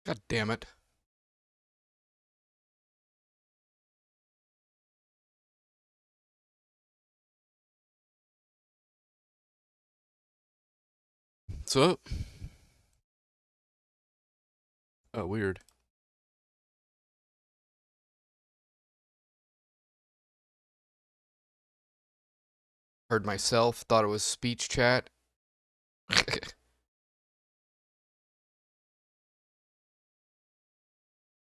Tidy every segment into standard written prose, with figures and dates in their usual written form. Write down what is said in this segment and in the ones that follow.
God damn it. What's up? Oh, weird. Heard myself, thought it was speech chat.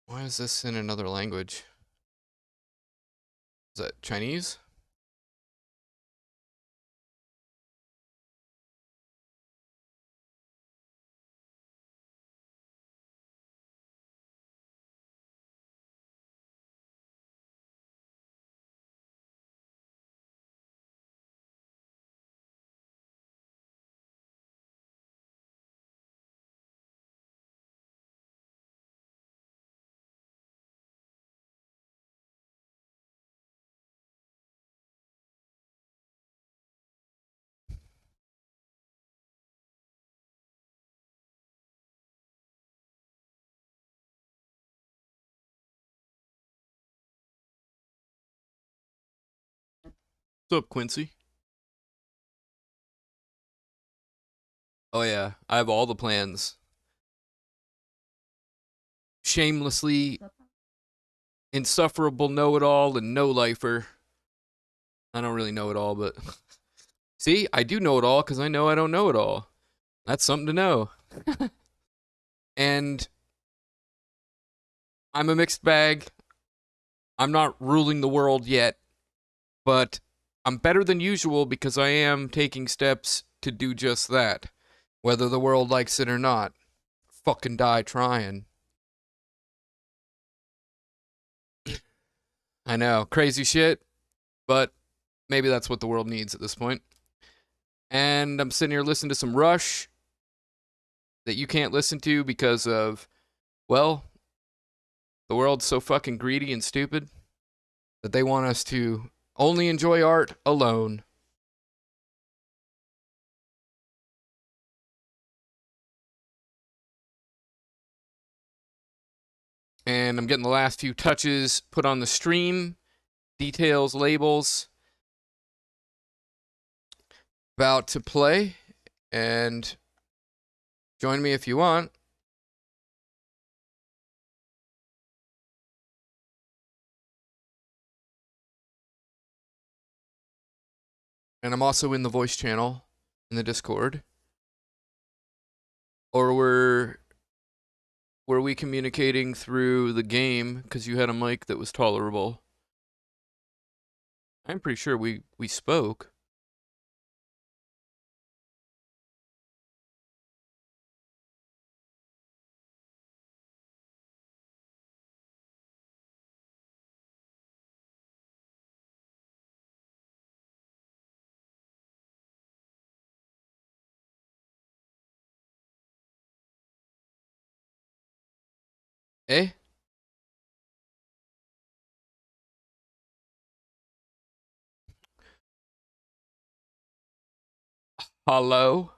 Why is this in another language? Is that Chinese? What's up, Quincy? Oh yeah, I have all the plans. Shamelessly insufferable know-it-all and no-lifer. I don't really know it all, but see, I do know it all because I know I don't know it all. That's something to know. And I'm a mixed bag. I'm not ruling the world yet, but I'm better than usual because I am taking steps to do just that, whether the world likes it or not. Fucking die trying. I know, crazy shit, but maybe that's what the world needs at this point. And I'm sitting here listening to some Rush that you can't listen to because of, well, the world's so fucking greedy and stupid that they want us to only enjoy art alone. And I'm getting the last few touches put on the stream, details, labels, about to play, and join me if you want. And I'm also in the voice channel in the Discord. Or were we communicating through the game because you had a mic that was tolerable? I'm pretty sure we spoke. Eh? Hello?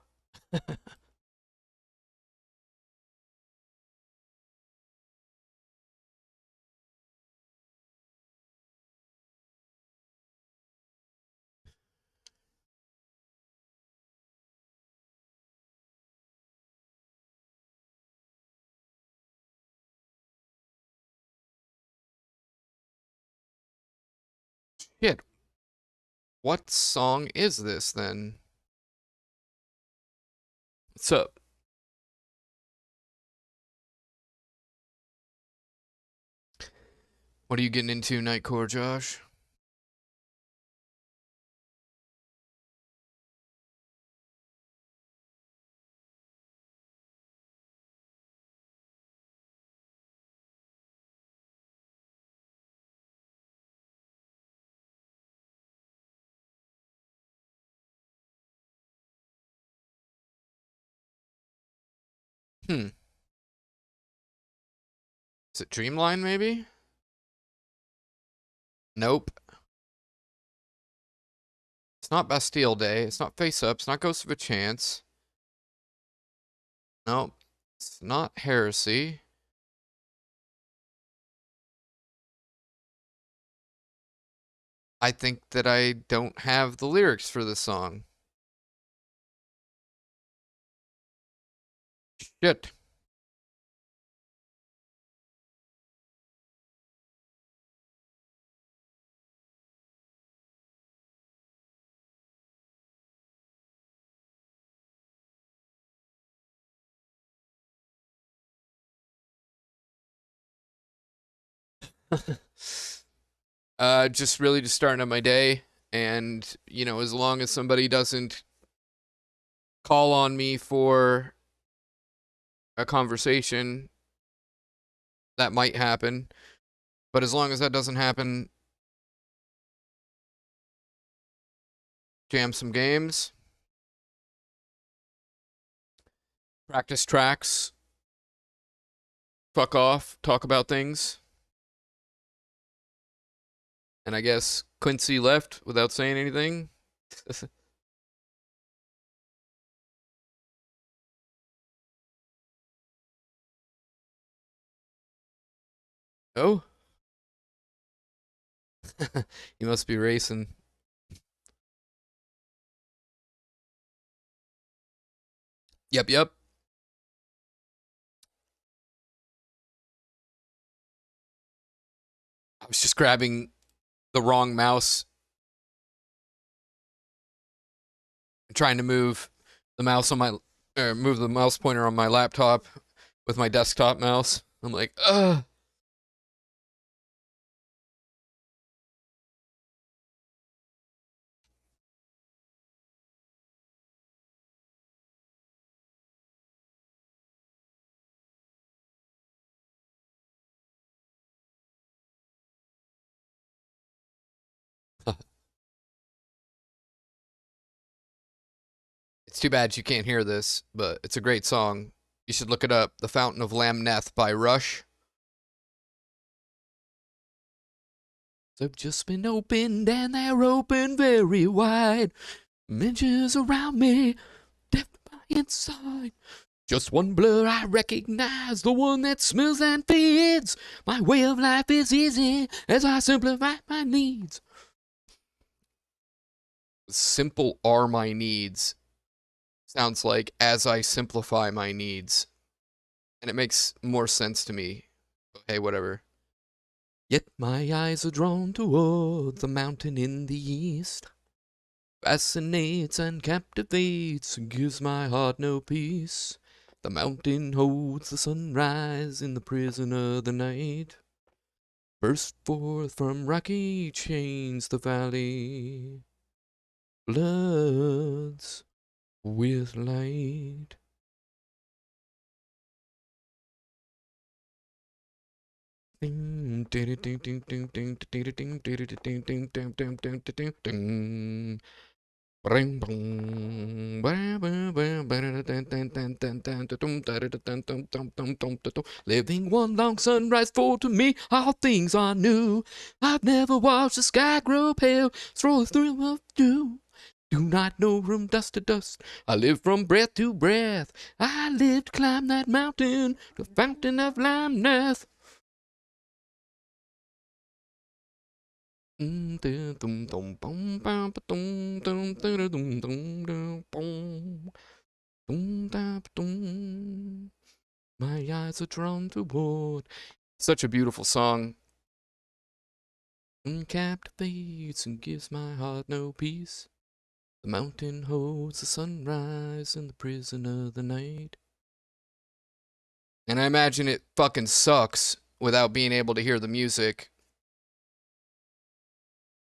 Shit. What song is this then? What's up? What are you getting into, Nightcore Josh? Hmm. Is it Dreamline, maybe? Nope. It's not Bastille Day. It's not Face Up. It's not Ghost of a Chance. Nope. It's not Heresy. I think that I don't have the lyrics for this song. Shit. Just really just starting up my day, and as long as somebody doesn't call on me for a conversation, that might happen. But as long as that doesn't happen, jam some games, practice tracks, fuck off, talk about things. And I guess Quincy left without saying anything. Oh, you must be racing. Yep, yep. I was just grabbing the wrong mouse and trying to move the mouse on my move the mouse pointer on my laptop with my desktop mouse. I'm like, ugh. It's too bad you can't hear this, but it's a great song. You should look it up. The Fountain of Lamneth by Rush. They've just been opened and they're open very wide. Inches around me, deaf by inside. Just one blur I recognize, the one that smells and feeds. My way of life is easy as I simplify my needs. Simple are my needs. Sounds like as I simplify my needs. And it makes more sense to me. Hey, whatever. Yet my eyes are drawn toward the mountain in the east. Fascinates and captivates, gives my heart no peace. The mountain holds the sunrise in the prison of the night. Burst forth from rocky chains the valley, floods with light. Living one long sunrise, for to me all things are new. I've never watched the sky grow pale, through a thrill of dew. Do not know from dust to dust, I live from breath to breath. I live to climb that mountain, the fountain of Lamneth. My eyes are drawn toward. Such a beautiful song. Captivates and gives my heart no peace. The mountain holds the sunrise in the prison of the night. And I imagine it fucking sucks without being able to hear the music.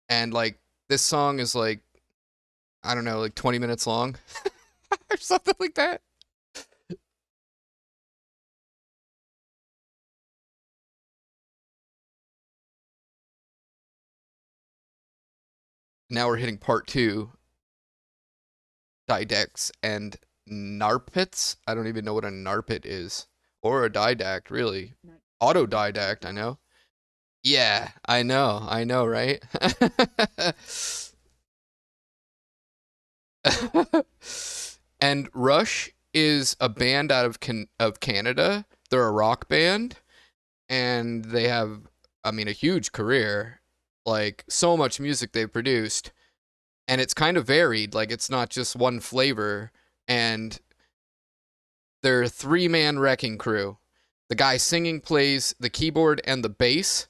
And like this song is like, I don't know, like 20 minutes long or something like that. Now we're hitting part 2, didacts and narpits. I don't even know what a narpit is, or a didact, really. Autodidact, I know. Yeah, I know, right? And Rush is a band out of Canada. They're a rock band, and they have, I mean, a huge career. Like, so much music they've produced, and it's kind of varied. Like, it's not just one flavor, and they're a three-man wrecking crew. The guy singing plays the keyboard and the bass.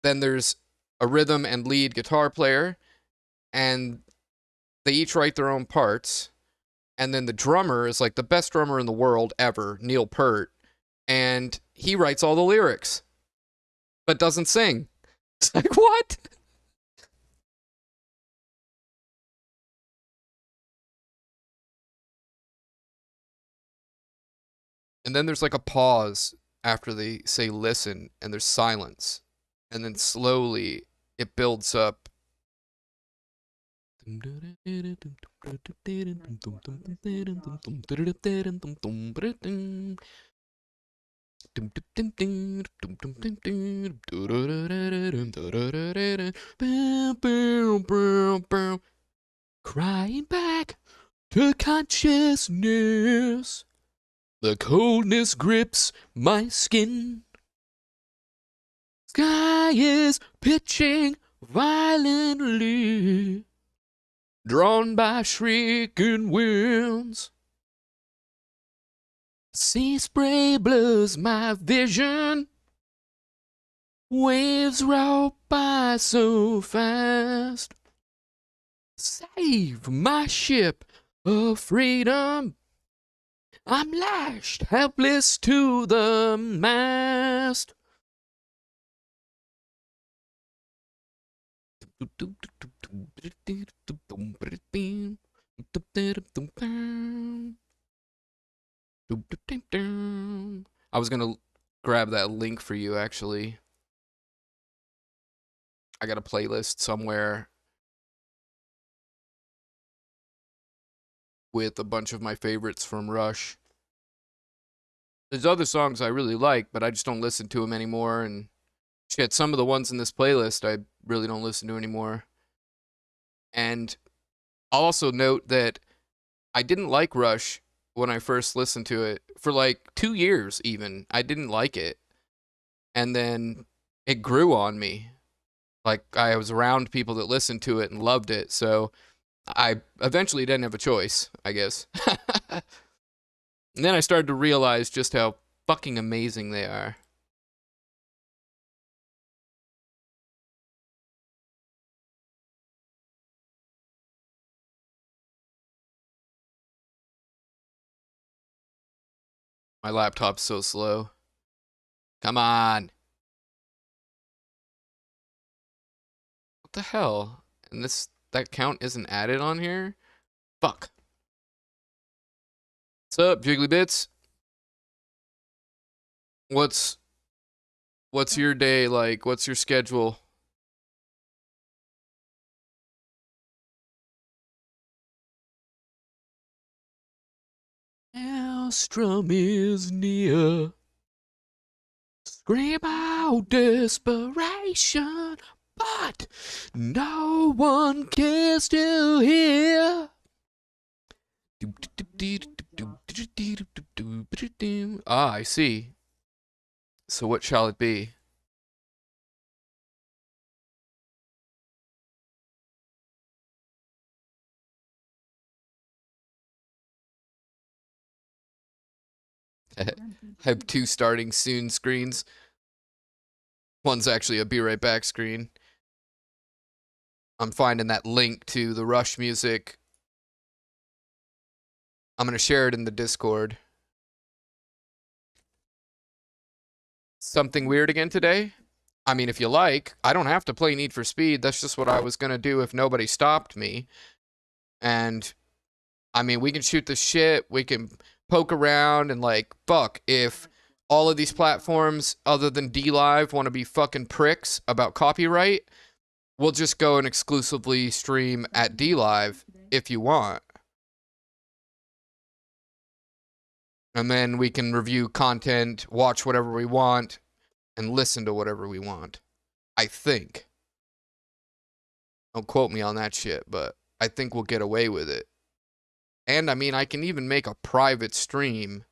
Then there's a rhythm and lead guitar player, and they each write their own parts. And then the drummer is like the best drummer in the world ever, Neil Peart, and he writes all the lyrics, but doesn't sing. It's like, what? And then there's like a pause after they say listen, and there's silence. And then slowly it builds up. Crying back to consciousness. The coldness grips my skin. Sky is pitching violently, drawn by shrieking winds. Sea spray blurs my vision. Waves roll by so fast. Save my ship of freedom. I'm lashed helpless to the mast. I was gonna grab that link for you, actually. I got a playlist somewhere with a bunch of my favorites from Rush. There's other songs I really like, but I just don't listen to them anymore. And shit, some of the ones in this playlist I really don't listen to anymore. And I'll also note that I didn't like Rush when I first listened to it. For like 2 years, even. I didn't like it. And then it grew on me. Like, I was around people that listened to it and loved it. So I eventually didn't have a choice, I guess. And then I started to realize just how fucking amazing they are. My laptop's so slow. Come on. What the hell? And that count isn't added on here? Fuck. What's up, Jiggly Bits? What's your day like? What's your schedule? Maelstrom is near. Scream out desperation, but no one cares to hear. Ah, I see. So what shall it be? I have two starting soon screens. One's actually a be right back screen. I'm finding that link to the Rush music. I'm going to share it in the Discord. Something weird again today? I mean, if you like, I don't have to play Need for Speed. That's just what I was going to do if nobody stopped me. And, I mean, we can shoot the shit. We can poke around and, like, fuck. If all of these platforms, other than DLive, want to be fucking pricks about copyright, we'll just go and exclusively stream at DLive if you want. And then we can review content, watch whatever we want, and listen to whatever we want. I think. Don't quote me on that shit, but I think we'll get away with it. And I mean, I can even make a private stream.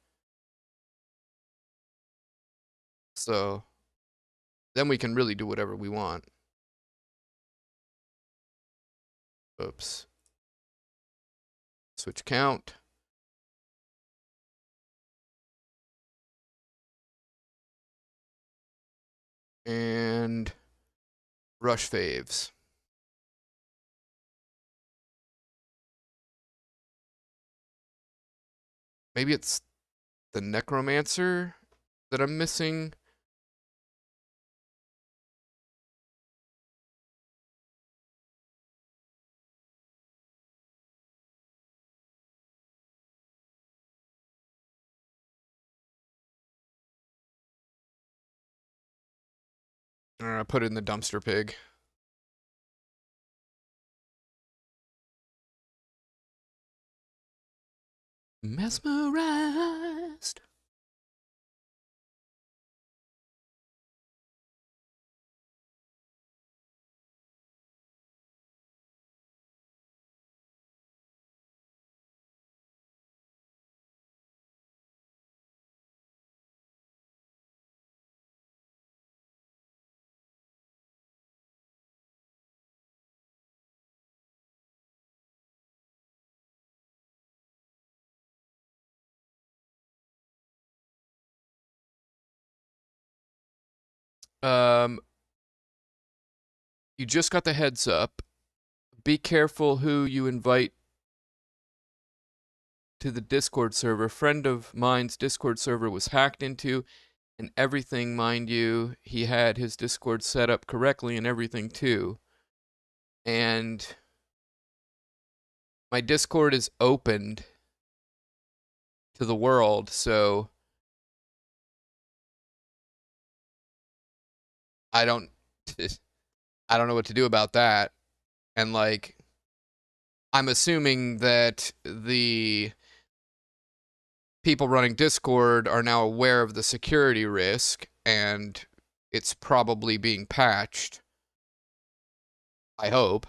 So then we can really do whatever we want. Oops. Switch count. And rush faves. Maybe it's the necromancer that I'm missing. I put it in the dumpster pig. Mesmerized. You just got the heads up. Be careful who you invite to the Discord server. A friend of mine's Discord server was hacked into and everything, mind you. He had his Discord set up correctly and everything too. And my Discord is opened to the world, so I don't know what to do about that. And like, I'm assuming that the people running Discord are now aware of the security risk and it's probably being patched. I hope.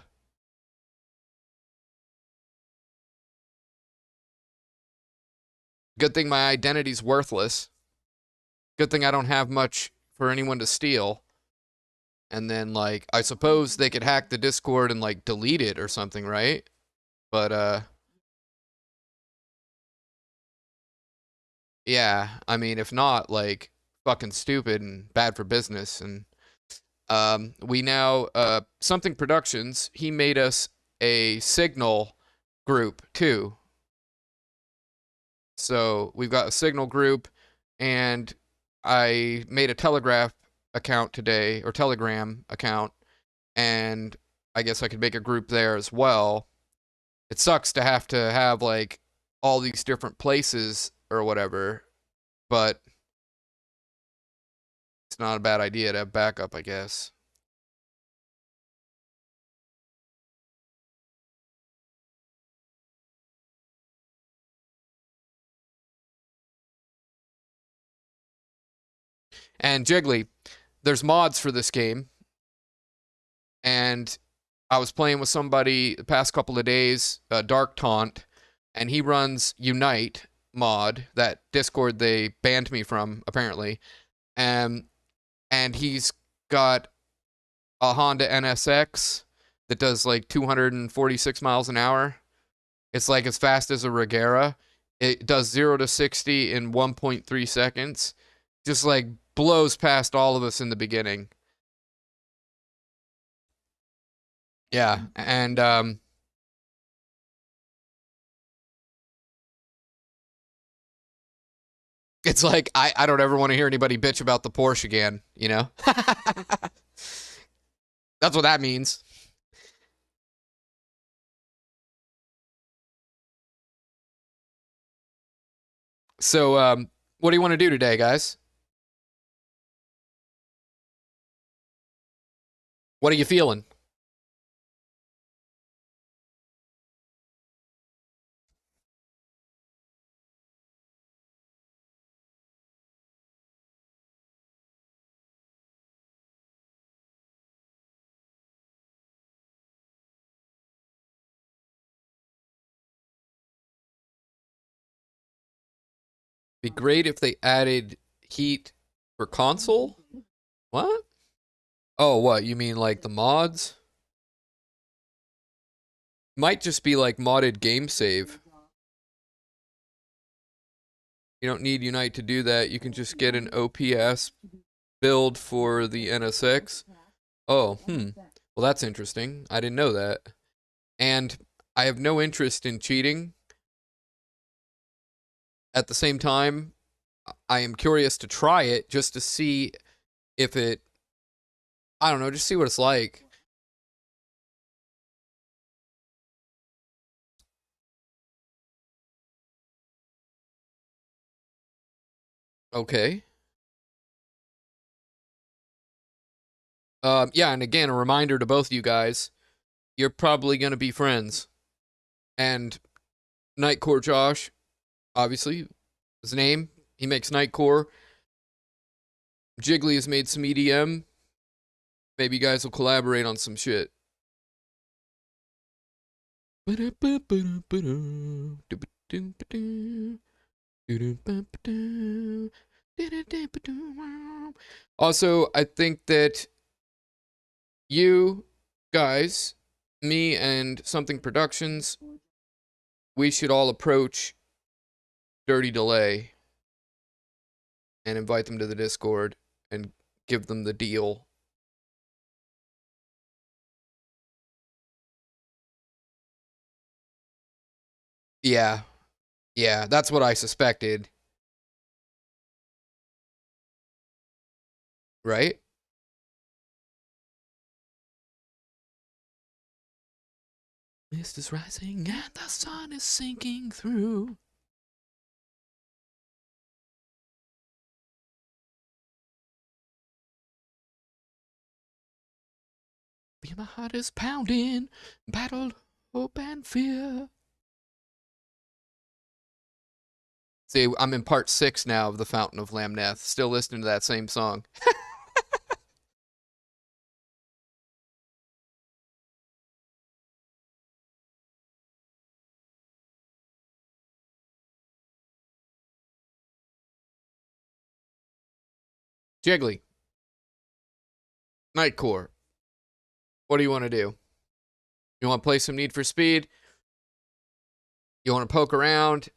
Good thing my identity's worthless. Good thing I don't have much for anyone to steal. And then, like, I suppose they could hack the Discord and, like, delete it or something, right? But, yeah, I mean, if not, like, fucking stupid and bad for business. And, we now, Something Productions, he made us a Signal group, too. So, we've got a Signal group, and I made a Telegraph account today, or Telegram account, and I guess I could make a group there as well. It sucks to have like all these different places or whatever, but it's not a bad idea to have backup, I guess. And Jiggly, there's mods for this game, and I was playing with somebody the past couple of days, Dark Taunt, and he runs Unite mod, that Discord they banned me from, apparently. And he's got a Honda NSX that does like 246 miles an hour. It's like as fast as a Regera. It does 0 to 60 in 1.3 seconds. Just like blows past all of us in the beginning. Yeah, and it's like I don't ever want to hear anybody bitch about the Porsche again, you know? That's what that means. So, what do you want to do today, guys? What are you feeling? Be great if they added heat for console? What? Oh, what? You mean like the mods? Might just be like modded game save. You don't need Unite to do that. You can just get an OPS build for the NSX. Oh, well, that's interesting. I didn't know that. And I have no interest in cheating. At the same time, I am curious to try it just to see if it, I don't know, just see what it's like. Okay. Yeah, and again, a reminder to both of you guys, you're probably going to be friends. And Nightcore Josh, obviously, his name, he makes Nightcore. Jiggly has made some EDM. Maybe you guys will collaborate on some shit. Also, I think that you guys, me and Something Productions, we should all approach Dirty Delay and invite them to the Discord and give them the deal. Yeah, yeah, that's what I suspected. Right? Mist is rising and the sun is sinking through. My heart is pounding, battle, hope, and fear. See, I'm in part 6 now of The Fountain of Lamneth, still listening to that same song. Jiggly, Nightcore, what do you want to do? You want to play some Need for Speed? You want to poke around?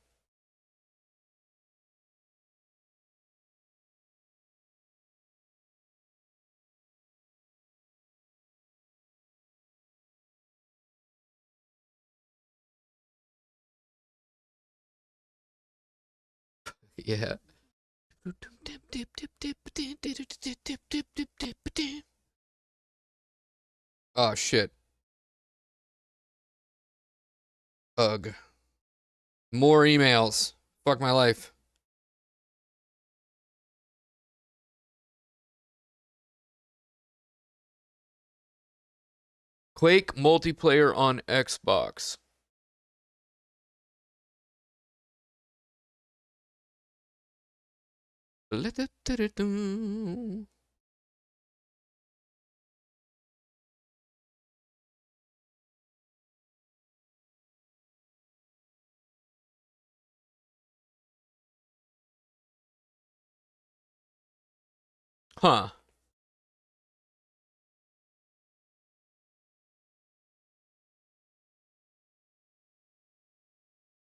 Yeah. Oh, shit. Ugh. More emails. Fuck my life. Quake multiplayer on Xbox. Huh.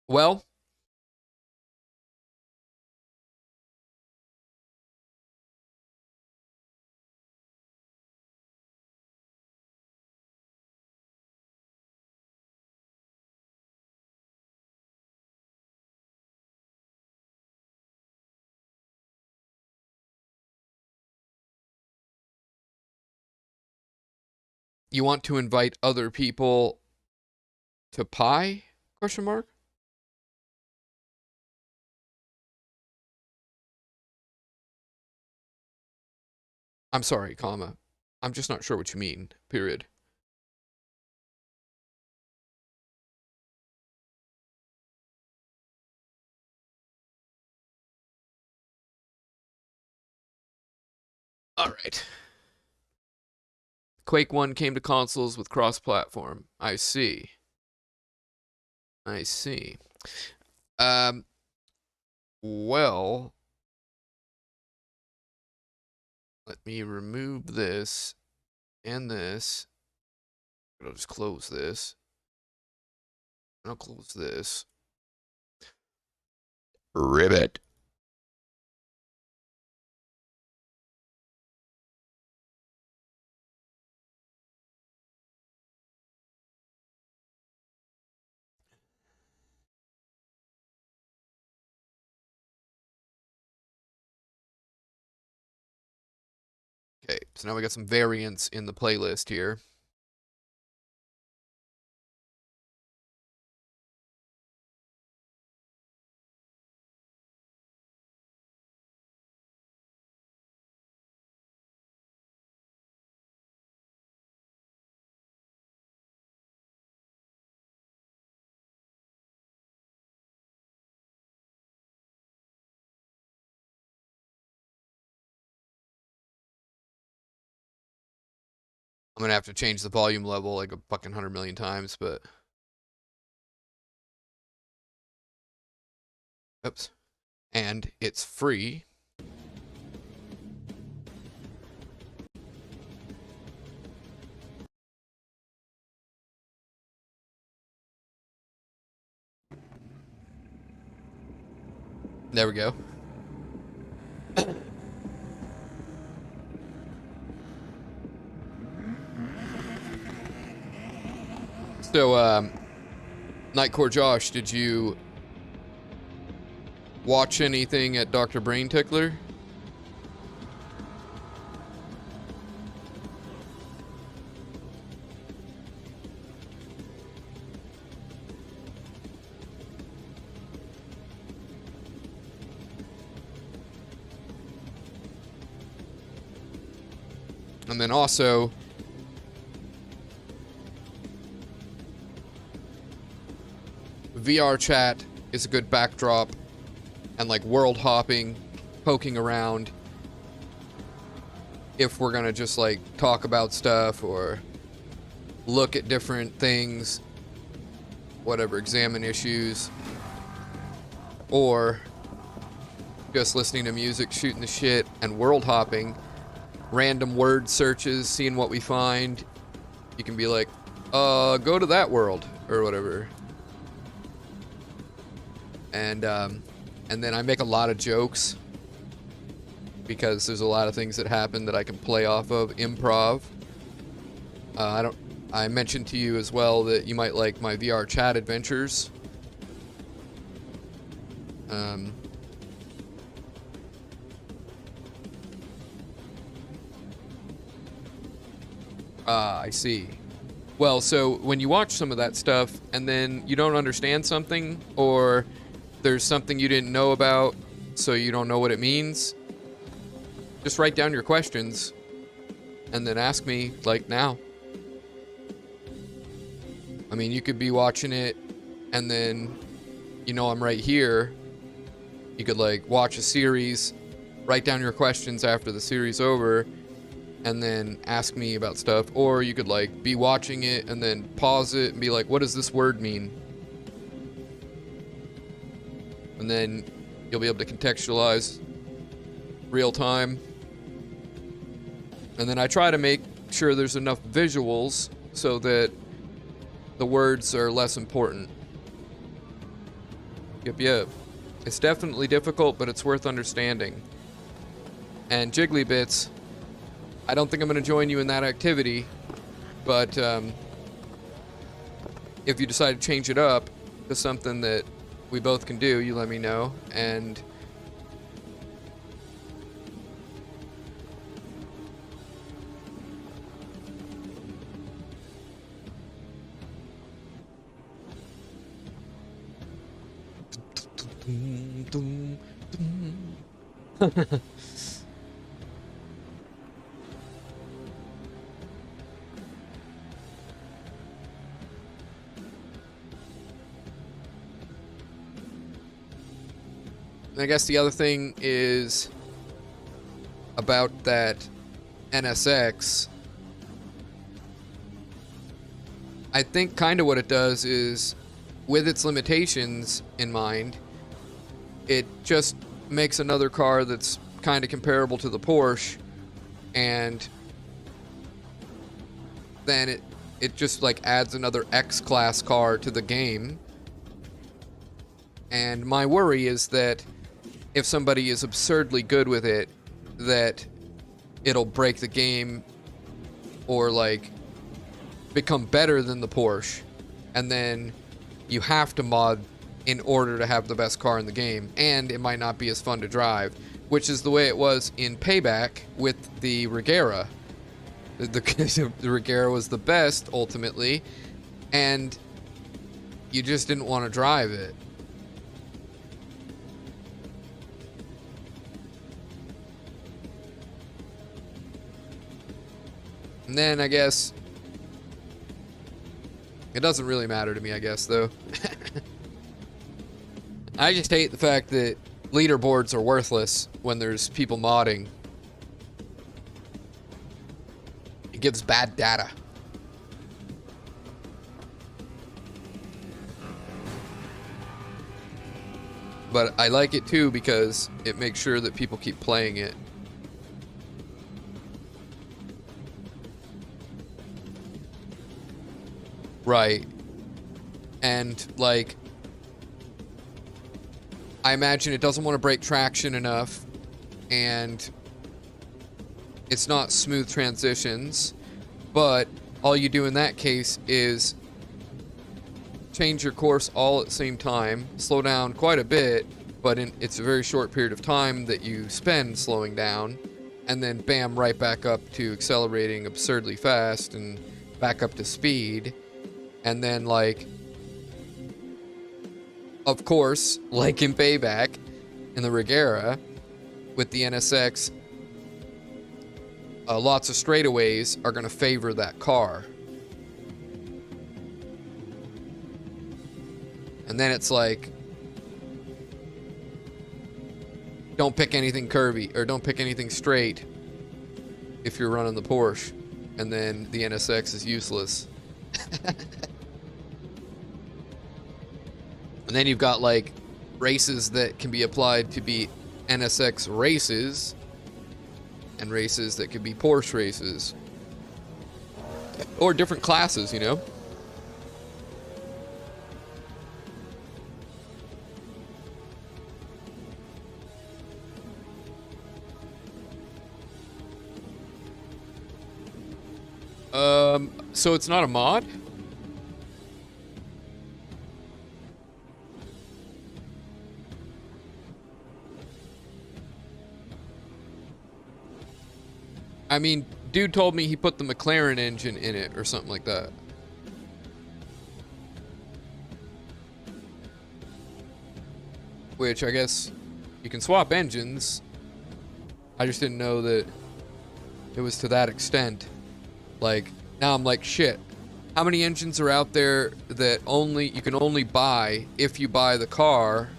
Well, you want to invite other people to Pi? Question mark. I'm sorry, comma. I'm just not sure what you mean. Period. All right. Quake 1 came to consoles with cross-platform. I see. I see. Um, well, let me remove this and this. I'll just close this. I'll close this. Ribbit. Okay, so now we got some variants in the playlist here. I'm gonna have to change the volume level like a fucking 100 million times, but oops. And it's free. There we go. So, Nightcore Josh, did you watch anything at DrBrainTickler? And then also, VR chat is a good backdrop, and like world hopping, poking around, if we're gonna just like talk about stuff or look at different things, whatever, examine issues, or just listening to music, shooting the shit, and world hopping, random word searches, seeing what we find. You can be like, go to that world, or whatever. And then I make a lot of jokes because there's a lot of things that happen that I can play off of improv. I mentioned to you as well that you might like my VR chat adventures. I see. Well, so when you watch some of that stuff and then you don't understand something, or there's something you didn't know about, so you don't know what it means, just write down your questions and then ask me, like, now. I mean, you could be watching it and then, you know, I'm right here. You could, like, watch a series, write down your questions after the series over, and then ask me about stuff. Or you could, like, be watching it and then pause it and be like, what does this word mean? And then you'll be able to contextualize real time. And then I try to make sure there's enough visuals so that the words are less important. Yep. It's definitely difficult, but it's worth understanding. And Jiggly Bits, I don't think I'm going to join you in that activity, but if you decide to change it up to something that we both can do, you let me know. And I guess the other thing is about that NSX. I think kind of what it does is, with its limitations in mind, it just makes another car that's kind of comparable to the Porsche, and then it just like adds another X-Class car to the game, And my worry is that if somebody is absurdly good with it, that it'll break the game or like become better than the Porsche, and then you have to mod in order to have the best car in the game, and it might not be as fun to drive, which is the way it was in Payback with the Regera. The Regera was the best ultimately, and you just didn't want to drive it. And then I guess it doesn't really matter to me, I guess, though. I just hate the fact that leaderboards are worthless when there's people modding. It gives bad data. But I like it too because it makes sure that people keep playing it. Right. And like, I imagine it doesn't want to break traction enough, and it's not smooth transitions, but all you do in that case is change your course all at the same time, slow down quite a bit, but it's a very short period of time that you spend slowing down, and then bam, right back up to accelerating absurdly fast and back up to speed. And then, like, of course, like in Payback, in the Regera, with the NSX, lots of straightaways are going to favor that car. And then it's like, don't pick anything curvy, or don't pick anything straight if you're running the Porsche. And then the NSX is useless. And then you've got like races that can be applied to be NSX races, and races that could be Porsche races, or different classes, you know. So it's not a mod? I mean, dude told me he put the McLaren engine in it or something like that. Which I guess you can swap engines. I just didn't know that it was to that extent. Like, now I'm like, shit. How many engines are out there that you can only buy if you buy the car,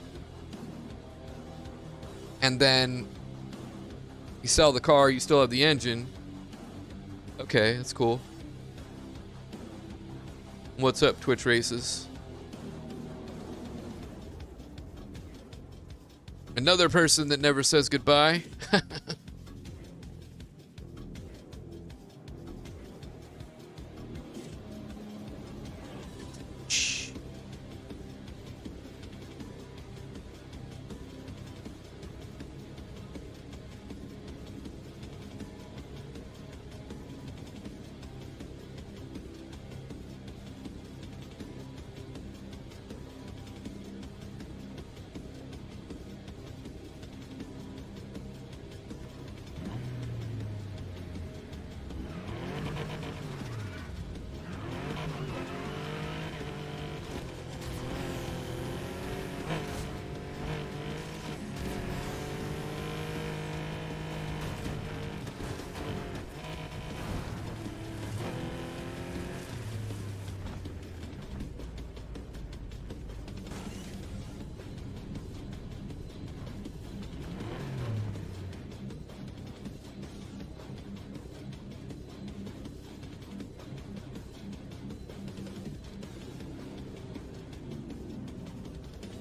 and then you sell the car, you still have the engine? Okay, that's cool. What's up, Twitch Races? Another person that never says goodbye.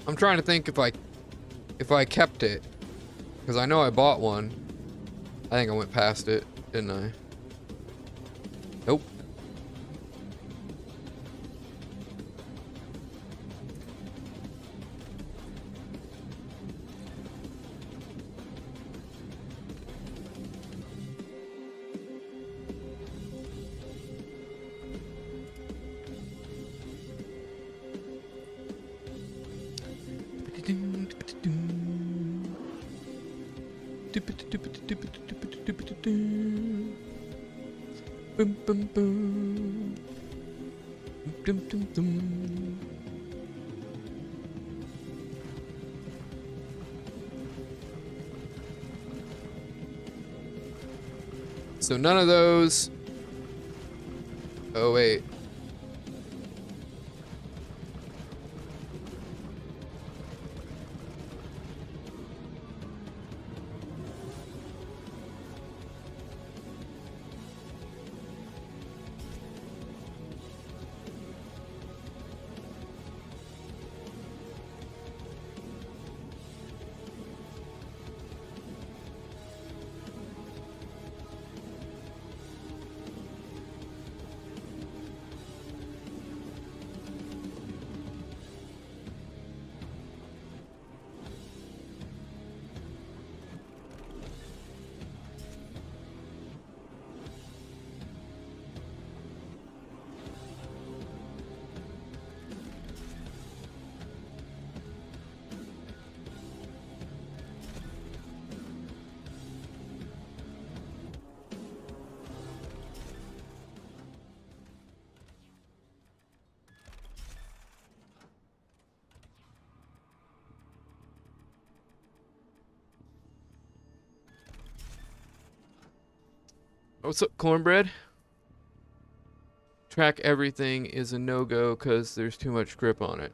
I'm trying to think if I kept it, because I know I bought one. I think I went past it, didn't I? Nope. So none of those. Oh, wait. What's up, cornbread? Track everything is a no-go because there's too much grip on it.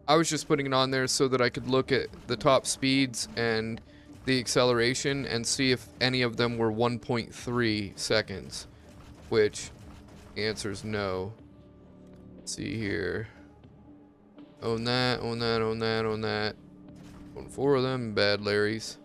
I was just putting it on there so that I could look at the top speeds and the acceleration and see if any of them were 1.3 seconds, which the answer is no. Let's see here. Own that, own that, own that, own that. Own 4 of them, bad Larrys.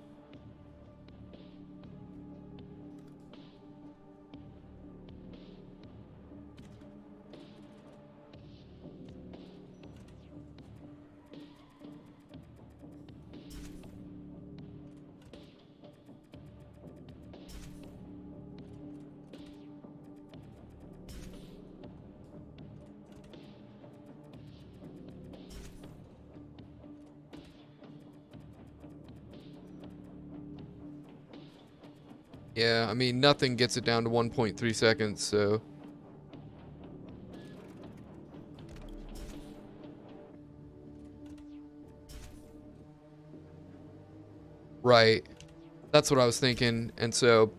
Yeah, I mean, nothing gets it down to 1.3 seconds, so... Right. That's what I was thinking, and so...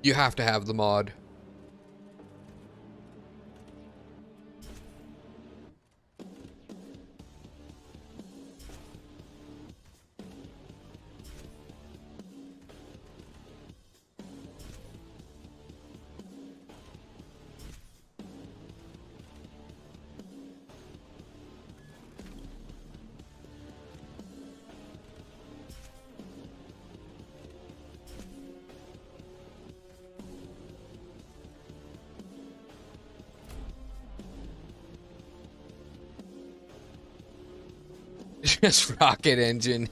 You have to have the mod. Just rocket engine.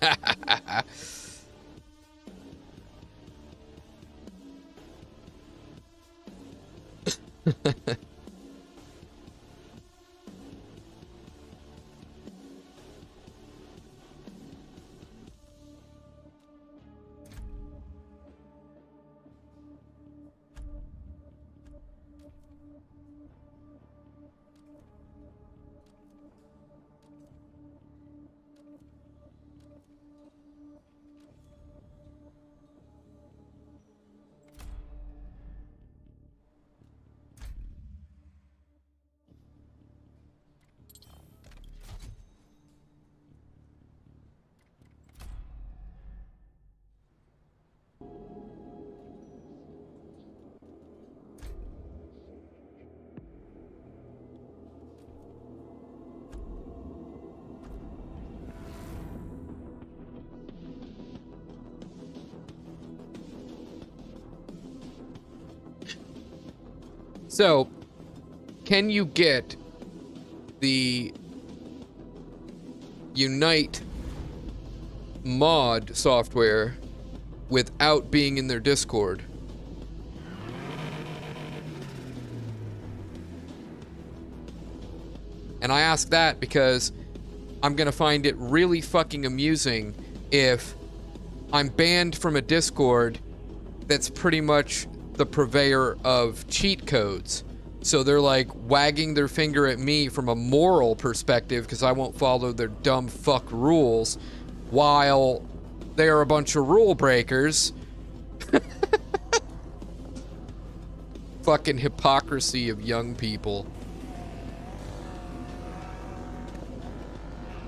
So, can you get the Unite mod software without being in their Discord? And I ask that because I'm gonna find it really fucking amusing if I'm banned from a Discord that's pretty much the purveyor of cheat codes. So they're like wagging their finger at me from a moral perspective because I won't follow their dumb fuck rules, while they are a bunch of rule breakers. Fucking hypocrisy of young people.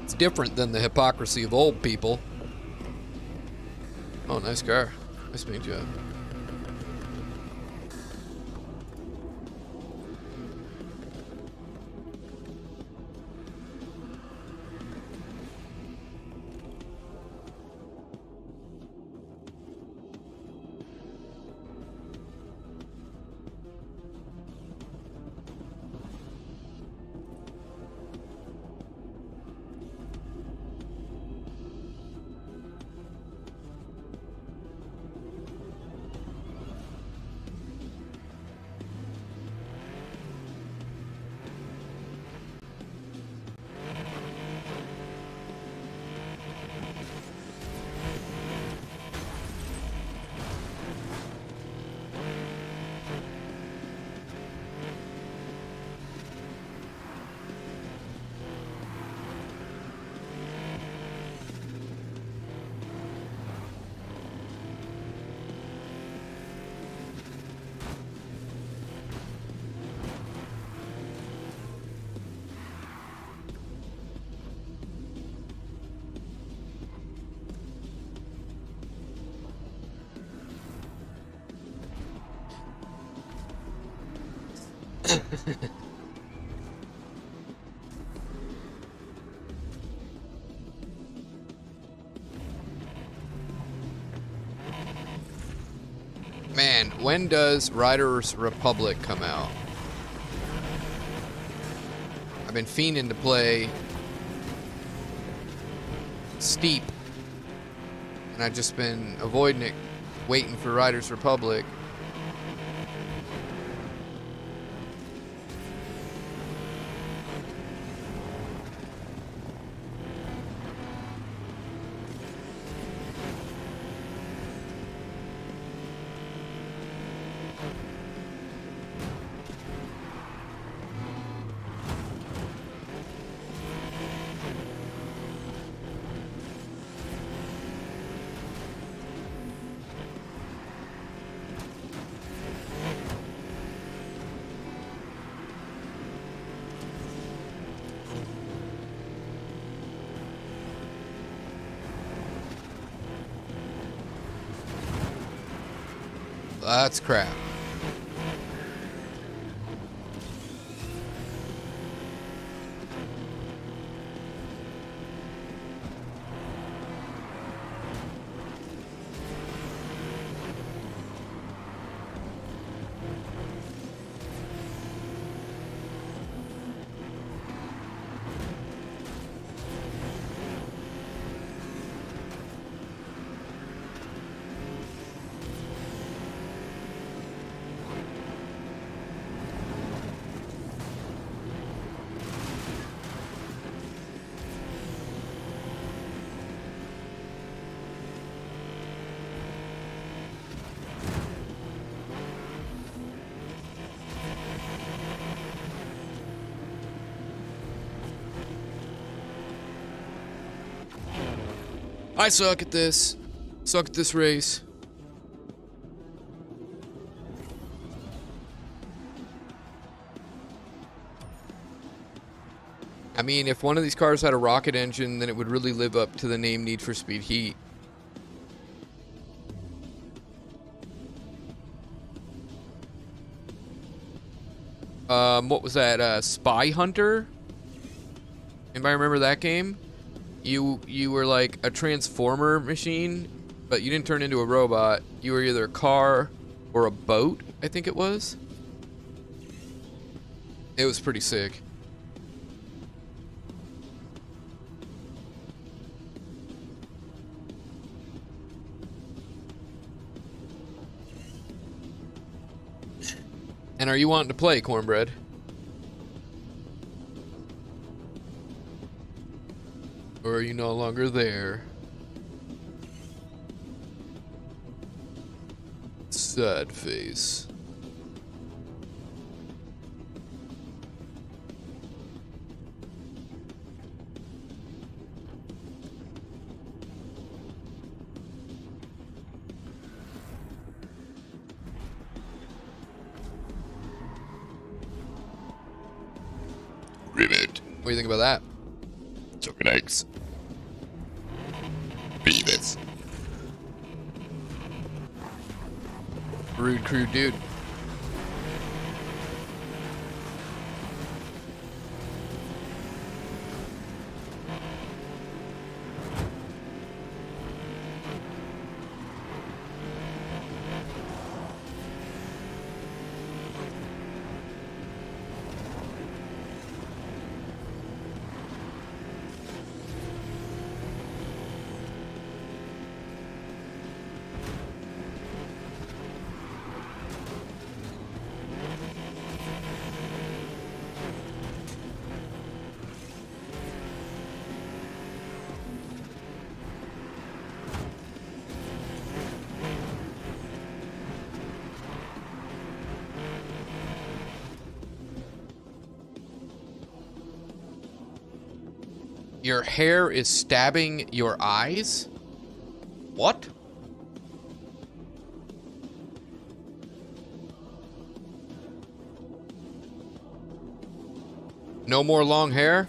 It's different than the hypocrisy of old people. Oh, nice car. Nice paint job. Man, when does Riders Republic come out? I've been fiending to play Steep, and I've just been avoiding it, waiting for Riders Republic. That's crap. I suck at this. Suck at this race. I mean, if one of these cars had a rocket engine, then it would really live up to the name Need for Speed Heat. What was that? Spy Hunter? Anybody remember that game? You were like a transformer machine, but you didn't turn into a robot. You were either a car or a boat, I think it was. It was pretty sick. And are you wanting to play, Cornbread? Or are you no longer there? Sad face. Rivet. What do you think about that? Chicken eggs. Beavers. Rude, crude dude. Your hair is stabbing your eyes? What? No more long hair?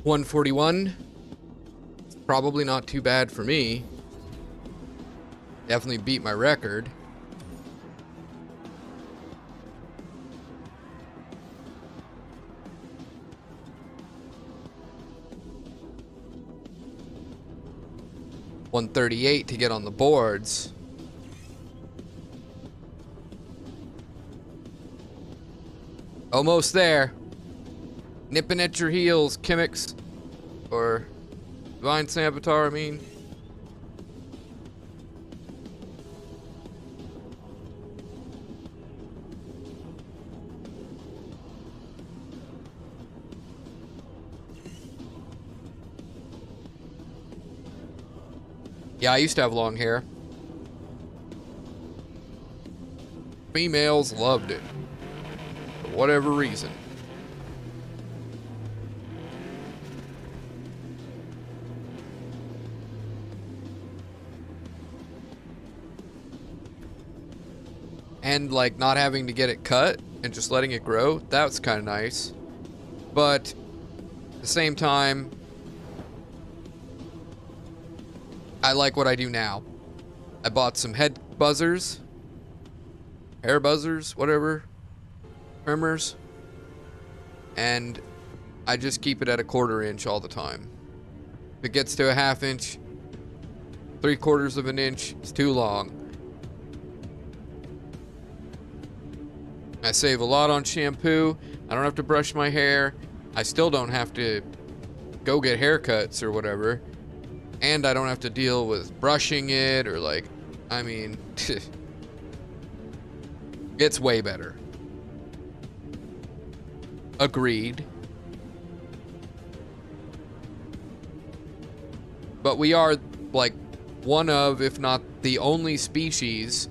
$141. It's probably not too bad for me. Definitely beat my record. $138 to get on the boards. Almost there. Nipping at your heels, Kimmix. Or Divine Saboteur, I mean. Yeah, I used to have long hair. Females loved it. For whatever reason. And like not having to get it cut and just letting it grow, that's kind of nice. But at the same time, I like what I do now. I bought some head buzzers, hair buzzers, whatever, trimmers, and I just keep it at a 1/4 inch all the time. If it gets to a 1/2 inch, 3/4 of an inch, it's too long. I save a lot on shampoo. I don't have to brush my hair. I still don't have to go get haircuts or whatever. And I don't have to deal with brushing it or like, I mean, it's way better. Agreed. But we are like one of, if not the only species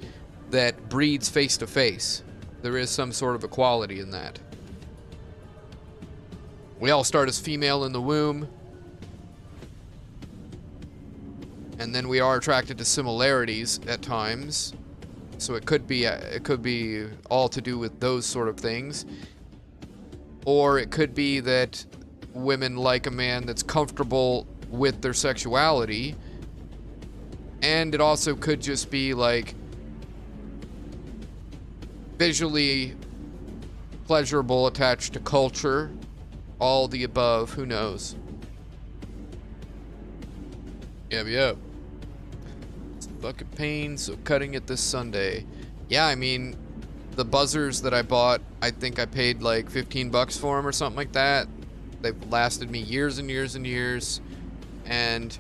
that breeds face to face. There is some sort of equality in that. We all start as female in the womb. And then we are attracted to similarities at times. So it could be all to do with those sort of things. Or it could be that women like a man that's comfortable with their sexuality. And it also could just be like visually pleasurable, attached to culture. All the above, who knows? Yep. It's fucking pain, so cutting it this Sunday. Yeah, I mean, the buzzers that I bought, I think I paid like 15 bucks for them or something like that. They've lasted me years and years and years. And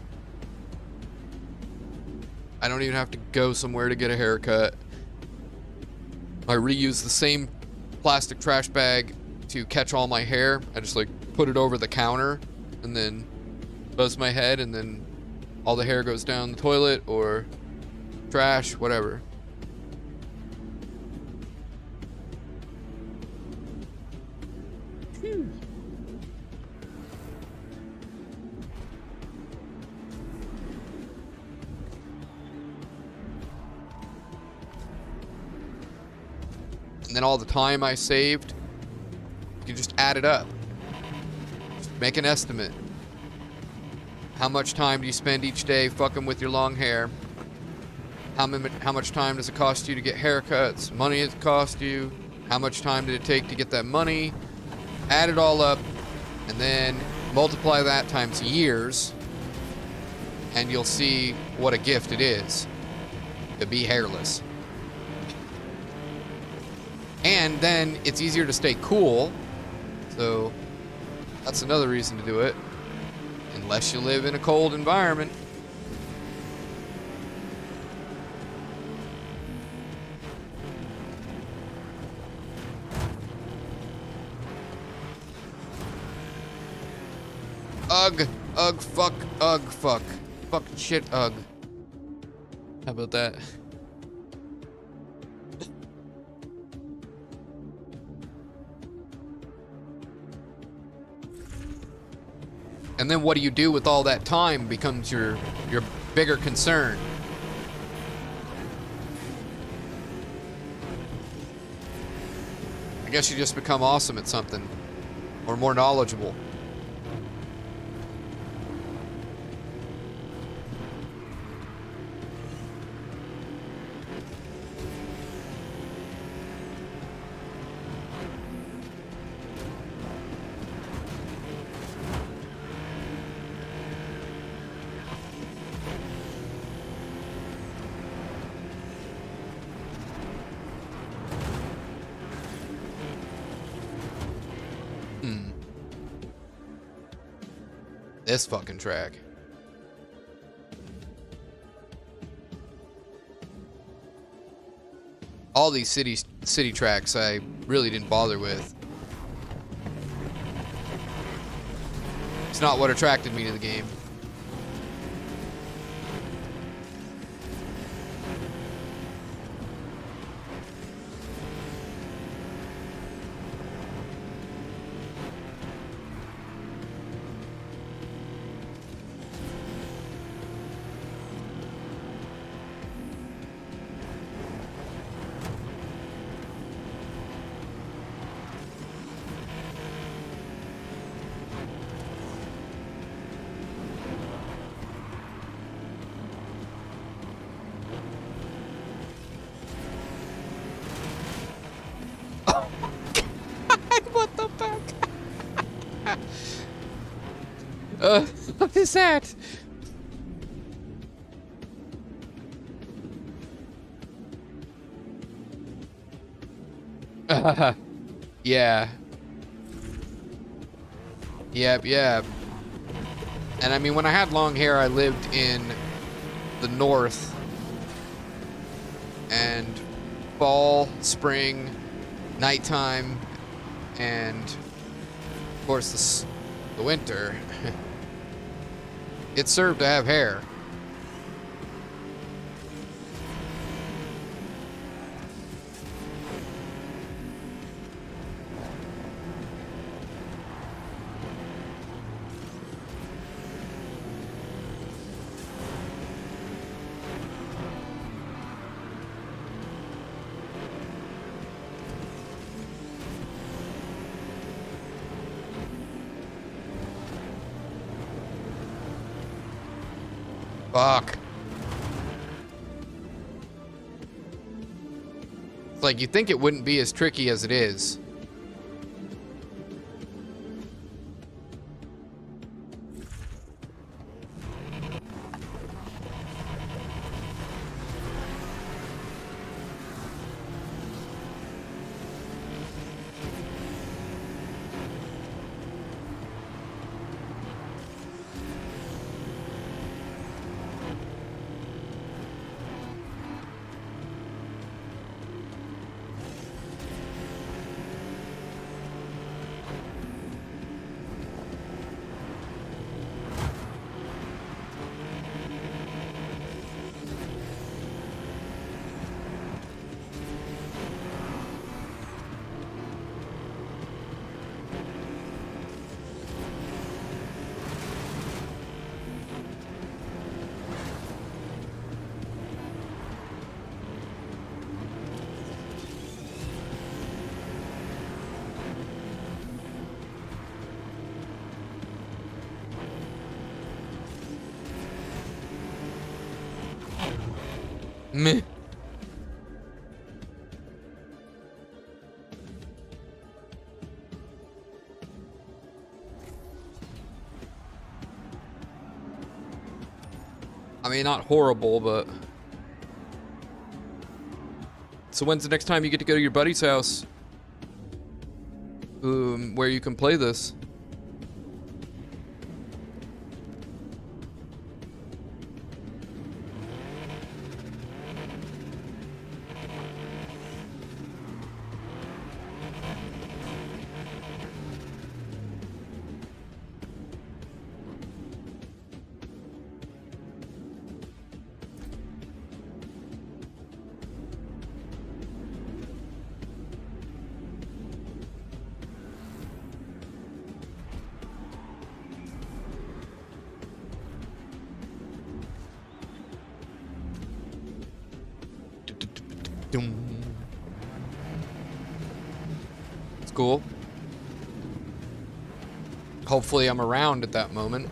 I don't even have to go somewhere to get a haircut. I reuse the same plastic trash bag to catch all my hair. I just like put it over the counter and then buzz my head and then all the hair goes down the toilet or trash, whatever. And then all the time I saved, you can just add it up. Just make an estimate. How much time do you spend each day fucking with your long hair? How much time does it cost you to get haircuts? Money it cost you? How much time did it take to get that money? Add it all up, and then multiply that times years, and you'll see what a gift it is to be hairless. And then it's easier to stay cool, so that's another reason to do it. Unless you live in a cold environment. Ugh, fuck, fuck. Fucking shit, ugh. How about that? And then what do you do with all that time becomes your bigger concern. I guess you just become awesome at something. Or more knowledgeable. This fucking track. All these city tracks I really didn't bother with. It's not what attracted me to the game. What is that? Yeah. Yep. And I mean, when I had long hair, I lived in the north. And fall, spring, nighttime, and of course the winter. It served to have hair. Fuck. It's like you'd think it wouldn't be as tricky as it is. Meh. I mean, not horrible, but... So when's the next time you get to go to your buddy's house? Where you can play this? It's cool. Hopefully I'm around at that moment.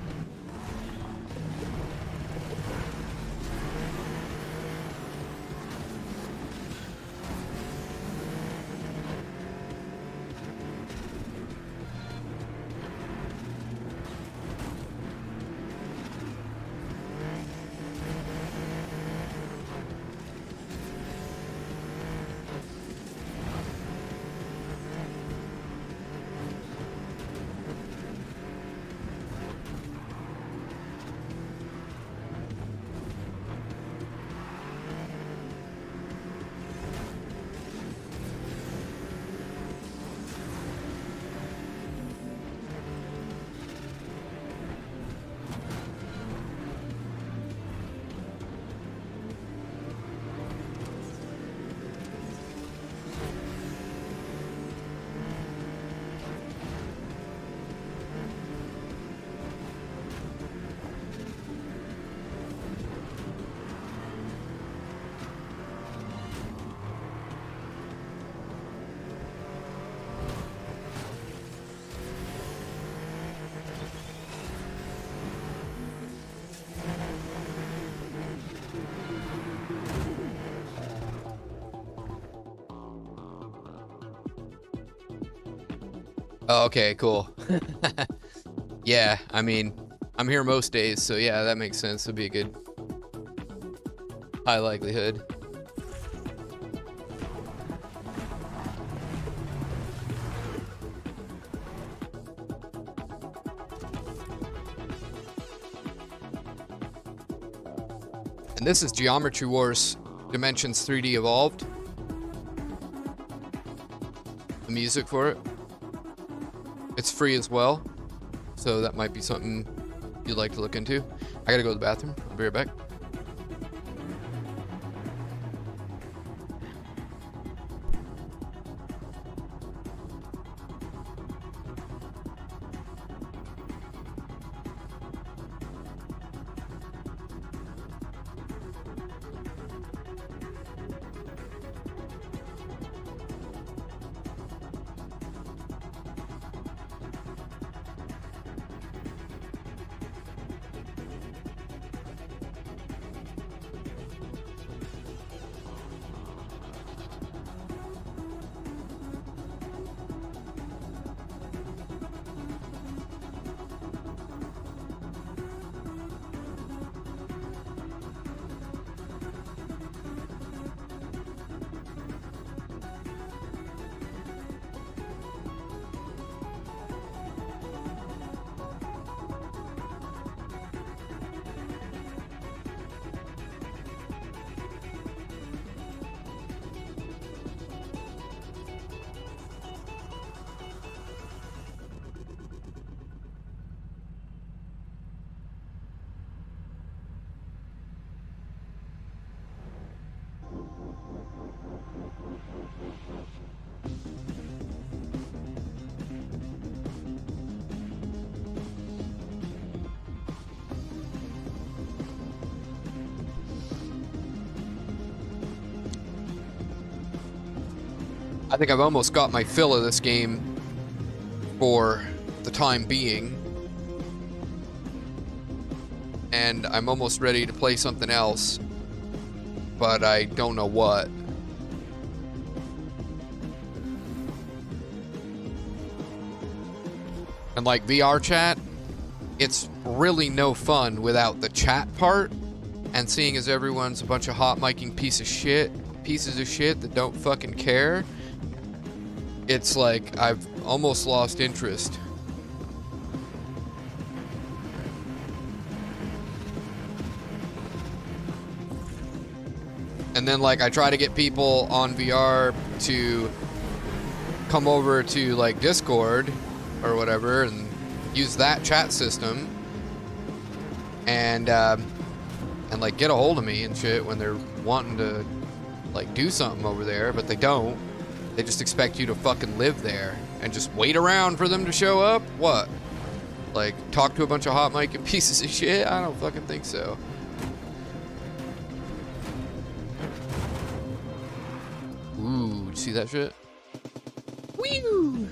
Oh, okay, cool. Yeah, I mean, I'm here most days, so yeah, that makes sense. It'd be a good high likelihood. And this is Geometry Wars Dimensions 3D Evolved. The music for it. It's free as well, so that might be something you'd like to look into. I gotta go to the bathroom. I'll be right back. I think I've almost got my fill of this game for the time being. And I'm almost ready to play something else, but I don't know what. And like VR chat, it's really no fun without the chat part, and seeing as everyone's a bunch of hot micing pieces of shit that don't fucking care. It's like I've almost lost interest. And then like I try to get people on VR to come over to like Discord or whatever and use that chat system and like get a hold of me and shit when they're wanting to like do something over there, but they don't. They just expect you to fucking live there and just wait around for them to show up? What? Like, talk to a bunch of hot mic and pieces of shit? I don't fucking think so. Ooh, you see that shit? Woo!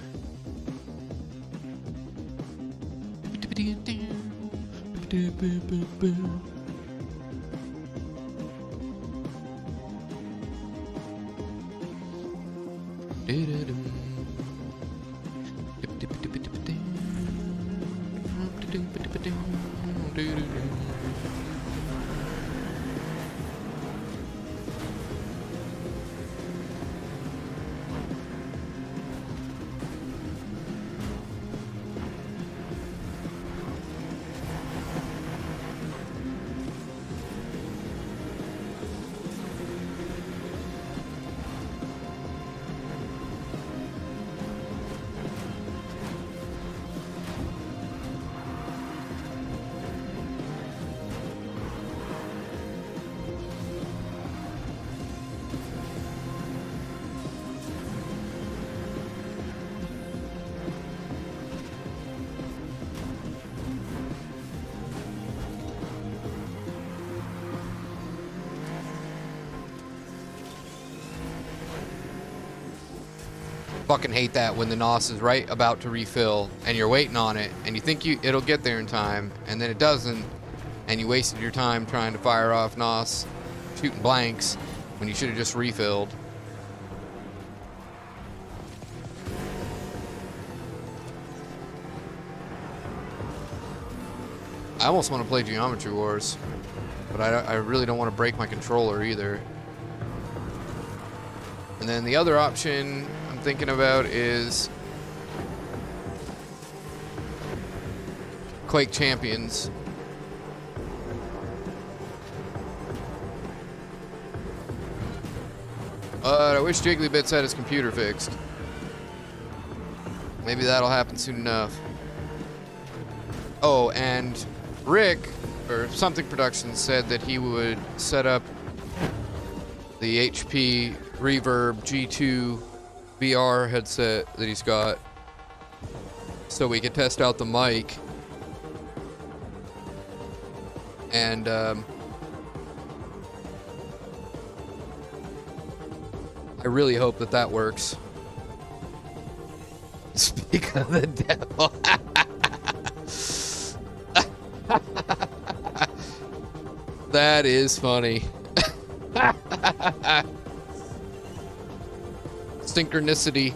Fucking hate that when the NOS is right about to refill and you're waiting on it and you think it'll get there in time and then it doesn't, and you wasted your time trying to fire off NOS shooting blanks when you should have just refilled. I almost want to play Geometry Wars, but I really don't want to break my controller either. And then the other option I'm thinking about is Quake Champions. I wish Jiggly had his computer fixed. Maybe that'll happen soon enough. Oh, and Rick, or Something Productions, said that he would set up the HP Reverb G2 VR headset that he's got so we could test out the mic. And, I really hope that that works. Speak of the devil. That is funny. Synchronicity.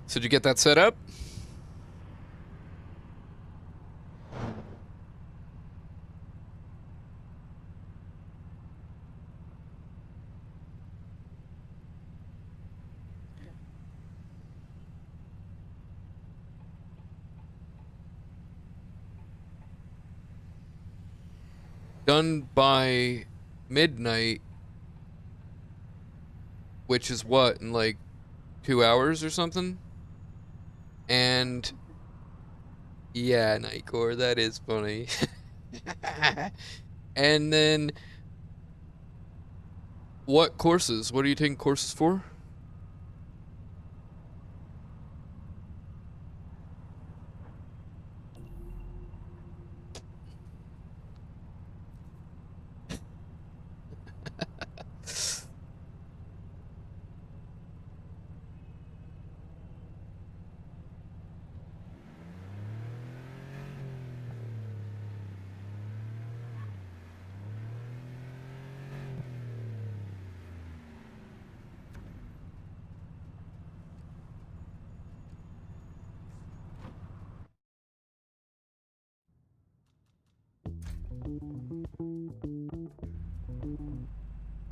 So did you get that set up? Done by midnight, which is what, in like 2 hours or something? And yeah, Nightcore, that is funny. And then what courses? What are you taking courses for?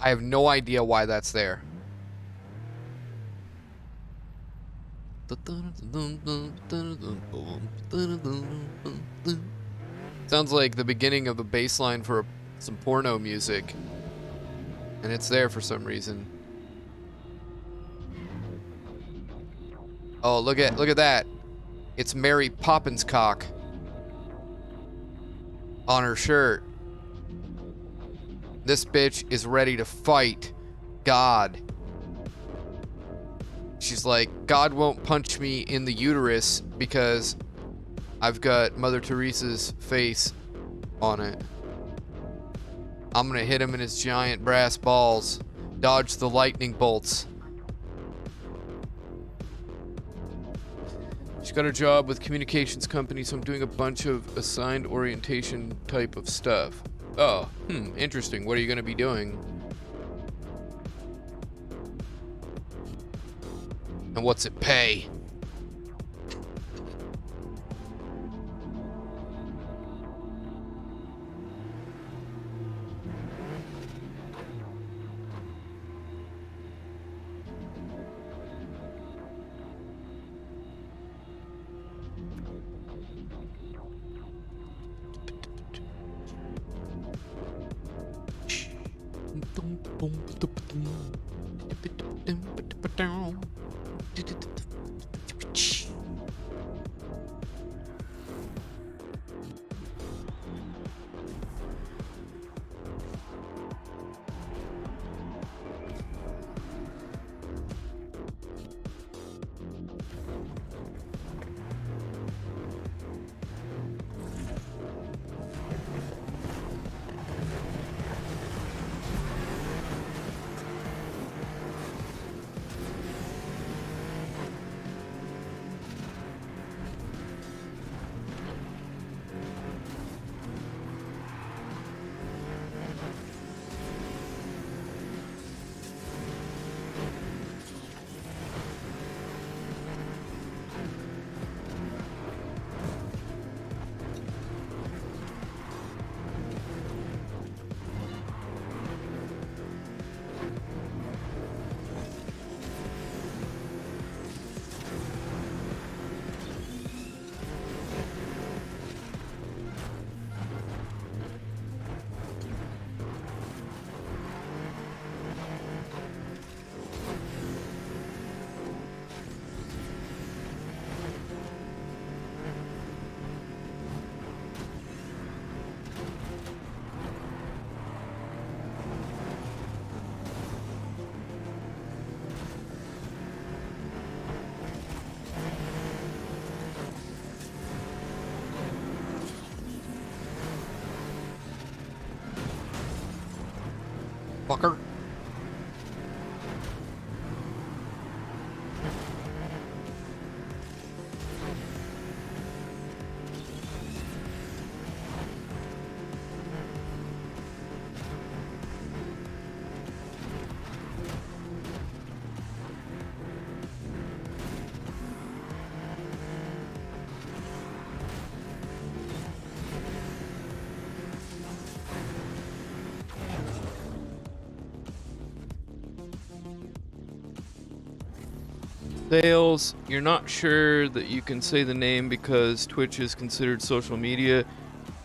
I have no idea why that's there. Sounds like the beginning of the bass line for some porno music. And it's there for some reason. Oh, look at that. It's Mary Poppins cock on her shirt. This bitch is ready to fight God. She's like, God won't punch me in the uterus because I've got Mother Teresa's face on it. I'm gonna hit him in his giant brass balls. Dodge the lightning bolts. She got a job with communications company, so I'm doing a bunch of assigned orientation type of stuff. Oh, interesting. What are you gonna be doing? And what's it pay? fucker. Sales, you're not sure that you can say the name because Twitch is considered social media,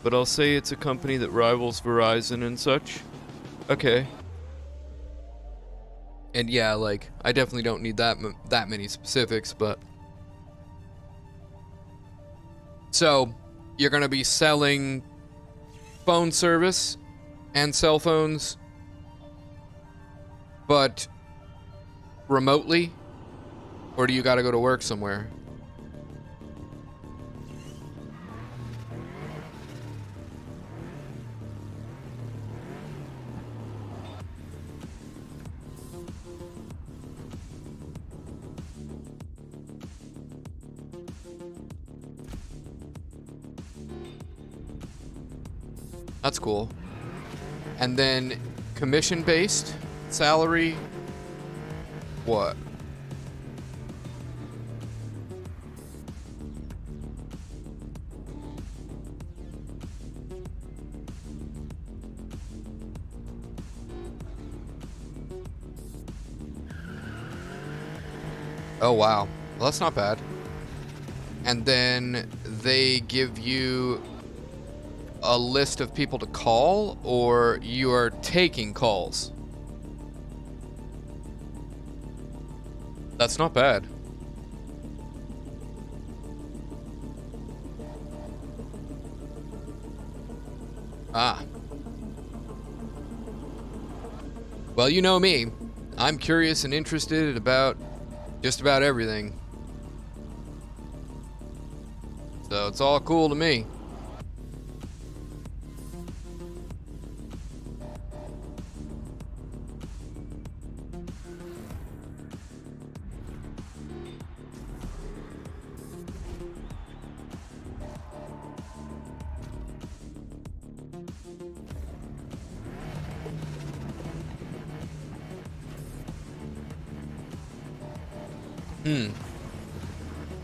but I'll say it's a company that rivals Verizon and such. Okay. And yeah, like, I definitely don't need that many specifics, but... So, you're gonna be selling phone service and cell phones, but remotely? Or do you gotta go to work somewhere? That's cool. And then commission-based salary, what? Oh, wow. Well, that's not bad. And then they give you a list of people to call, or you are taking calls? That's not bad. Ah. Well, you know me. I'm curious and interested about just about everything. So it's all cool to me.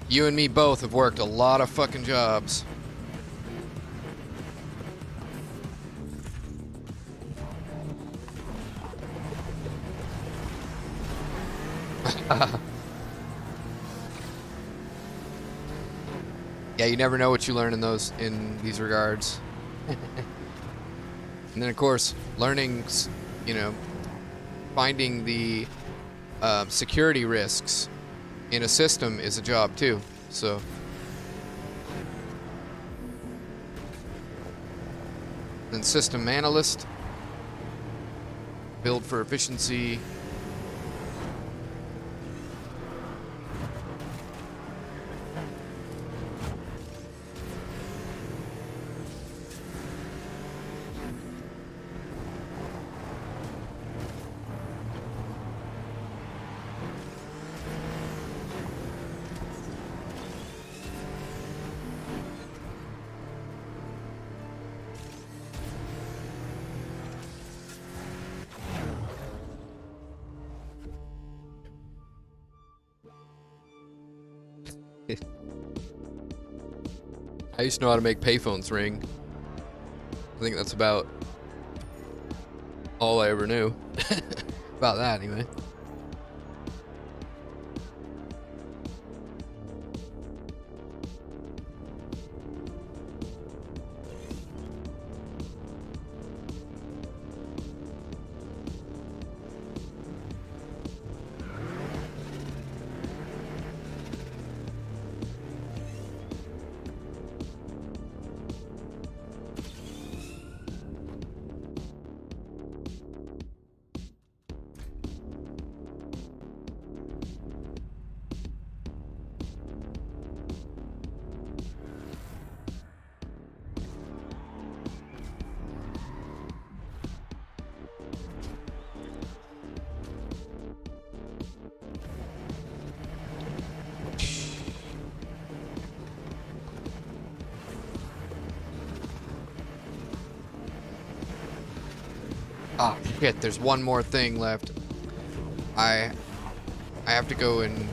You and me both have worked a lot of fucking jobs. Yeah, you never know what you learn in these regards. And then of course, learning, you know, finding the security risks in a system is a job too, so. Then system analyst, build for efficiency. I used to know how to make payphones ring. I think that's about all I ever knew. About that, anyway. Ah, shit, there's one more thing left. I have to go and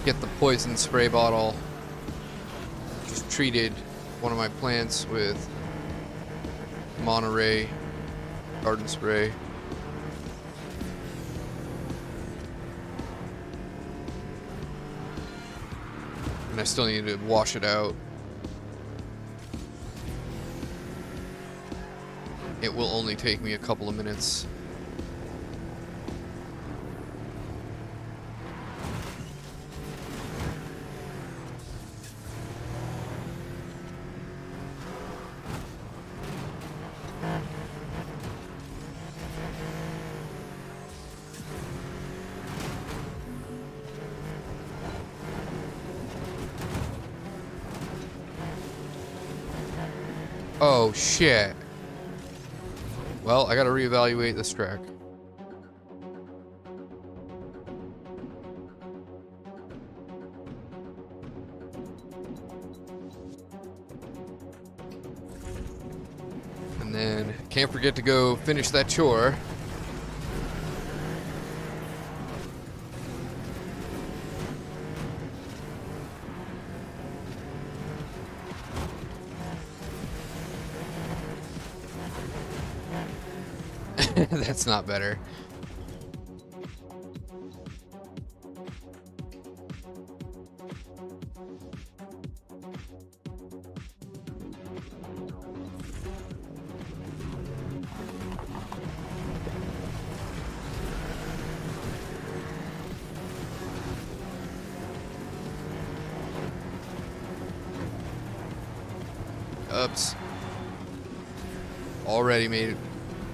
get the poison spray bottle. Just treated one of my plants with Monterey garden spray. And I still need to wash it out. It will only take me a couple of minutes. Oh, shit. Well, I gotta reevaluate this track. And then, can't forget to go finish that chore. That's not better. Oops. Already made a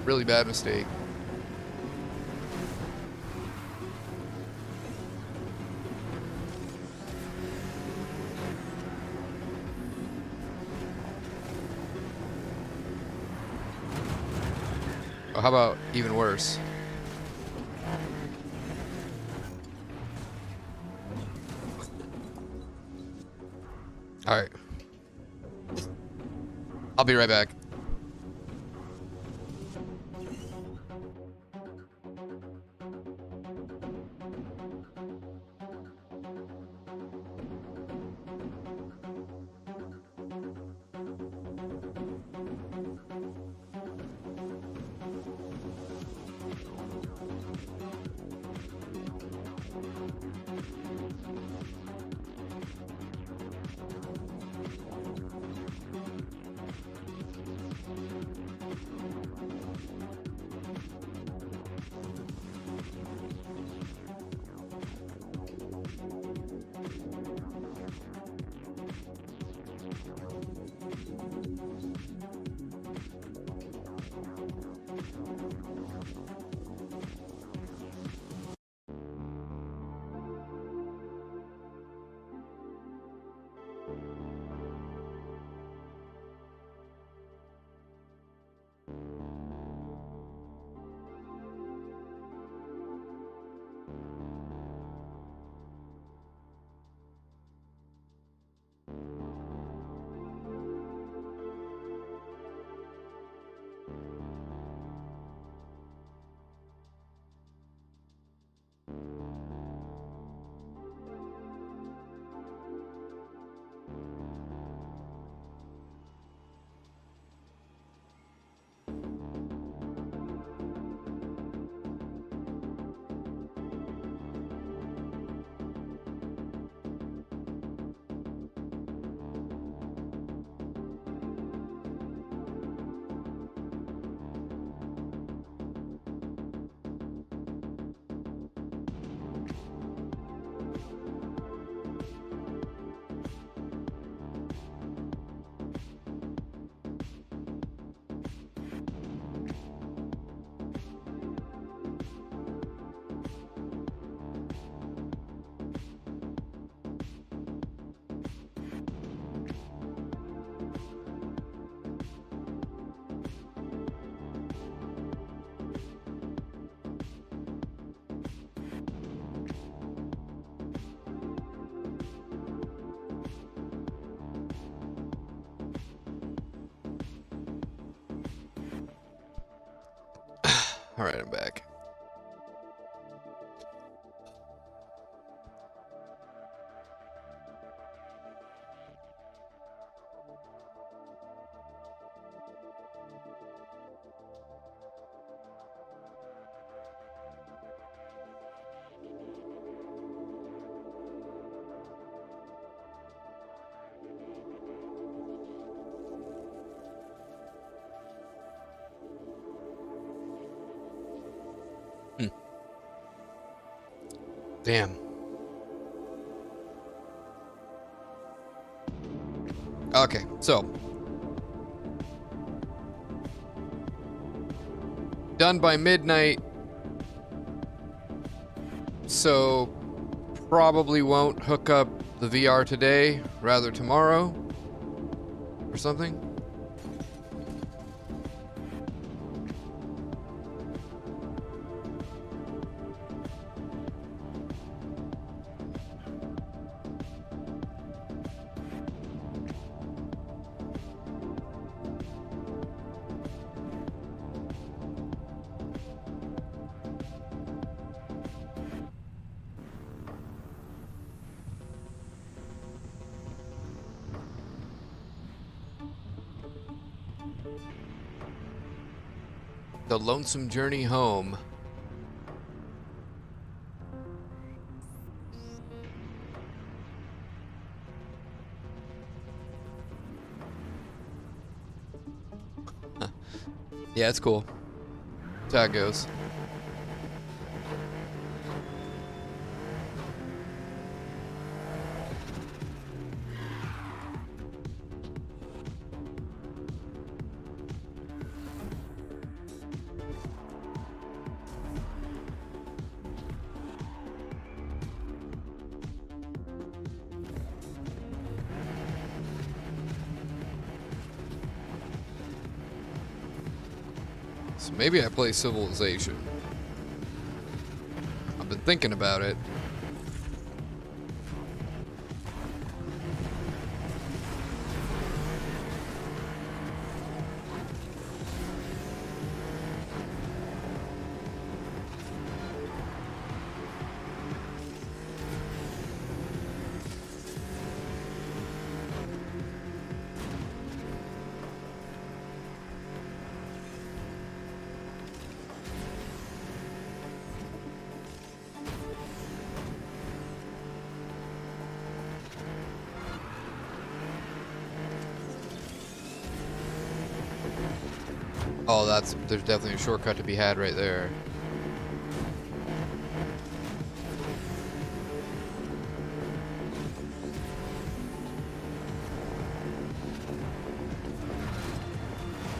really bad mistake. Oh, how about even worse? All right. I'll be right back. All right, I'm back. Damn. Okay, so done by midnight. So probably won't hook up the VR today, rather tomorrow or something. The Lonesome Journey Home. Yeah, it's cool. That's how it goes. So maybe I play Civilization. I've been thinking about it. Oh, there's definitely a shortcut to be had right there.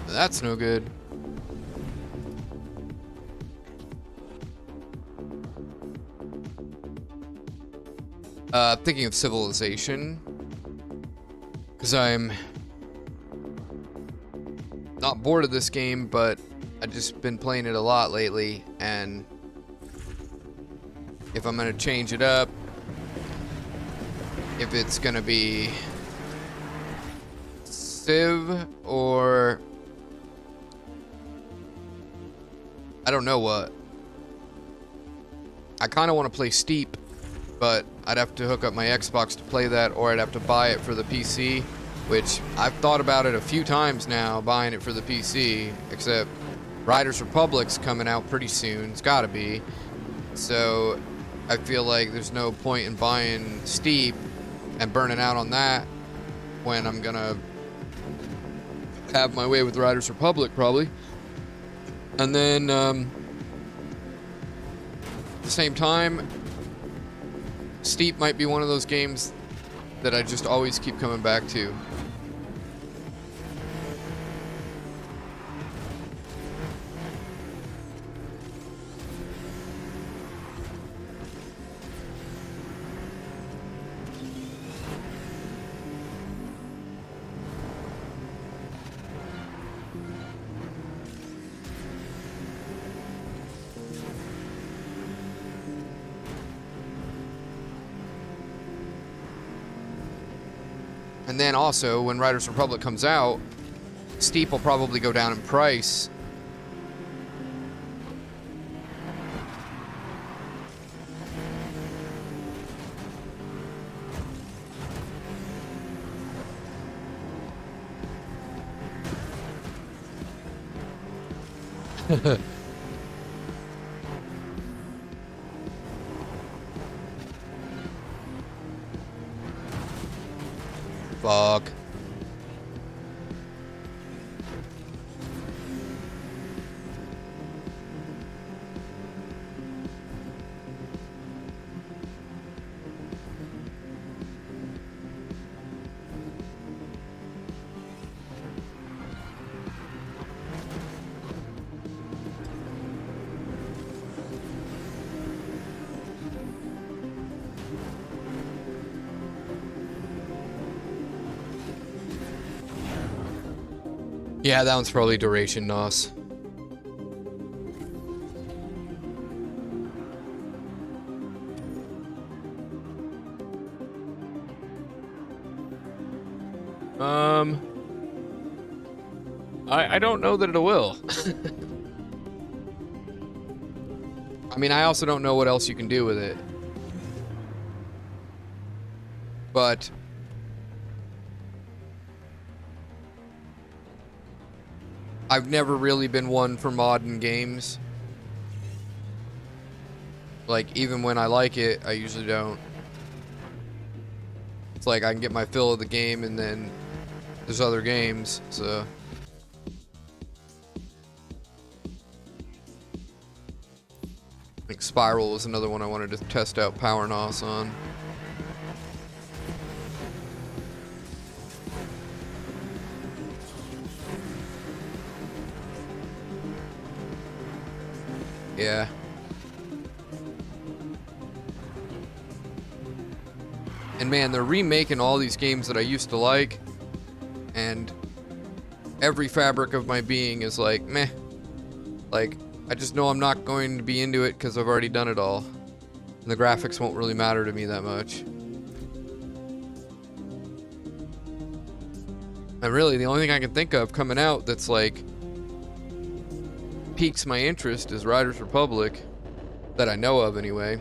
That's no good. Thinking of Civilization, because I'm not bored of this game, but I've just been playing it a lot lately, and if I'm gonna change it up, if it's gonna be Civ or I don't know what. I kind of want to play Steep, but I'd have to hook up my Xbox to play that, or I'd have to buy it for the PC, which I've thought about it a few times now, buying it for the PC, except Riders Republic's coming out pretty soon. It's gotta be. So I feel like there's no point in buying Steep and burning out on that when I'm gonna have my way with Riders Republic probably. And then at the same time, Steep might be one of those games that I just always keep coming back to. And then also, when Riders Republic comes out, Steep will probably go down in price. Fuck. Yeah, that one's probably duration NOS. I don't know that it will. I mean, I also don't know what else you can do with it. But I've never really been one for modding games. Like, even when I like it, I usually don't. It's like I can get my fill of the game and then there's other games, so. I think Spiral was another one I wanted to test out Power NOS on. Yeah. And man, they're remaking all these games that I used to like, and every fabric of my being is like, meh. Like, I just know I'm not going to be into it because I've already done it all. And the graphics won't really matter to me that much. And really, the only thing I can think of coming out that's like piques my interest is Riders Republic, that I know of anyway.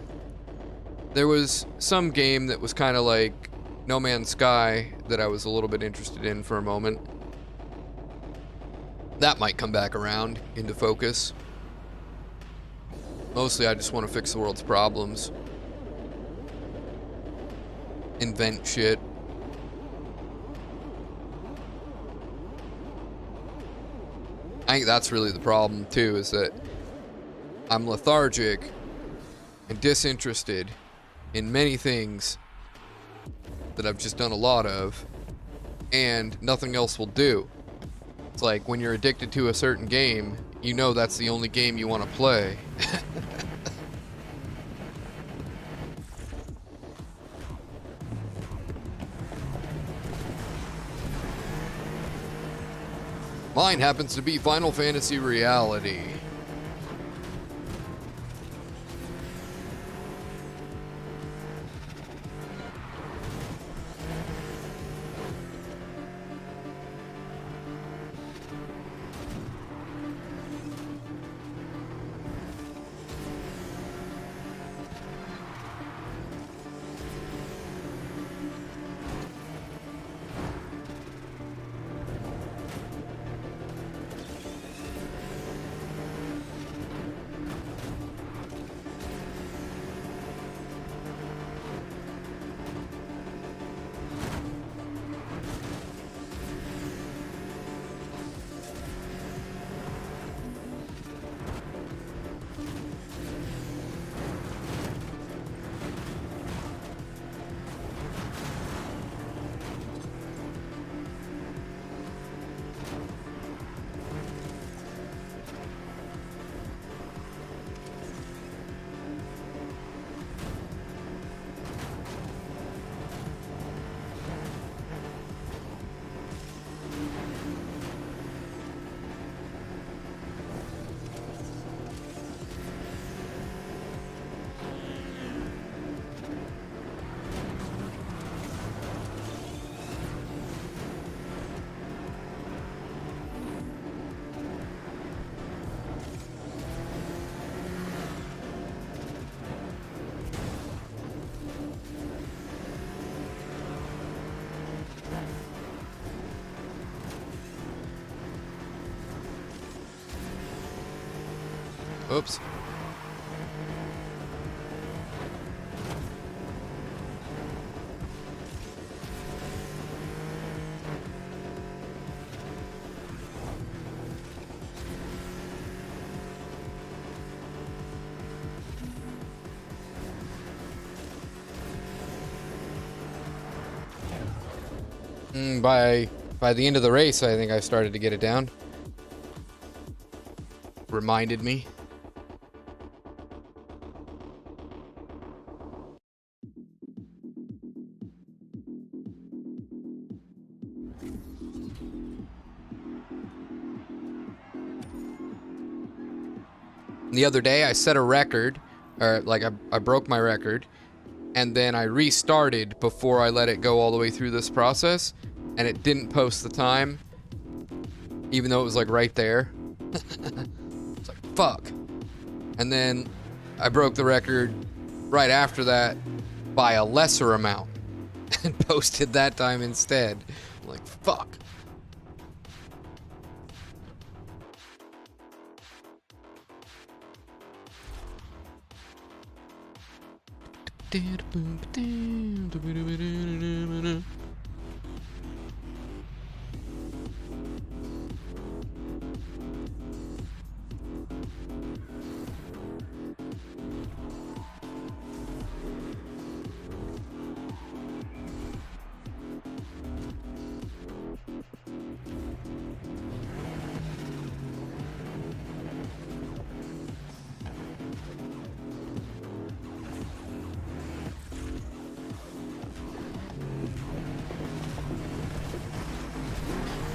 There was some game that was kind of like No Man's Sky that I was a little bit interested in for a moment. That might come back around into focus. Mostly I just want to fix the world's problems. Invent shit. I think that's really the problem too, is that I'm lethargic and disinterested in many things that I've just done a lot of, and nothing else will do. It's like when you're addicted to a certain game, you know that's the only game you want to play. Mine happens to be Final Fantasy Reality. Oops. By the end of the race, I think I started to get it down. Reminded me. The other day, I set a record, or like I broke my record, and then I restarted before I let it go all the way through this process, and it didn't post the time, even though it was like right there. It's like, fuck. And then I broke the record right after that by a lesser amount and posted that time instead. I'm like, fuck.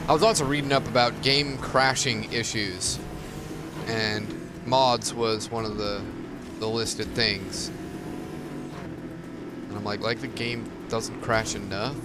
I was also reading up about game crashing issues, and mods was one of the listed things. And I'm like the game doesn't crash enough?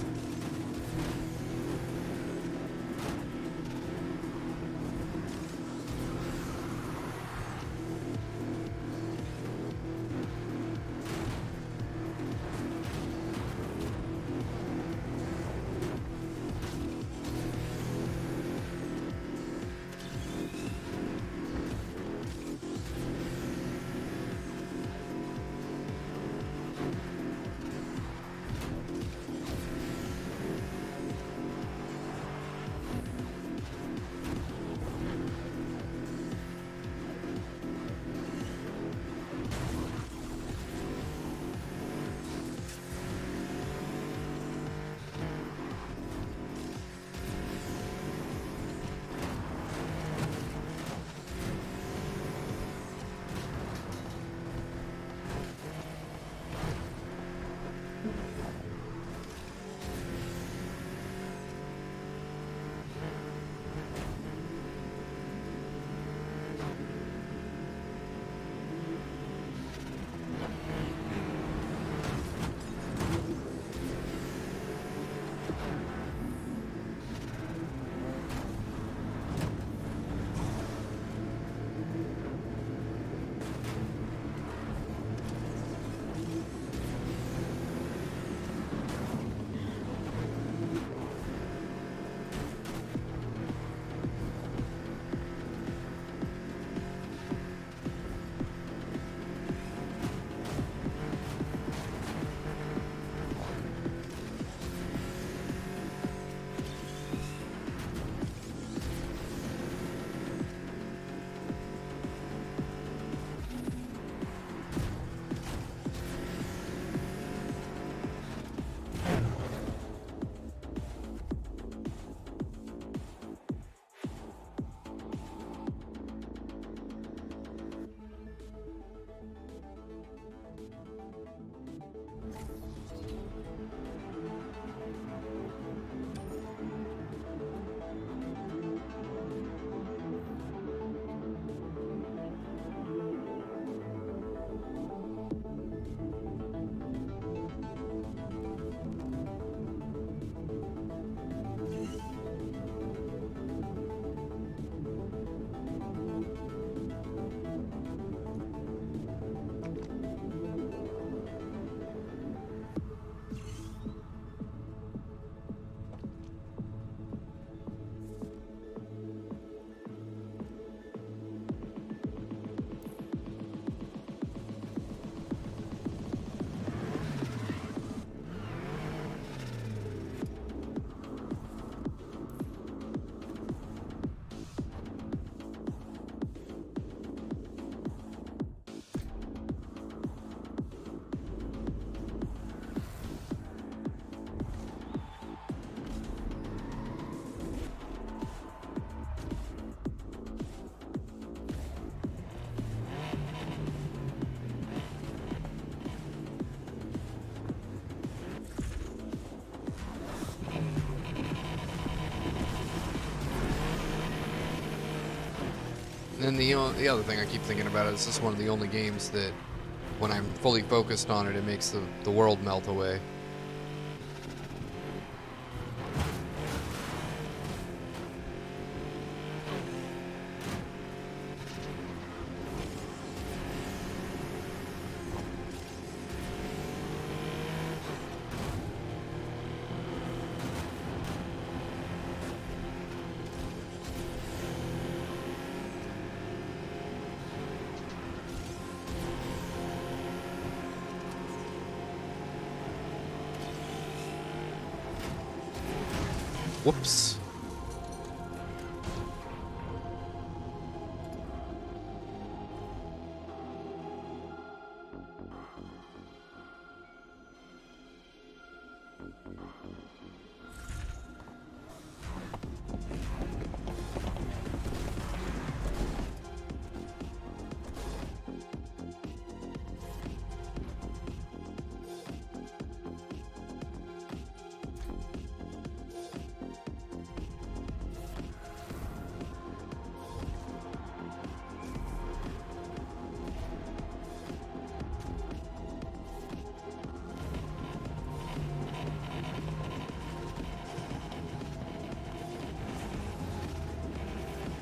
And the other thing I keep thinking about is this is one of the only games that, when I'm fully focused on it, it makes the world melt away. Whoops.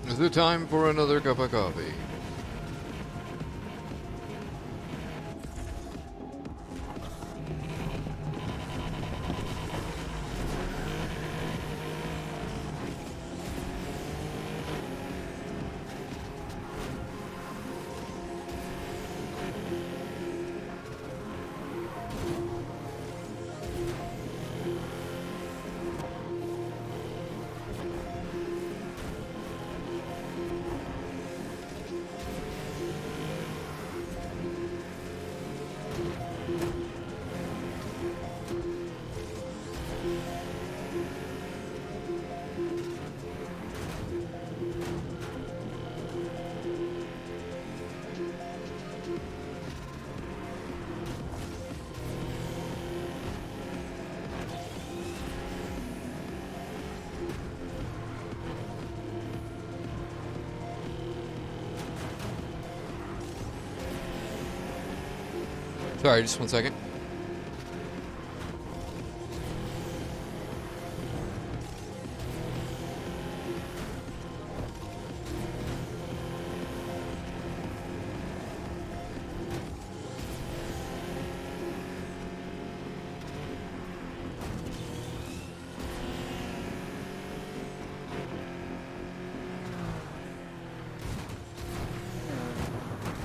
Is it time for another cup of coffee? Sorry, just 1 second.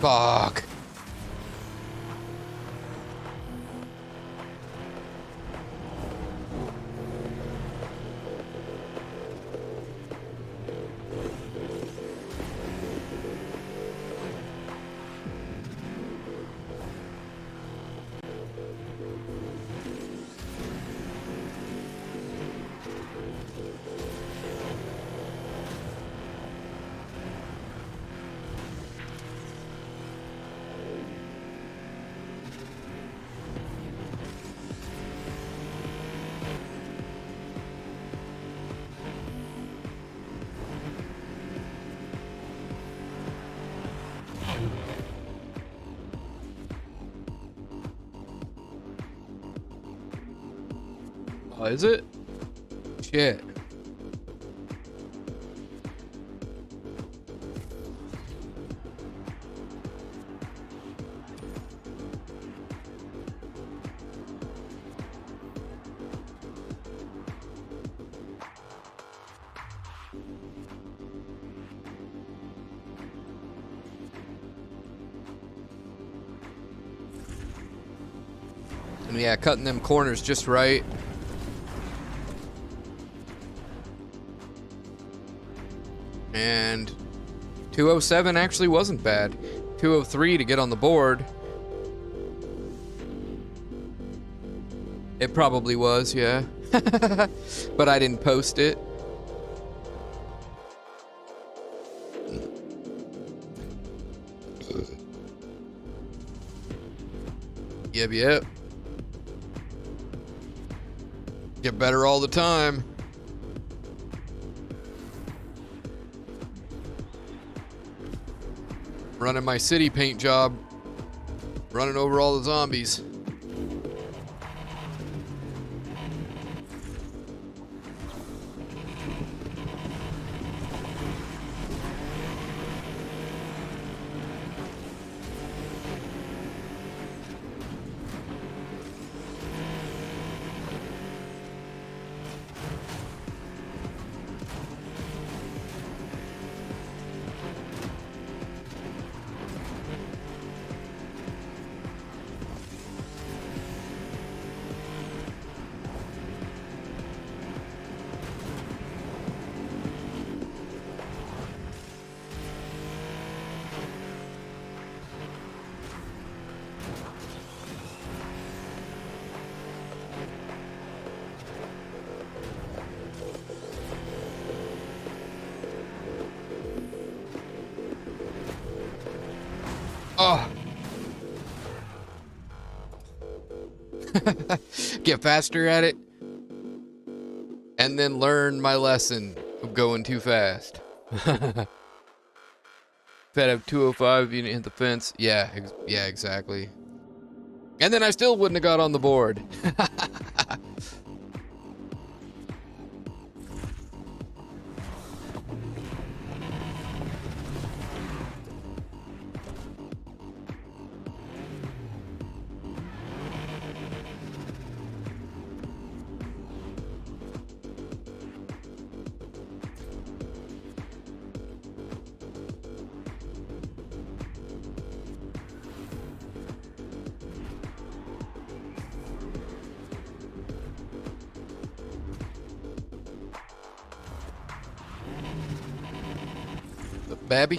Fuck. Oh, is it? Shit. And yeah, cutting them corners just right. And 207 actually wasn't bad. 203 to get on the board. It probably was, yeah. But I didn't post it. Yep. Get better all the time. Running my city paint job. Running over all the zombies. Oh. Get faster at it. And then learn my lesson of going too fast. If I'd have 205, you didn't hit the fence. Yeah, yeah, exactly. And then I still wouldn't have got on the board. Babby?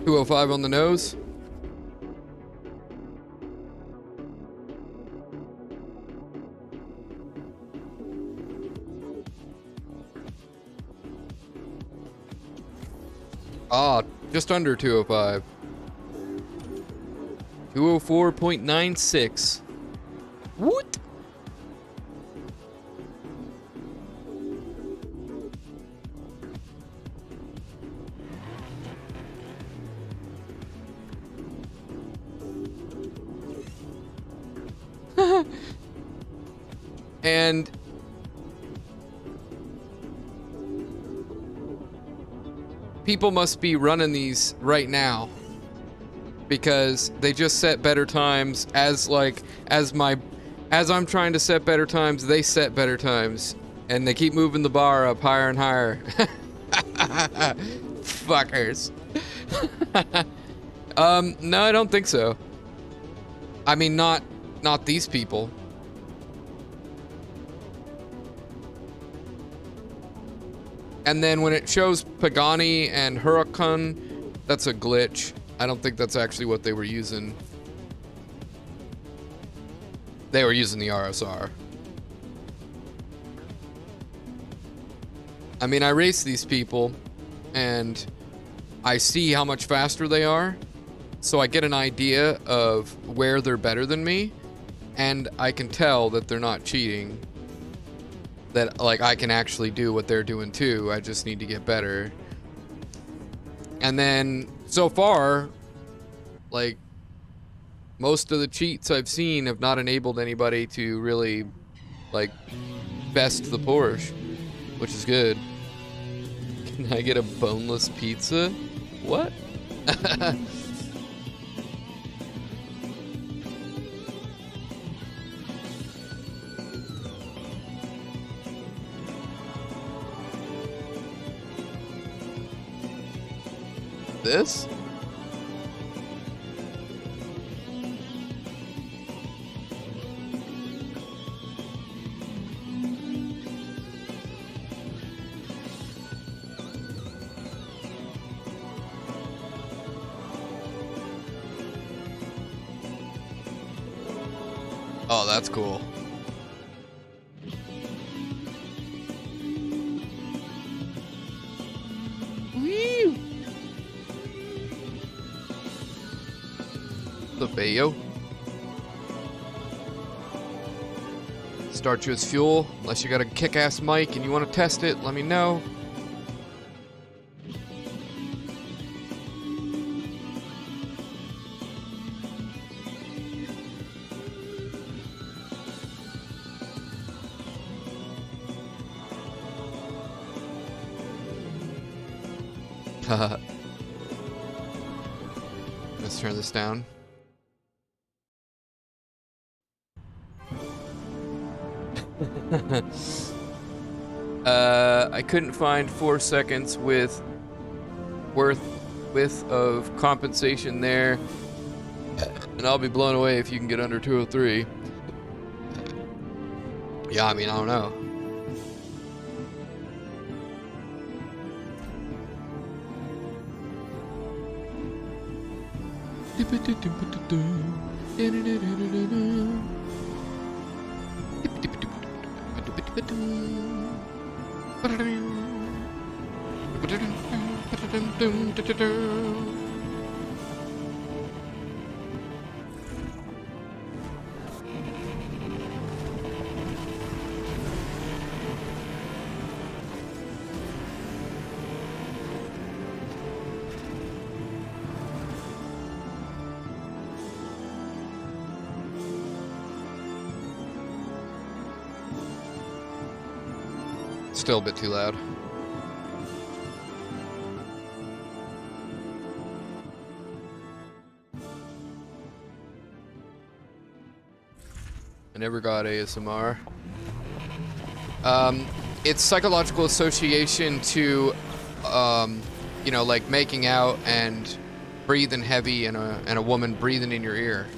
.205 on the nose. Ah, just under 205. 204.96. What? And people must be running these right now because they just set better times as As I'm trying to set better times, they set better times. And they keep moving the bar up higher and higher. Fuckers. No, I don't think so. I mean, not these people. And then when it shows Pagani and Huracan, that's a glitch. I don't think that's actually what they were using. They were using the RSR. I mean, I race these people, and I see how much faster they are, so I get an idea of where they're better than me, and I can tell that they're not cheating. That, like, I can actually do what they're doing too. I just need to get better. And then, so far, like, most of the cheats I've seen have not enabled anybody to really, like, best the Porsche, which is good. Can I get a boneless pizza? What? This? Oh, that's cool. Woo! The Bayo. Start you as fuel. Unless you got a kick-ass mic and you want to test it, let me know. Let's turn this down. I couldn't find 4 seconds width of compensation there, and I'll be blown away if you can get under 203. Yeah, I mean, I don't know. Still a bit too loud. I never got ASMR. It's psychological association to, you know, like making out and breathing heavy and a woman breathing in your ear.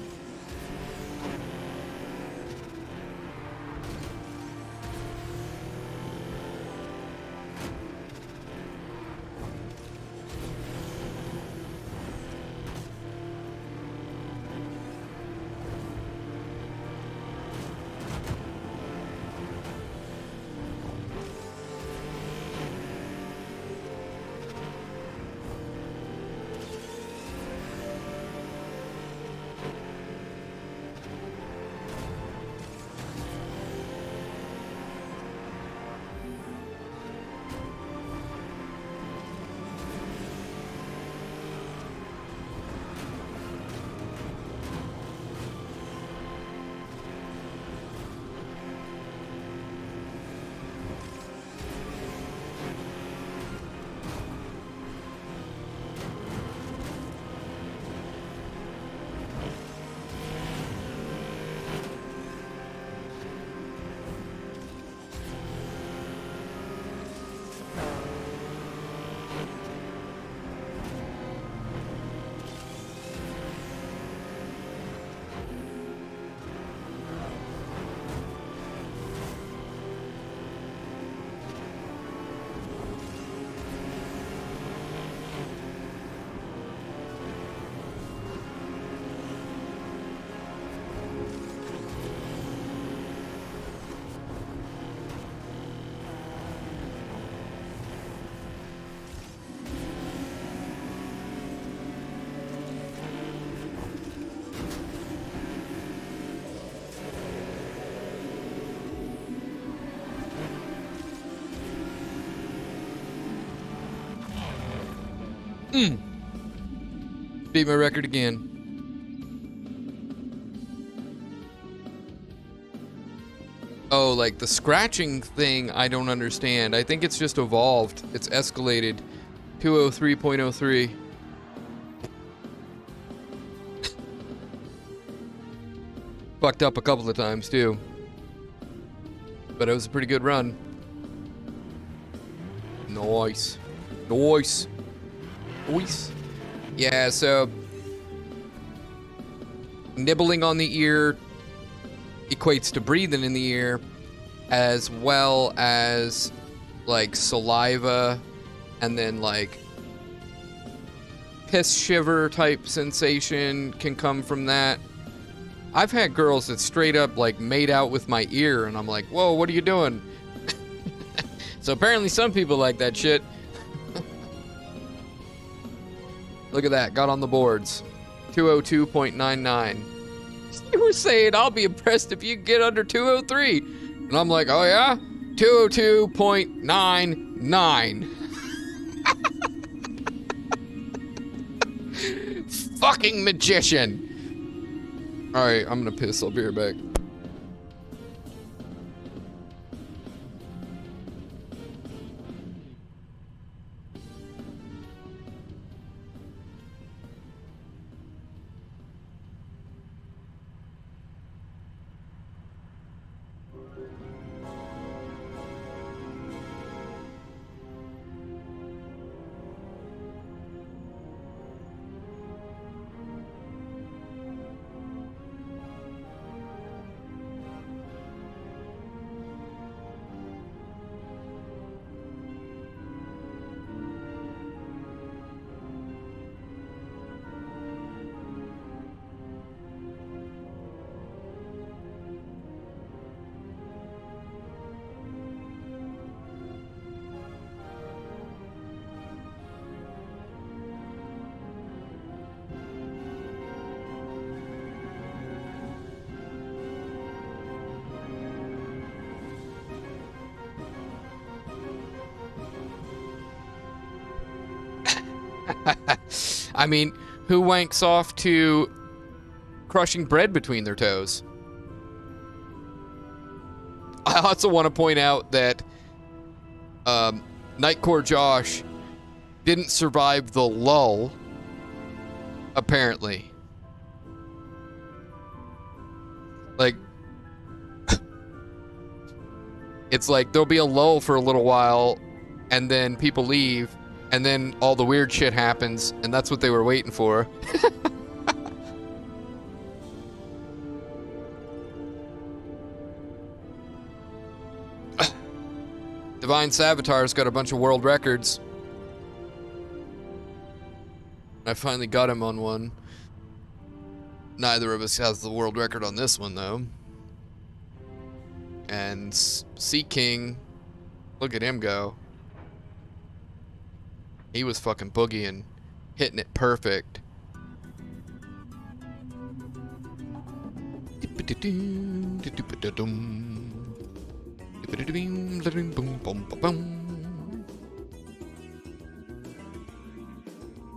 Beat my record again. Oh, like the scratching thing, I don't understand. I think it's just evolved. It's escalated. 203.03. Fucked up a couple of times, too. But it was a pretty good run. Nice. Nice. Nice. Yeah, so... nibbling on the ear equates to breathing in the ear, as well as like saliva, and then like piss shiver type sensation can come from that. I've had girls that straight up like made out with my ear, and I'm like, whoa, what are you doing? So apparently some people like that shit. Look at that, got on the boards. 202.99. You were saying, I'll be impressed if you get under 203. And I'm like, oh yeah? 202.99. Fucking magician. Alright, I'm gonna piss. I'll be right back. I mean, who wanks off to crushing bread between their toes? I also want to point out that Nightcore Josh didn't survive the lull, apparently. Like, it's like there'll be a lull for a little while, and then people leave, and then all the weird shit happens, and that's what they were waiting for. Divine Savitar's got a bunch of world records. I finally got him on one. Neither of us has the world record on this one, though. And Sea King, look at him go. He was fucking boogieing, hitting it perfect.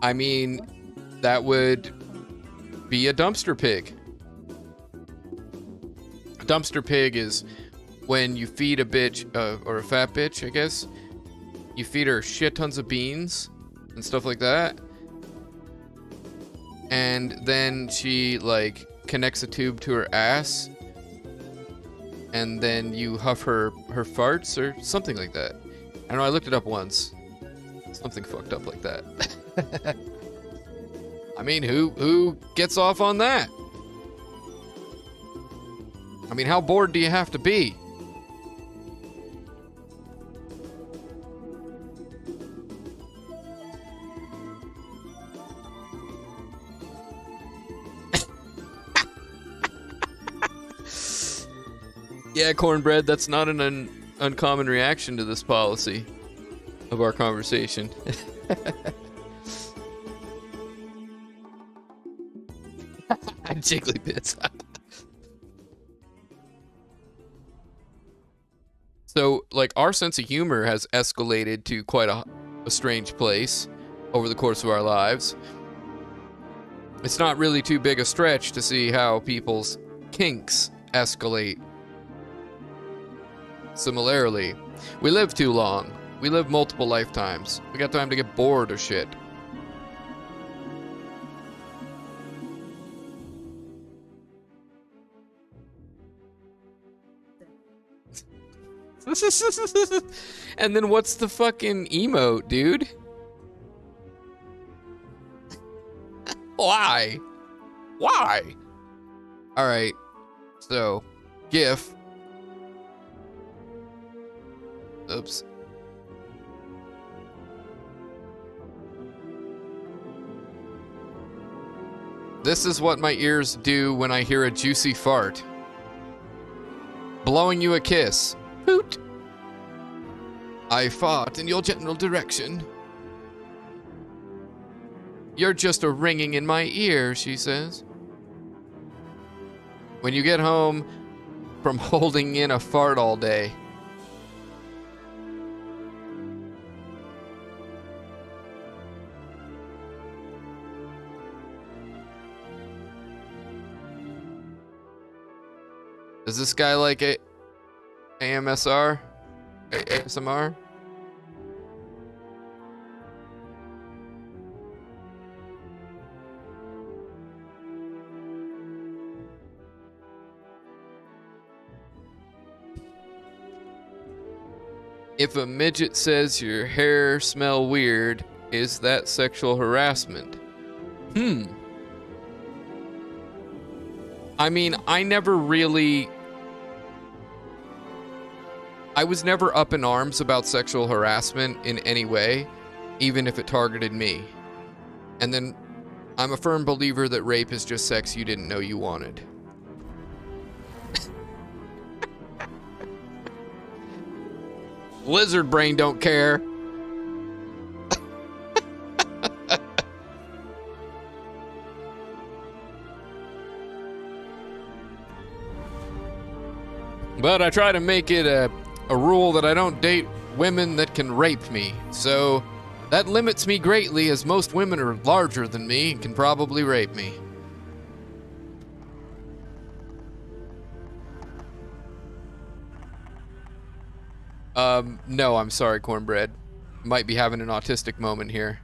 I mean, that would be a dumpster pig. A dumpster pig is when you feed a bitch, or a fat bitch, I guess. You feed her shit tons of beans and stuff like that. And then she, like, connects a tube to her ass. And then you huff her farts or something like that. I don't know, I looked it up once. Something fucked up like that. I mean, who gets off on that? I mean, how bored do you have to be? Yeah, Cornbread, that's not an uncommon reaction to this policy of our conversation. Jiggly bits. So, like, our sense of humor has escalated to quite a strange place. over the course of our lives. It's not really too big a stretch to see how people's kinks escalate. Similarly, we live too long. We live multiple lifetimes. We got time to get bored of shit. And then what's the fucking emote, dude? Why? Why? Alright. So, GIF. Oops. This is what my ears do when I hear a juicy fart. Blowing you a kiss. Hoot. I fart in your general direction. You're just a ringing in my ear, she says. When you get home from holding in a fart all day. Does this guy like it? AMSR? ASMR? If a midget says your hair smell weird, is that sexual harassment? I mean, I was never up in arms about sexual harassment in any way, even if it targeted me. And then, I'm a firm believer that rape is just sex you didn't know you wanted. Lizard brain don't care. But I try to make it a rule that I don't date women that can rape me. So that limits me greatly, as most women are larger than me and can probably rape me. No, I'm sorry, Cornbread. Might be having an autistic moment here.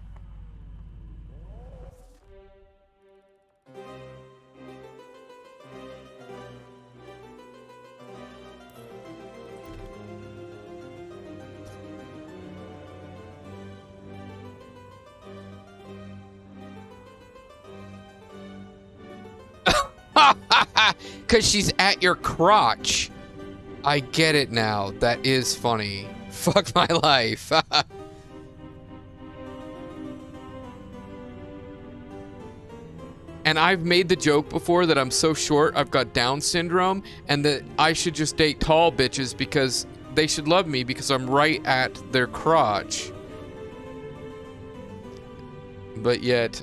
Because she's at your crotch. I get it now. That is funny. Fuck my life. And I've made the joke before that I'm so short, I've got Down syndrome, and that I should just date tall bitches because they should love me because I'm right at their crotch. But yet,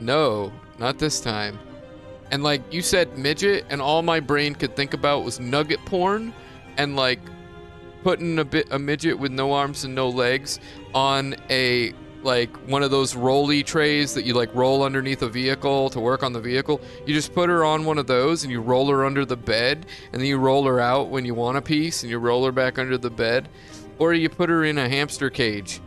no, not this time. And like you said midget, and all my brain could think about was nugget porn, and like putting a midget with no arms and no legs on a like one of those rolly trays that you like roll underneath a vehicle to work on the vehicle. You just put her on one of those and you roll her under the bed, and then you roll her out when you want a piece and you roll her back under the bed. Or you put her in a hamster cage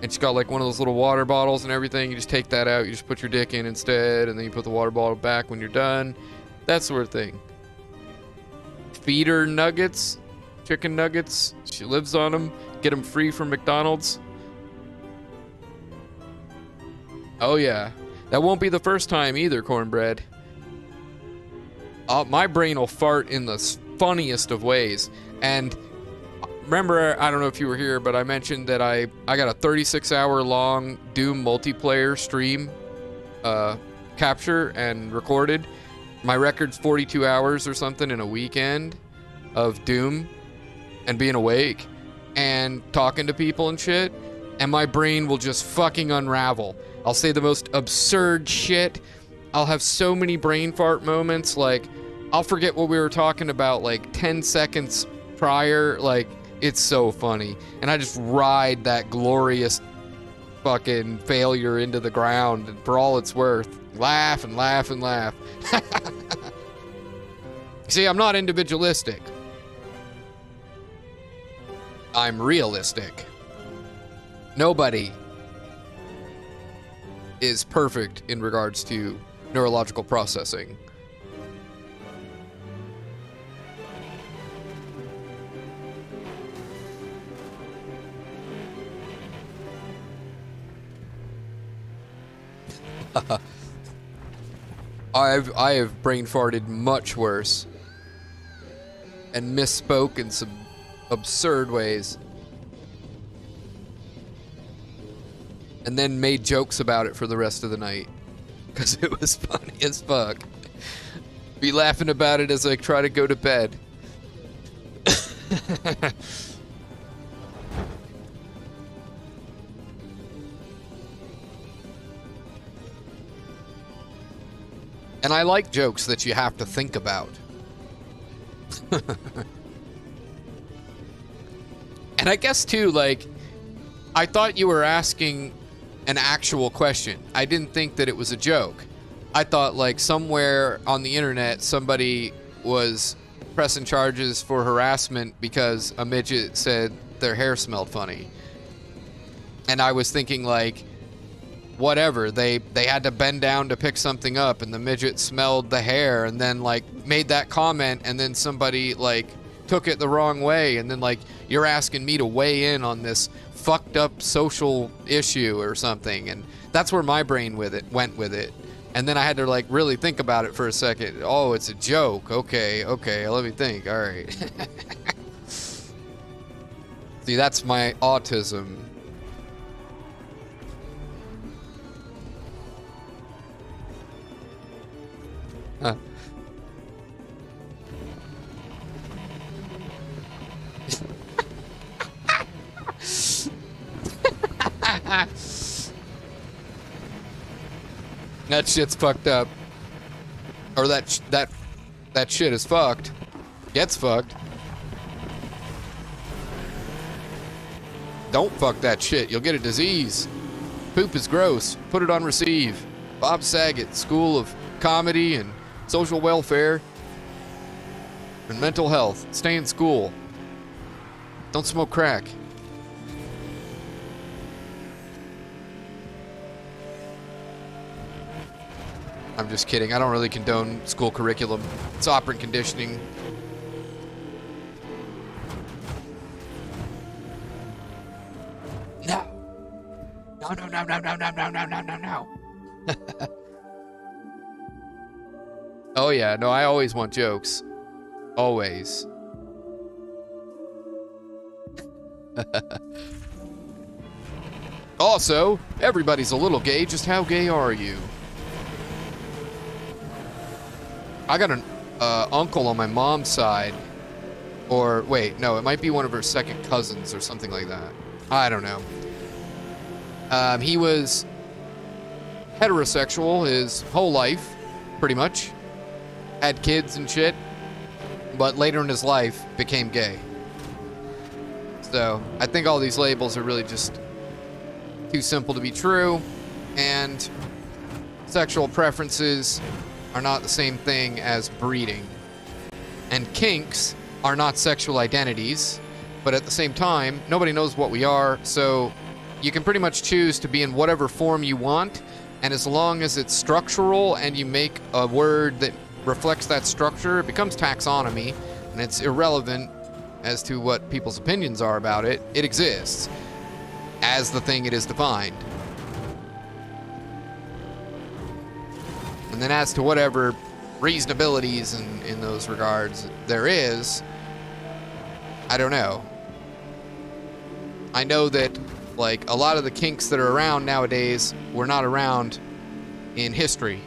and she's got like one of those little water bottles and everything. You just take that out, you just put your dick in instead, and then you put the water bottle back when you're done. That sort of thing. Feed her nuggets, chicken nuggets. She lives on them. Get them free from McDonald's. Oh yeah. That won't be the first time either, Cornbread. My brain will fart in the funniest of ways. And remember, I don't know if you were here, but I mentioned that I got a 36-hour long Doom multiplayer stream capture and recorded. My record's 42 hours or something in a weekend of Doom and being awake and talking to people and shit. And my brain will just fucking unravel. I'll say the most absurd shit. I'll have so many brain fart moments. Like, I'll forget what we were talking about like 10 seconds prior. Like, it's so funny. And I just ride that glorious fucking failure into the ground, and for all it's worth, laugh and laugh and laugh. See, I'm not individualistic. I'm realistic. Nobody is perfect in regards to neurological processing. I have brain farted much worse and misspoke in some absurd ways, and then made jokes about it for the rest of the night because it was funny as fuck. Be laughing about it as I try to go to bed. And I like jokes that you have to think about. And I guess too, like, I thought you were asking an actual question. I didn't think that it was a joke. I thought, like, somewhere on the internet somebody was pressing charges for harassment because a midget said their hair smelled funny. And I was thinking, like, whatever, they had to bend down to pick something up and the midget smelled the hair and then, like, made that comment, and then somebody, like, took it the wrong way, and then, like, you're asking me to weigh in on this fucked up social issue or something. And that's where my brain went with it. And then I had to, like, really think about it for a second. Oh, it's a joke. Okay, let me think. All right. See, that's my autism. Huh. That shit's fucked up. Or that shit is fucked. Gets fucked. Don't fuck that shit. You'll get a disease. Poop is gross. Put it on receive. Bob Saget, School of Comedy and Social Welfare and Mental Health. Stay in school. Don't smoke crack. I'm just kidding. I don't really condone school curriculum. It's operant conditioning. No. No. Oh yeah, no, I always want jokes. Always. Also, everybody's a little gay. Just how gay are you? I got an uncle on my mom's side. Or, wait, no, it might be one of her second cousins or something like that. I don't know. He was heterosexual his whole life, pretty much. Had kids and shit. But later in his life, became gay. So, I think all these labels are really just too simple to be true. And sexual preferences are not the same thing as breeding. And kinks are not sexual identities, but at the same time, nobody knows what we are, so you can pretty much choose to be in whatever form you want, and as long as it's structural and you make a word that reflects that structure, it becomes taxonomy, and it's irrelevant as to what people's opinions are about it. It exists as the thing it is defined. And then as to whatever reasonabilities in those regards there is, I don't know. I know that, like, a lot of the kinks that are around nowadays were not around in history.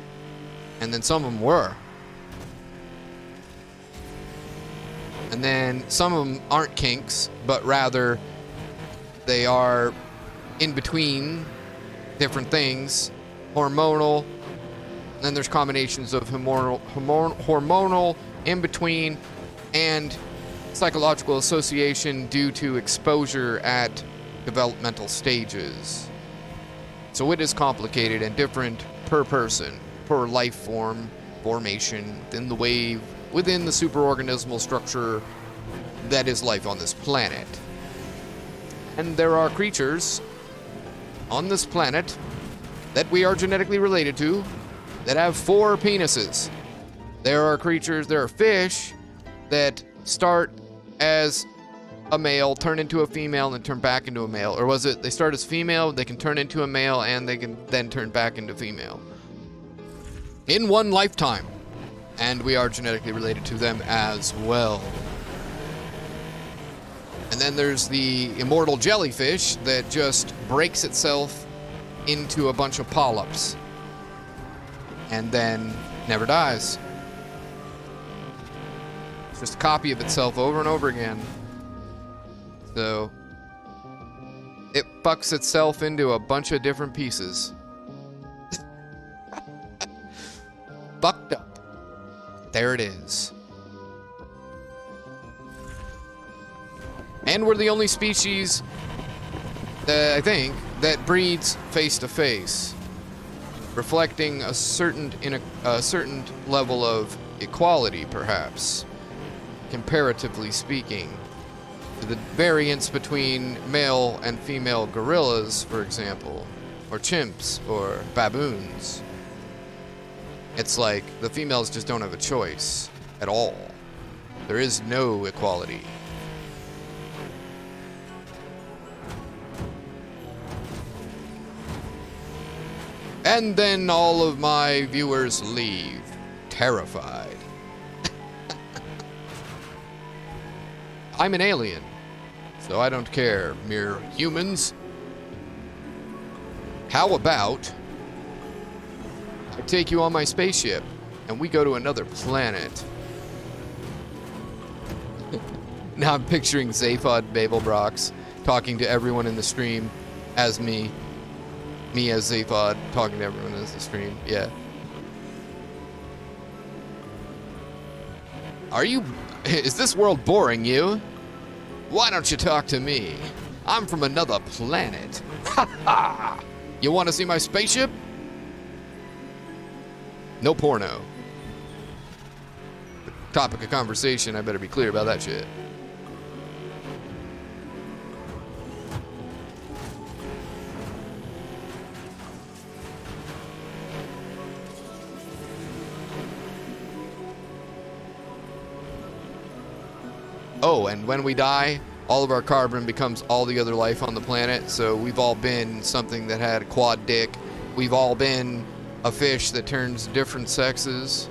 And then some of them were. And then some of them aren't kinks, but rather they are in between different things. Hormonal. And then there's combinations of hormonal in between and psychological association due to exposure at developmental stages. So it is complicated and different per person, per life form, formation, within the wave, within the superorganismal structure that is life on this planet. And there are creatures on this planet that we are genetically related to that have 4 penises. There are creatures, there are fish that start as a male, turn into a female, and then turn back into a male. Or was it they start as female, they can turn into a male, and they can then turn back into female in one lifetime. And we are genetically related to them as well. And then there's the immortal jellyfish that just breaks itself into a bunch of polyps and then never dies. It's just a copy of itself over and over again. So it fucks itself into a bunch of different pieces. Fucked up. There it is. And we're the only species, I think, that breeds face to face, reflecting a certain level of equality, perhaps, comparatively speaking, to the variance between male and female gorillas, for example, or chimps, or baboons. It's like the females just don't have a choice at all. There is no equality. And then all of my viewers leave, terrified. I'm an alien, so I don't care, mere humans. How about I take you on my spaceship and we go to another planet? Now I'm picturing Zaphod Babelbrox talking to everyone in the stream as me. Me as Zaphod talking to everyone as the stream. Yeah. Is this world boring you? Why don't you talk to me? I'm from another planet. Ha ha! You want to see my spaceship? No porno. Topic of conversation, I better be clear about that shit. Oh, and when we die, all of our carbon becomes all the other life on the planet. So we've all been something that had a quad dick. We've all been a fish that turns different sexes.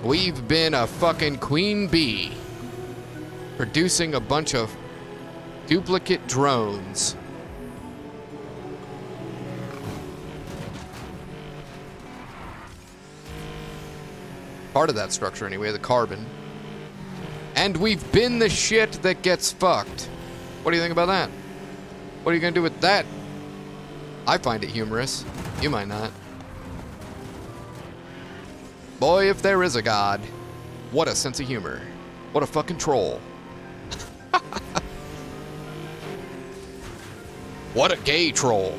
We've been a fucking queen bee producing a bunch of duplicate drones. Part of that structure anyway, the carbon. And we've been the shit that gets fucked. What do you think about that? What are you gonna do with that? I find it humorous. You might not. Boy, if there is a god, what a sense of humor. What a fucking troll. What a gay troll.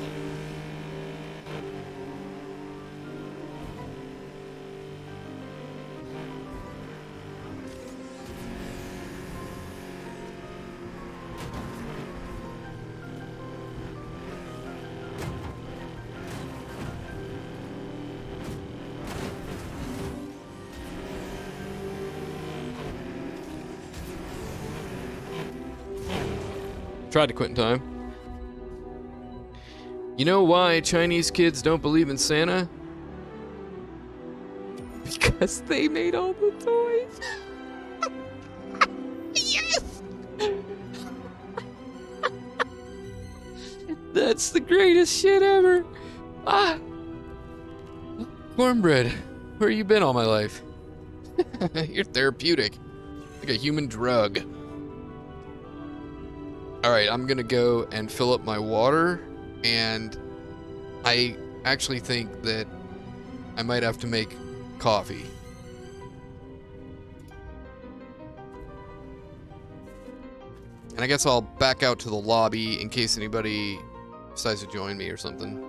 Tried to quit in time. You know why Chinese kids don't believe in Santa? Because they made all the toys. Yes! That's the greatest shit ever. Ah! Cornbread, where you been all my life? You're therapeutic. Like a human drug. Alright, I'm gonna go and fill up my water, and I actually think that I might have to make coffee. And I guess I'll back out to the lobby in case anybody decides to join me or something.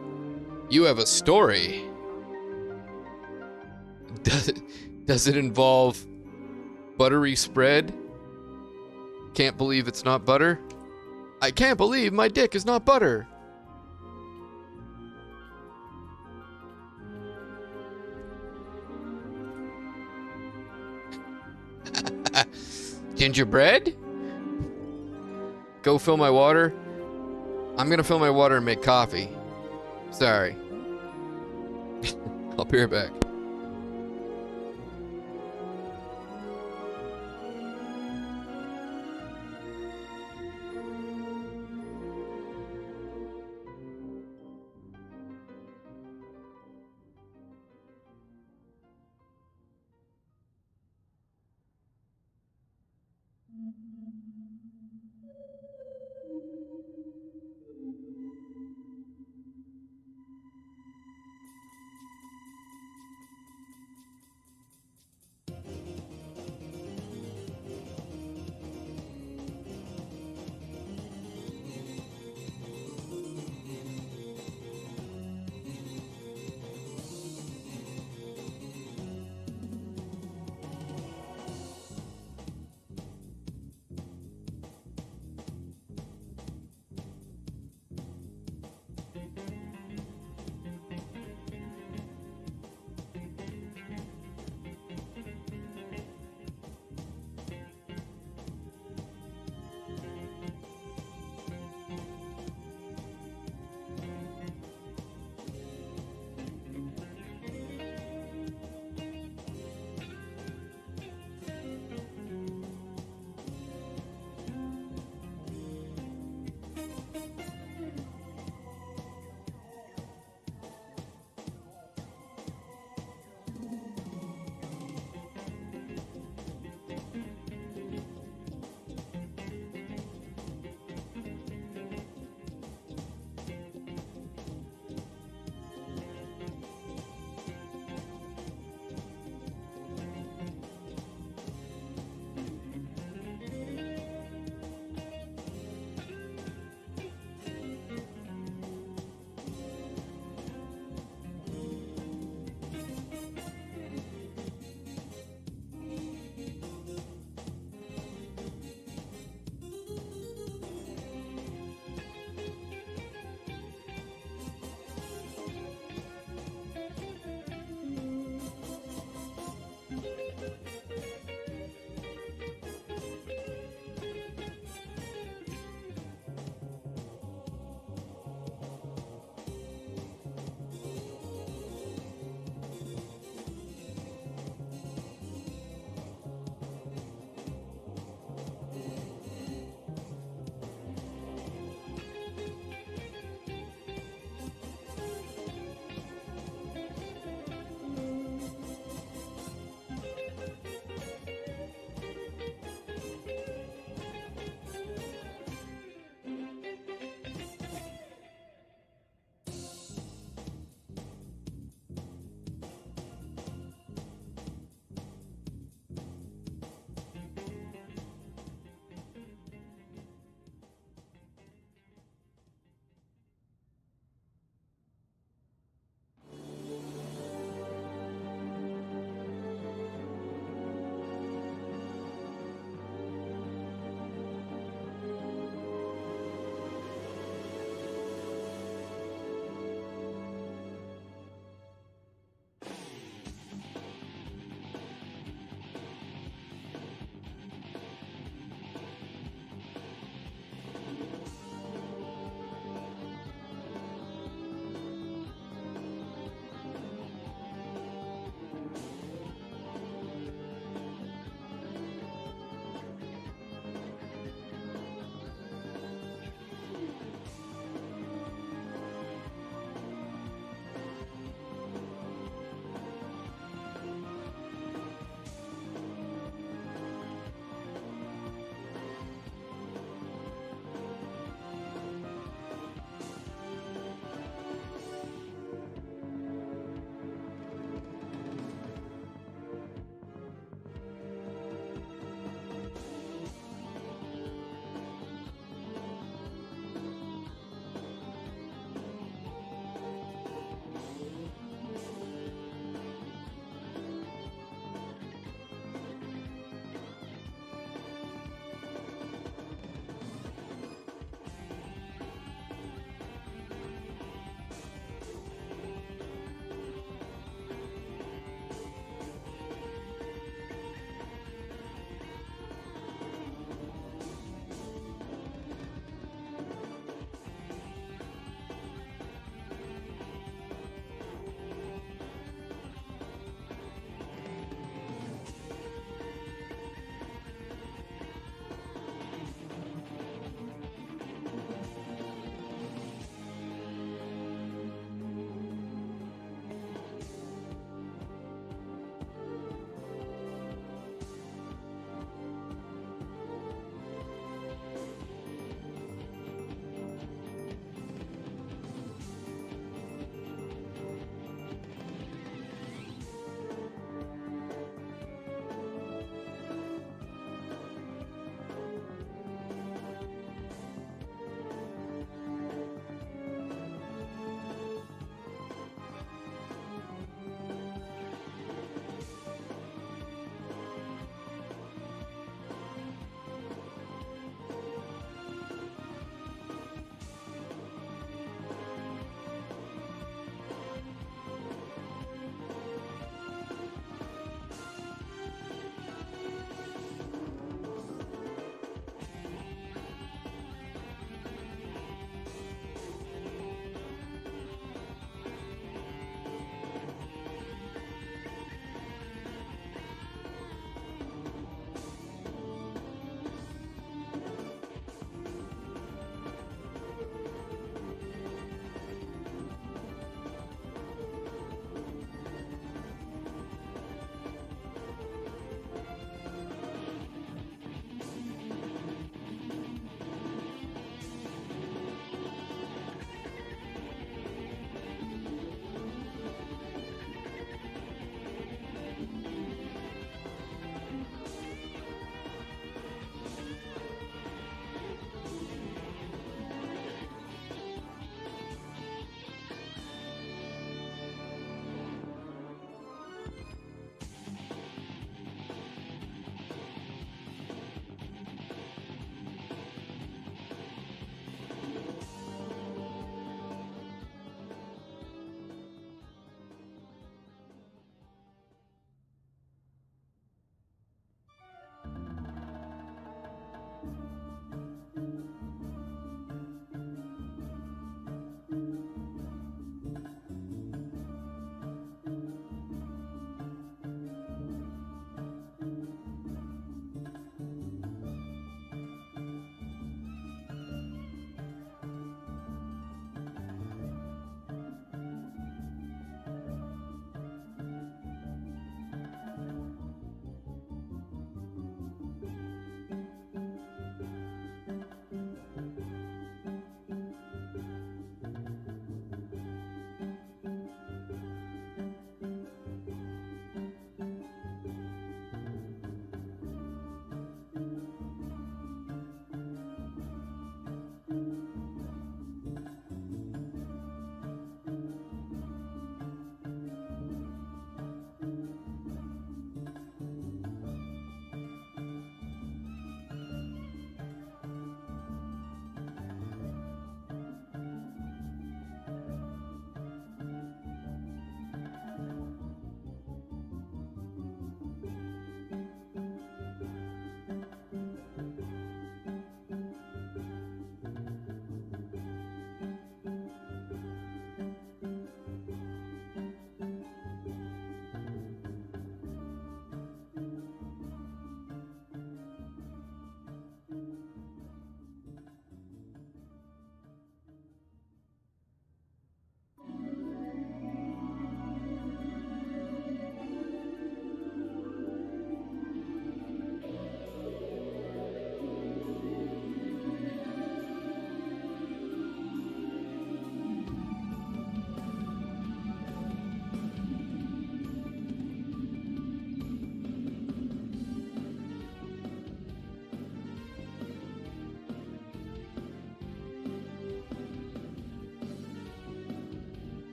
You have a story. Does it involve buttery spread? Can't believe it's not butter. I can't believe my dick is not butter. Gingerbread? Go fill my water. I'm gonna fill my water and make coffee. Sorry. I'll be right back.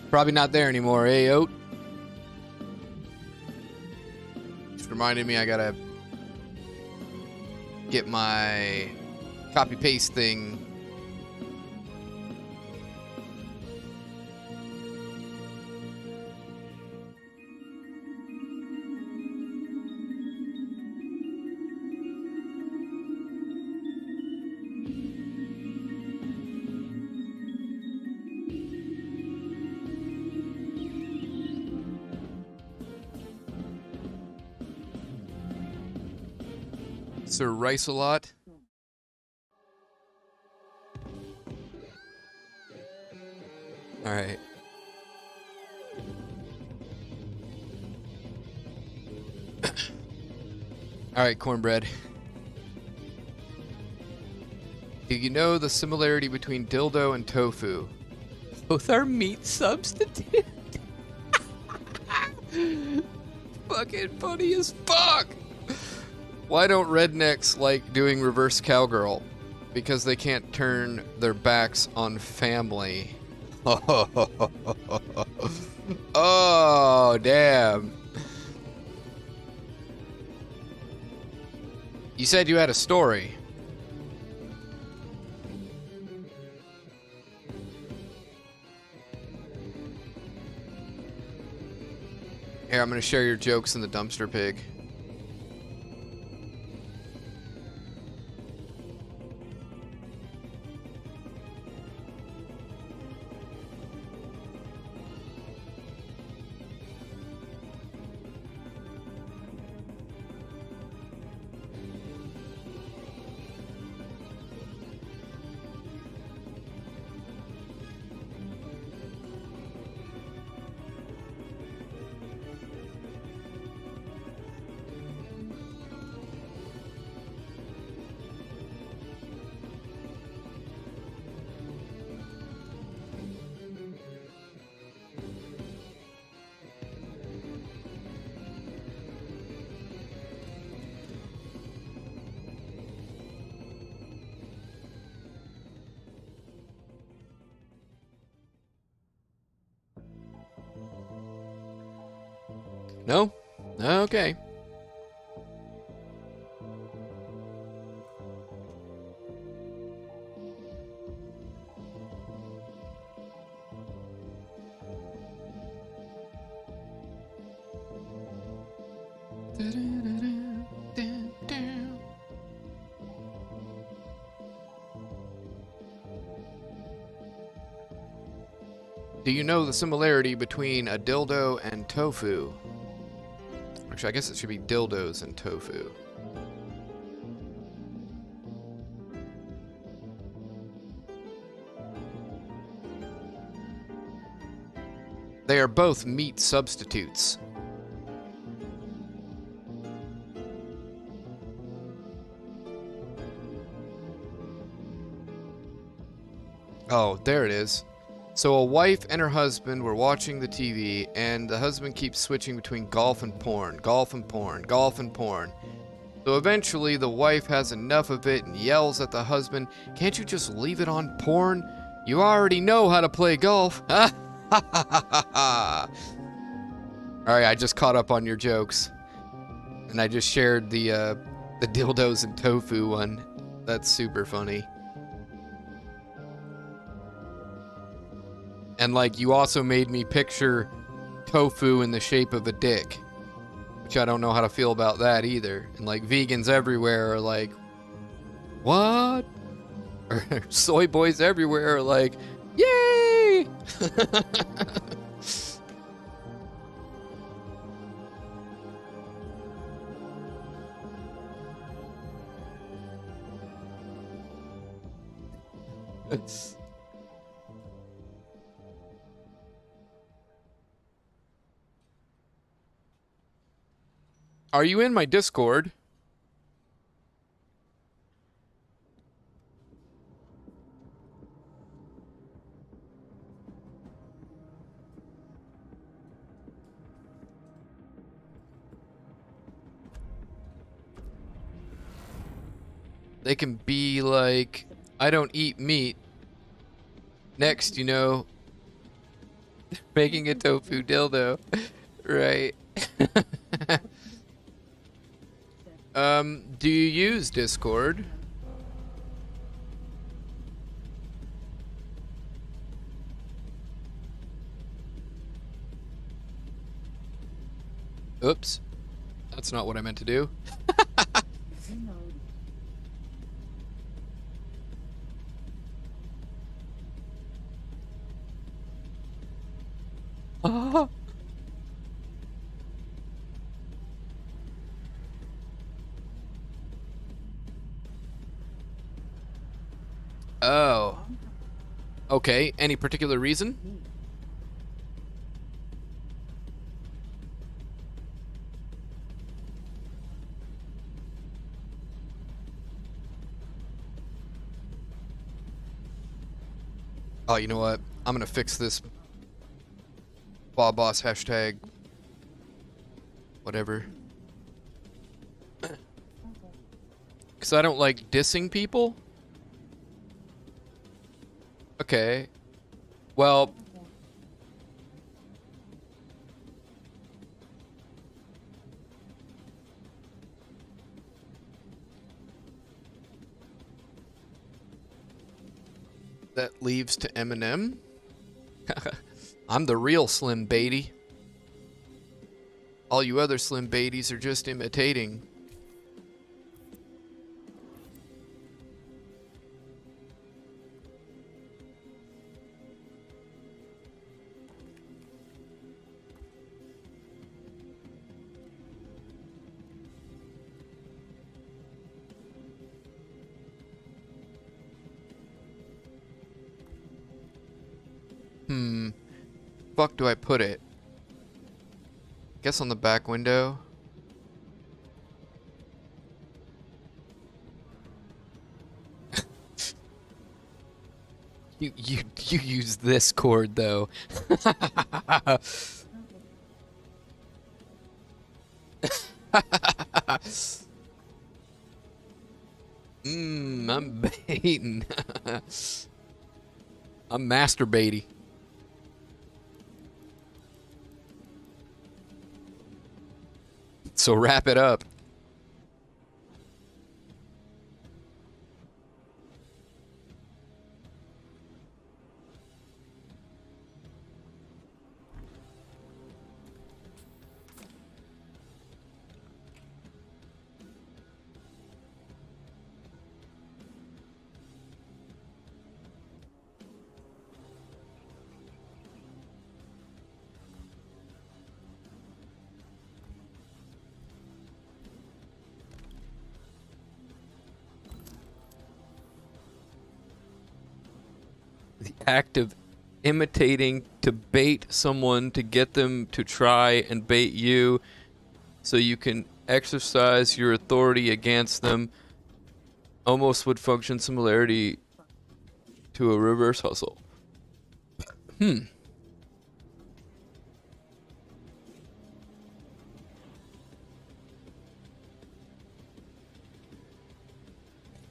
Probably not there anymore, eh, Oat? Just reminded me I gotta get my copy-paste thing. Sir Rice-a-lot. All right. All right, cornbread. Do you know the similarity between dildo and tofu? Both are meat substitute. Fucking funny as fuck. Why don't rednecks like doing reverse cowgirl? Because they can't turn their backs on family. Oh, damn. You said you had a story. Here, I'm gonna share your jokes in the dumpster pig. No? Okay. Do you know the similarity between a dildo and tofu? Actually, I guess it should be dildos and tofu. They are both meat substitutes. Oh, there it is. So a wife and her husband were watching the TV, and the husband keeps switching between golf and porn, golf and porn, golf and porn. So eventually the wife has enough of it and yells at the husband, "Can't you just leave it on porn? You already know how to play golf." Alright, I just caught up on your jokes. And I just shared the dildos and tofu one. That's super funny. And like, you also made me picture tofu in the shape of a dick, which I don't know how to feel about that either. And like, vegans everywhere are like, what? Or soy boys everywhere are like, yay! Are you in my Discord? They can be like, I don't eat meat. Next, you know, Making a tofu dildo. Right. Do you use Discord? Oops. That's not what I meant to do. Oh. Oh. Okay. Any particular reason? Oh, you know what? I'm gonna fix this bobboss hashtag. Whatever. Because I don't like dissing people? Okay. Well... that leaves to Eminem. I'm the real Slim Beatty. All you other Slim Beatties are just imitating. Fuck do I put it? Guess on the back window. You use this cord though. I'm baiting. I'm masturbating. So wrap it up. The act of imitating to bait someone to get them to try and bait you so you can exercise your authority against them almost would function similarity to a reverse hustle.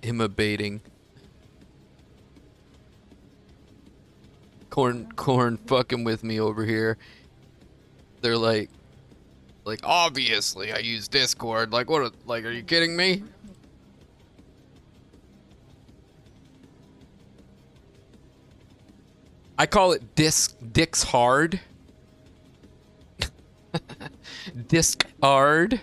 Imitating. Corn fucking with me over here. They're like obviously I use Discord. Like what? Like are you kidding me? I call it Dick's hard. Disc hard.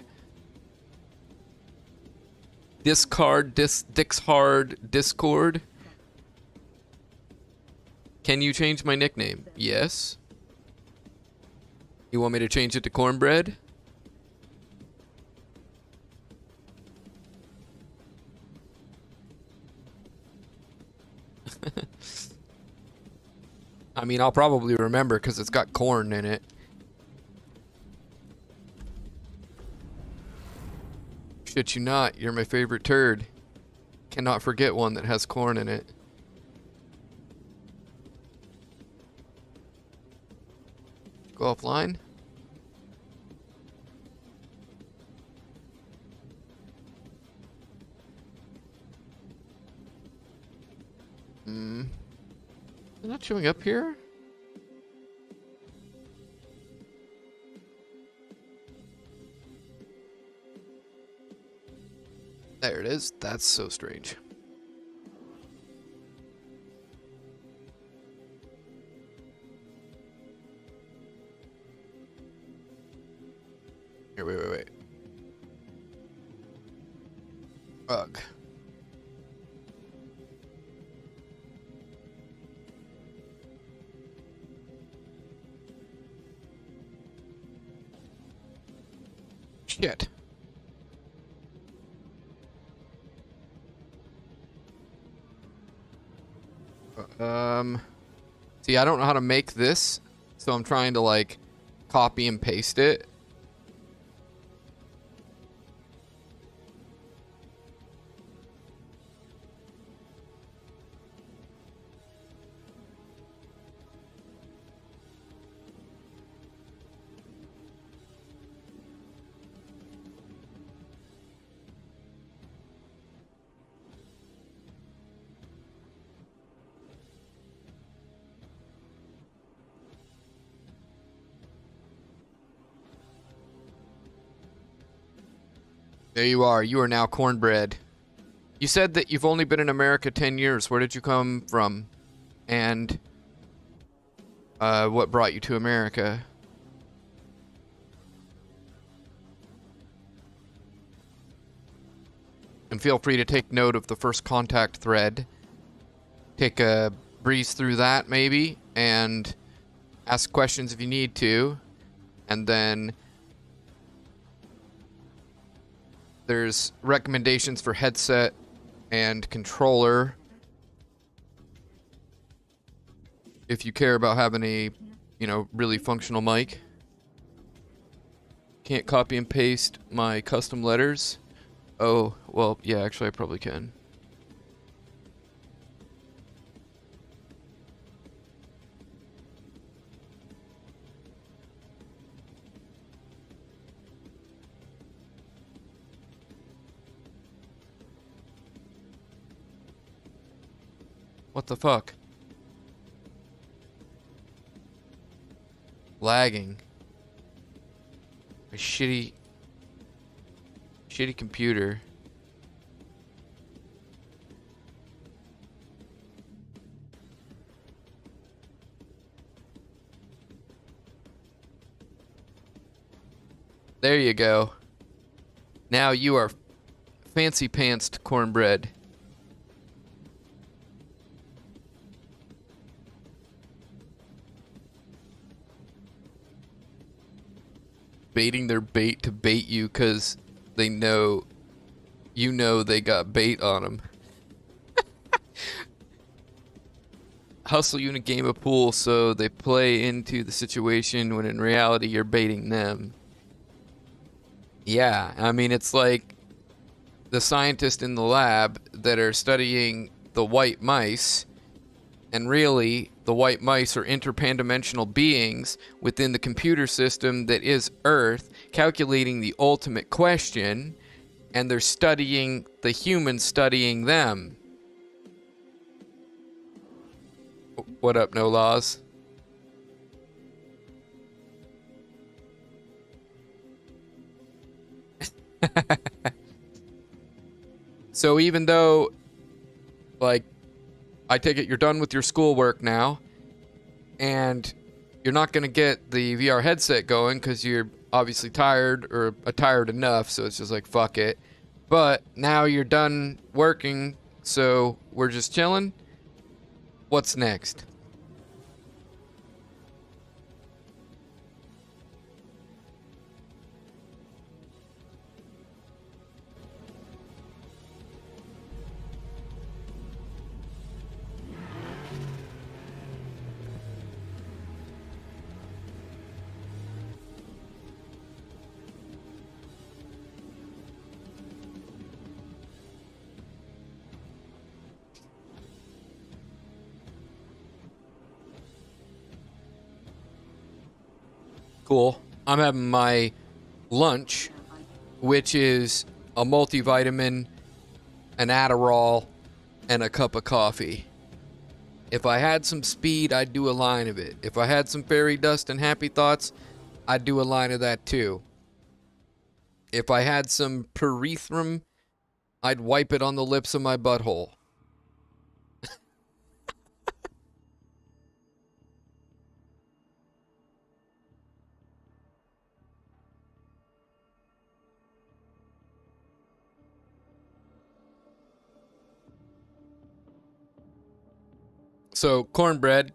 Dick's hard Discord. Can you change my nickname? Yes. You want me to change it to cornbread? I mean, I'll probably remember because it's got corn in it. Shit you not, you're my favorite turd. Cannot forget one that has corn in it. Go offline? Is that showing up here? There it is. That's so strange. Here, wait. Ugh. Shit. See, I don't know how to make this, so I'm trying to, like, copy and paste it. There you are. You are now cornbread. You said that you've only been in America 10 years. Where did you come from? And what brought you to America? And feel free to take note of the first contact thread. Take a breeze through that, maybe, and ask questions if you need to. And then there's recommendations for headset and controller if you care about having a, you know, really functional mic. Can't copy and paste my custom letters. Oh, well, yeah, actually I probably can. What the fuck? Lagging. A shitty computer. There you go. Now you are fancy pantsed cornbread. Baiting their bait to bait you because they know, you know, they got bait on them. Hustle you in a game of pool so they play into the situation when in reality you're baiting them. Yeah, I mean, it's like the scientists in the lab that are studying the white mice, and really the white mice are interpandamensional beings within the computer system that is Earth, calculating the ultimate question, and they're studying the humans studying them. What up, No Laws? So even though, like, I take it you're done with your schoolwork now, and you're not going to get the VR headset going because you're obviously tired, or tired enough, so it's just like, fuck it. But now you're done working, so we're just chilling. What's next? Cool. I'm having my lunch, which is a multivitamin, an Adderall, and a cup of coffee. If I had some speed, I'd do a line of it. If I had some fairy dust and happy thoughts, I'd do a line of that too. If I had some pyrethrum, I'd wipe it on the lips of my butthole. So, Cornbread,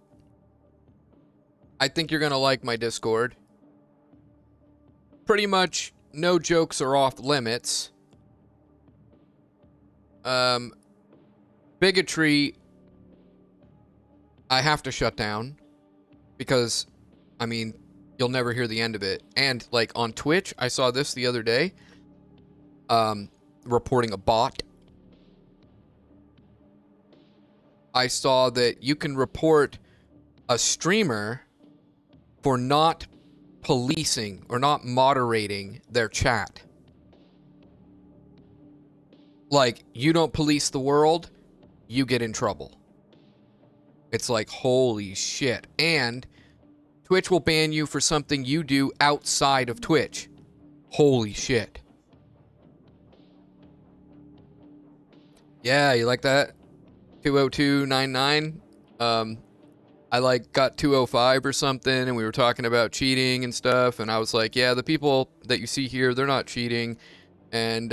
I think you're going to like my Discord. Pretty much no jokes are off limits. Bigotry, I have to shut down because, I mean, you'll never hear the end of it. And, like, on Twitch, I saw this the other day, reporting a bot. I saw that you can report a streamer for not policing or not moderating their chat. Like, you don't police the world, you get in trouble. It's like, holy shit. And Twitch will ban you for something you do outside of Twitch. Holy shit. Yeah, you like that? 20299. I like got 205 or something, and we were talking about cheating and stuff, and I was like, yeah, the people that you see here, they're not cheating. And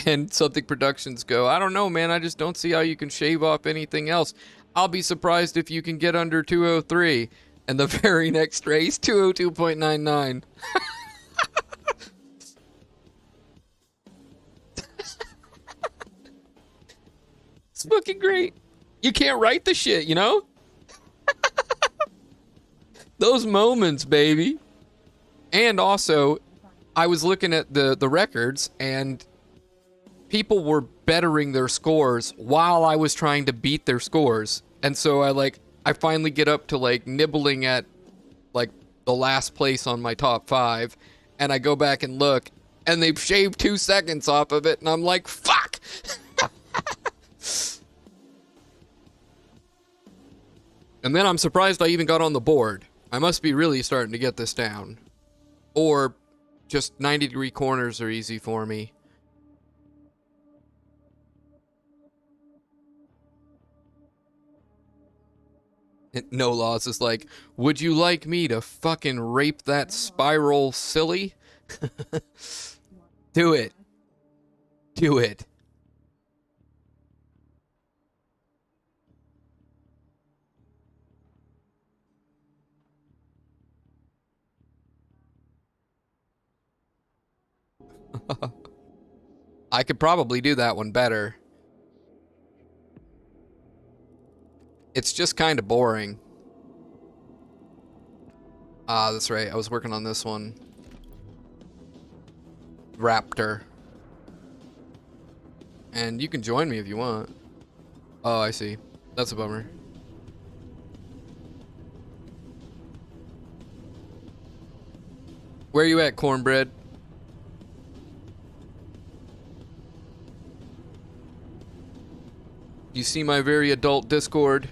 and Something Productions go, I don't know, man, I just don't see how you can shave off anything else. I'll be surprised if you can get under 203. And the very next race, 202.99. It's fucking great. You can't write the shit, you know? Those moments, baby. And also, I was looking at the records, and people were bettering their scores while I was trying to beat their scores. And so I finally get up to like nibbling at like the last place on my top 5, and I go back and look, and they've shaved 2 seconds off of it, and I'm like, fuck. And then I'm surprised I even got on the board. I must be really starting to get this down. Or just 90-degree corners are easy for me. No Laws is like, would you like me to fucking rape that spiral silly? Do it. Do it. I could probably do that one better. It's just kind of boring. Ah, that's right. I was working on this one. Raptor. And you can join me if you want. Oh, I see. That's a bummer. Where are you at, Cornbread? You see my very adult Discord?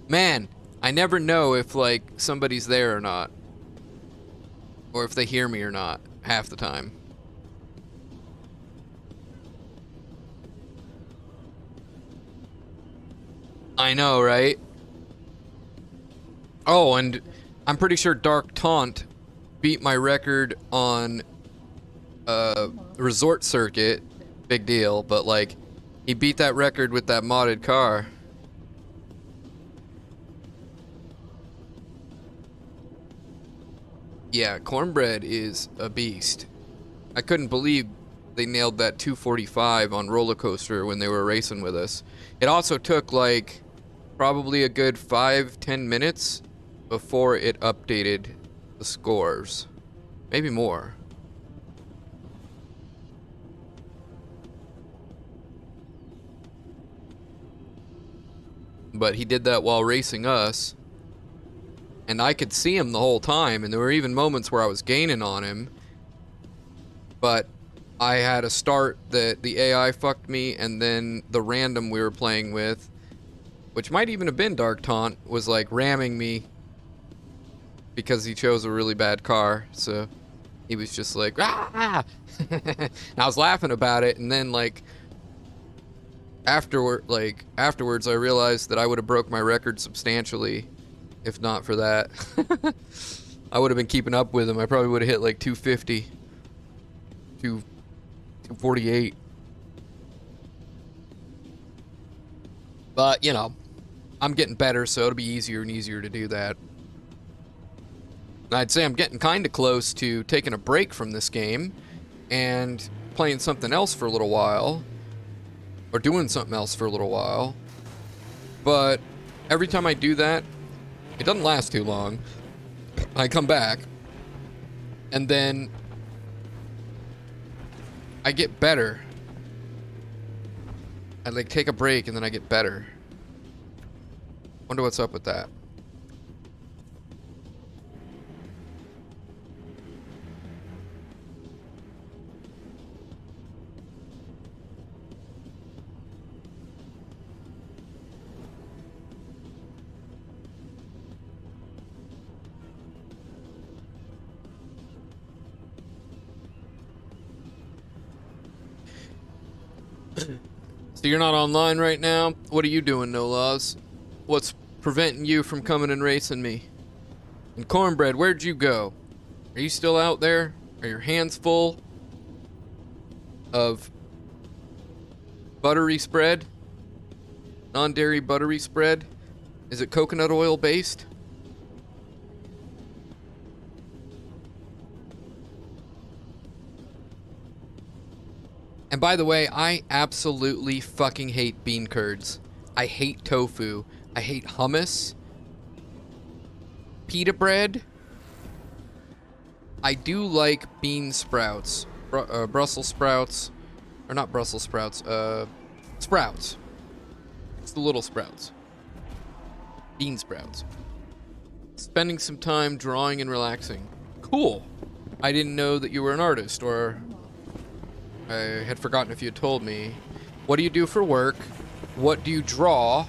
Man, I never know if, like, somebody's there or not. Or if they hear me or not, half the time. I know, right? Oh, and I'm pretty sure Dark Taunt beat my record on Resort Circuit. Big deal, but, like, he beat that record with that modded car. Yeah, Cornbread is a beast. I couldn't believe they nailed that 245 on Roller Coaster when they were racing with us. It also took like probably a good 5-10 minutes before it updated the scores. Maybe more. But he did that while racing us. And I could see him the whole time, and there were even moments where I was gaining on him. But I had a start that the AI fucked me, and then the random we were playing with, which might even have been Dark Taunt, was like ramming me. because he chose a really bad car. So he was just like, ah! And I was laughing about it, and then like afterwards, I realized that I would have broke my record substantially if not for that. I would have been keeping up with him. I probably would have hit like 250, 248. But, you know, I'm getting better, so it'll be easier and easier to do that. I'd say I'm getting kind of close to taking a break from this game and playing something else for a little while, or doing something else for a little while. But every time I do that, it doesn't last too long. I come back, and then I get better. I like take a break, and then I get better. Wonder what's up with that. So you're not online right now? What are you doing, No Laws? What's preventing you from coming and racing me? And Cornbread, where'd you go? Are you still out there? Are your hands full of buttery spread? Non-dairy buttery spread? Is it coconut oil based? And by the way, I absolutely fucking hate bean curds. I hate tofu. I hate hummus. Pita bread. I do like bean sprouts. Brussels sprouts. Or not Brussels sprouts. Sprouts. It's the little sprouts. Bean sprouts. Spending some time drawing and relaxing. Cool. I didn't know that you were an artist, or I had forgotten if you had told me. What do you do for work? What do you draw?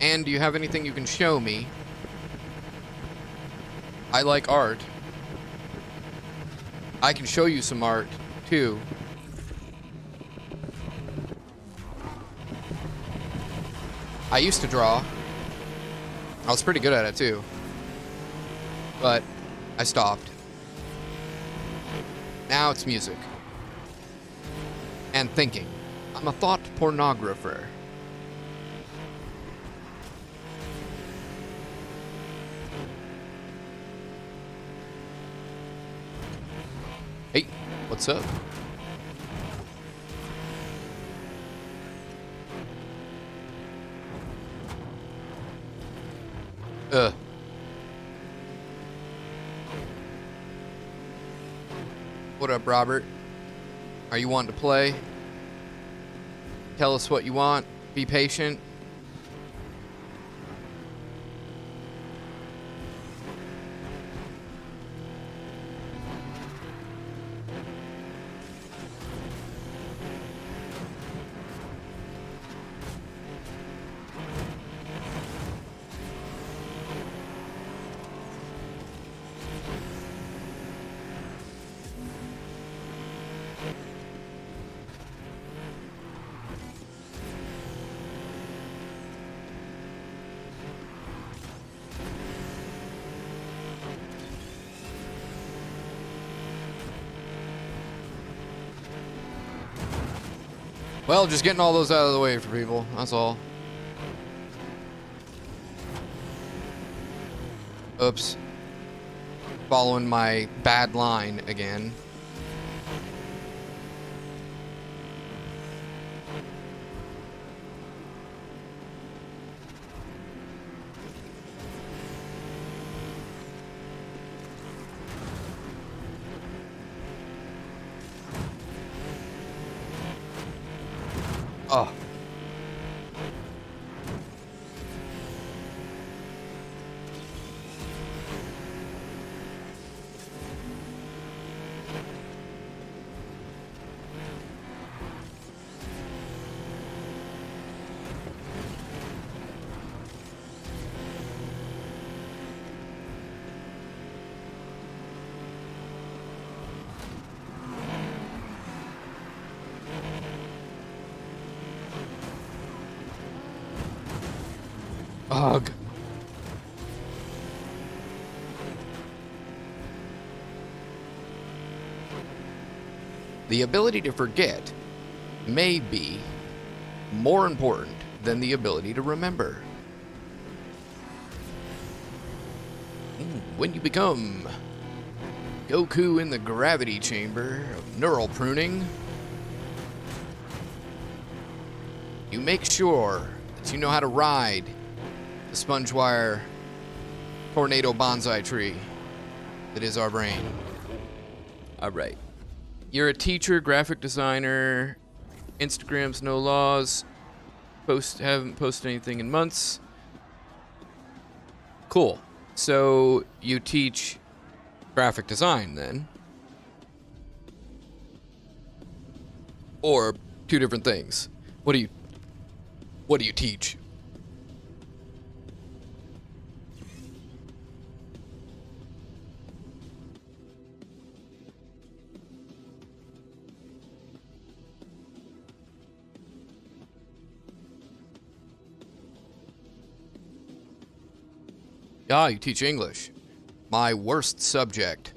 And do you have anything you can show me? I like art. I can show you some art, too. I used to draw. I was pretty good at it, too. But I stopped. Now it's music. And thinking. I'm a thought pornographer. Hey, what's up? What up, Robert? Are you wanting to play? Tell us what you want. Be patient. Well, just getting all those out of the way for people. That's all. Oops. Following my bad line again. Oh. Ugh. The ability to forget may be more important than the ability to remember. When you become Goku in the gravity chamber of neural pruning, you make sure that you know how to ride the sponge wire tornado bonsai tree that is our brain. All right. You're a teacher, graphic designer, Instagram's no laws, haven't posted anything in months. Cool. So you teach graphic design then? Or two different things? What do you teach? Ah, you teach English. My worst subject.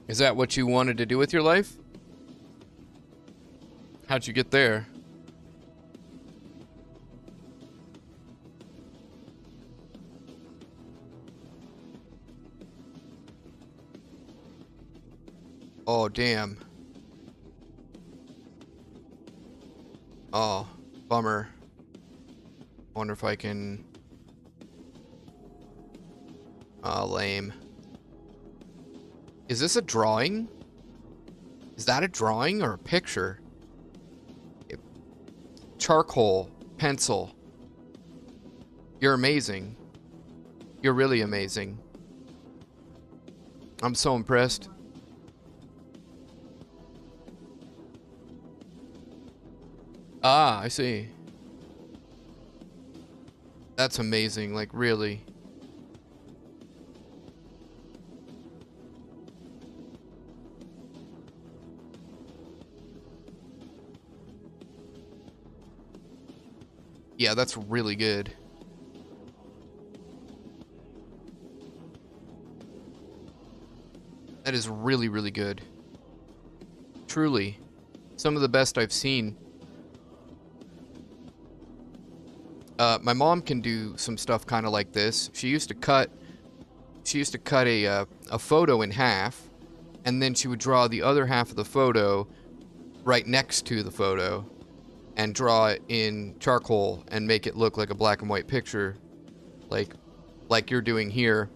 Is that what you wanted to do with your life? How'd you get there? Oh, damn. Oh, bummer. Wonder if I can... Oh, lame. Is this a drawing? Is that a drawing or a picture? Charcoal, pencil. You're amazing. You're really amazing. I'm so impressed. Ah, I see. That's amazing, like really. Yeah, that's really good. That is really, really good. Truly. Some of the best I've seen. My mom can do some stuff kind of like this. She used to cut a photo in half, and then she would draw the other half of the photo right next to the photo, and draw it in charcoal and make it look like a black and white picture, like you're doing here.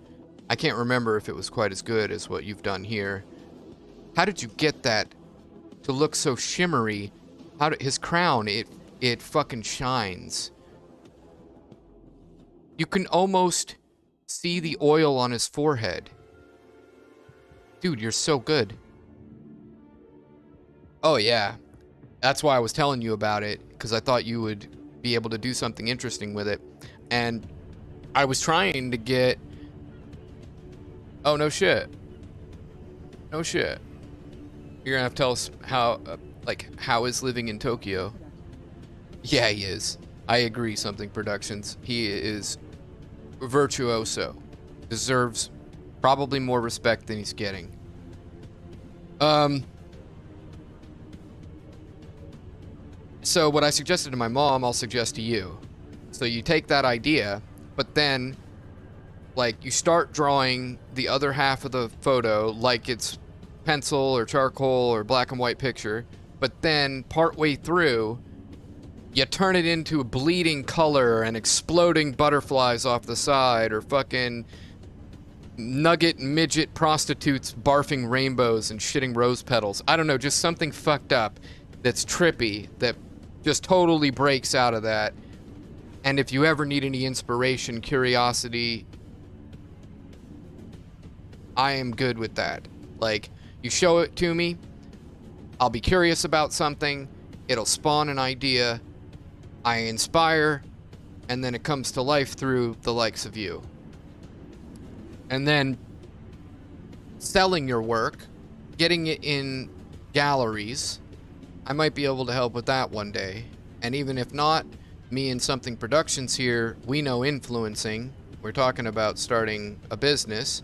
I can't remember if it was quite as good as what you've done here. How did you get that to look so shimmery? His crown, it fucking shines. You can almost see the oil on his forehead. Dude, you're so good. Oh, yeah. That's why I was telling you about it, because I thought you would be able to do something interesting with it. And I was trying to get... Oh, no shit. No shit. You're gonna have to tell us how, how is living in Tokyo? Yeah, he is. I agree, Something Productions. He is virtuoso. Deserves probably more respect than he's getting. So what I suggested to my mom, I'll suggest to you. So you take that idea, but then, like, you start drawing the other half of the photo like it's pencil or charcoal or black and white picture, but then partway through, you turn it into a bleeding color and exploding butterflies off the side, or fucking nugget midget prostitutes barfing rainbows and shitting rose petals. I don't know, just something fucked up that's trippy, that just totally breaks out of that. And if you ever need any inspiration, curiosity, I am good with that. Like, you show it to me, I'll be curious about something, it'll spawn an idea, I inspire, and then it comes to life through the likes of you. And then selling your work, getting it in galleries, I might be able to help with that one day. And even if not, me and Something Productions here, we know influencing. We're talking about starting a business,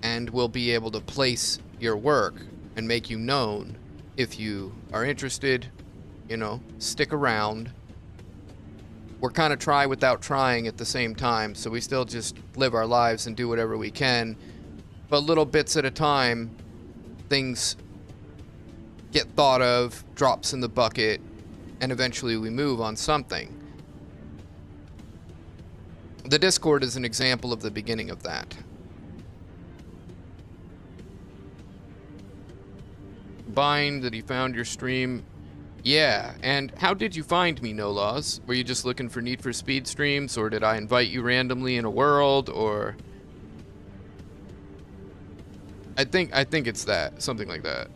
and we'll be able to place your work and make you known. If you are interested, you know, stick around. We're kind of try without trying at the same time, so we still just live our lives and do whatever we can. But little bits at a time, things get thought of, drops in the bucket, and eventually we move on something. The Discord is an example of the beginning of that. Bind that he found your stream. Yeah, and how did you find me, No Laws? Were you just looking for Need for Speed streams, or did I invite you randomly in a world, or... I think it's that, something like that.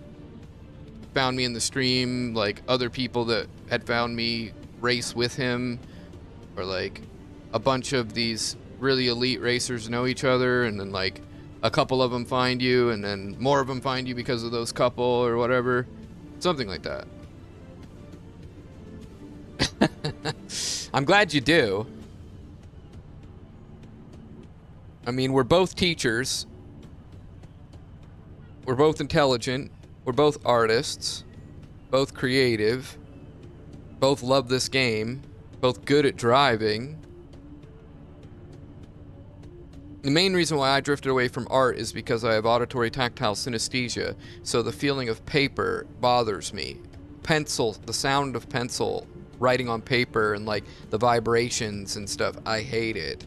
Found me in the stream, like other people that had found me race with him, or like a bunch of these really elite racers know each other, and then like a couple of them find you, and then more of them find you because of those couple or whatever. Something like that. I'm glad you do. I mean, we're both teachers. We're both intelligent. We're both artists. Both creative. Both love this game. Both good at driving. The main reason why I drifted away from art is because I have auditory tactile synesthesia, so the feeling of paper bothers me. Pencil, the sound of pencil writing on paper and like the vibrations and stuff, I hate it.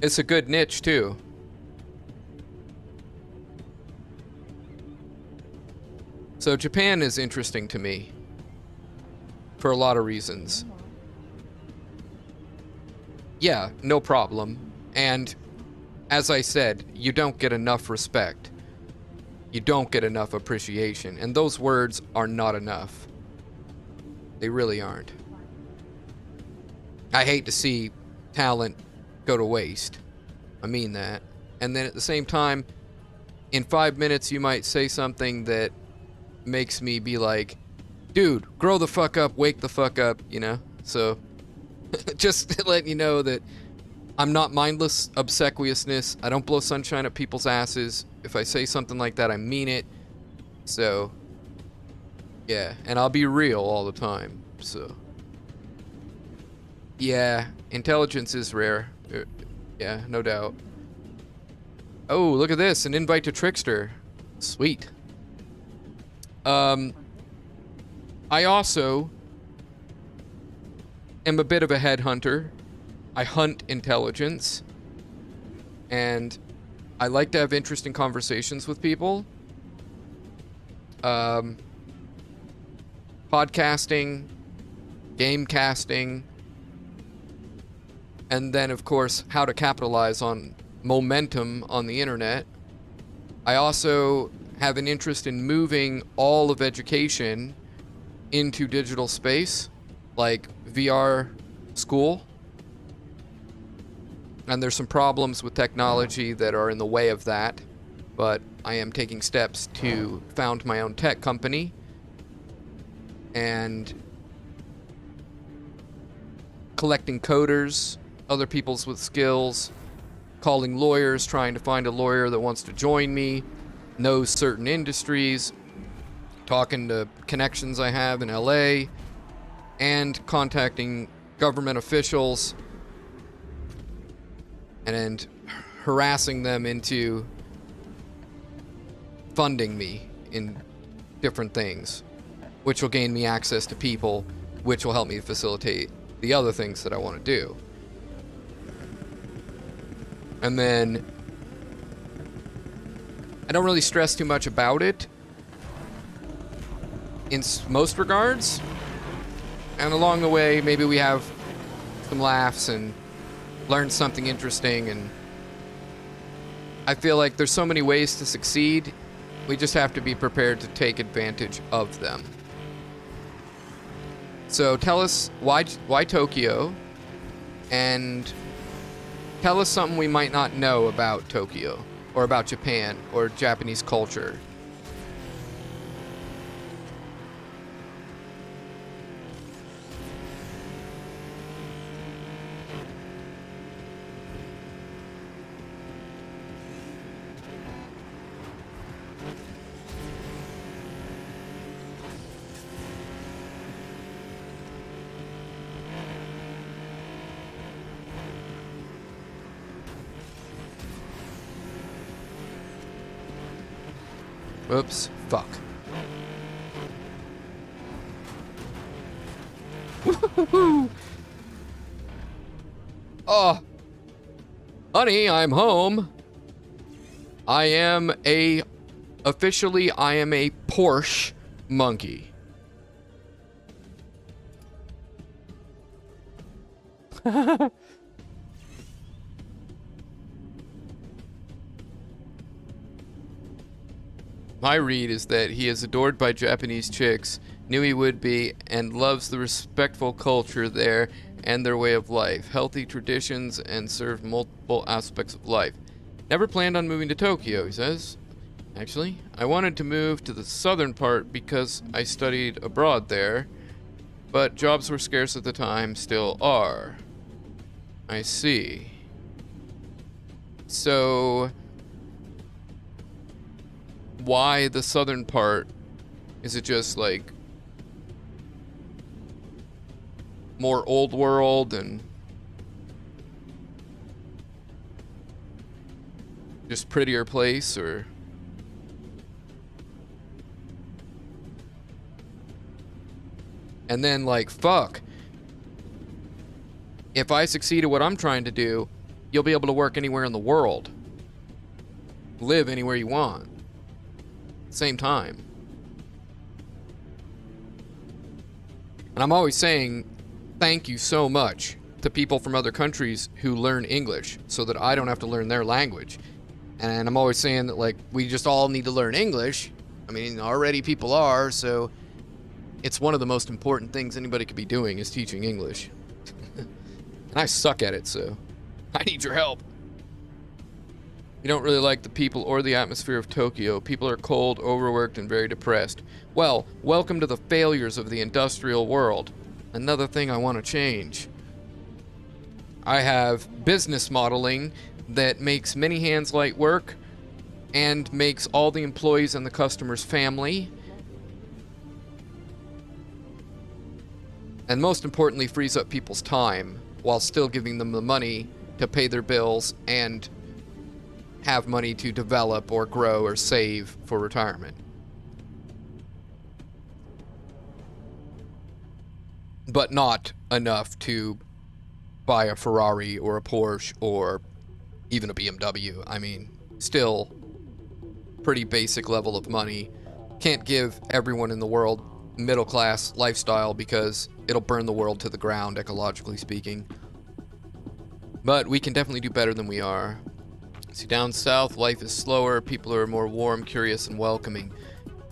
It's a good niche too. So Japan is interesting to me for a lot of reasons. Yeah, no problem. And as I said, you don't get enough respect. You don't get enough appreciation. And those words are not enough. They really aren't. I hate to see talent go to waste. I mean that. And then at the same time, in 5 minutes you might say something that makes me be like, dude, grow the fuck up, wake the fuck up, you know? So, just to let you know that I'm not mindless obsequiousness. I don't blow sunshine at people's asses. If I say something like that, I mean it. So, yeah, and I'll be real all the time, so. Yeah, intelligence is rare. Yeah, no doubt. Oh, look at this, an invite to Trickster. Sweet. I also am a bit of a headhunter. I hunt intelligence. And I like to have interesting conversations with people. Podcasting, game casting, and then, of course, how to capitalize on momentum on the internet. I also have an interest in moving all of education into digital space, like VR school. And there's some problems with technology that are in the way of that, but I am taking steps to found my own tech company and collecting coders, other people's with skills, calling lawyers, trying to find a lawyer that wants to join me, knows certain industries, talking to connections I have in LA, and contacting government officials and harassing them into funding me in different things, which will gain me access to people, which will help me facilitate the other things that I want to do. And then I don't really stress too much about it in most regards. And along the way, maybe we have some laughs and learn something interesting. And I feel like there's so many ways to succeed. We just have to be prepared to take advantage of them. So tell us why Tokyo, and Tell us something we might not know about Tokyo, or about Japan, or Japanese culture. Oops, fuck. Oh, honey, I'm home. Officially, I am a Porsche monkey. My read is that he is adored by Japanese chicks, knew he would be, and loves the respectful culture there and their way of life, healthy traditions, and serve multiple aspects of life. Never planned on moving to Tokyo, he says. Actually, I wanted to move to the southern part because I studied abroad there, but jobs were scarce at the time, still are. I see. So, why the southern part? Is it just like more old world and just prettier place, or and then like, fuck, if I succeed at what I'm trying to do, you'll be able to work anywhere in the world, live anywhere you want, same time. And I'm always saying thank you so much to people from other countries who learn English so that I don't have to learn their language. And I'm always saying that, like, we just all need to learn English. I mean, already people are, so it's one of the most important things anybody could be doing is teaching English. And I suck at it, so I need your help. You don't really like the people or the atmosphere of Tokyo. People are cold, overworked, and very depressed. Well, welcome to the failures of the industrial world. Another thing I want to change. I have business modeling that makes many hands light work and makes all the employees and the customers family. And most importantly, frees up people's time while still giving them the money to pay their bills and have money to develop or grow or save for retirement. But not enough to buy a Ferrari or a Porsche or even a BMW. I mean, still pretty basic level of money. Can't give everyone in the world middle class lifestyle because it'll burn the world to the ground, ecologically speaking. But we can definitely do better than we are. See, down south, life is slower, people are more warm, curious, and welcoming.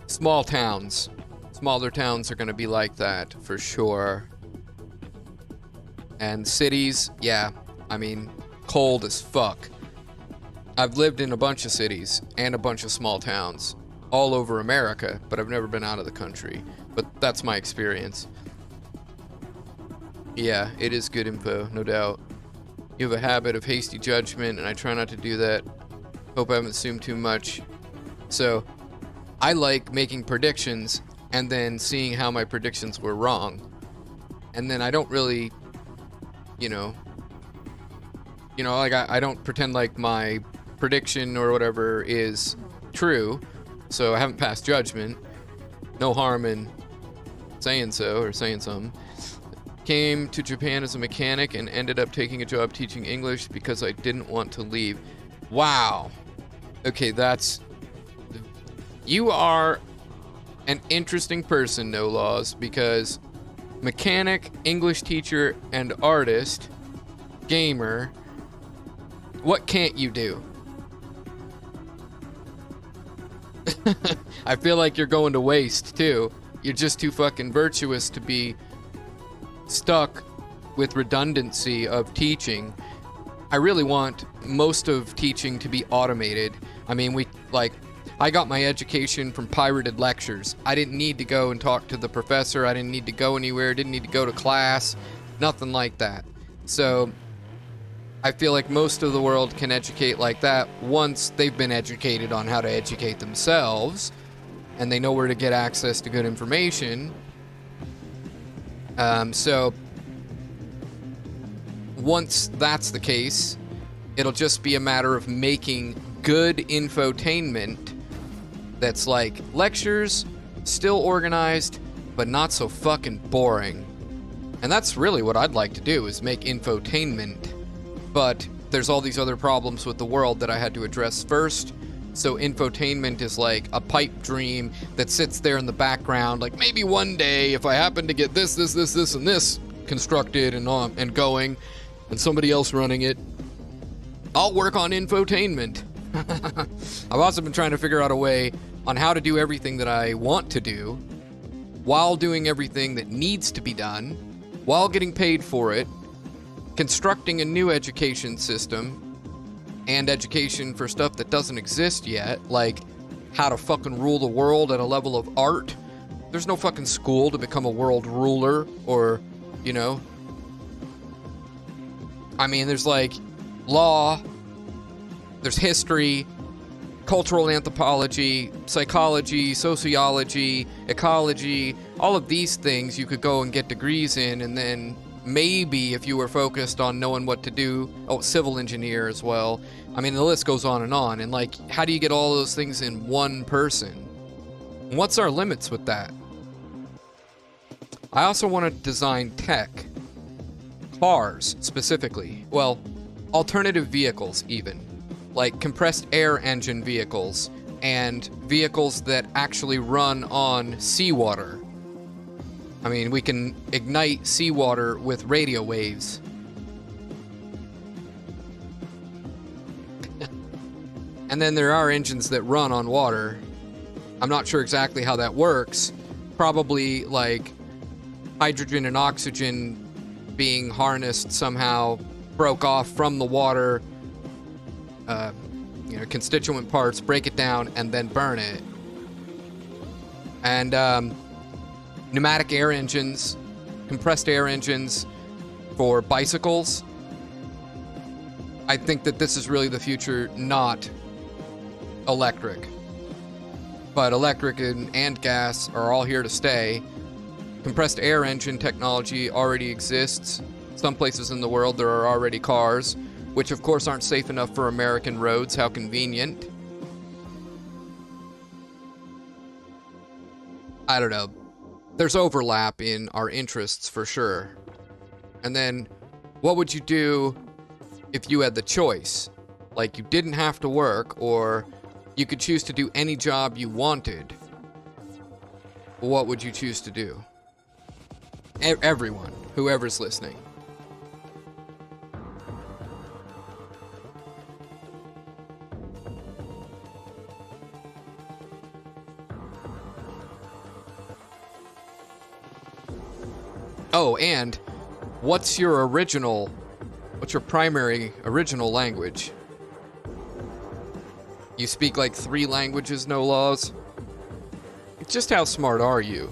Small towns. Smaller towns are going to be like that, for sure. And cities, yeah, I mean, cold as fuck. I've lived in a bunch of cities and a bunch of small towns all over America, but I've never been out of the country. But that's my experience. Yeah, it is good info, no doubt. You have a habit of hasty judgment, and I try not to do that. Hope I haven't assumed too much. So, I like making predictions and then seeing how my predictions were wrong. And then I don't really, like I don't pretend like my prediction or whatever is true. So I haven't passed judgment. No harm in saying so or saying something. Came to Japan as a mechanic and ended up taking a job teaching English because I didn't want to leave. Wow. Okay, you are an interesting person, No Laws, because mechanic, English teacher, and artist, gamer, what can't you do? I feel like you're going to waste, too. You're just too fucking virtuous to be stuck with redundancy of teaching I really want most of teaching to be automated. I mean, I got my education from pirated lectures. I didn't need to go and talk to the professor. I didn't need to go anywhere. Didn't need to go to class. Nothing like that. So I feel like most of the world can educate like that once they've been educated on how to educate themselves and they know where to get access to good information. So once that's the case, it'll just be a matter of making good infotainment that's like lectures, still organized, but not so fucking boring. And that's really what I'd like to do, is make infotainment. But there's all these other problems with the world that I had to address first. So infotainment is like a pipe dream that sits there in the background, like maybe one day if I happen to get this, and this constructed and going, and somebody else running it, I'll work on infotainment. I've also been trying to figure out a way on how to do everything that I want to do while doing everything that needs to be done, while getting paid for it, constructing a new education system and education for stuff that doesn't exist yet, like how to fucking rule the world at a level of art. There's no fucking school to become a world ruler, or, you know. I mean, there's like law, there's history, cultural anthropology, psychology, sociology, ecology, all of these things you could go and get degrees in, and then maybe if you were focused on knowing what to do, civil engineer as well. I mean, the list goes on, and like, how do you get all those things in one person? What's our limits with that? I also want to design tech, cars specifically, well, alternative vehicles even, like compressed air engine vehicles and vehicles that actually run on seawater. I mean, we can ignite seawater with radio waves. And then there are engines that run on water. I'm not sure exactly how that works. Probably like hydrogen and oxygen being harnessed somehow, broke off from the water, constituent parts, break it down, and then burn it. And pneumatic air engines, compressed air engines for bicycles. I think that this is really the future, not electric. But electric and gas are all here to stay. Compressed air engine technology already exists. Some places in the world there are already cars, which of course aren't safe enough for American roads. How convenient. I don't know. There's overlap in our interests for sure. And then, what would you do if you had the choice? Like, you didn't have to work, or you could choose to do any job you wanted. What would you choose to do? Everyone, whoever's listening. Oh, and what's your primary original language? You speak like 3 languages, no laws? Just how smart are you?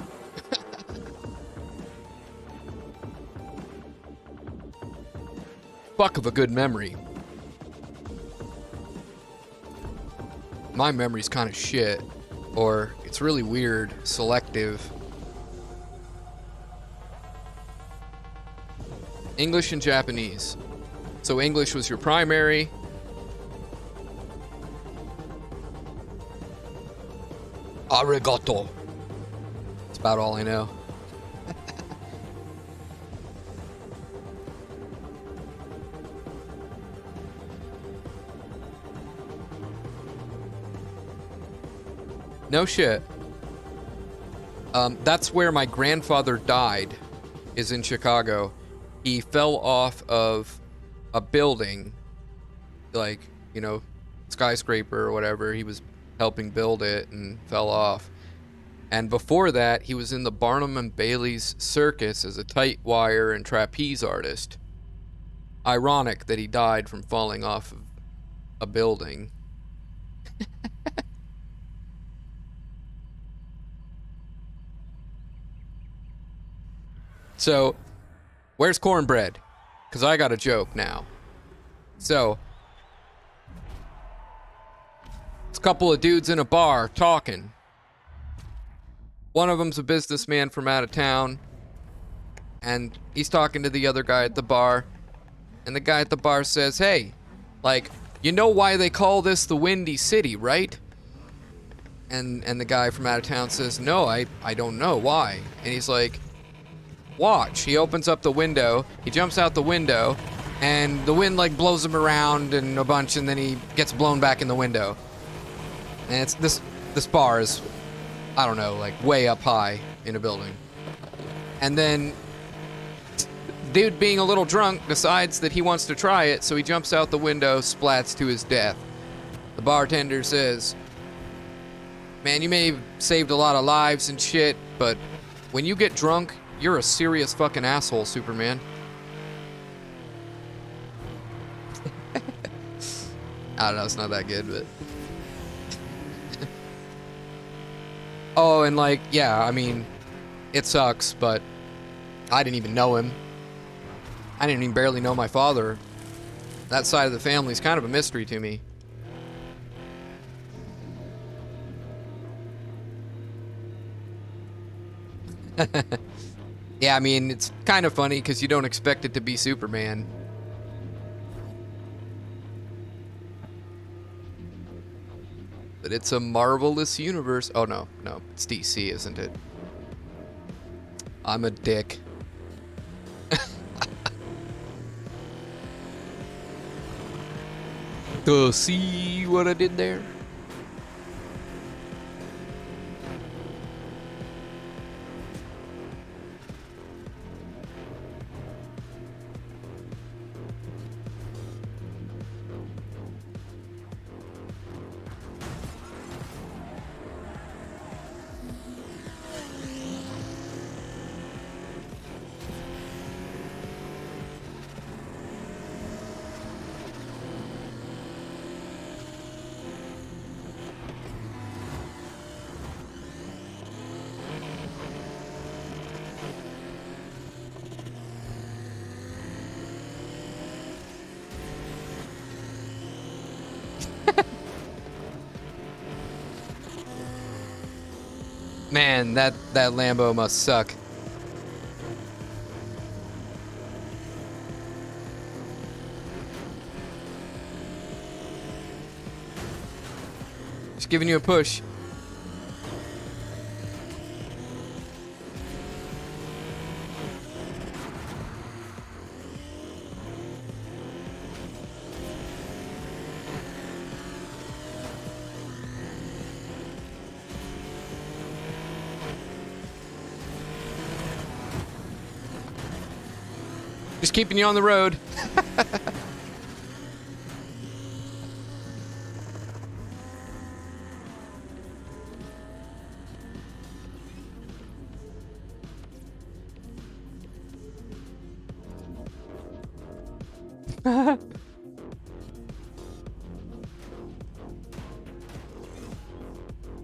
Fuck of a good memory. My memory's kind of shit, or it's really weird, selective. English and Japanese. So English was your primary. Arigato. That's about all I know. No shit. That's where my grandfather died, is in Chicago. He fell off of a building, like, skyscraper or whatever. He was helping build it and fell off. And before that, he was in the Barnum and Bailey's circus as a tight wire and trapeze artist. ironic that he died from falling off of a building. So, where's cornbread? Because I got a joke now. So, it's a couple of dudes in a bar talking. One of them's a businessman from out of town, and he's talking to the other guy at the bar, and the guy at the bar says, hey, like, you know why they call this the Windy City, right? And the guy from out of town says, no, I don't know, why? And he's like, watch. He opens up the window, he jumps out the window, and the wind like blows him around and a bunch, and then he gets blown back in the window. And it's this bar is, I don't know, like way up high in a building. And then dude, being a little drunk, decides that he wants to try it, so he jumps out the window, splats to his death. The bartender says, man, you may have saved a lot of lives and shit, but when you get drunk, you're a serious fucking asshole, Superman. I don't know, it's not that good, but... Oh, and like, yeah, I mean, it sucks, but I didn't even know him. I didn't even barely know my father. That side of the family is kind of a mystery to me. Yeah, I mean, it's kind of funny because you don't expect it to be Superman. But it's a marvelous universe. Oh, no, it's DC, isn't it? I'm a dick. See what I did there? Man, that Lambo must suck. Just giving you a push. Just keeping you on the road.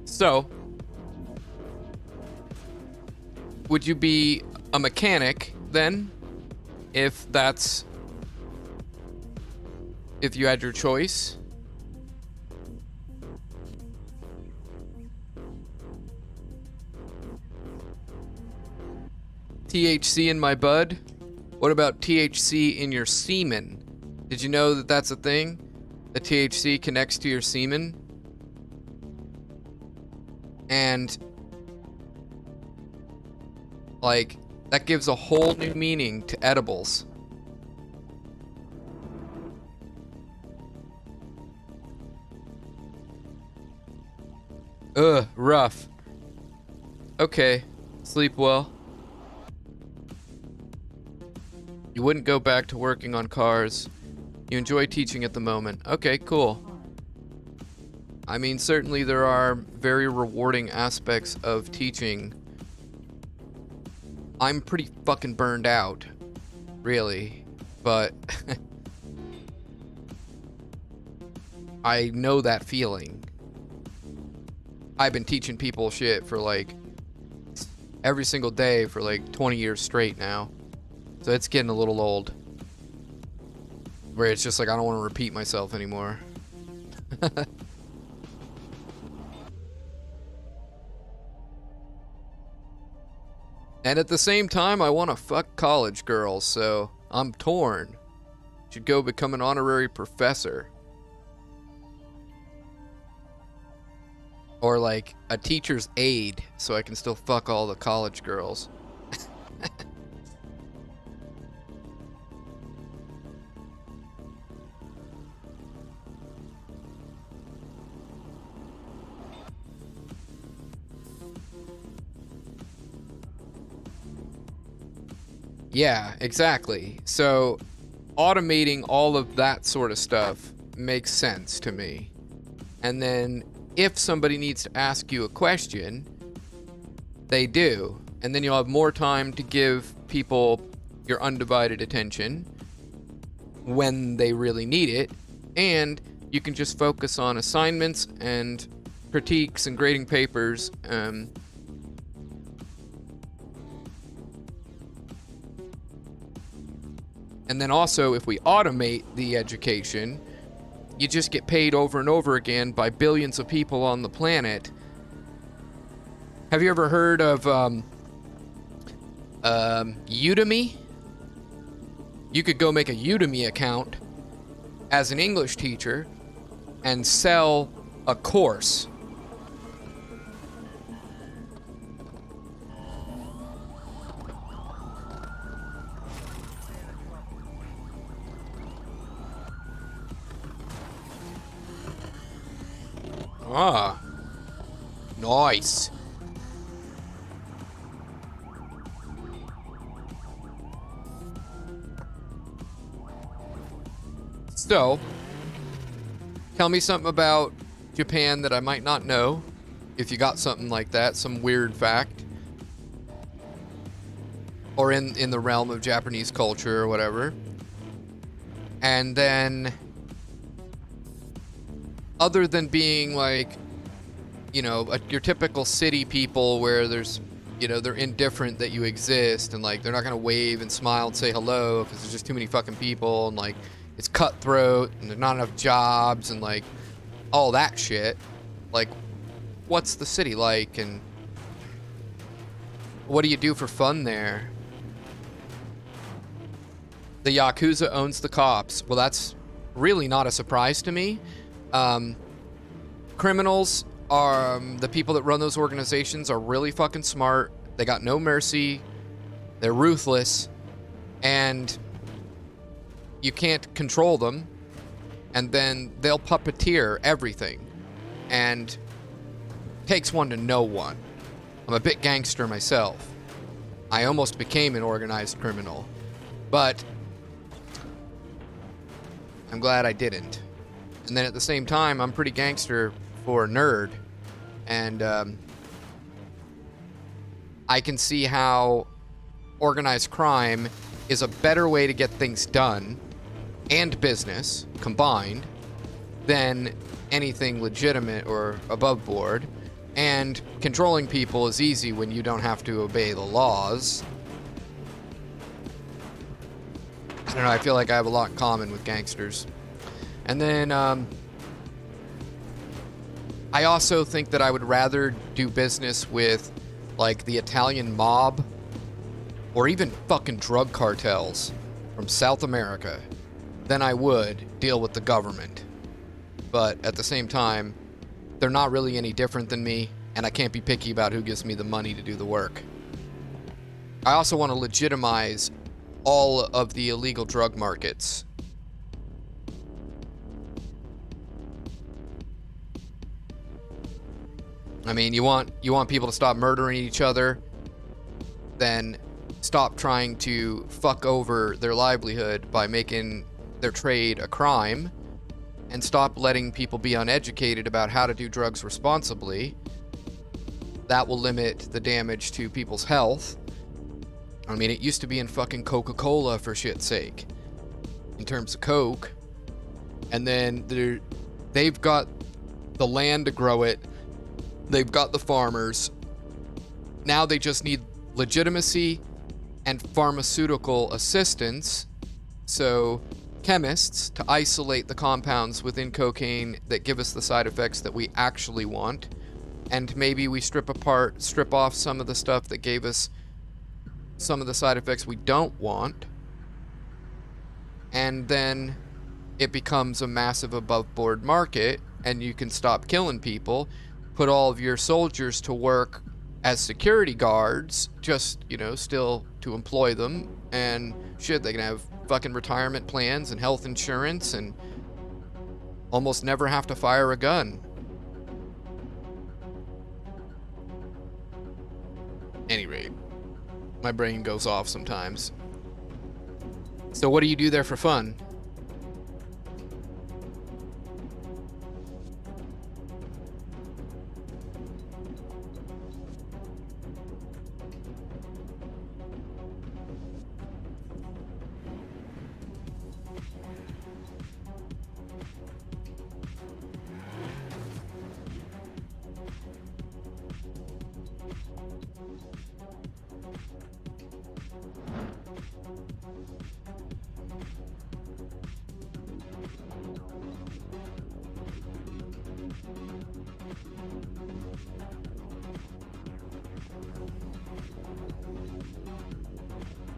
So, would you be a mechanic then? If you had your choice? THC in my bud? What about THC in your semen? Did you know that that's a thing? The THC connects to your semen? And like, that gives a whole new meaning to edibles. Ugh, rough. Okay, sleep well. You wouldn't go back to working on cars. You enjoy teaching at the moment. Okay, cool. I mean, certainly there are very rewarding aspects of teaching. I'm pretty fucking burned out, really, but I know that feeling. I've been teaching people shit for like every single day for like 20 years straight now. So it's getting a little old. Where it's just like I don't want to repeat myself anymore. And at the same time, I want to fuck college girls, so I'm torn. Should go become an honorary professor. Or like a teacher's aide, so I can still fuck all the college girls. Yeah, exactly. So automating all of that sort of stuff makes sense to me. And then if somebody needs to ask you a question, they do. And then you'll have more time to give people your undivided attention when they really need it. And you can just focus on assignments and critiques and grading papers. And then also, if we automate the education, you just get paid over and over again by billions of people on the planet. Have you ever heard of Udemy? You could go make a Udemy account as an English teacher and sell a course. Ah, nice. So, tell me something about Japan that I might not know. If you got something like that, some weird fact. Or in the realm of Japanese culture or whatever. And then, other than being like, you know, your typical city people where there's, you know, they're indifferent that you exist and like they're not gonna wave and smile and say hello because there's just too many fucking people and like it's cutthroat and there's not enough jobs and like all that shit. Like, what's the city like and what do you do for fun there? The Yakuza owns the cops. Well, that's really not a surprise to me. Criminals are the people that run those organizations are really fucking smart. They got no mercy. They're ruthless. And you can't control them. And then they'll puppeteer everything. And it takes one to know one. I'm a bit gangster myself. I almost became an organized criminal. But I'm glad I didn't. And then at the same time, I'm pretty gangster for a nerd. And I can see how organized crime is a better way to get things done and business combined than anything legitimate or above board. And controlling people is easy when you don't have to obey the laws. I don't know, I feel like I have a lot in common with gangsters. And then, I also think that I would rather do business with, like, the Italian mob or even fucking drug cartels from South America than I would deal with the government. But at the same time, they're not really any different than me, and I can't be picky about who gives me the money to do the work. I also want to legitimize all of the illegal drug markets. I mean, you want people to stop murdering each other, then stop trying to fuck over their livelihood by making their trade a crime, and stop letting people be uneducated about how to do drugs responsibly. That will limit the damage to people's health. I mean, it used to be in fucking Coca-Cola, for shit's sake, in terms of Coke. And then They've got the land to grow it. They've got the farmers. Now they just need legitimacy and pharmaceutical assistance. So chemists to isolate the compounds within cocaine that give us the side effects that we actually want. And maybe we strip off some of the stuff that gave us some of the side effects we don't want. And then it becomes a massive above board market, and you can stop killing people, put all of your soldiers to work as security guards, just, you know, still to employ them, and shit, they can have fucking retirement plans and health insurance and almost never have to fire a gun. Any rate, my brain goes off sometimes. So what do you do there for fun?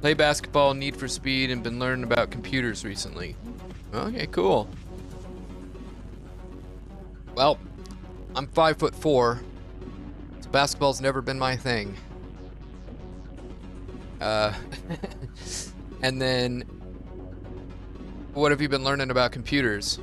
Play basketball, Need for Speed, and been learning about computers recently. Okay, cool. Well, I'm 5'4", so basketball's never been my thing. And then, what have you been learning about computers?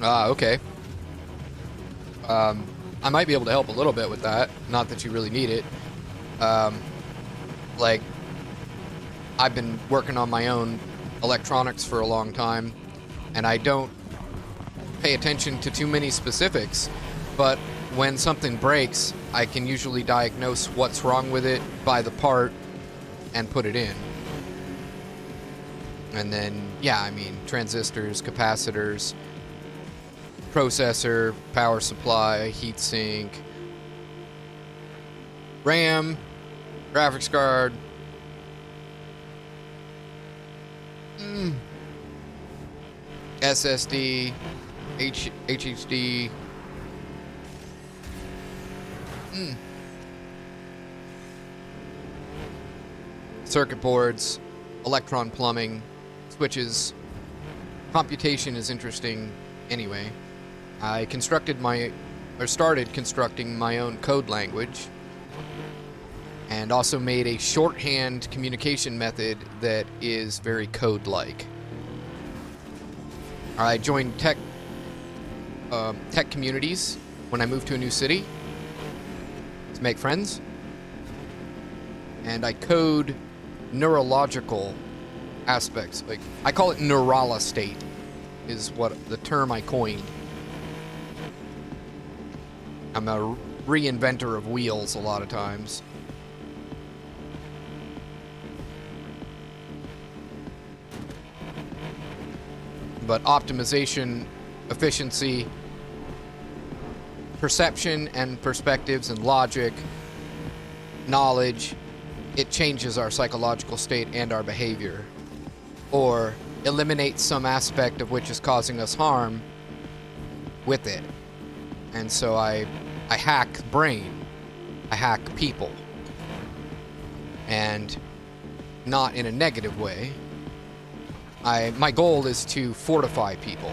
Okay. I might be able to help a little bit with that. Not that you really need it. Like, I've been working on my own electronics for a long time, and I don't pay attention to too many specifics, but when something breaks, I can usually diagnose what's wrong with it by the part and put it in. And then, yeah, I mean, transistors, capacitors, processor, power supply, heatsink, RAM, graphics card, SSD, HDD, circuit boards, electron plumbing, switches. Computation is interesting anyway. I started constructing my own code language, and also made a shorthand communication method that is very code-like. I joined tech communities when I moved to a new city to make friends, and I code neurological aspects. Like, I call it neurala state, is what the term I coined. I'm a reinventor of wheels a lot of times. But optimization, efficiency, perception and perspectives and logic, knowledge, it changes our psychological state and our behavior. Or eliminates some aspect of which is causing us harm with it. And so I hack brain. I hack people. And not in a negative way. My goal is to fortify people.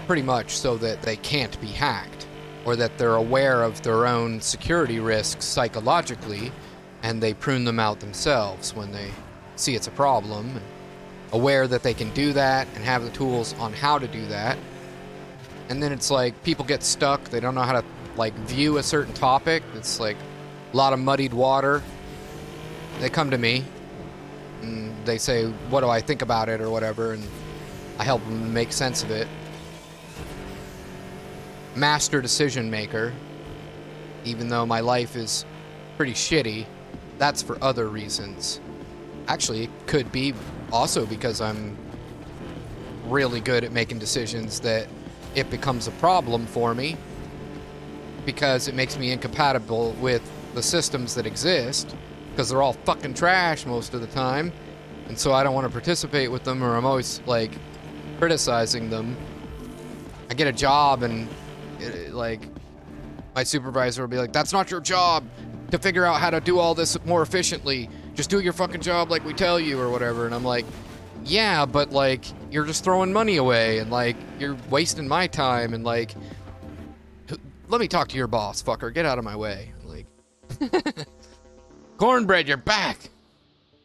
Pretty much so that they can't be hacked. Or that they're aware of their own security risks psychologically, and they prune them out themselves when they see it's a problem and aware that they can do that and have the tools on how to do that. And then it's like people get stuck. They don't know how to like view a certain topic. It's like a lot of muddied water. They come to me and they say, what do I think about it or whatever, and I help them make sense of it. Master decision maker. Even though my life is pretty shitty, that's for other reasons. Actually, it could be also because I'm really good at making decisions that it becomes a problem for me because it makes me incompatible with the systems that exist because they're all fucking trash most of the time, and so I don't want to participate with them, or I'm always like criticizing them. I get a job and like my supervisor will be like, that's not your job to figure out how to do all this more efficiently. Just do your fucking job like we tell you or whatever. And I'm like, yeah, but like you're just throwing money away and like you're wasting my time and like let me talk to your boss, fucker. Get out of my way. Like Cornbread, you're back.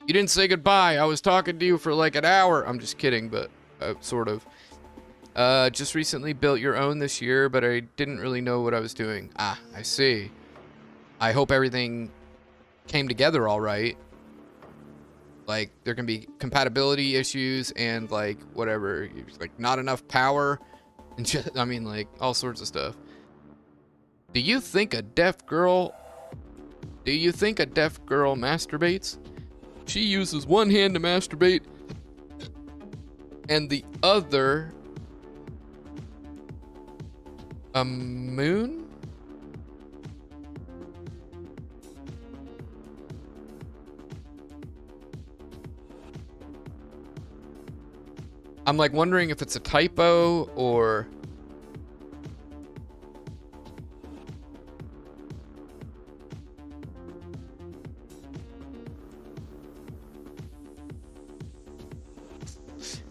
You didn't say goodbye. I was talking to you for like an hour. I'm just kidding, but sort of. Just recently built your own this year, but I didn't really know what I was doing. Ah, I see. I hope everything came together all right. Like, there can be compatibility issues and, like, whatever. Like, not enough power. And just, I mean, like, all sorts of stuff. Do you think a deaf girl masturbates? She uses one hand to masturbate and the other a moon? I'm like wondering if it's a typo or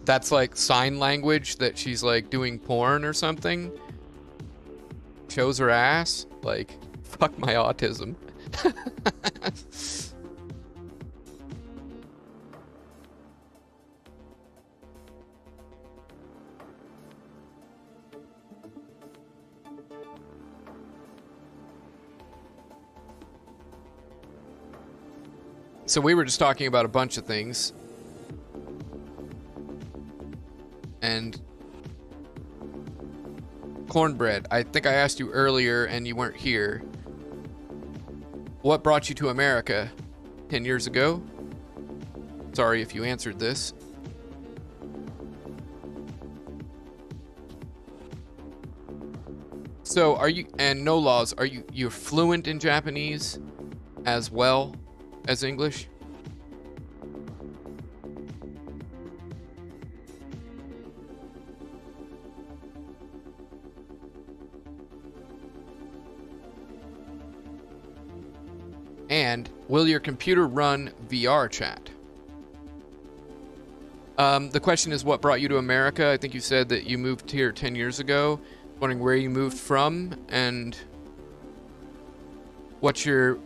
that's like sign language that she's like doing porn or something. Shows her ass. Like, fuck my autism. So we were just talking about a bunch of things. And Cornbread, I think I asked you earlier and you weren't here. What brought you to America 10 years ago? Sorry if you answered this. So are you, and no laws, are you're fluent in Japanese as well as English? And will your computer run VR chat? The question is, what brought you to America? I think you said that you moved here 10 years ago. Wondering where you moved from and what's your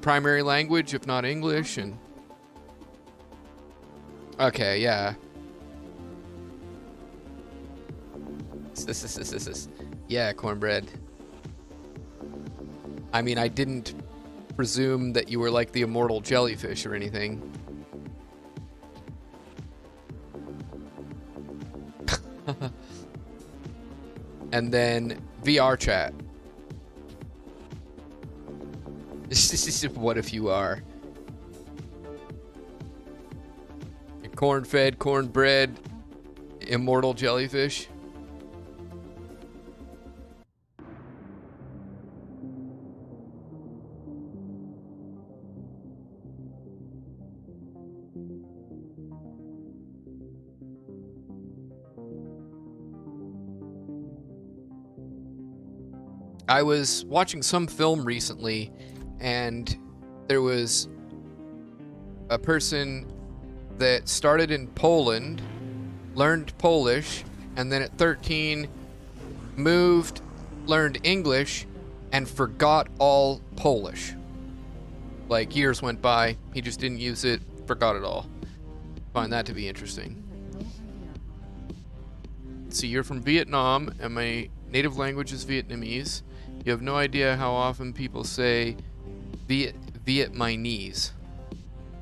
primary language, if not English, and okay, yeah. Yeah, Cornbread. I mean, I didn't presume that you were like the immortal jellyfish or anything. And then VR chat. What if you are? Corn-fed, cornbread, immortal jellyfish. I was watching some film recently, and there was a person that started in Poland, learned Polish, and then at 13 moved, learned English, and forgot all Polish. Like, years went by, he just didn't use it, forgot it all. Find that to be interesting. So you're from Vietnam, and my native language is Vietnamese. You have no idea how often people say Vietnamese.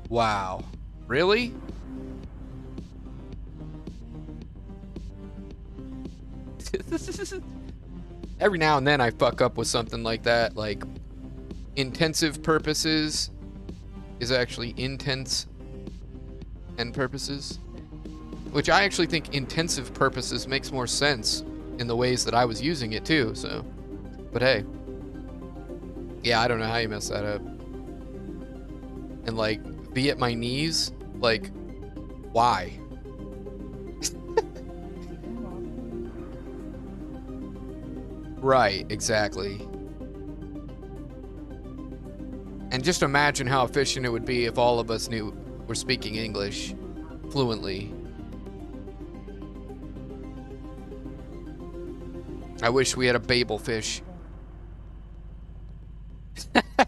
Wow. Really? Every now and then I fuck up with something like that, like intensive purposes is actually intense and purposes, which I actually think intensive purposes makes more sense in the ways that I was using it too, so. But hey. Yeah, I don't know how you mess that up. And like, be at my knees? Like, why? Right, exactly. And just imagine how efficient it would be if all of us were speaking English fluently. I wish we had a Babel fish.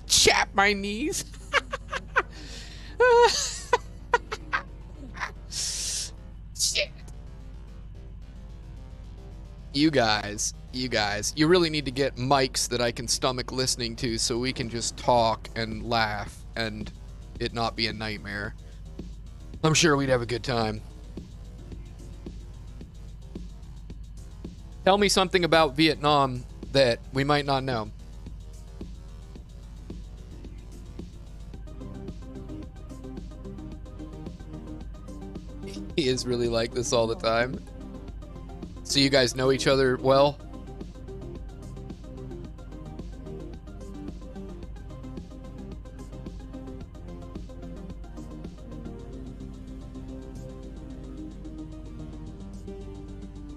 Chap my knees. Shit. You guys, you really need to get mics that I can stomach listening to so we can just talk and laugh and it not be a nightmare. I'm sure we'd have a good time. Tell me something about Vietnam that we might not know. He is really like this all the time. So you guys know each other well?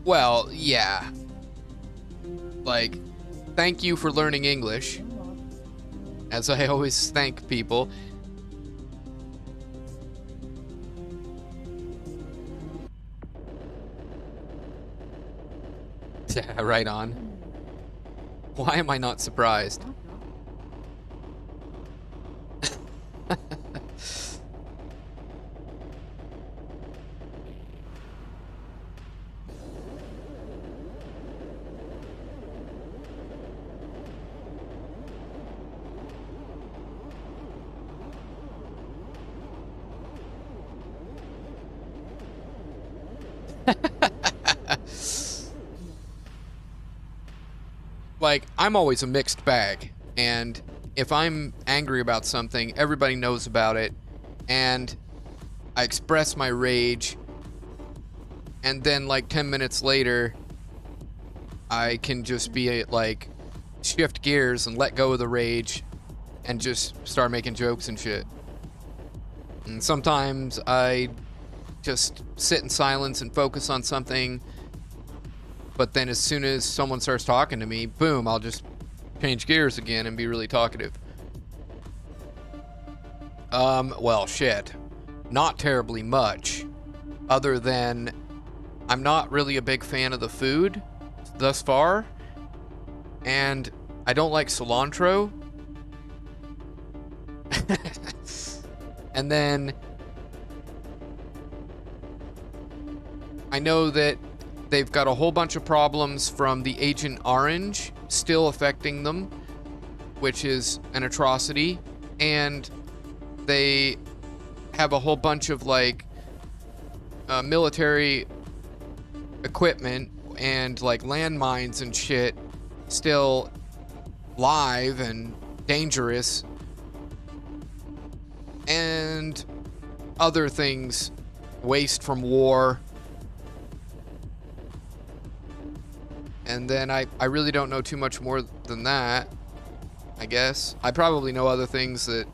Well, yeah. Like, thank you for learning English. As I always thank people. Yeah, right on. Why am I not surprised? Like, I'm always a mixed bag, and if I'm angry about something, everybody knows about it, and I express my rage, and then like 10 minutes later, I can just be like, shift gears and let go of the rage, and just start making jokes and shit. And sometimes I just sit in silence and focus on something, but then as soon as someone starts talking to me, boom, I'll just change gears again and be really talkative. Well, shit. Not terribly much. Other than I'm not really a big fan of the food thus far. And I don't like cilantro. And then I know that they've got a whole bunch of problems from the Agent Orange still affecting them, which is an atrocity. And they have a whole bunch of like military equipment and like landmines and shit still live and dangerous, and other things, waste from war. And then I really don't know too much more than that, I guess. I probably know other things that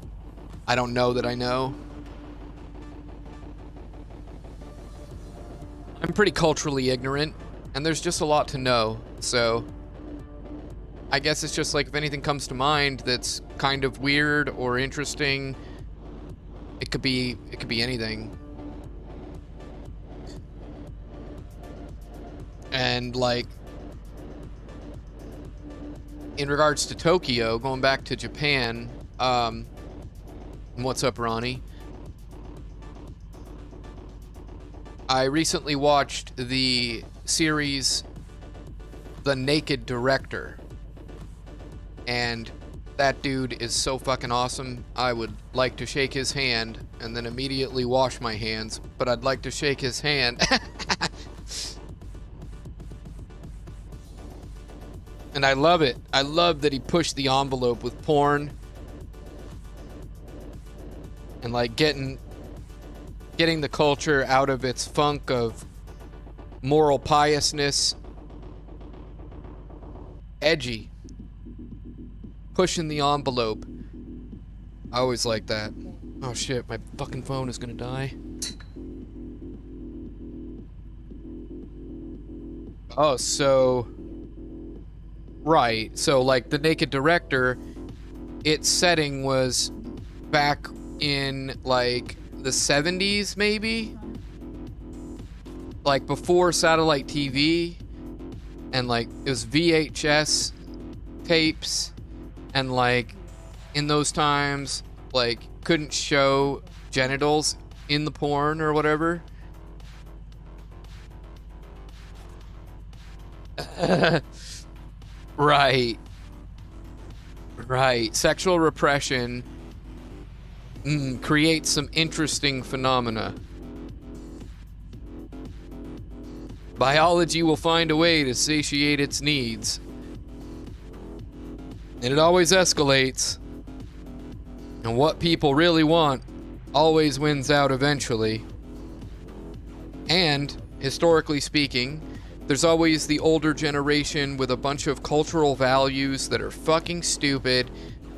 I don't know that I know. I'm pretty culturally ignorant, and there's just a lot to know, so I guess it's just like if anything comes to mind that's kind of weird or interesting, it could be anything. And like, in regards to Tokyo, going back to Japan, what's up, Ronnie? I recently watched the series The Naked Director, and that dude is so fucking awesome. I would like to shake his hand and then immediately wash my hands, but I'd like to shake his hand. And I love it. I love that he pushed the envelope with porn and like getting the culture out of its funk of moral piousness. Edgy. Pushing the envelope. I always like that. Oh shit, my fucking phone is gonna die. Oh, so... Right, so like The Naked Director, its setting was back in like the 70s maybe? Like before satellite TV, and like it was VHS tapes, and like in those times like couldn't show genitals in the porn or whatever. Right. Right. Sexual repression creates some interesting phenomena. Biology will find a way to satiate its needs. And it always escalates. And what people really want always wins out eventually. And, historically speaking, there's always the older generation with a bunch of cultural values that are fucking stupid,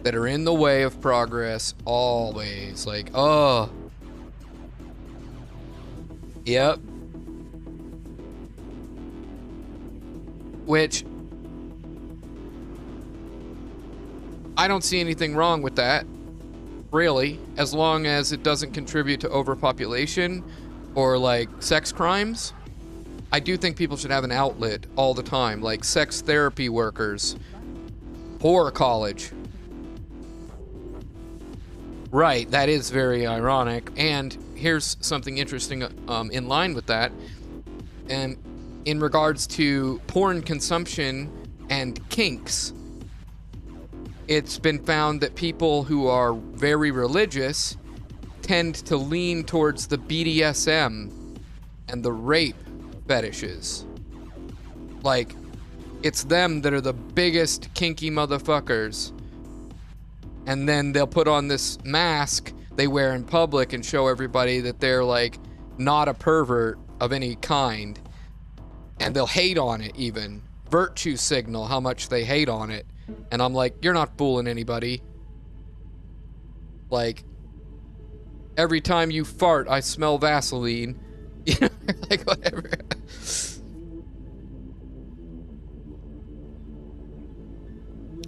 that are in the way of progress, always. Like, oh. Yep. Which, I don't see anything wrong with that, really, as long as it doesn't contribute to overpopulation or, like, sex crimes. I do think people should have an outlet all the time, like sex therapy workers, or college. Right, that is very ironic. And here's something interesting in line with that. And in regards to porn consumption and kinks, it's been found that people who are very religious tend to lean towards the BDSM and the rape fetishes. Like, it's them that are the biggest kinky motherfuckers, and then they'll put on this mask they wear in public and show everybody that they're like not a pervert of any kind, and they'll hate on it, even virtue signal how much they hate on it. And I'm like, you're not fooling anybody. Like, every time you fart I smell Vaseline. You know, like, whatever.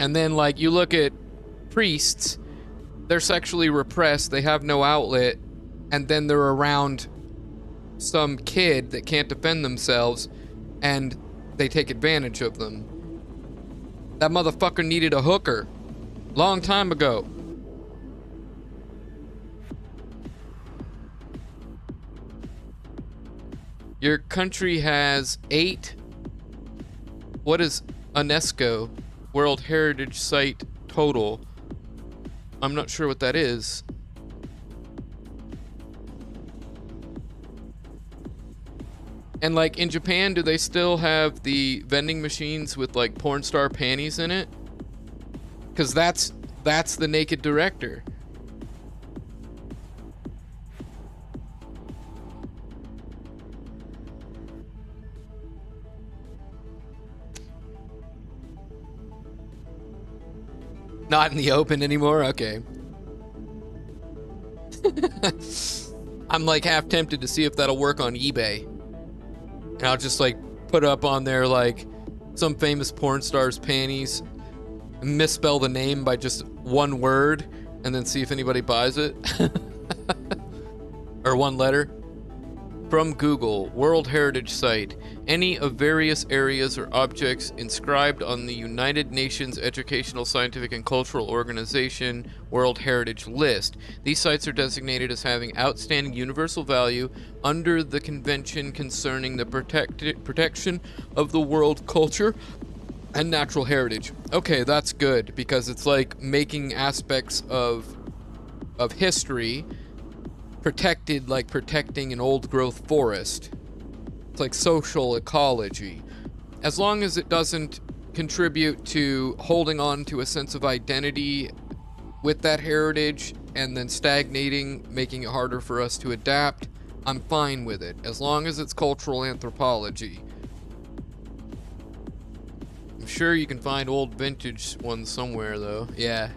And then, like, you look at priests, they're sexually repressed, they have no outlet, and then they're around some kid that can't defend themselves, and they take advantage of them. That motherfucker needed a hooker. Long time ago. Your country has 8... What is UNESCO? World Heritage Site total. I'm not sure what that is. And like in Japan, do they still have the vending machines with like porn star panties in it? Because that's The Naked Director. Not in the open anymore? Okay. I'm like half tempted to see if that'll work on eBay. And I'll just like put up on there like some famous porn star's panties, misspell the name by just one word, and then see if anybody buys it. Or one letter. From Google, World Heritage Site. Any of various areas or objects inscribed on the United Nations Educational, Scientific, and Cultural Organization World Heritage List. These sites are designated as having outstanding universal value under the Convention concerning the protection of the world culture and natural heritage. Okay, that's good, because it's like making aspects of history protected, like protecting an old growth forest. It's like social ecology. As long as it doesn't contribute to holding on to a sense of identity with that heritage and then stagnating, making it harder for us to adapt, I'm fine with it. As long as it's cultural anthropology. I'm sure you can find old vintage ones somewhere, though. Yeah.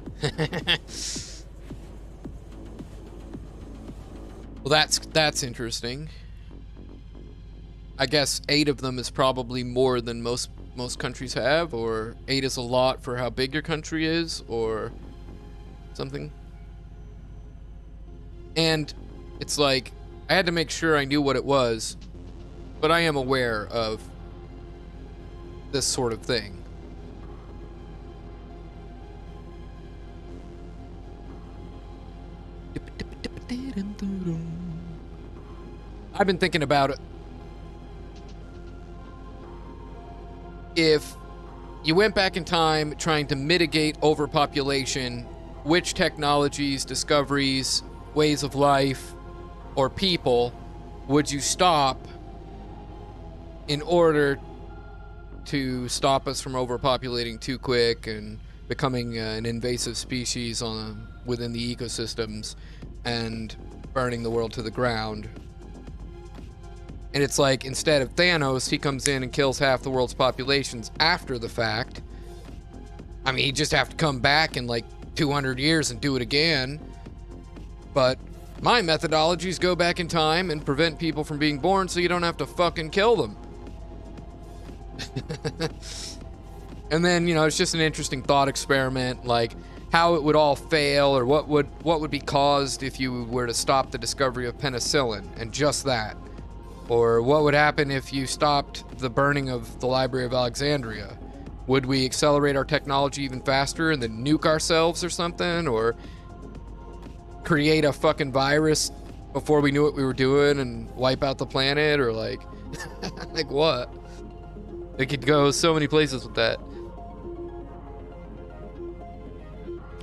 Well, that's interesting. I guess 8 of them is probably more than most countries have, or 8 is a lot for how big your country is, or something. And it's like, I had to make sure I knew what it was, but I am aware of this sort of thing. I've been thinking about it. If you went back in time trying to mitigate overpopulation, which technologies, discoveries, ways of life, or people would you stop in order to stop us from overpopulating too quick and becoming an invasive species within the ecosystems and burning the world to the ground? And it's like, instead of Thanos, he comes in and kills half the world's populations after the fact. I mean, he'd just have to come back in like 200 years and do it again. But my methodologies go back in time and prevent people from being born so you don't have to fucking kill them. And then, you know, it's just an interesting thought experiment, like how it would all fail, or what would be caused if you were to stop the discovery of penicillin, and just that. Or what would happen if you stopped the burning of the Library of Alexandria? Would we accelerate our technology even faster and then nuke ourselves or something? Or create a fucking virus before we knew what we were doing and wipe out the planet? Or like, like what? It could go so many places with that.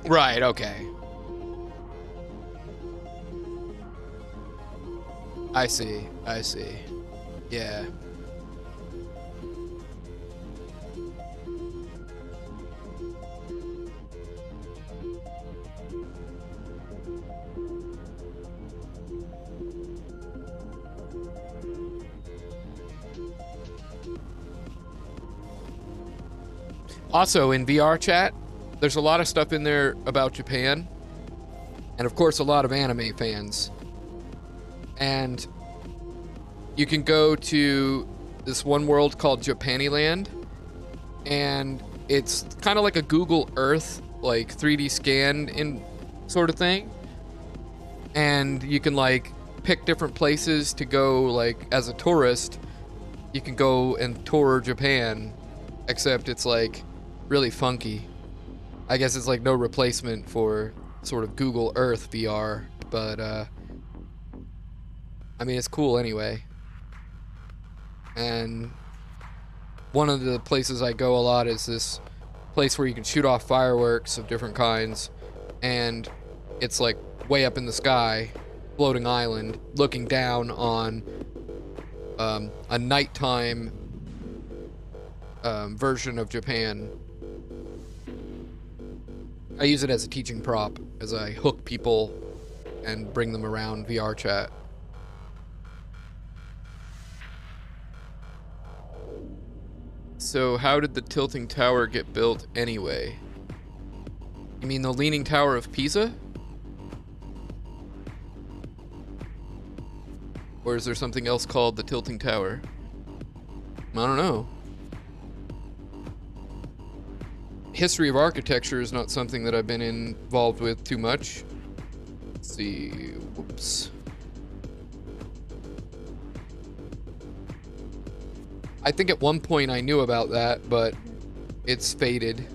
Right, okay. I see. Yeah. Also, in VR chat, there's a lot of stuff in there about Japan. And of course, a lot of anime fans. And you can go to this one world called Japanyland, and it's kind of like a Google Earth, like 3D scanned in sort of thing. And you can like pick different places to go, like as a tourist. You can go and tour Japan, except it's like really funky. I guess it's like no replacement for sort of Google Earth VR, but I mean, it's cool anyway. And one of the places I go a lot is this place where you can shoot off fireworks of different kinds, and it's like way up in the sky, floating island, looking down on a nighttime version of Japan. I use it as a teaching prop as I hook people and bring them around VR chat. So how did the tilting tower get built anyway? You mean the Leaning Tower of Pisa? Or is there something else called the tilting tower? I don't know. History of architecture is not something that I've been involved with too much. Let's see. Whoops. I think at one point I knew about that, but it's faded.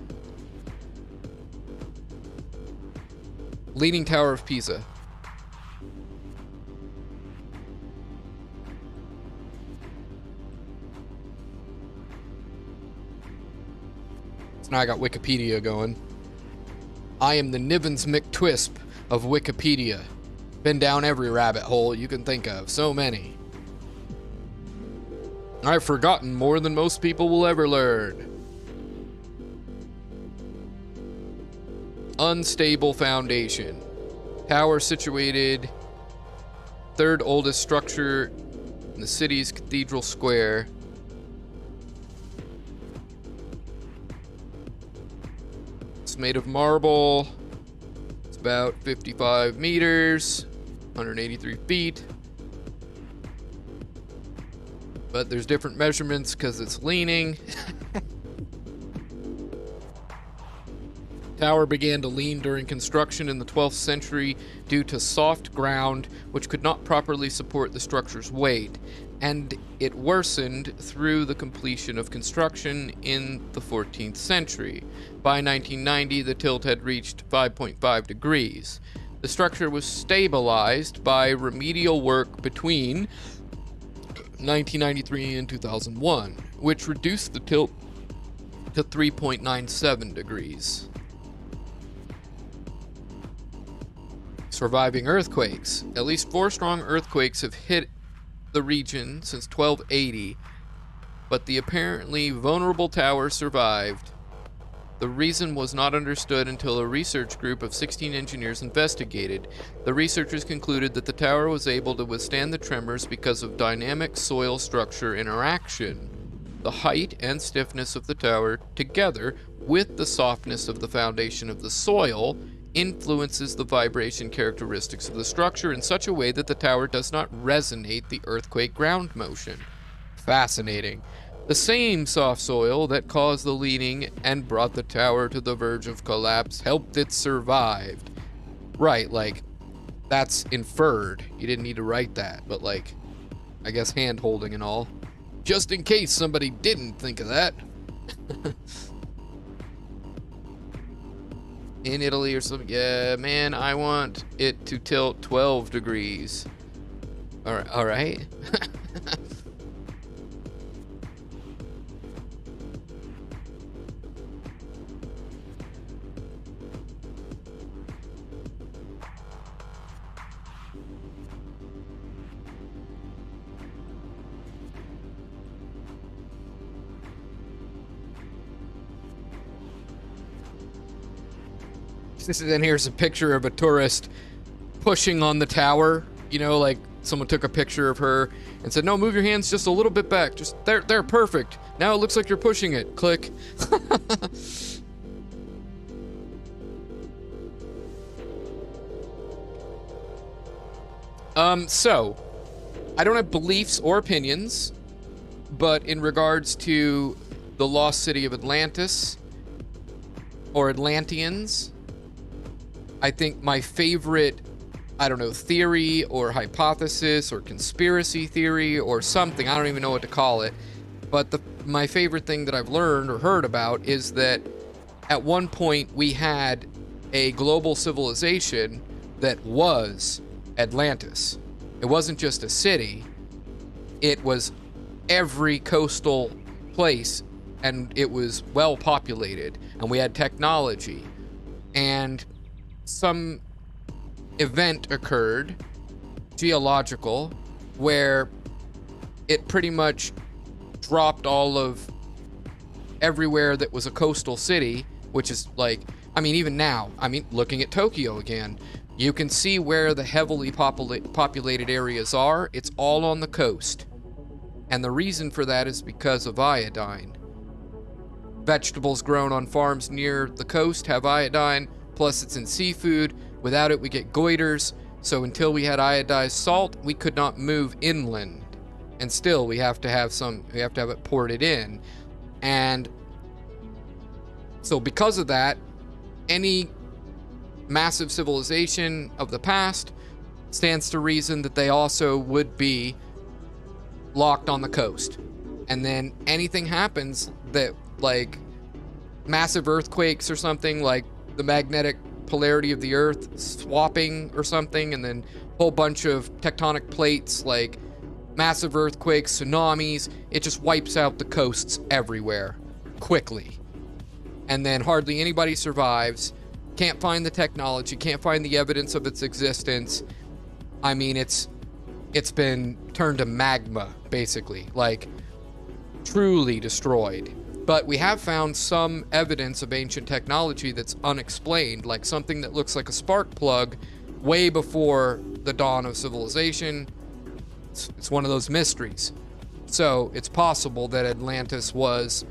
Leaning Tower of Pisa. So now I got Wikipedia going. I am the Nivens McTwisp of Wikipedia. Been down every rabbit hole you can think of. So many. I've forgotten more than most people will ever learn. Unstable foundation. Tower situated third oldest structure in the city's cathedral square. It's made of marble. It's about 55 meters, 183 feet. But there's different measurements because it's leaning. Tower began to lean during construction in the 12th century due to soft ground which could not properly support the structure's weight, and it worsened through the completion of construction in the 14th century. By 1990, the tilt had reached 5.5 degrees. The structure was stabilized by remedial work between 1993 and 2001, which reduced the tilt to 3.97 degrees. Surviving earthquakes. At least 4 strong earthquakes have hit the region since 1280, but the apparently vulnerable tower survived. The reason was not understood until a research group of 16 engineers investigated. The researchers concluded that the tower was able to withstand the tremors because of dynamic soil structure interaction. The height and stiffness of the tower, together with the softness of the foundation of the soil, influences the vibration characteristics of the structure in such a way that the tower does not resonate the earthquake ground motion. Fascinating. The same soft soil that caused the leaning and brought the tower to the verge of collapse helped it survive. Right, like, that's inferred. You didn't need to write that, but like, I guess hand-holding and all. Just in case somebody didn't think of that. In Italy or something. Yeah, man, I want it to tilt 12 degrees. All right. Then here's a picture of a tourist pushing on the tower. You know, like someone took a picture of her and said, no, move your hands just a little bit back. Just they're perfect. Now it looks like you're pushing it. Click. So I don't have beliefs or opinions, but in regards to the lost city of Atlantis or Atlanteans, I think my favorite, I don't know, theory or hypothesis or conspiracy theory or something, I don't even know what to call it, but my favorite thing that I've learned or heard about is that at one point we had a global civilization that was Atlantis. It wasn't just a city, it was every coastal place, and it was well populated, and we had technology, and some event occurred, geological, where it pretty much dropped all of everywhere that was a coastal city, which is like, I mean, even now, I mean, looking at Tokyo again, you can see where the heavily populated areas are. It's all on the coast. And the reason for that is because of iodine. Vegetables grown on farms near the coast have iodine, plus it's in seafood. Without it, we get goiters. So until we had iodized salt, we could not move inland. And still, we have to have it ported in. And so because of that, any massive civilization of the past stands to reason that they also would be locked on the coast. And then anything happens that, like, massive earthquakes or something, like the magnetic polarity of the earth swapping or something, and then a whole bunch of tectonic plates, like massive earthquakes, tsunamis, it just wipes out the coasts everywhere quickly. And then hardly anybody survives. Can't find the technology, can't find the evidence of its existence. I mean, it's been turned to magma, basically, like truly destroyed. But we have found some evidence of ancient technology that's unexplained, like something that looks like a spark plug way before the dawn of civilization. It's one of those mysteries. So it's possible that Atlantis was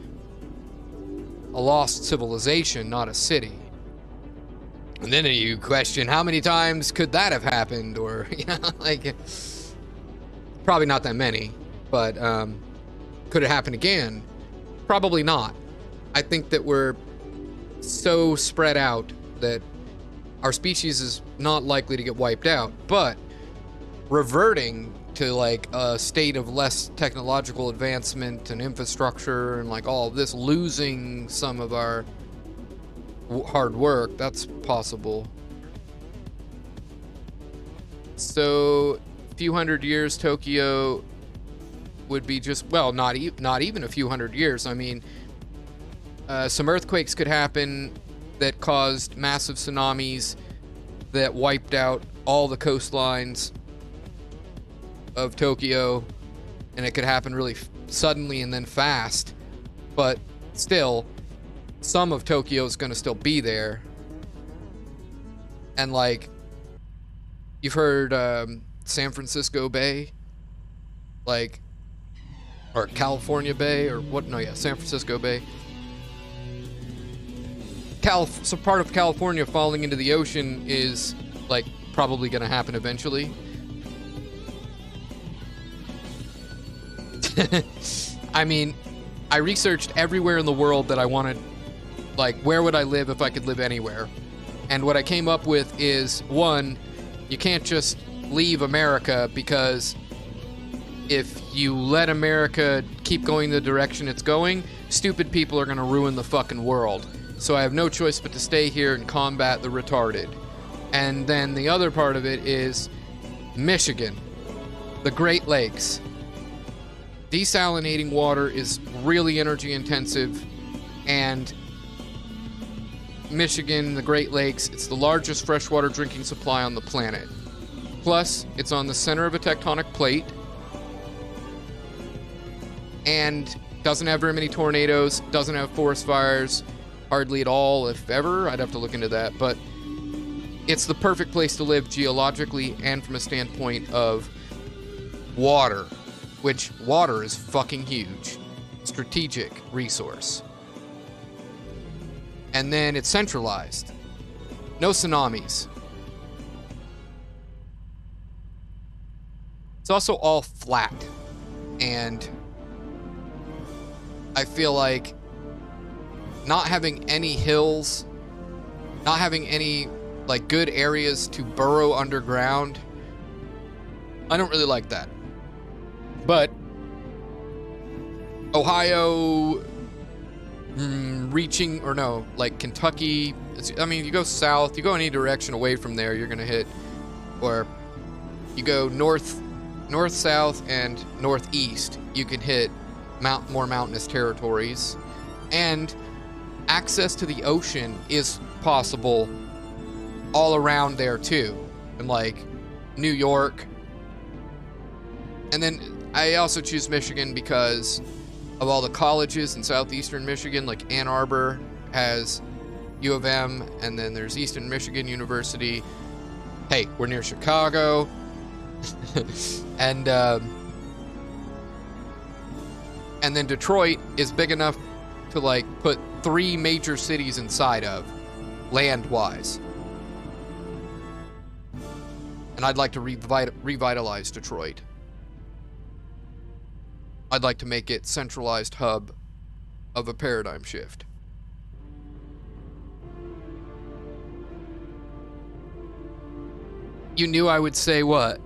a lost civilization, not a city. And then you question, how many times could that have happened? Or, you know, like, probably not that many, but could it happen again? Probably not. I think that we're so spread out that our species is not likely to get wiped out, but reverting to like a state of less technological advancement and infrastructure and like all of this, losing some of our hard work, that's possible. So a few hundred years, Tokyo would be just, well, not even a few hundred years. I mean, some earthquakes could happen that caused massive tsunamis that wiped out all the coastlines of Tokyo, and it could happen really suddenly and then fast, but still some of Tokyo is going to still be there. And like, you've heard San Francisco Bay, like, or California Bay, or what? No, yeah, San Francisco Bay. So part of California falling into the ocean is like probably going to happen eventually. I mean, I researched everywhere in the world that I wanted, like, where would I live if I could live anywhere? And what I came up with is, one, you can't just leave America, because if you let America keep going the direction it's going, stupid people are going to ruin the fucking world. So I have no choice but to stay here and combat the retarded. And then the other part of it is Michigan, the Great Lakes. Desalinating water is really energy intensive, and Michigan, the Great Lakes, it's the largest freshwater drinking supply on the planet. Plus, it's on the center of a tectonic plate, and doesn't have very many tornadoes, doesn't have forest fires, hardly at all, if ever. I'd have to look into that, but it's the perfect place to live geologically and from a standpoint of water, which water is fucking huge. Strategic resource. And then it's centralized. No tsunamis. It's also all flat. And I feel like not having any hills, not having any like good areas to burrow underground, I don't really like that. But Ohio, reaching, or no, like Kentucky, I mean, you go south, you go any direction away from there, you're gonna hit, or you go north, south, and northeast, you can hit more mountainous territories. And access to the ocean is possible all around there too, in like New York. And then I also choose Michigan because of all the colleges in southeastern Michigan. Like Ann Arbor has U of M, and then there's Eastern Michigan University. Hey, we're near Chicago. And then Detroit is big enough to like put 3 major cities inside of, land-wise. And I'd like to revitalize Detroit. I'd like to make it centralized hub of a paradigm shift. You knew I would say what?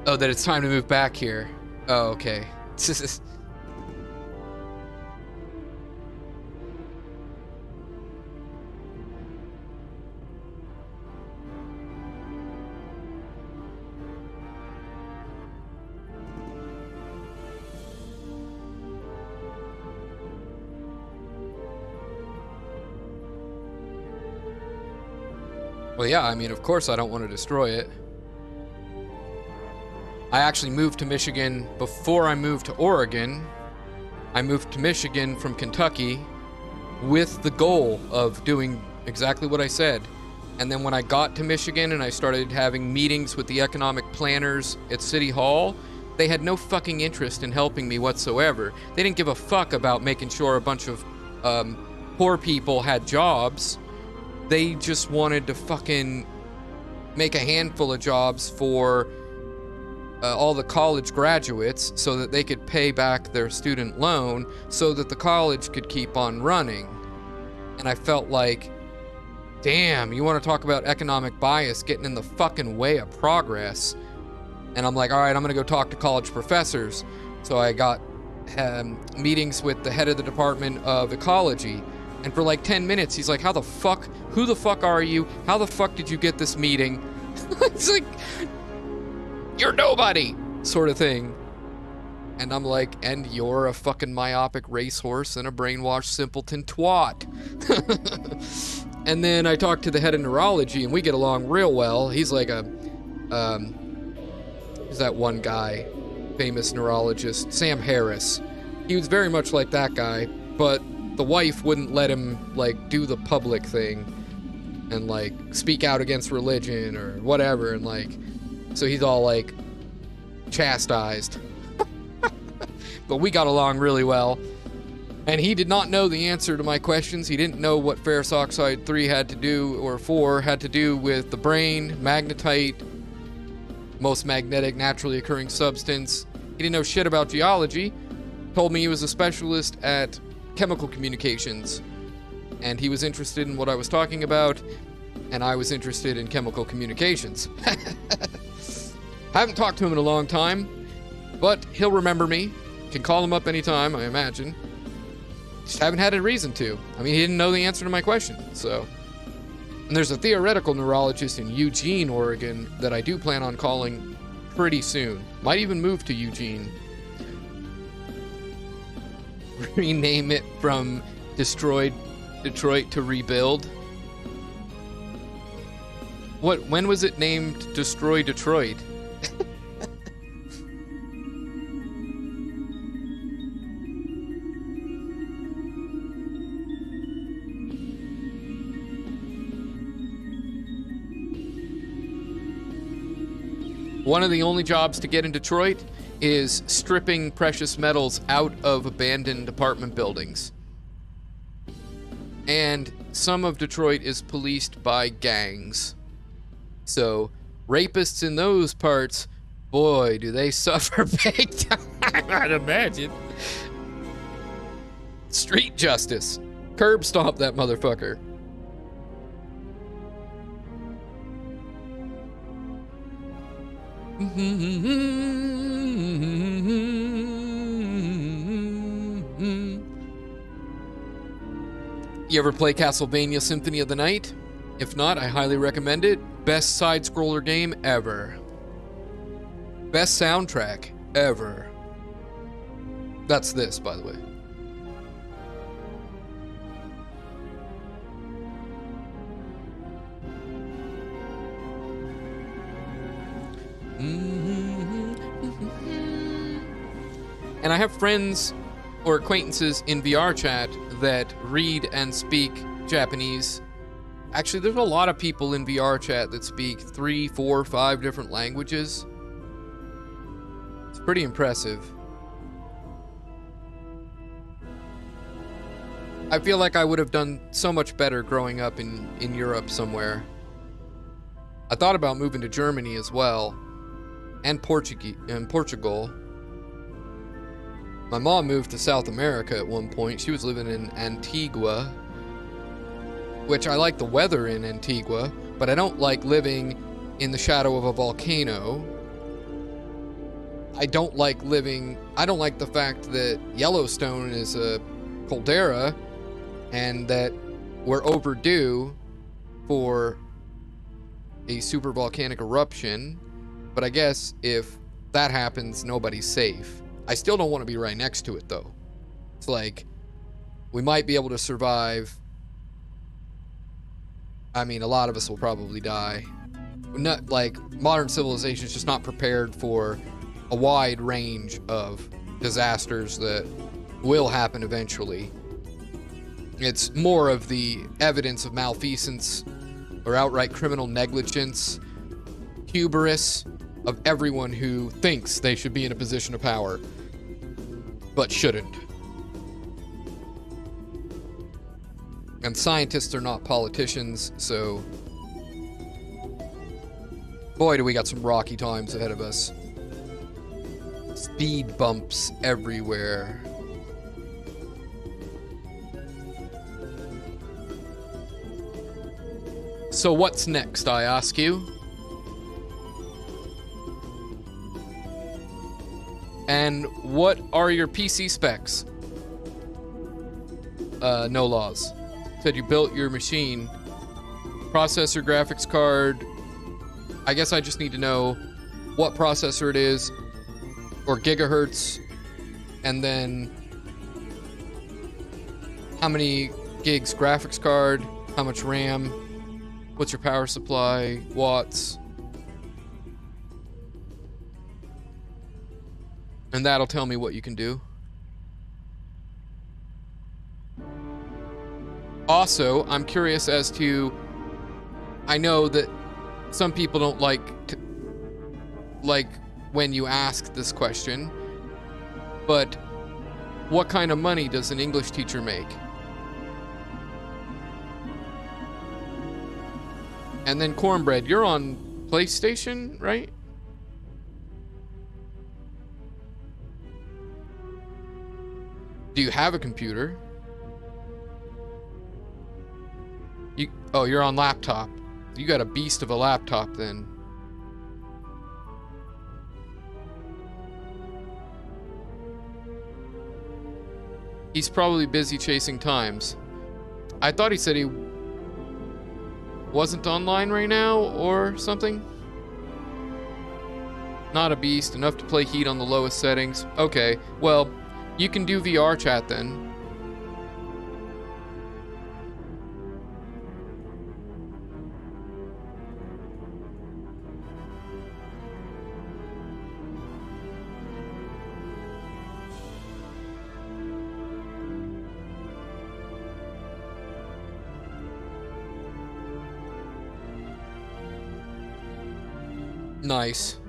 Oh, that it's time to move back here. Oh, okay. Well, yeah, I mean, of course I don't want to destroy it. I actually moved to Michigan before I moved to Oregon. I moved to Michigan from Kentucky with the goal of doing exactly what I said. And then when I got to Michigan and I started having meetings with the economic planners at City Hall, they had no fucking interest in helping me whatsoever. They didn't give a fuck about making sure a bunch of poor people had jobs. They just wanted to fucking make a handful of jobs for all the college graduates so that they could pay back their student loan so that the college could keep on running. And I felt like, damn, you want to talk about economic bias getting in the fucking way of progress. And I'm like, all right, I'm going to go talk to college professors. So I got meetings with the head of the Department of Ecology. And for like 10 minutes, he's like, who the fuck are you? How the fuck did you get this meeting? It's like, you're nobody, sort of thing. And I'm like, and you're a fucking myopic racehorse and a brainwashed simpleton twat. And then I talked to the head of neurology, and we get along real well. He's like who's that one guy, famous neurologist, Sam Harris. He was very much like that guy, but the wife wouldn't let him, like, do the public thing and, like, speak out against religion or whatever, and, like, so he's all, like, chastised. But we got along really well. And he did not know the answer to my questions. He didn't know what ferrous oxide 3 had to do, or 4 had to do with the brain, magnetite, most magnetic naturally occurring substance. He didn't know shit about geology. Told me he was a specialist at chemical communications, and he was interested in what I was talking about, and I was interested in chemical communications. Haven't talked to him in a long time, but he'll remember me. Can call him up anytime, I imagine. Just haven't had a reason to. I mean, he didn't know the answer to my question, so. And there's a theoretical neurologist in Eugene, Oregon, that I do plan on calling pretty soon. Might even move to Eugene. Rename it from Destroyed Detroit to Rebuild. When was it named Destroy Detroit? One of the only jobs to get in Detroit is stripping precious metals out of abandoned apartment buildings. And some of Detroit is policed by gangs. So, rapists in those parts, boy, do they suffer big time, I'd imagine. Street justice. Curb stomp that motherfucker. You ever play Castlevania Symphony of the Night? If not, I highly recommend it. Best side-scroller game ever. Best soundtrack ever. That's this, by the way. And I have friends or acquaintances in VR chat that read and speak Japanese. Actually, there's a lot of people in VR chat that speak 3, 4, 5 different languages. It's pretty impressive. I feel like I would have done so much better growing up in Europe somewhere. I thought about moving to Germany as well, and Portugal. My mom moved to South America at one point. She was living in Antigua, which I like the weather in Antigua, but I don't like living in the shadow of a volcano. I don't like the fact that Yellowstone is a caldera and that we're overdue for a supervolcanic eruption. But I guess if that happens, nobody's safe. I still don't want to be right next to it, though. It's like, we might be able to survive. I mean, a lot of us will probably die. Not like modern civilization is just not prepared for a wide range of disasters that will happen eventually. It's more of the evidence of malfeasance or outright criminal negligence, hubris of everyone who thinks they should be in a position of power, but shouldn't. And scientists are not politicians, so boy, do we got some rocky times ahead of us. Speed bumps everywhere. So what's next, I ask you? And what are your PC specs? No laws. Said you built your machine. Processor, graphics card. I guess I just need to know what processor it is, or gigahertz, and then how many gigs graphics card, how much RAM, what's your power supply, watts. And that'll tell me what you can do. Also, I'm curious as to, I know that some people don't like when you ask this question, but what kind of money does an English teacher make? And then Cornbread, you're on PlayStation, right? Do you have a computer? You're on laptop. You got a beast of a laptop then. He's probably busy chasing times. I thought he said he wasn't online right now or something. Not a beast, enough to play Heat on the lowest settings. Okay, well, you can do VR chat then. Nice.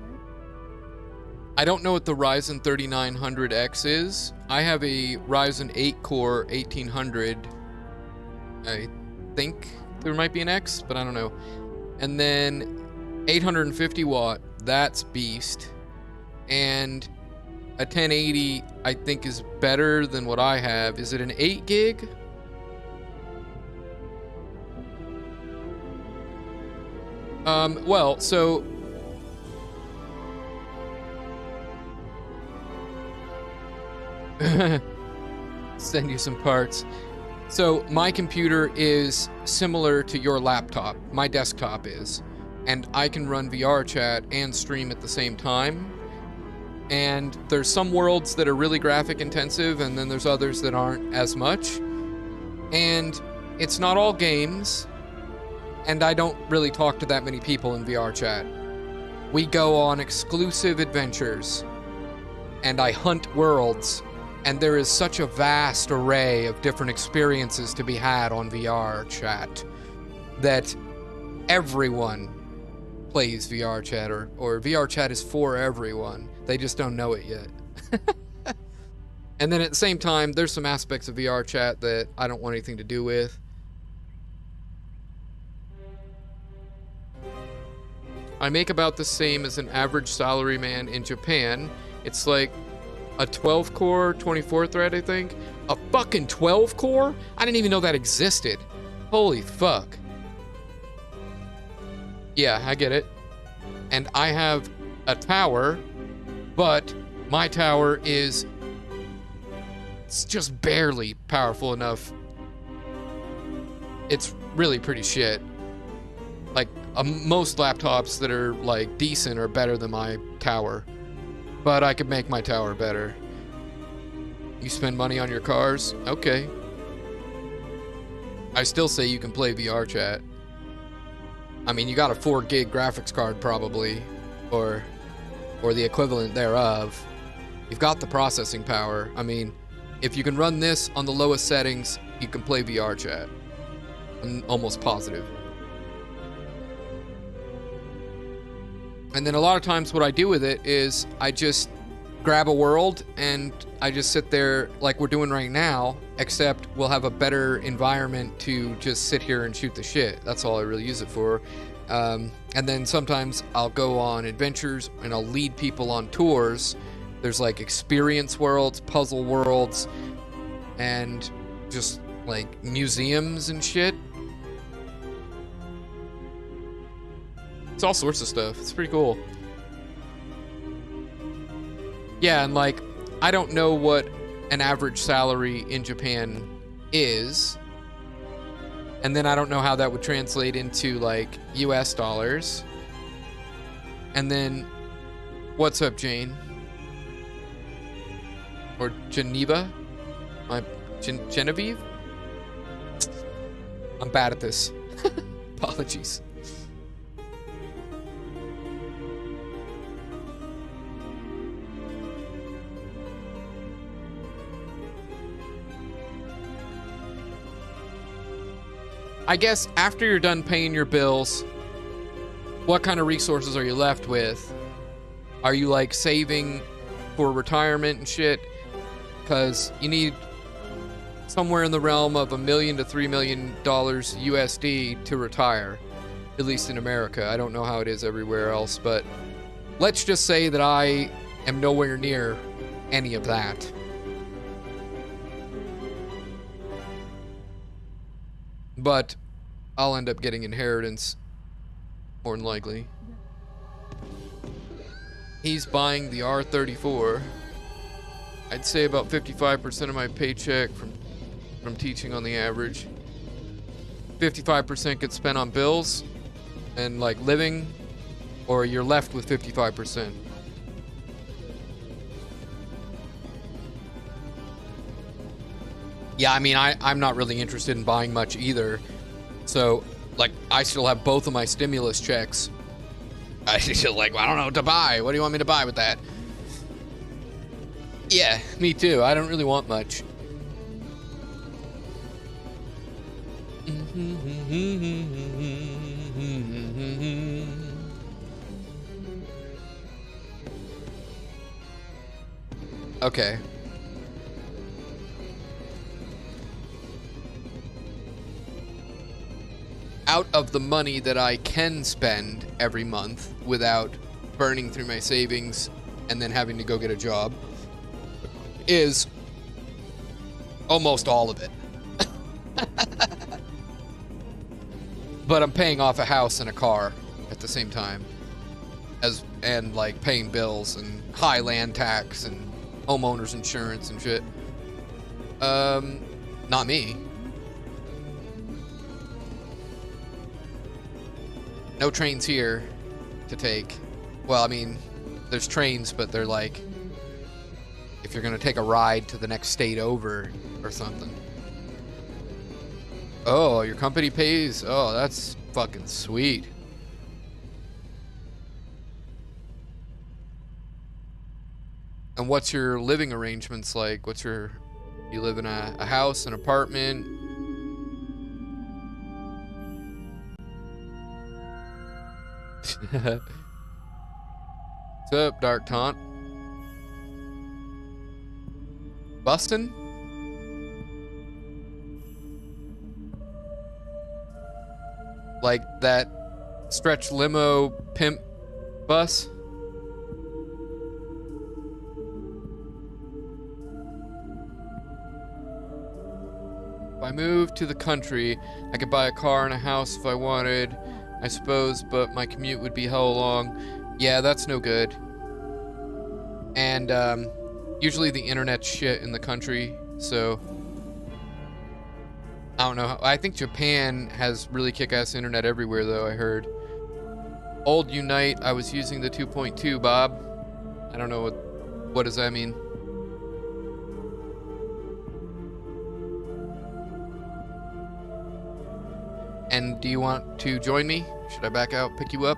I don't know what the Ryzen 3900X is. I have a Ryzen 8 core 1800. I think there might be an X, but I don't know. And then 850 watt, that's beast. And a 1080 I think is better than what I have. Is it an 8 gig? Well, so send you some parts. So my computer is similar to your laptop. My desktop is. And I can run VR chat and stream at the same time. And there's some worlds that are really graphic intensive, and then there's others that aren't as much. And it's not all games. And I don't really talk to that many people in VR chat. We go on exclusive adventures. And I hunt worlds. And there is such a vast array of different experiences to be had on VR chat that everyone plays VR chat, or VR chat is for everyone. They just don't know it yet. And then at the same time, there's some aspects of VR chat that I don't want anything to do with. I make about the same as an average salaryman in Japan. It's like a 12 core, 24 thread, I think. A fucking 12 core? I didn't even know that existed. Holy fuck. Yeah, I get it. And I have a tower But my tower it's just barely powerful enough. It's really pretty shit. Like, most laptops that are, like, decent are better than my tower. But I could make my tower better. You spend money on your cars? Okay. I still say you can play VR chat. I mean, you got a 4 gig graphics card probably, or the equivalent thereof. You've got the processing power. I mean, if you can run this on the lowest settings, you can play VR chat. I'm almost positive. And then a lot of times what I do with it is I just grab a world and I just sit there like we're doing right now, except we'll have a better environment to just sit here and shoot the shit. That's all I really use it for. And then sometimes I'll go on adventures and I'll lead people on tours. There's like experience worlds, puzzle worlds, and just like museums and shit. It's all sorts of stuff. It's pretty cool. Yeah, and like, I don't know what an average salary in Japan is. And then I don't know how that would translate into like US dollars. And then, what's up, Jane? Or Geneva? Genevieve? I'm bad at this. Apologies. I guess after you're done paying your bills, what kind of resources are you left with? Are you like saving for retirement and shit? Because you need somewhere in the realm of $1 million to $3 million USD to retire, at least in America. I don't know how it is everywhere else, but let's just say that I am nowhere near any of that. But I'll end up getting inheritance, more than likely. He's buying the R34. I'd say about 55% of my paycheck from teaching on the average. 55% gets spent on bills and like living, or you're left with 55%. Yeah, I mean, I'm not really interested in buying much either. So, like, I still have both of my stimulus checks. I still like, I don't know what to buy. What do you want me to buy with that? Yeah, me too. I don't really want much. Okay. Out of the money that I can spend every month without burning through my savings and then having to go get a job is almost all of it. But I'm paying off a house and a car at the same time, and like paying bills and high land tax and homeowners insurance and shit. Not me. No trains here to take. Well, I mean, there's trains, but they're like, if you're gonna take a ride to the next state over or something. Oh, your company pays? Oh, that's fucking sweet. And what's your living arrangements like? You live in a house, an apartment? What's up, Dark Taunt? Bustin'? Like that stretch limo pimp bus? If I moved to the country, I could buy a car and a house if I wanted, I suppose, but my commute would be hell long. Yeah, that's no good. And usually the internet shit in the country, so I don't know. I think Japan has really kick-ass internet everywhere, though, I heard. Old Unite, I was using the 2.2, Bob. I don't know what does that mean? And do you want to join me? Should I back out, pick you up?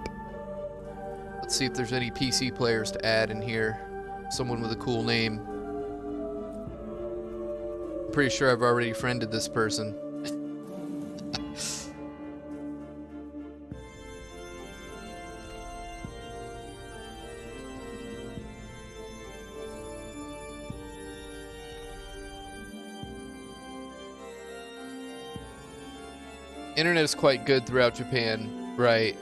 Let's see if there's any PC players to add in here. Someone with a cool name. I'm pretty sure I've already friended this person. Internet is quite good throughout Japan, right?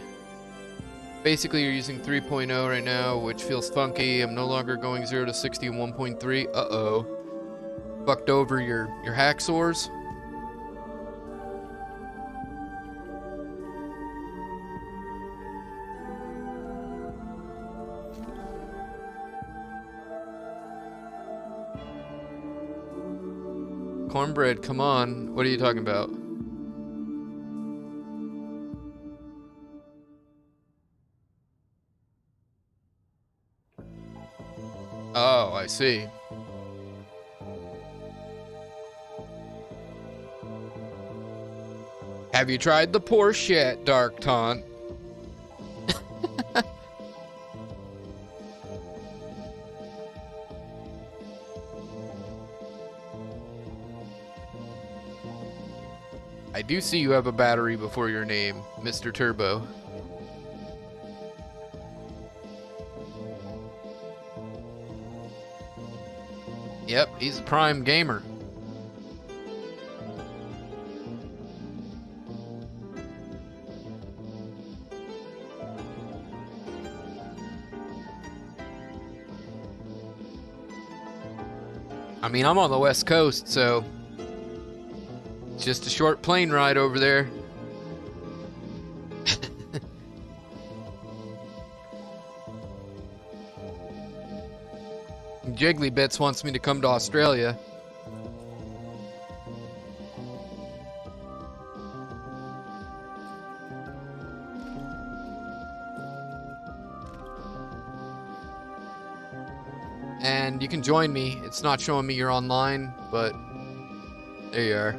Basically, you're using 3.0 right now, which feels funky. I'm no longer going 0 to 60 in 1.3. Uh-oh. Fucked over your hacksaws. Cornbread, come on. What are you talking about? Oh, I see. Have you tried the Porsche yet, Dark Taunt? I do see you have a battery before your name, Mr. Turbo. Yep, he's a prime gamer. I mean, I'm on the West Coast, so it's just a short plane ride over there. Jiggly wants me to come to Australia. And you can join me. It's not showing me you're online, but there you are.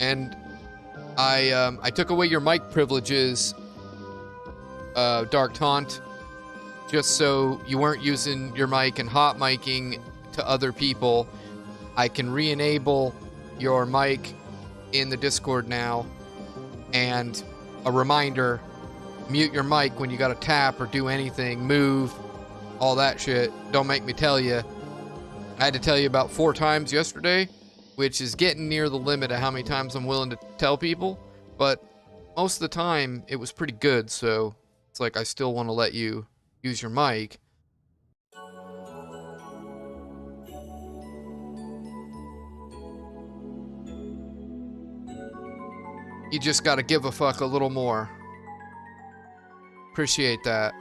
And I took away your mic privileges, Dark Taunt, just so you weren't using your mic and hot micing to other people. I can re-enable your mic in the Discord now, and a reminder, mute your mic when you gotta tap or do anything, move, all that shit. Don't make me tell you. I had to tell you about 4 times yesterday, which is getting near the limit of how many times I'm willing to tell people, but most of the time it was pretty good, so it's like I still want to let you use your mic. You just gotta give a fuck a little more. Appreciate that.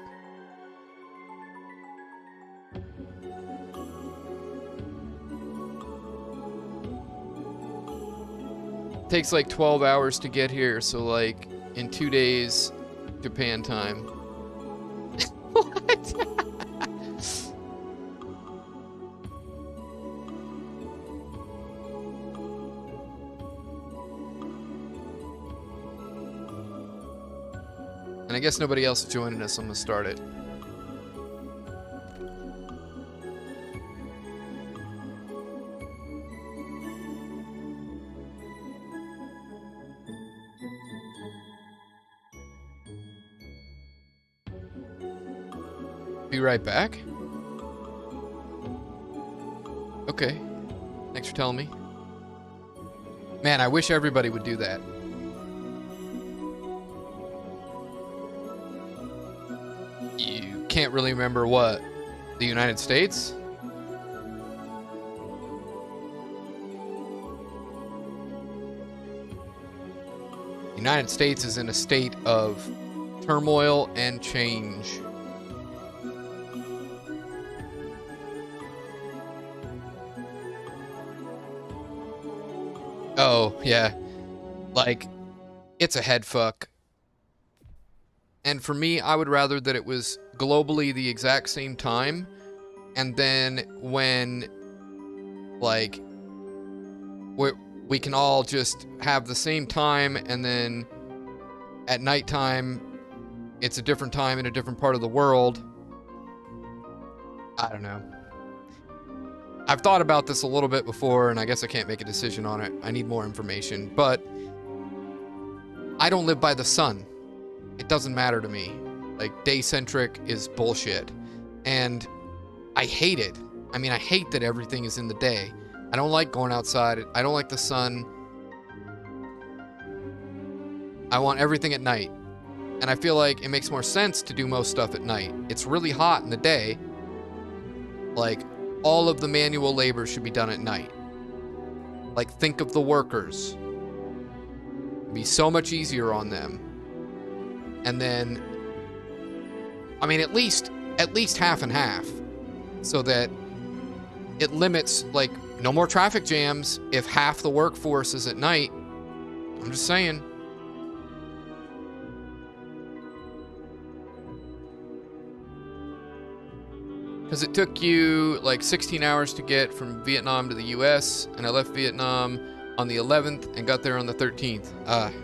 Takes like 12 hours to get here, so like in 2 days Japan time. What? And I guess nobody else is joining us. I'm gonna start it. Be right back. Okay. Thanks for telling me. Man, I wish everybody would do that. You can't really remember what? The United States? The United States is in a state of turmoil and change. Oh, yeah. Like, it's a head fuck. And for me, I would rather that it was globally the exact same time. And then when, like, we can all just have the same time, and then at nighttime, it's a different time in a different part of the world. I don't know. I've thought about this a little bit before, and I guess I can't make a decision on it. I need more information, but I don't live by the sun. It doesn't matter to me. Like, day-centric is bullshit. And I hate it. I mean, I hate that everything is in the day. I don't like going outside. I don't like the sun. I want everything at night. And I feel like it makes more sense to do most stuff at night. It's really hot in the day. Like, all of the manual labor should be done at night. Like, think of the workers. It'd be so much easier on them. And then, I mean, at least half and half, so that it limits, like, no more traffic jams if half the workforce is at night. I'm just saying. Because it took you like 16 hours to get from Vietnam to the US, and I left Vietnam on the 11th and got there on the 13th.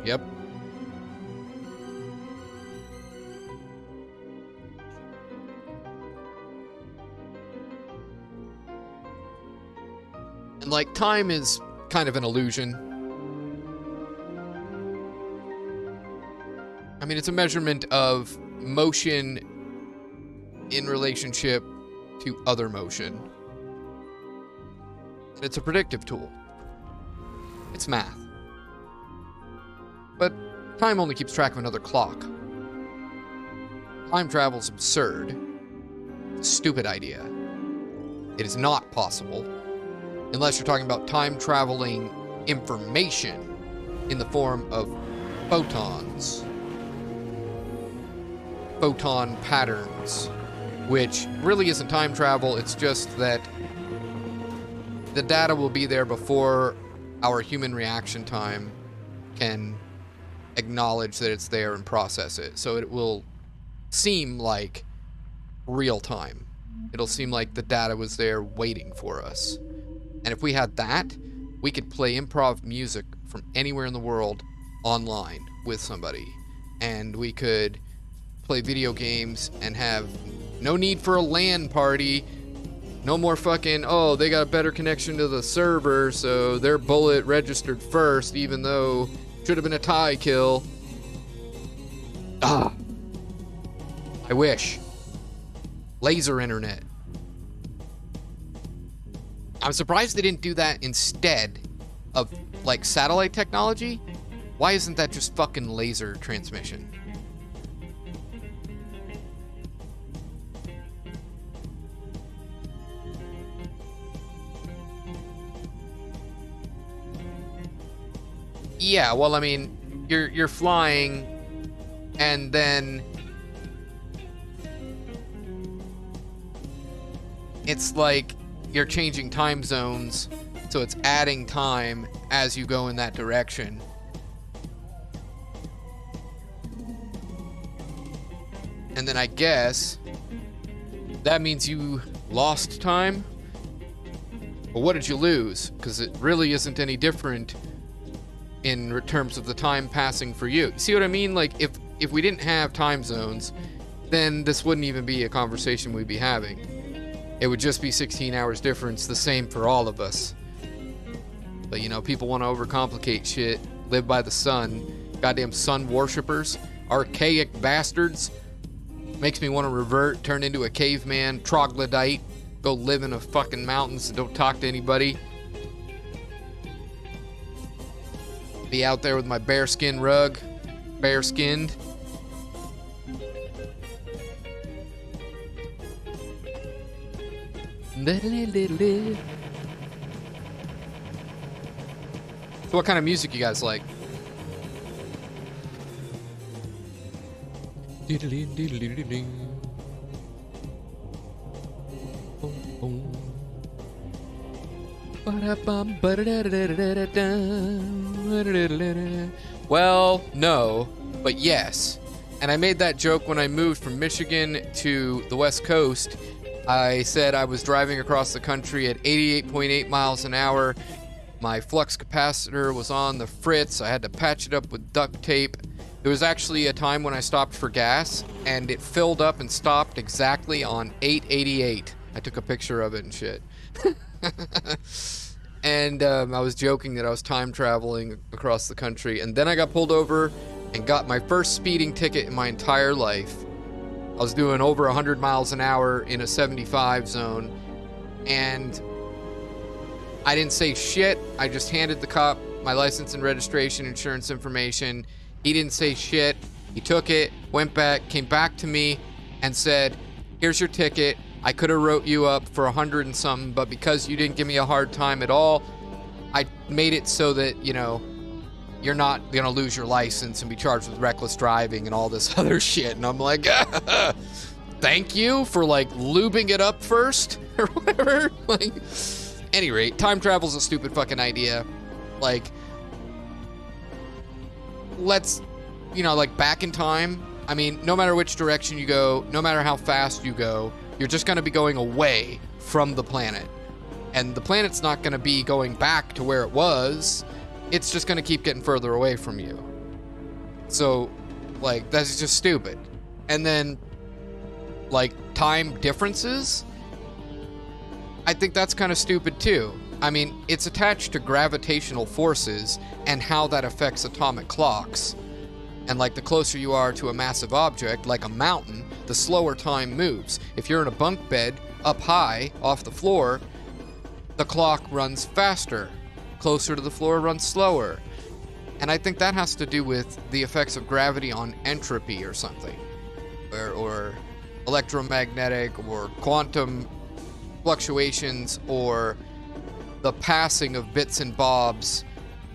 Yep. And like, time is kind of an illusion. I mean, it's a measurement of motion in relationship to other motion. And it's a predictive tool. It's math. But time only keeps track of another clock. Time travel's absurd. It's a stupid idea. It is not possible. Unless you're talking about time traveling information in the form of photons. Photon patterns. Which really isn't time travel, it's just that the data will be there before our human reaction time can acknowledge that it's there and process it. So it will seem like real time. It'll seem like the data was there waiting for us. And if we had that, we could play improv music from anywhere in the world online with somebody. And we could play video games and have no need for a LAN party. No more fucking, oh, they got a better connection to the server, so their bullet registered first, even though should have been a tie kill. I wish. Laser internet. I'm surprised they didn't do that instead of, like, satellite technology. Why isn't that just fucking laser transmission? Yeah, well, I mean, you're flying, and then it's like you're changing time zones, so it's adding time as you go in that direction. And then I guess that means you lost time. But what did you lose? Because it really isn't any different in terms of the time passing for you. See what I mean? Like, if we didn't have time zones, then this wouldn't even be a conversation we'd be having. It would just be 16 hours difference, the same for all of us. But, you know, people want to overcomplicate shit, live by the sun. Goddamn sun worshippers, archaic bastards. Makes me want to revert, turn into a caveman, troglodyte, go live in the fucking mountains and don't talk to anybody. Be out there with my bearskin rug, bare-skinned. So what kind of music you guys like? Well, no, but yes. And I made that joke when I moved from Michigan to the West Coast. I said I was driving across the country at 88.8 miles an hour. My flux capacitor was on the fritz. I had to patch it up with duct tape. There was actually a time when I stopped for gas, and it filled up and stopped exactly on 888. I took a picture of it and shit. And I was joking that I was time traveling across the country, and then I got pulled over and got my first speeding ticket in my entire life. I was doing over 100 miles an hour in a 75 zone, and I didn't say shit. I just handed the cop my license and registration, insurance information. He didn't say shit. He took it, went back, came back to me, and said, "Here's your ticket. I could have wrote you up for 100 and something, but because you didn't give me a hard time at all, I made it so that, you know, you're not gonna lose your license and be charged with reckless driving and all this other shit." And I'm like, thank you for like lubing it up first or whatever. Like, any rate, time travel's a stupid fucking idea. Like, let's, you know, like back in time. I mean, no matter which direction you go, no matter how fast you go, you're just going to be going away from the planet. And the planet's not going to be going back to where it was. It's just going to keep getting further away from you. So, like, that's just stupid. And then, like, time differences, I think that's kind of stupid too. I mean, it's attached to gravitational forces and how that affects atomic clocks. And like the closer you are to a massive object, like a mountain, the slower time moves. If you're in a bunk bed, up high, off the floor, the clock runs faster. Closer to the floor, runs slower. And I think that has to do with the effects of gravity on entropy or something. Or electromagnetic, or quantum fluctuations, or the passing of bits and bobs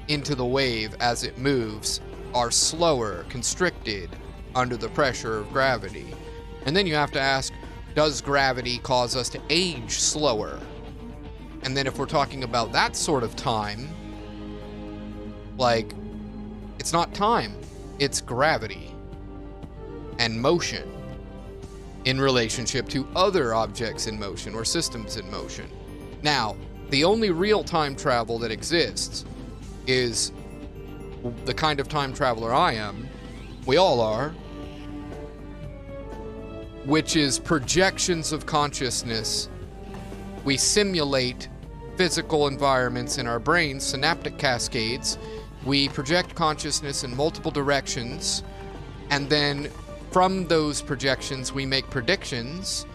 into the wave as it moves are slower, constricted under the pressure of gravity. And then you have to ask, does gravity cause us to age slower? And then if we're talking about that sort of time, like, it's not time, it's gravity and motion in relationship to other objects in motion or systems in motion. Now, the only real time travel that exists is the kind of time traveler I am, we all are, which is projections of consciousness. We simulate physical environments in our brains, synaptic cascades. We project consciousness in multiple directions, and then from those projections we make predictions,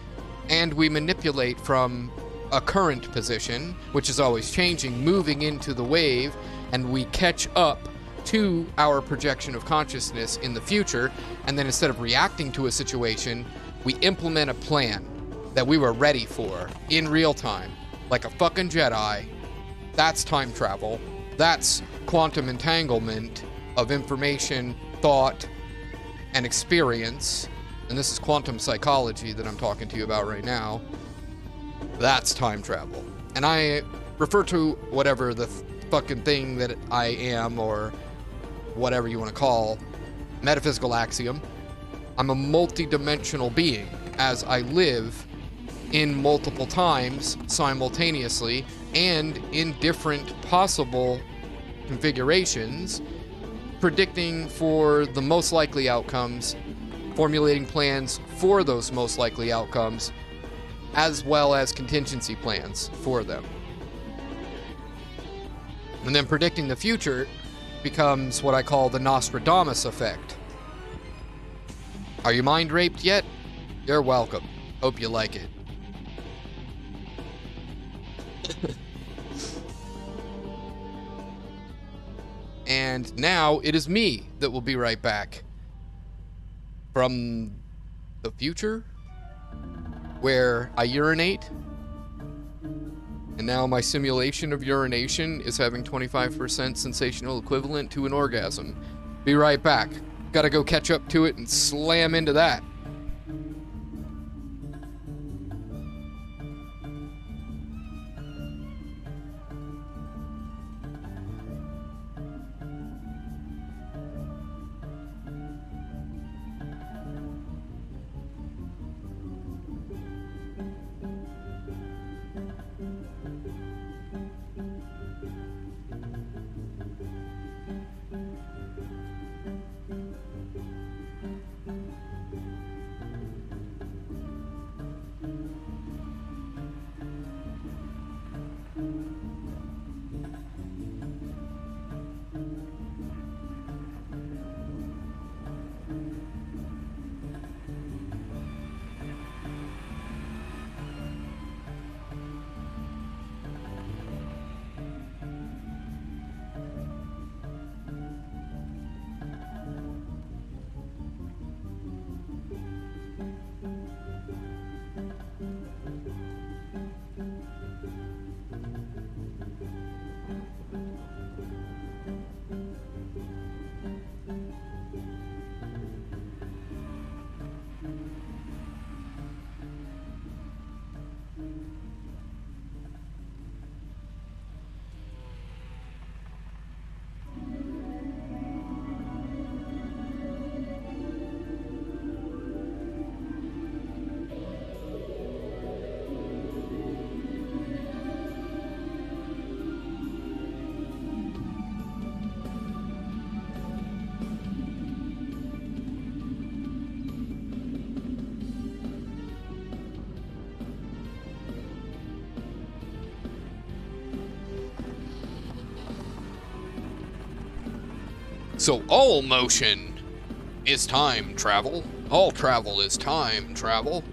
and we manipulate from a current position, which is always changing, moving into the wave, and we catch up to our projection of consciousness in the future, and then instead of reacting to a situation, we implement a plan that we were ready for in real time, like a fucking Jedi. That's time travel. That's quantum entanglement of information, thought, and experience. And this is quantum psychology that I'm talking to you about right now. That's time travel. And I refer to whatever the fucking thing that I am, or whatever you want to call, metaphysical axiom. I'm a multi-dimensional being, as I live in multiple times simultaneously and in different possible configurations, predicting for the most likely outcomes, formulating plans for those most likely outcomes, as well as contingency plans for them. And then predicting the future becomes what I call the Nostradamus effect. Are you mind raped yet? You're welcome. Hope you like it. And now it is me that will be right back from the future, where I urinate, and now my simulation of urination is having 25% sensational equivalent to an orgasm. Be right back. Gotta go catch up to it and slam into that. So all motion is time travel. All travel is time travel.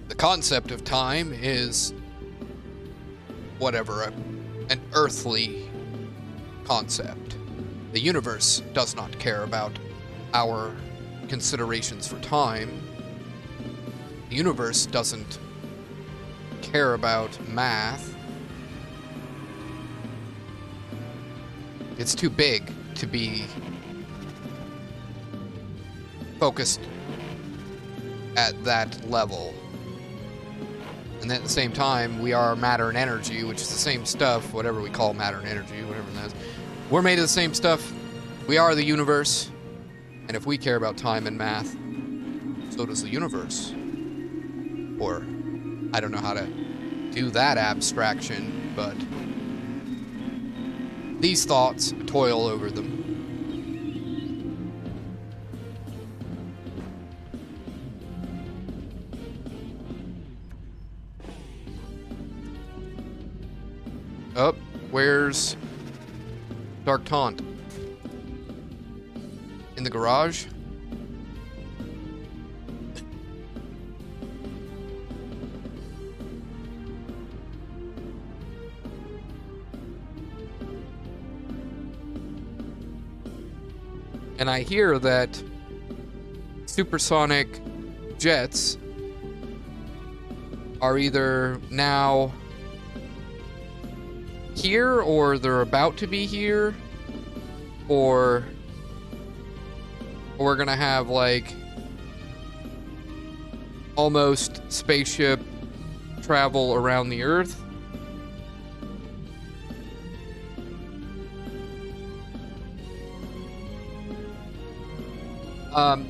The concept of time is whatever, an earthly concept. The universe does not care about our considerations for time. The universe doesn't care about math. It's too big to be focused at that level. And at the same time, we are matter and energy, which is the same stuff, whatever we call matter and energy, whatever that is. We're made of the same stuff. We are the universe. And if we care about time and math, so does the universe. Or, I don't know how to do that abstraction, but these thoughts toil over them. Up, where's Dark Taunt? In the garage? And I hear that supersonic jets are either now here, or they're about to be here, or we're gonna have like almost spaceship travel around the Earth.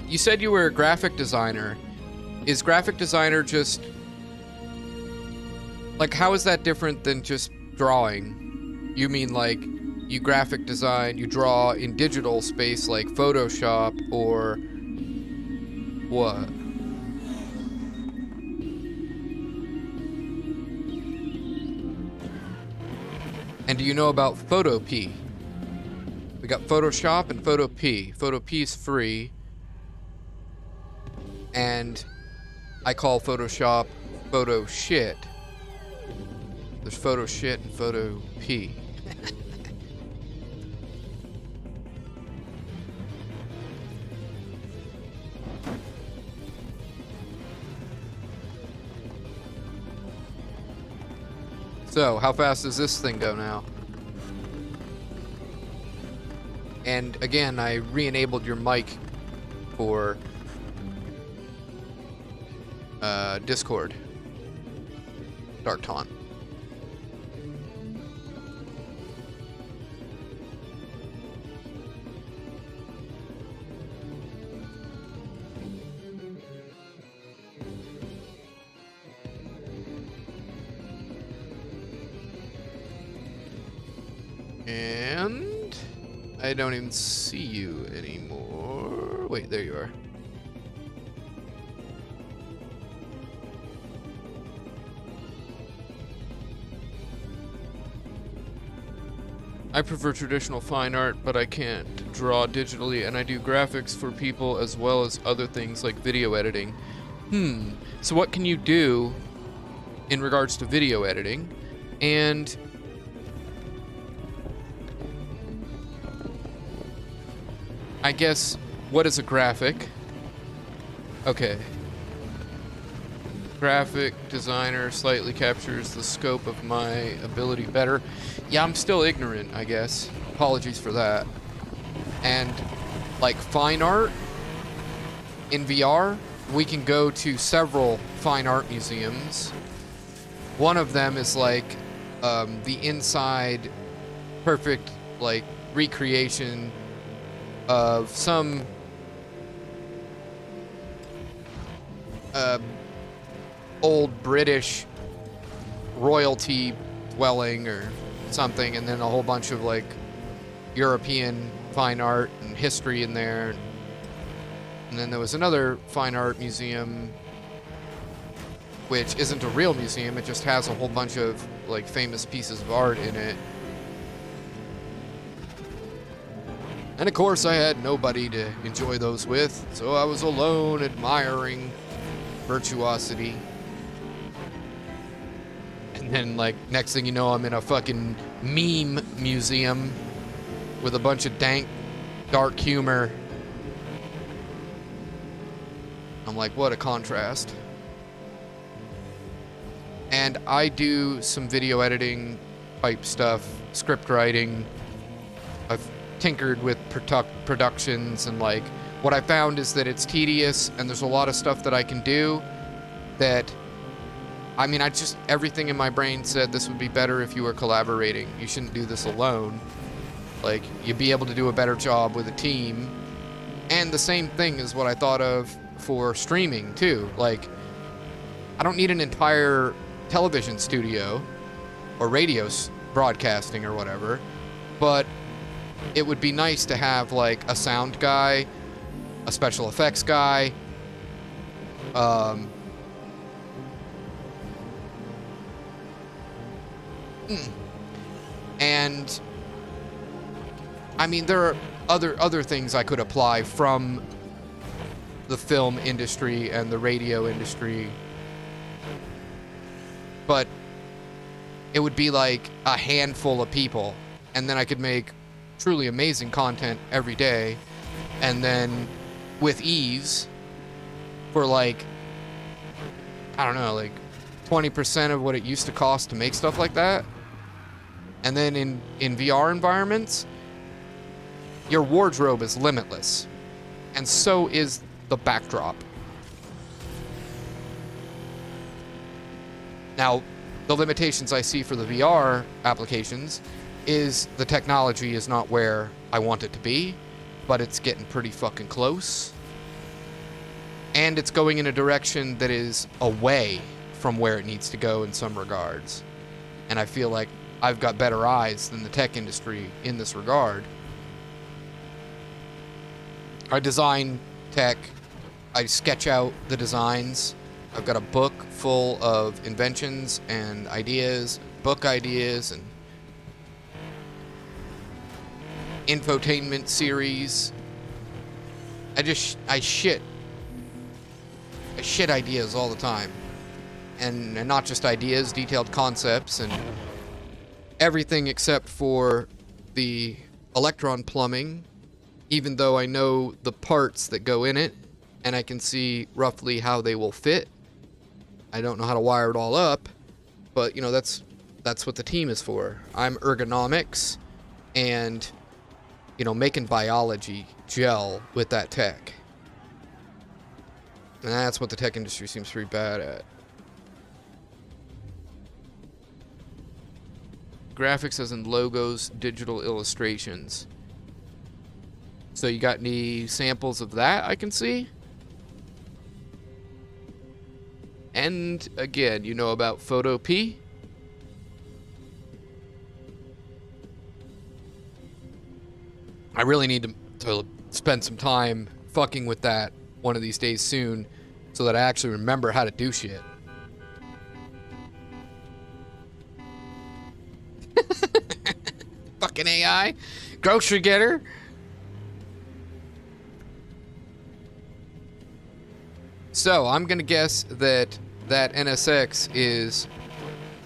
You said you were a graphic designer. Is graphic designer just like, how is that different than just drawing? You mean like you graphic design, you draw in digital space like Photoshop, or what? And do you know about Photop? We got Photoshop and Photop. Photop is free. And I call Photoshop photo shit. There's photo shit and photo P. So, how fast does this thing go now? And again, I re-enabled your mic for Discord. Dark Taunt. And I don't even see you anymore. Wait, there you are. I prefer traditional fine art, but I can't draw digitally, and I do graphics for people as well as other things like video editing. So what can you do in regards to video editing? And I guess, what is a graphic? Okay. Graphic designer slightly captures the scope of my ability better. Yeah, I'm still ignorant, I guess. Apologies for that. And, like, fine art in VR, we can go to several fine art museums. One of them is, like, the inside perfect, like, recreation of some old British royalty dwelling or something, and then a whole bunch of like European fine art and history in there. And then there was another fine art museum which isn't a real museum, it just has a whole bunch of like famous pieces of art in it. And of course I had nobody to enjoy those with, so I was alone admiring virtuosity. And then, like, next thing you know, I'm in a fucking meme museum with a bunch of dank, dark humor. I'm like, what a contrast. And I do some video editing type stuff, script writing. I've tinkered with productions, and, like, what I found is that it's tedious, and there's a lot of stuff that I can do that... I mean, everything in my brain said this would be better if you were collaborating. You shouldn't do this alone. Like, you'd be able to do a better job with a team. And the same thing is what I thought of for streaming, too. Like, I don't need an entire television studio or radio broadcasting or whatever, but it would be nice to have, like, a sound guy, a special effects guy, and I mean, there are other things I could apply from the film industry and the radio industry, but it would be like a handful of people, and then I could make truly amazing content every day, and then with ease for like, I don't know, like 20% of what it used to cost to make stuff like that. And then in VR environments, your wardrobe is limitless. And so is the backdrop. Now, the limitations I see for the VR applications is the technology is not where I want it to be, but it's getting pretty fucking close. And it's going in a direction that is away from where it needs to go in some regards. And I feel like I've got better eyes than the tech industry in this regard. I design tech. I sketch out the designs. I've got a book full of inventions and ideas, book ideas, and infotainment series. I shit ideas all the time. And not just ideas, detailed concepts, and everything except for the electron plumbing, even though I know the parts that go in it, and I can see roughly how they will fit. I don't know how to wire it all up, but, you know, that's what the team is for. I'm ergonomics, and you know, making biology gel with that tech. And that's what the tech industry seems pretty bad at. Graphics as in logos, digital illustrations. So you got any samples of that I can see? And again, you know about Photo P? I really need to spend some time fucking with that one of these days soon so that I actually remember how to do shit. Fucking AI. Grocery getter. So I'm gonna guess that NSX is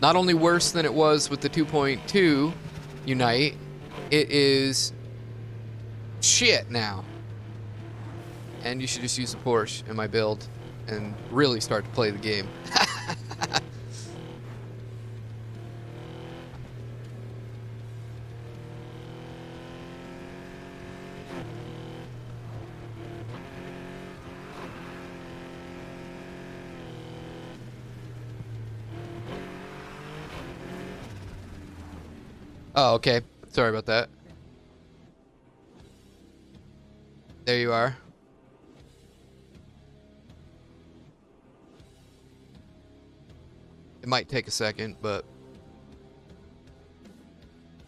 not only worse than it was with the 2.2 Unite, it is shit now. And you should just use the Porsche in my build and really start to play the game. Oh, okay. Sorry about that. There you are. It might take a second, but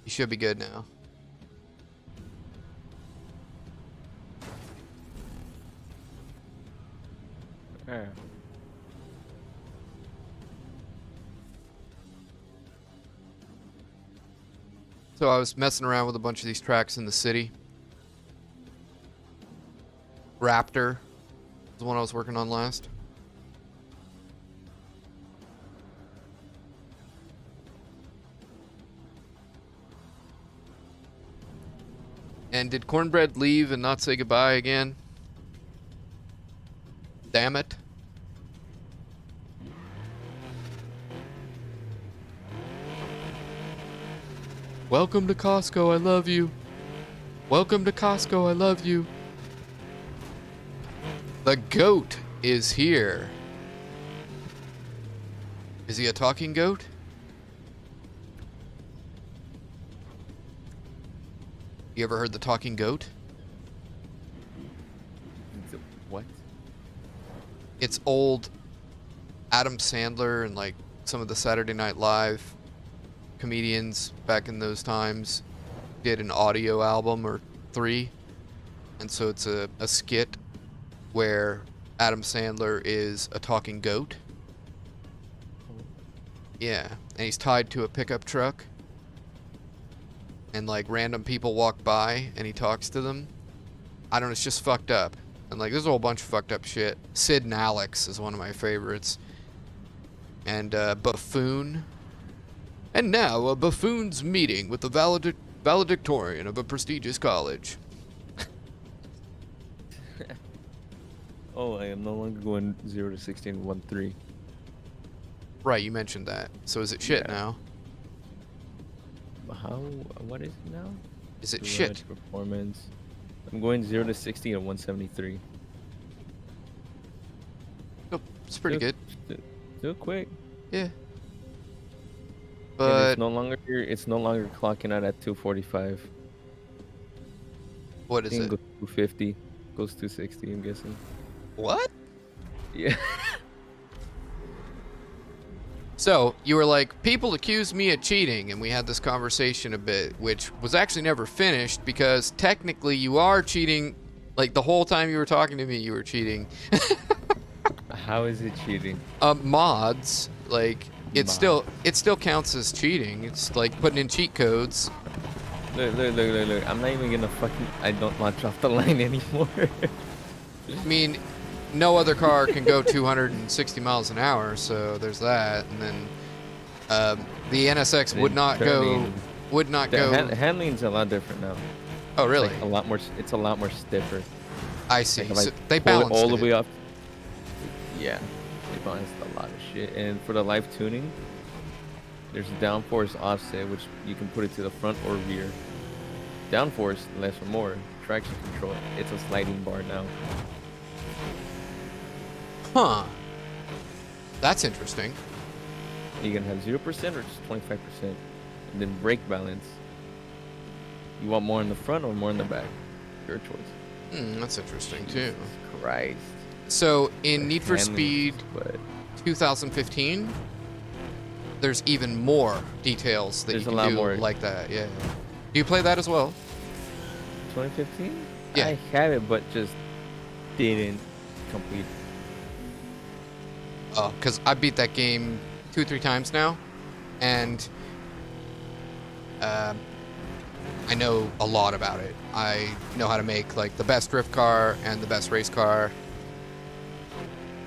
you should be good now. Yeah. So I was messing around with a bunch of these tracks in the city. Raptor was the one I was working on last. And did Cornbread leave and not say goodbye again? Damn it. Welcome to Costco, I love you. Welcome to Costco, I love you. The goat is here. Is he a talking goat? You ever heard the talking goat? What? It's old Adam Sandler and like some of the Saturday Night Live comedians back in those times did an audio album or 3. And so it's a skit where Adam Sandler is a talking goat. Yeah, and he's tied to a pickup truck. And like random people walk by and he talks to them. I don't know, it's just fucked up. And like there's a whole bunch of fucked up shit. Sid and Alex is one of my favorites. And Buffoon. And now a buffoon's meeting with the valedictorian of a prestigious college. Oh, I am no longer going 0 to 60 in 1-3. Right, you mentioned that. So is it shit Yeah. now? How? What is it now? Is it Too shit? much performance. I'm going 0 to 60 at 173. Oh, it's pretty good. Still quick. Yeah. And But it's no longer clocking out at 245. what I is think it? it goes 250. Goes 260, I'm guessing. What? Yeah. So, you were like, people accuse me of cheating, and we had this conversation a bit, which was actually never finished, because technically you are cheating, like the whole time you were talking to me, you were cheating. How is it cheating? Mods, like, it still counts as cheating. It's like putting in cheat codes. Look. I'm not even gonna fucking... I don't launch off the line anymore. I mean, no other car can go 260 miles an hour, so there's that. And then the NSX would not go. Handling's a lot different now. Oh, really? It's like a lot more. It's a lot more stiffer. I see. Like, So they pull it balanced all the it. way up. Yeah, they balanced a lot of shit. And for the live tuning, there's downforce offset, which you can put it to the front or rear. Downforce, less or more. Traction control, it's a sliding bar now. Huh. That's interesting. You can have 0% or just 25%. And then brake balance. You want more in the front or more in the back? Your choice. That's interesting too. Christ. So in The Need for handling, Speed but 2015, there's even more details that There's you a can lot do more. like that. Yeah. Do you play that as well? 2015? Yeah. I have it, but just didn't complete. Oh, because I beat that game 2-3 times now, and I know a lot about it. I know how to make like the best drift car and the best race car.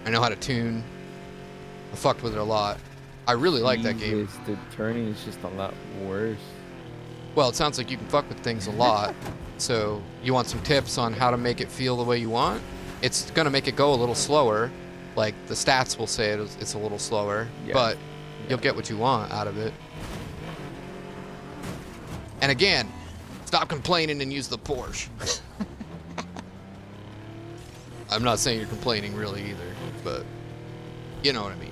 I know how to tune. I fucked with it a lot. I really like that game. Jesus, the turning is just a lot worse. Well, it sounds like you can fuck with things a lot. So you want some tips on how to make it feel the way you want? It's gonna make it go a little slower. Like the stats will say it's a little slower, Yeah. but you'll get what you want out of it. And again, stop complaining and use the Porsche. I'm not saying you're complaining really either, but you know what I mean.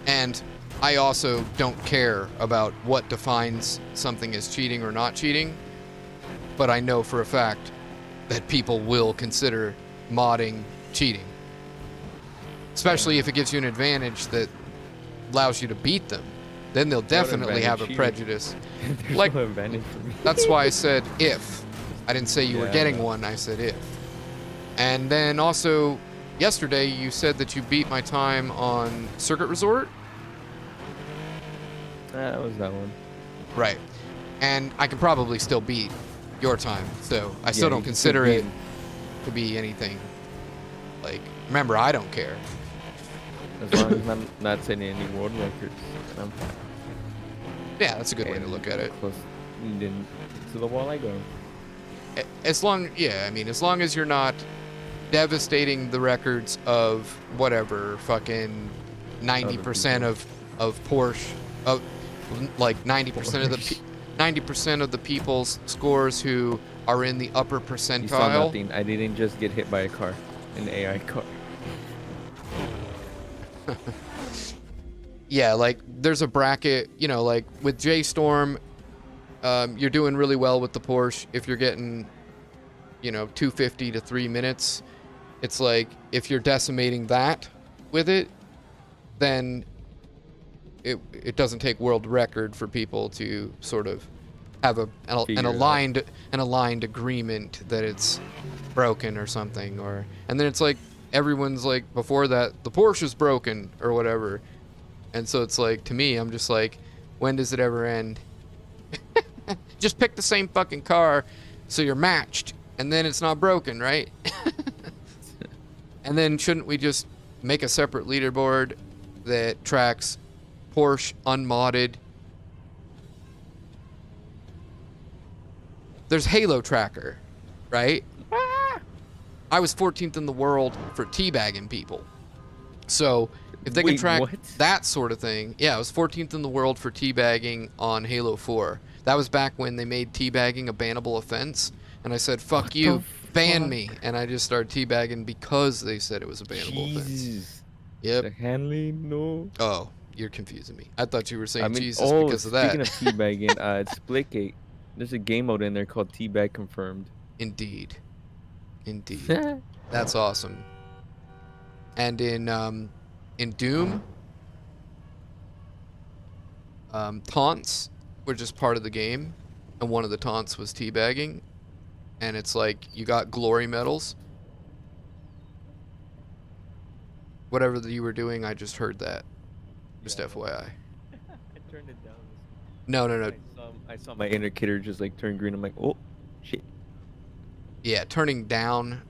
And I also don't care about what defines something as cheating or not cheating, but I know for a fact that people will consider modding cheating. Especially if it gives you an advantage that allows you to beat them. Then they'll definitely have a advantage prejudice. There's Like, no advantage for me. that's why I said if. I didn't say you were Yeah, getting no. one, I said if. And then also, yesterday you said that you beat my time on Circuit Resort. That was that one. Right. And I can probably still beat your time, so I still Yeah, don't you can consider still it beat to be anything. Like, remember, I don't care. As long as I'm not setting any world records, and I'm fine. Yeah, that's a good way to And look at it. Close, then to the wall I go. As long, yeah, I mean, as long as you're not devastating the records of whatever, fucking 90% of Porsche, of like 90% of the Porsche. 90% of the people's scores who are in the upper You saw percentile. nothing. I didn't just get hit by a car, an AI car. Yeah, like there's a bracket, you know, like with J-Storm, you're doing really well with the Porsche if you're getting, you know, 250 to 3 minutes. It's like if you're decimating that with it, then it doesn't take world record for people to sort of have an Figure it aligned agreement that it's broken or something, or and then it's like everyone's like before that the Porsche is broken or whatever. And so it's like, to me, I'm just like, when does it ever end? Just pick the same fucking car so you're matched, and then it's not broken, right? And then shouldn't we just make a separate leaderboard that tracks Porsche unmodded? There's Halo Tracker, right? I was 14th in the world for teabagging people. So if they can Wait, track what? that sort of thing, yeah, I was 14th in the world for teabagging on Halo 4. That was back when they made teabagging a bannable offense, and I said, "Fuck What you, the ban fuck? me," and I just started teabagging because they said it was a bannable offense. Jesus. Yep. The handling, no. Oh, you're confusing me. I thought you were saying I mean, Jesus oh, because of that. speaking of teabagging, Splitgate, there's a game mode in there called Teabag Confirmed. Indeed. That's awesome. And in Doom, taunts were just part of the game, and one of the taunts was teabagging, and it's like you got glory medals. Whatever that you were doing, I just heard that. Just Yeah, FYI. I turned it down. No. I saw my indicator just like turn green. I'm like, oh, shit. Yeah, turning down.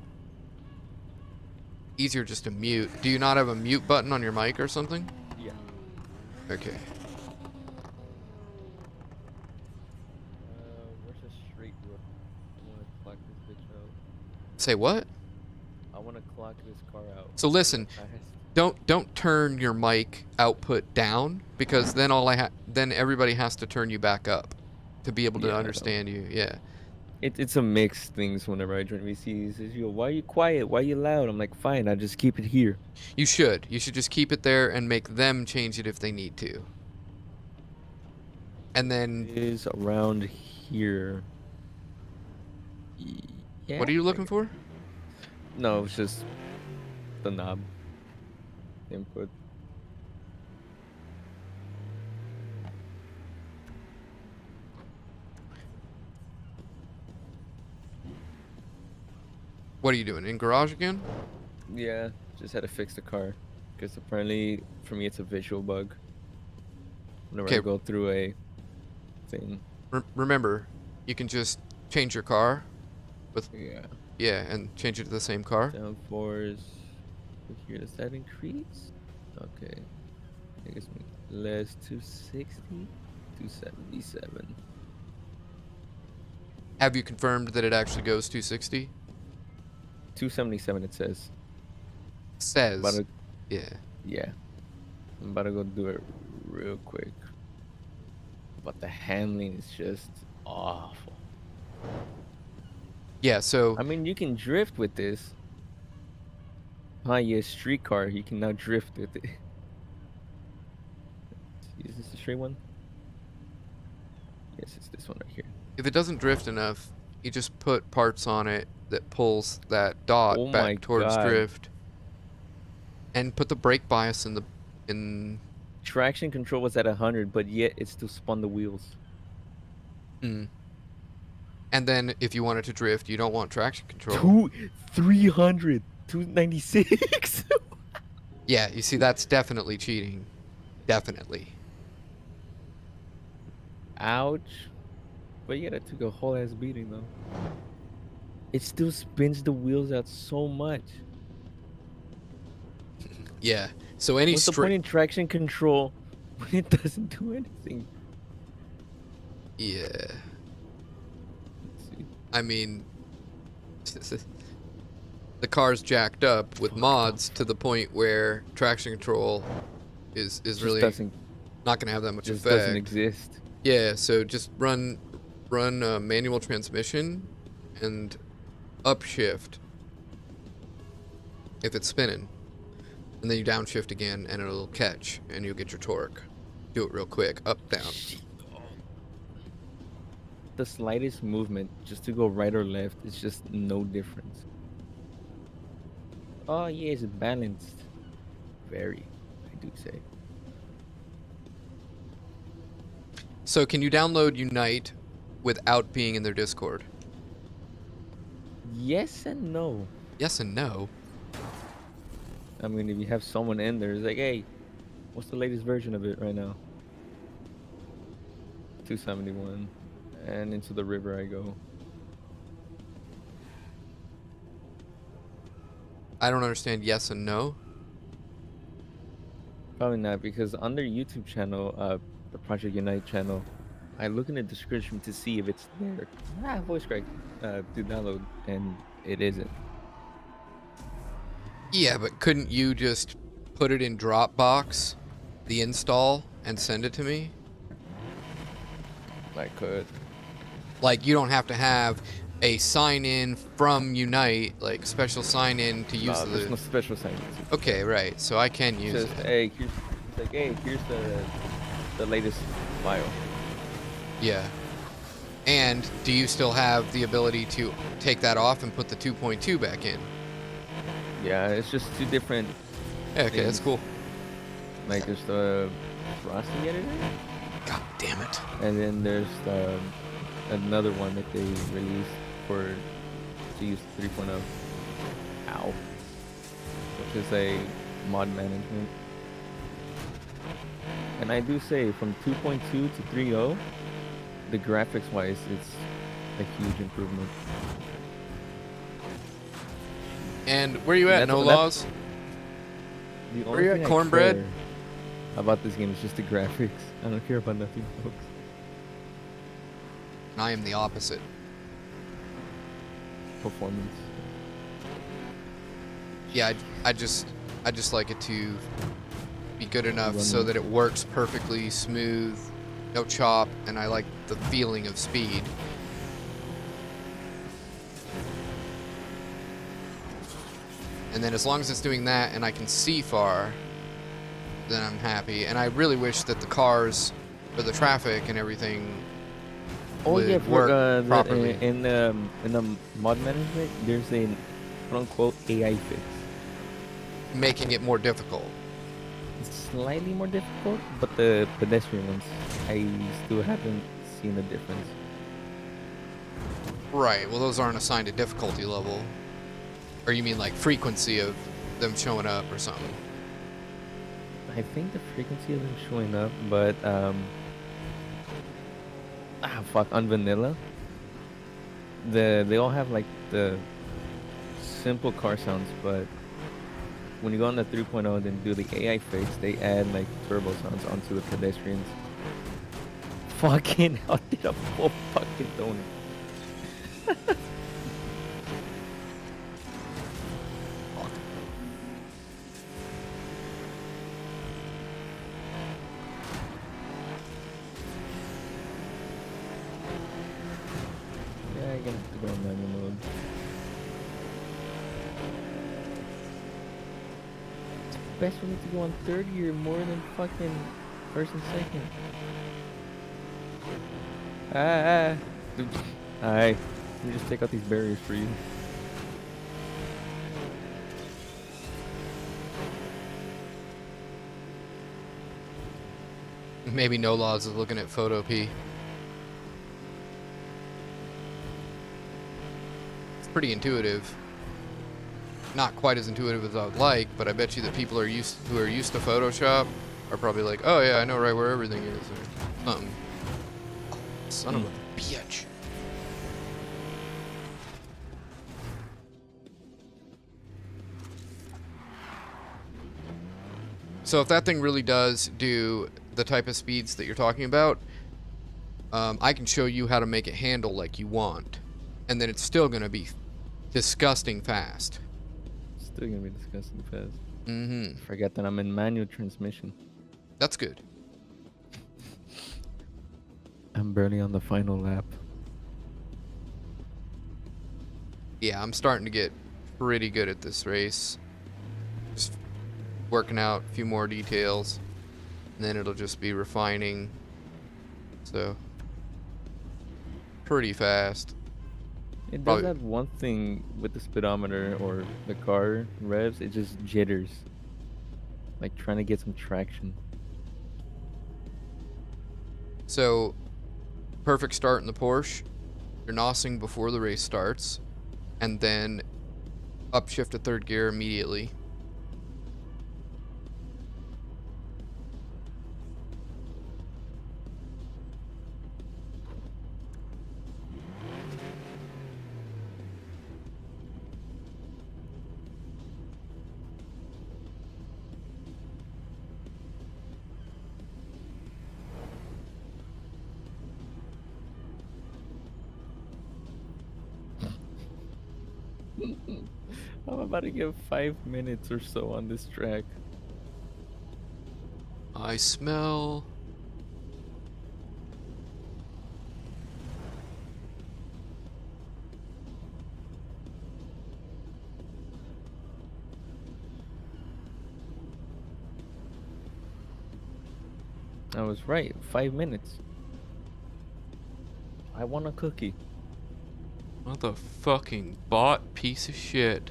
Easier just to mute. Do you not have a mute button on your mic or something? Yeah. Okay. Where's the straight road? I want to clock this bitch out. Say what? I want to clock this car out. So listen, Fast. don't turn your mic output down, because then then everybody has to turn you back up to be able to Yeah, I know. understand you. Yeah. It's a mixed things whenever I join VCs. Is you go, why are you quiet? Why are you loud? I'm like, fine, I just keep it here. You should just keep it there and make them change it if they need to. And then It is around here. Yeah. what are you looking for? No, it's just the knob input. What are you doing? In garage again? Yeah, just had to fix the car because apparently for me it's a visual bug. Whenever I Okay. go through a thing. Remember, you can just change your car with Yeah. and change it to the same car. Downforce. Here, does that increase? Okay. I guess less 260, 277. Have you confirmed that it actually goes 260? 277 it says. Says. Yeah. Yeah. I'm about to go do it real quick. But the handling is just awful. Yeah, so I mean, you can drift with this. Pious street car, you can now drift with it. Is this the straight one? Yes, it's this one right here. if it doesn't drift enough, you just put parts on it that pulls that dot Oh my back towards God. drift. And put the brake bias in Traction control was at 100, but yet it still spun the wheels. And then if you want it to drift, you don't want traction control. 300, 296. Yeah, you see, that's definitely cheating. Definitely. Ouch. But yeah, that took a whole ass beating though. It still spins the wheels out so much. Yeah. So any What's the point in traction control when it doesn't do anything? Yeah. Let's see. I mean, the car's jacked up with mods to the point where traction control is really not going to have that much just effect. doesn't exist. Yeah, so just run manual transmission and upshift if it's spinning. And then you downshift again and it'll catch and you'll get your torque. Do it real quick. Up, down. The slightest movement just to go right or left is just no difference. Oh yeah, it's balanced. Very, I do say. So can you download Unite without being in their Discord? Yes and no. Yes and no. I mean, if you have someone in there, it's like, hey, what's the latest version of it right now? 271. And into the river I go. I don't understand yes and no. Probably not, because on their YouTube channel, the Project Unite channel, I look in the description to see if it's there. Voice crack to download, and it isn't. Yeah, but couldn't you just put it in Dropbox, the install, and send it to me? I could. Like, you don't have to have a sign-in from Unite, like special sign-in to use There's no special sign. Okay, right. So I can use Just, it. hey, here's the latest file. Yeah. And do you still have the ability to take that off and put the 2.2 back in? Yeah, it's just two different. Yeah, okay, that's cool. Like there's the Frosty editor. God damn it. And then there's another one that they released for to use 3.0. Ow. Which is a mod management. And I do say from 2.2 to 3.0, the graphics wise, it's a huge improvement. And where you at, No Laws? Where you at, Cornbread? About this game is just the graphics. I don't care about nothing else. I am the opposite. Performance. Yeah, I just I just like it to be good enough so Running. that it works perfectly smooth, no chop, and I like the feeling of speed. And then as long as it's doing that and I can see far, then I'm happy. And I really wish that the cars for the traffic and everything would work properly. in the mod management, there's a quote-unquote AI fix. Making it more difficult. It's slightly more difficult, but the pedestrian ones, I still haven't seen a difference. Right, well those aren't assigned a difficulty level. Or you mean like frequency of them showing up or something? I think the frequency of them showing up, but on vanilla, they all have like the simple car sounds, but when you go on the 3.0 and then do the AI fix, they add like turbo sounds onto the pedestrians. Fucking hell, did a full fucking donut. Yeah, I can go on manual mode. Best for me to go on 30 or more than fucking first and second. Dude. Alright, let me just take out these barriers for you. Maybe No Laws is looking at Photo P. It's pretty intuitive. Not quite as intuitive as I would like, but I bet you that people who are used to Photoshop are probably like, oh yeah, I know right where everything is, or something. Son of a bitch. So if that thing really does do the type of speeds that you're talking about, I can show you how to make it handle like you want, and then it's still gonna be disgusting fast. Still gonna be disgusting fast. Mm-hmm. Forget that I'm in manual transmission. That's good. I'm barely on the final lap. Yeah, I'm starting to get pretty good at this race. Just working out a few more details, and then it'll just be refining. So, pretty fast. It does Probably. have one thing with the speedometer or the car revs, it just jitters. Like trying to get some traction. So, perfect start in the Porsche. You're nosing before the race starts, and then upshift to third gear immediately. I'm about to get 5 minutes or so on this track. I smell... I was right, 5 minutes. I want a cookie. Motherfucking bot piece of shit.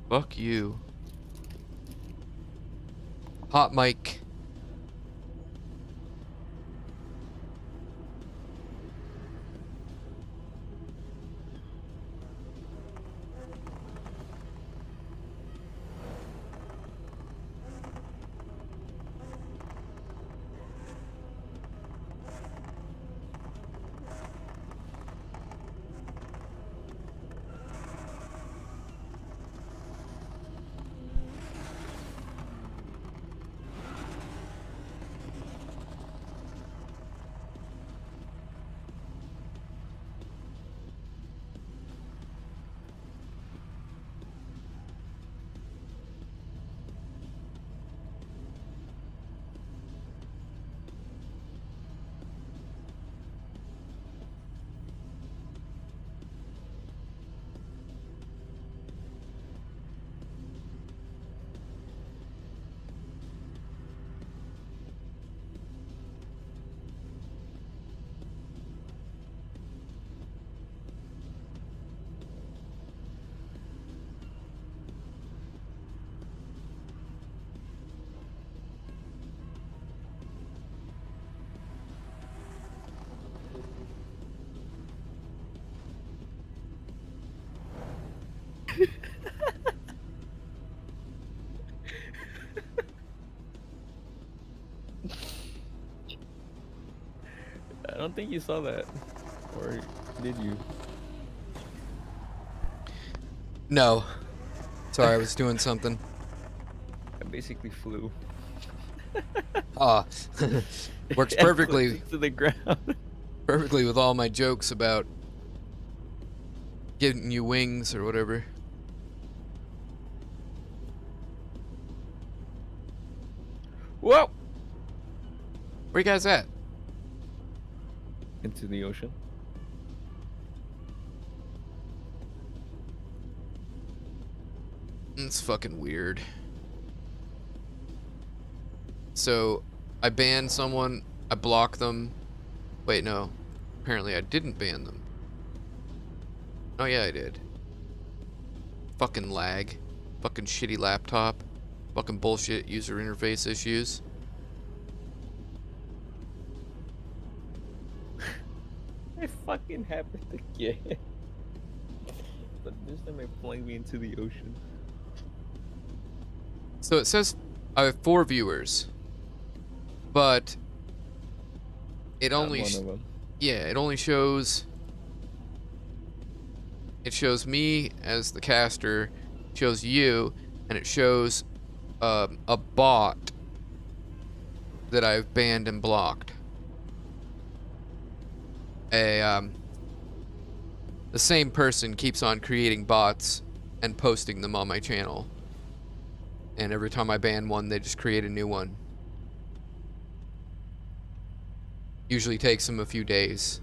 Fuck you. Hot mic. don't think you saw that. Or did you? No. Sorry, I was doing something. I basically flew. Ah. Works And perfectly. flipped to the ground. Perfectly with all my jokes about giving you wings or whatever. Whoa! Where you guys at? Into the ocean. It's fucking weird. So, I banned someone, I blocked them. Wait, no. Apparently I didn't ban them. Oh yeah, I did. Fucking lag. Fucking shitty laptop. Fucking bullshit user interface issues. It fucking happened again. But this time it flung me into the ocean. So it says I have 4 viewers. But it Not only one of them. yeah, it only shows me as the caster, shows you, and it shows a bot that I've banned and blocked. The same person keeps on creating bots and posting them on my channel. And every time I ban one, they just create a new one. Usually takes them a few days.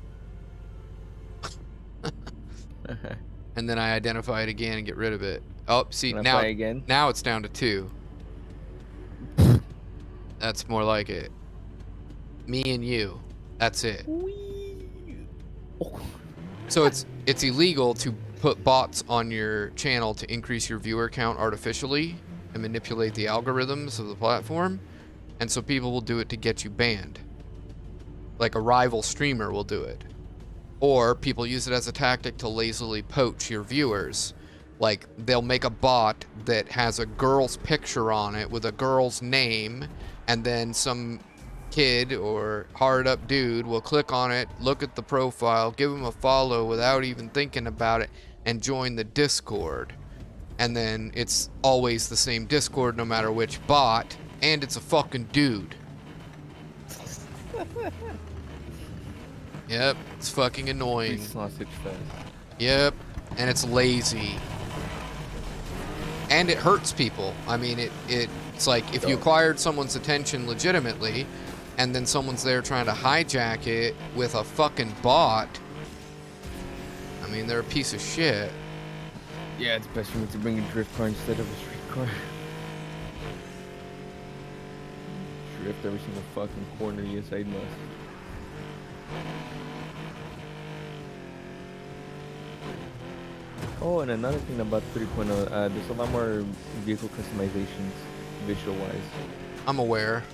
And then I identify it again and get rid of it. Oh, see, Identify again? now it's down to 2. That's more like it. Me and you. That's it. Oh. So it's illegal to put bots on your channel to increase your viewer count artificially and manipulate the algorithms of the platform. And so people will do it to get you banned. Like a rival streamer will do it. Or people use it as a tactic to lazily poach your viewers. Like, they'll make a bot that has a girl's picture on it with a girl's name, and then some kid or hard up dude will click on it, look at the profile, give him a follow without even thinking about it, and join the Discord. And then it's always the same Discord no matter which bot, and it's a fucking dude. Yep, it's fucking annoying. Sausage fest. Yep, and it's lazy. And it hurts people. I mean, it's like if you acquired someone's attention legitimately, and then someone's there trying to hijack it with a fucking bot, I mean, they're a piece of shit. Yeah, it's best for me to bring a drift car instead of a street car. Drift every single fucking corner, yes I must. Oh, and another thing about 3.0, there's a lot more vehicle customizations, visual-wise. I'm aware.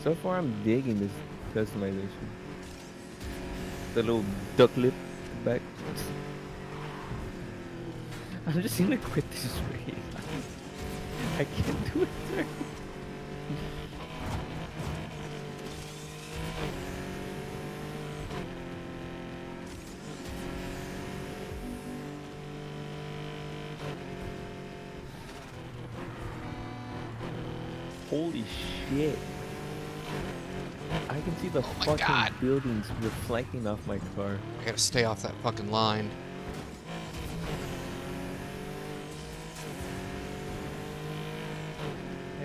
So far, I'm digging this customization. The little duck lip back. I'm just gonna quit this race. I can't do it, sir. Holy shit. I can see the fucking buildings reflecting off my car. I gotta stay off that fucking line.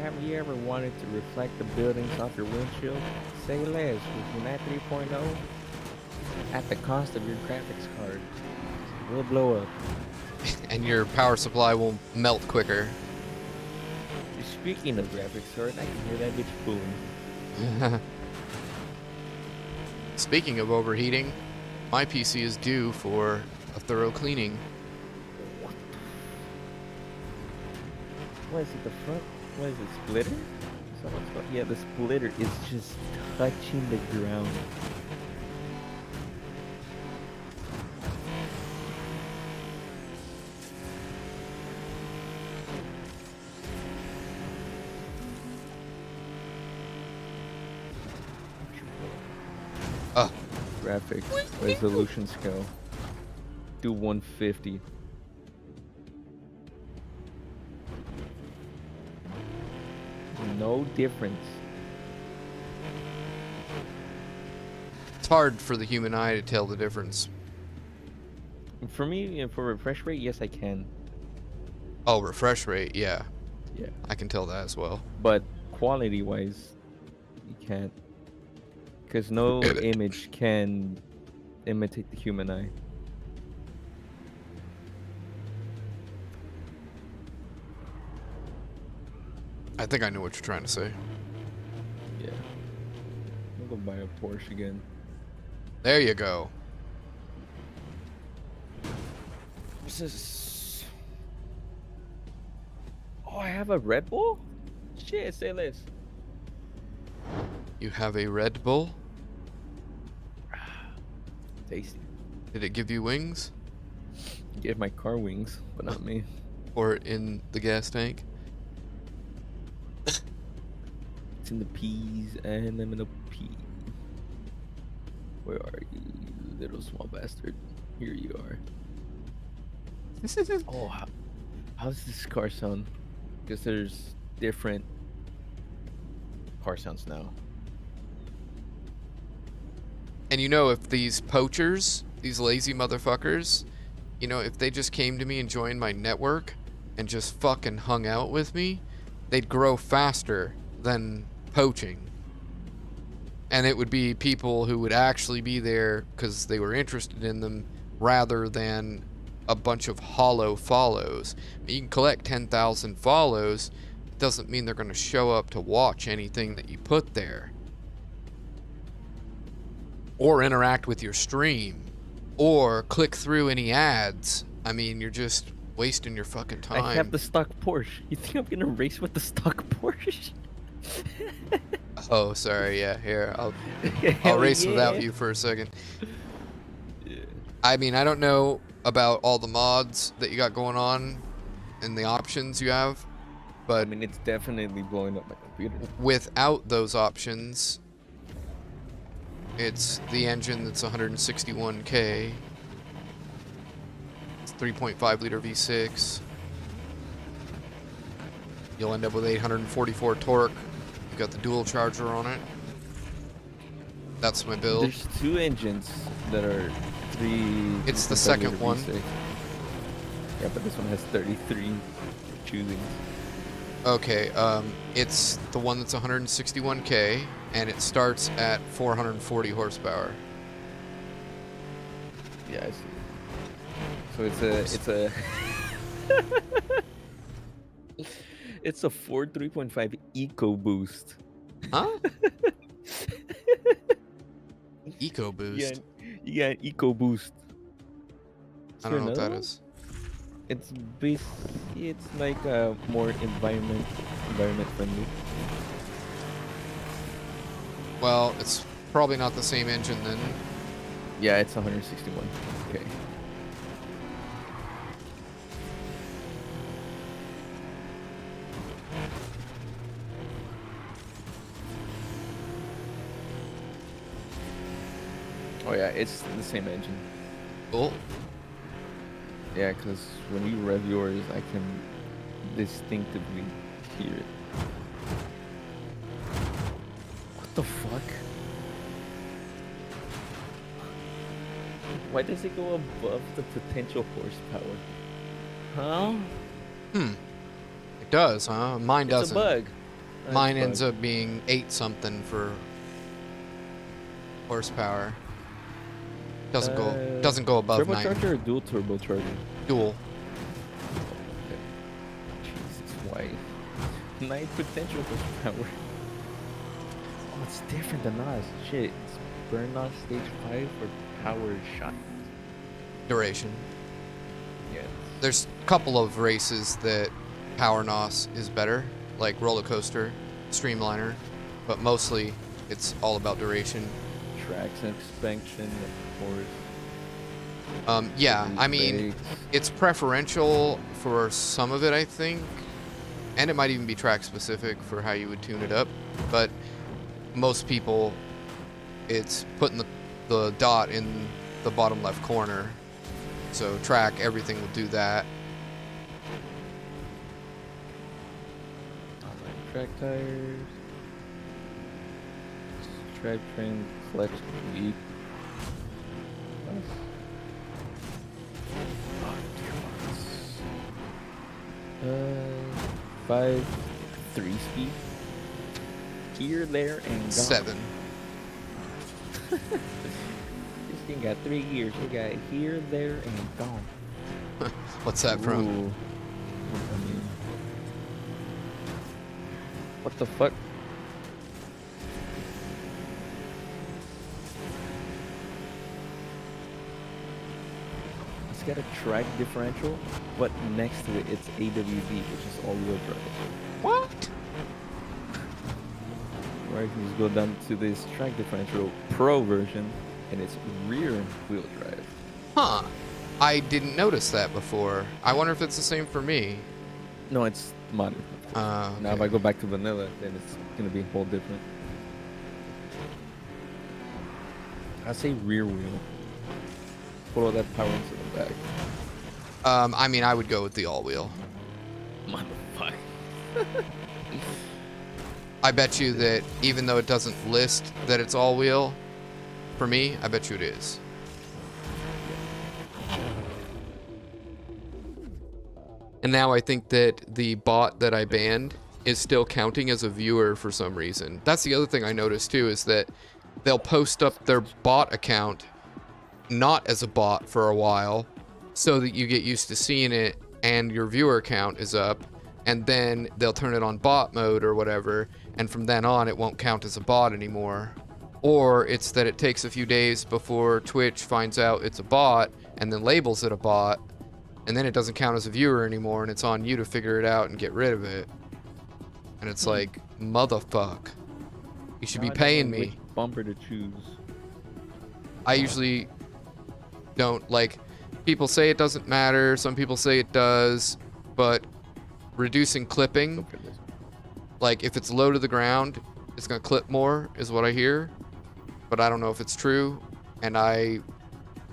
Have you ever wanted to reflect the buildings off your windshield? Say less, with that 3.0 at the cost of your graphics card. Will blow up. And your power supply will melt quicker. Speaking of graphics card, I can hear that bitch cooling. Speaking of overheating, my PC is due for a thorough cleaning. What is it, the front? What is it, splitter? Is that what it's called? Yeah, the splitter is just touching the ground. graphics, resolution scale. Do 150. No difference. It's hard for the human eye to tell the difference. For me, for refresh rate, yes, I can. Oh, refresh rate, yeah. Yeah. I can tell that as well. But quality-wise, you can't. Because no image can imitate the human eye. I think I know what you're trying to say. Yeah. I'm gonna buy a Porsche again. There you go. What's this? Oh, I have a Red Bull? Shit, say less. You have a Red Bull? Tasty. Did it give you wings? Give my car wings, but not me. Or in the gas tank? It's in the P's and I'm in the P. Where are you, you little small bastard? Here you are. Oh, how's this car sound? Because there's different car sounds now. And you know, if these poachers, these lazy motherfuckers, you know, if they just came to me and joined my network and just fucking hung out with me, they'd grow faster than poaching. And it would be people who would actually be there because they were interested in them rather than a bunch of hollow follows. You can collect 10,000 follows, it doesn't mean they're going to show up to watch anything that you put there. Or interact with your stream. Or click through any ads. I mean, you're just wasting your fucking time. I have the stock Porsche. You think I'm gonna race with the stock Porsche? Oh, sorry. Yeah, here. I'll Hell race yeah. without you for a second. Yeah. I mean, I don't know about all the mods that you got going on and the options you have, but I mean, it's definitely blowing up my computer. without those options, it's the engine that's 161K. It's 3.5 liter V6. You'll end up with 844 torque. You got the dual charger on it. That's my build. There's two engines that are three. It's the 3.5 second liter one. V6. Yeah, but this one has 33 choosing. Okay, it's the one that's 161K, and it starts at 440 horsepower. Yeah, I see. So it's a it's a Ford 3.5 EcoBoost. Huh? EcoBoost. You got an EcoBoost. I don't know what that is. It's it's like more environment friendly. Well, it's probably not the same engine then. Yeah, it's 161. Okay. Oh yeah, it's the same engine. Cool. Yeah, because when you rev yours, I can distinctively hear it. What the fuck? Why does it go above the potential horsepower? Huh? It does, huh? Mine It's doesn't. a bug. Mine ends up being 8 something for horsepower. Doesn't go above 9. Turbocharger or dual turbocharger? Dual. Okay. Jesus, why? 9 potential horsepower. Oh, it's different than us. Shit, it's burn-off stage 5 or power shot. Duration. Yeah. There's a couple of races that Power NOS is better, like Roller Coaster, Streamliner, but mostly it's all about duration. Tracks and expansion, of course. Yeah, I mean, Brakes. it's preferential for some of it, I think, and it might even be track specific for how you would tune it up, but most people, it's putting the the dot in the bottom left corner. So track everything will do that. Alright, track tires. Drive train, clutch, lead. Five, 3-speed. Here, there, and gone. 7. This thing got 3 gears. We got here, there, and gone. What's that from? Ooh. I mean, what the fuck? It's got a track differential, but next to it, it's AWD, which is all-wheel drive. What? Right, you just go down to this track differential Pro version, and it's rear-wheel drive. Huh. I didn't notice that before. I wonder if it's the same for me. No, it's modern. Now, if Okay. I go back to vanilla, then it's gonna be a whole different. I say rear wheel. Put all that power into the back. I mean, I would go with the all-wheel. Motherfucker. I bet you that even though it doesn't list that it's all-wheel, for me, I bet you it is. And now I think that the bot that I banned is still counting as a viewer for some reason. That's the other thing I noticed too, is that they'll post up their bot account not as a bot for a while so that you get used to seeing it and your viewer count is up, and then they'll turn it on bot mode or whatever, and from then on it won't count as a bot anymore. Or it's that it takes a few days before Twitch finds out it's a bot and then labels it a bot, and then it doesn't count as a viewer anymore, and it's on you to figure it out and get rid of it. And it's like, motherfuck. You should be paying me. Which bumper to choose. I usually don't, like, people say it doesn't matter, some people say it does, but reducing clipping, Go for this. like if it's low to the ground, it's gonna clip more, is what I hear. But I don't know if it's true, and I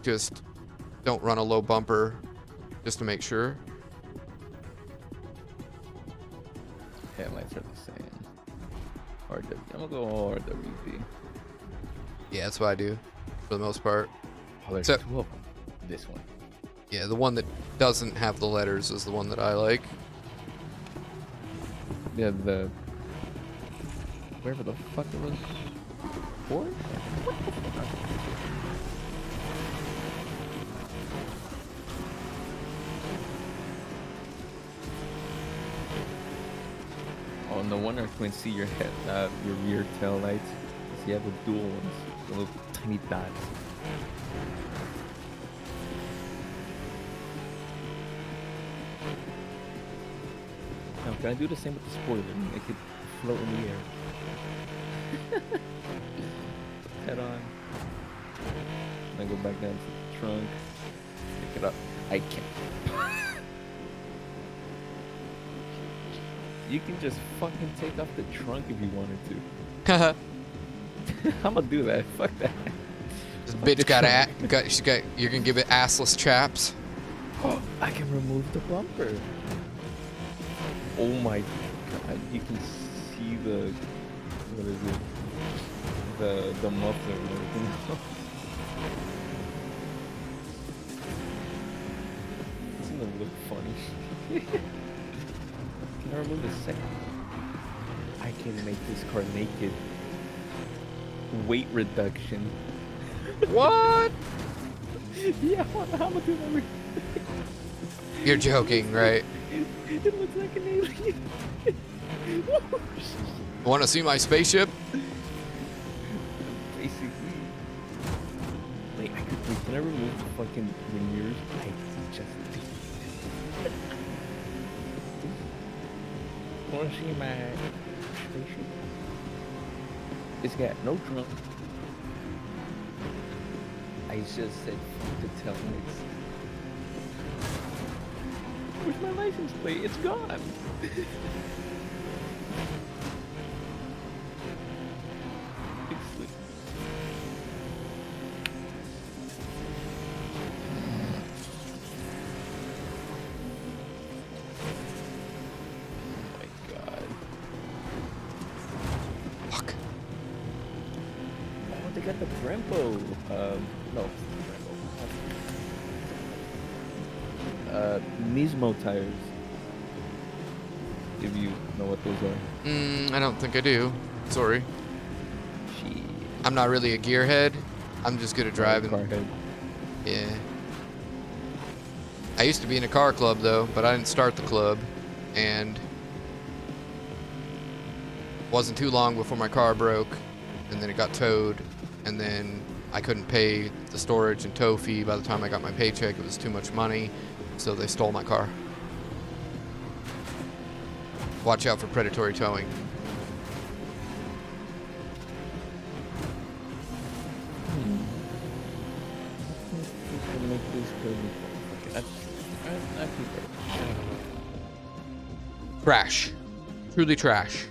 just don't run a low bumper just to make sure. Headlights are the same. RW. I'm gonna go all RWD. Yeah, that's what I do, for the most part. Oh, there's So- 2 of them. This one. Yeah, the one that doesn't have the letters is the one that I like. Yeah, the wherever the fuck it was. 4? Oh, no wonder I couldn't see your head, your rear tail lights. So you have the dual ones, the little tiny dots. Now, can I do the same with the spoiler? Make it float in the air. Head on. I go back down to the trunk. Pick it up. I can't. You can just fucking take off the trunk if you wanted to. I'm gonna do that. Fuck that. This bitch you're gonna give it assless chaps. Oh, I can remove the bumper. Oh my god, you can see the, what is it? The muffler and everything. It's gonna look funny. Can I remove the second? I can make this car naked. Weight reduction. What? Yeah, I'm gonna do that. You're joking, right? It looks like an alien. Want to see my spaceship? Basically. Wait, can I remove the fucking veneers? I just did. Wanna see my spaceship? It's got no trunk. I just said fuck the taillights. Where's my license plate? It's gone. they got the Brembo. No, Nismo tires. If you know what those are. I don't think I do. Sorry. Shit. I'm not really a gearhead. I'm just good at driving. Car head. Yeah. I used to be in a car club though, but I didn't start the club, and wasn't too long before my car broke, and then it got towed, and then I couldn't pay the storage and tow fee by the time I got my paycheck. It was too much money, so they stole my car. Watch out for predatory towing. Trash. Truly trash.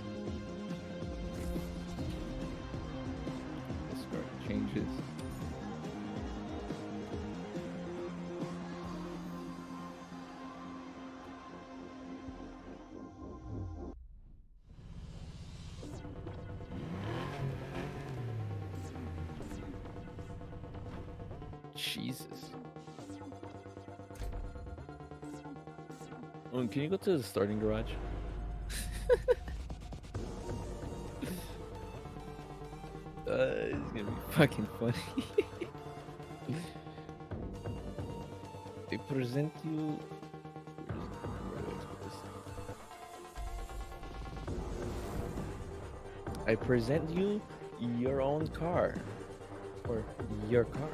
This car changes. Jesus. Can you go to the starting garage? It's gonna be fucking funny. They present you. I present you your own car. Or your car.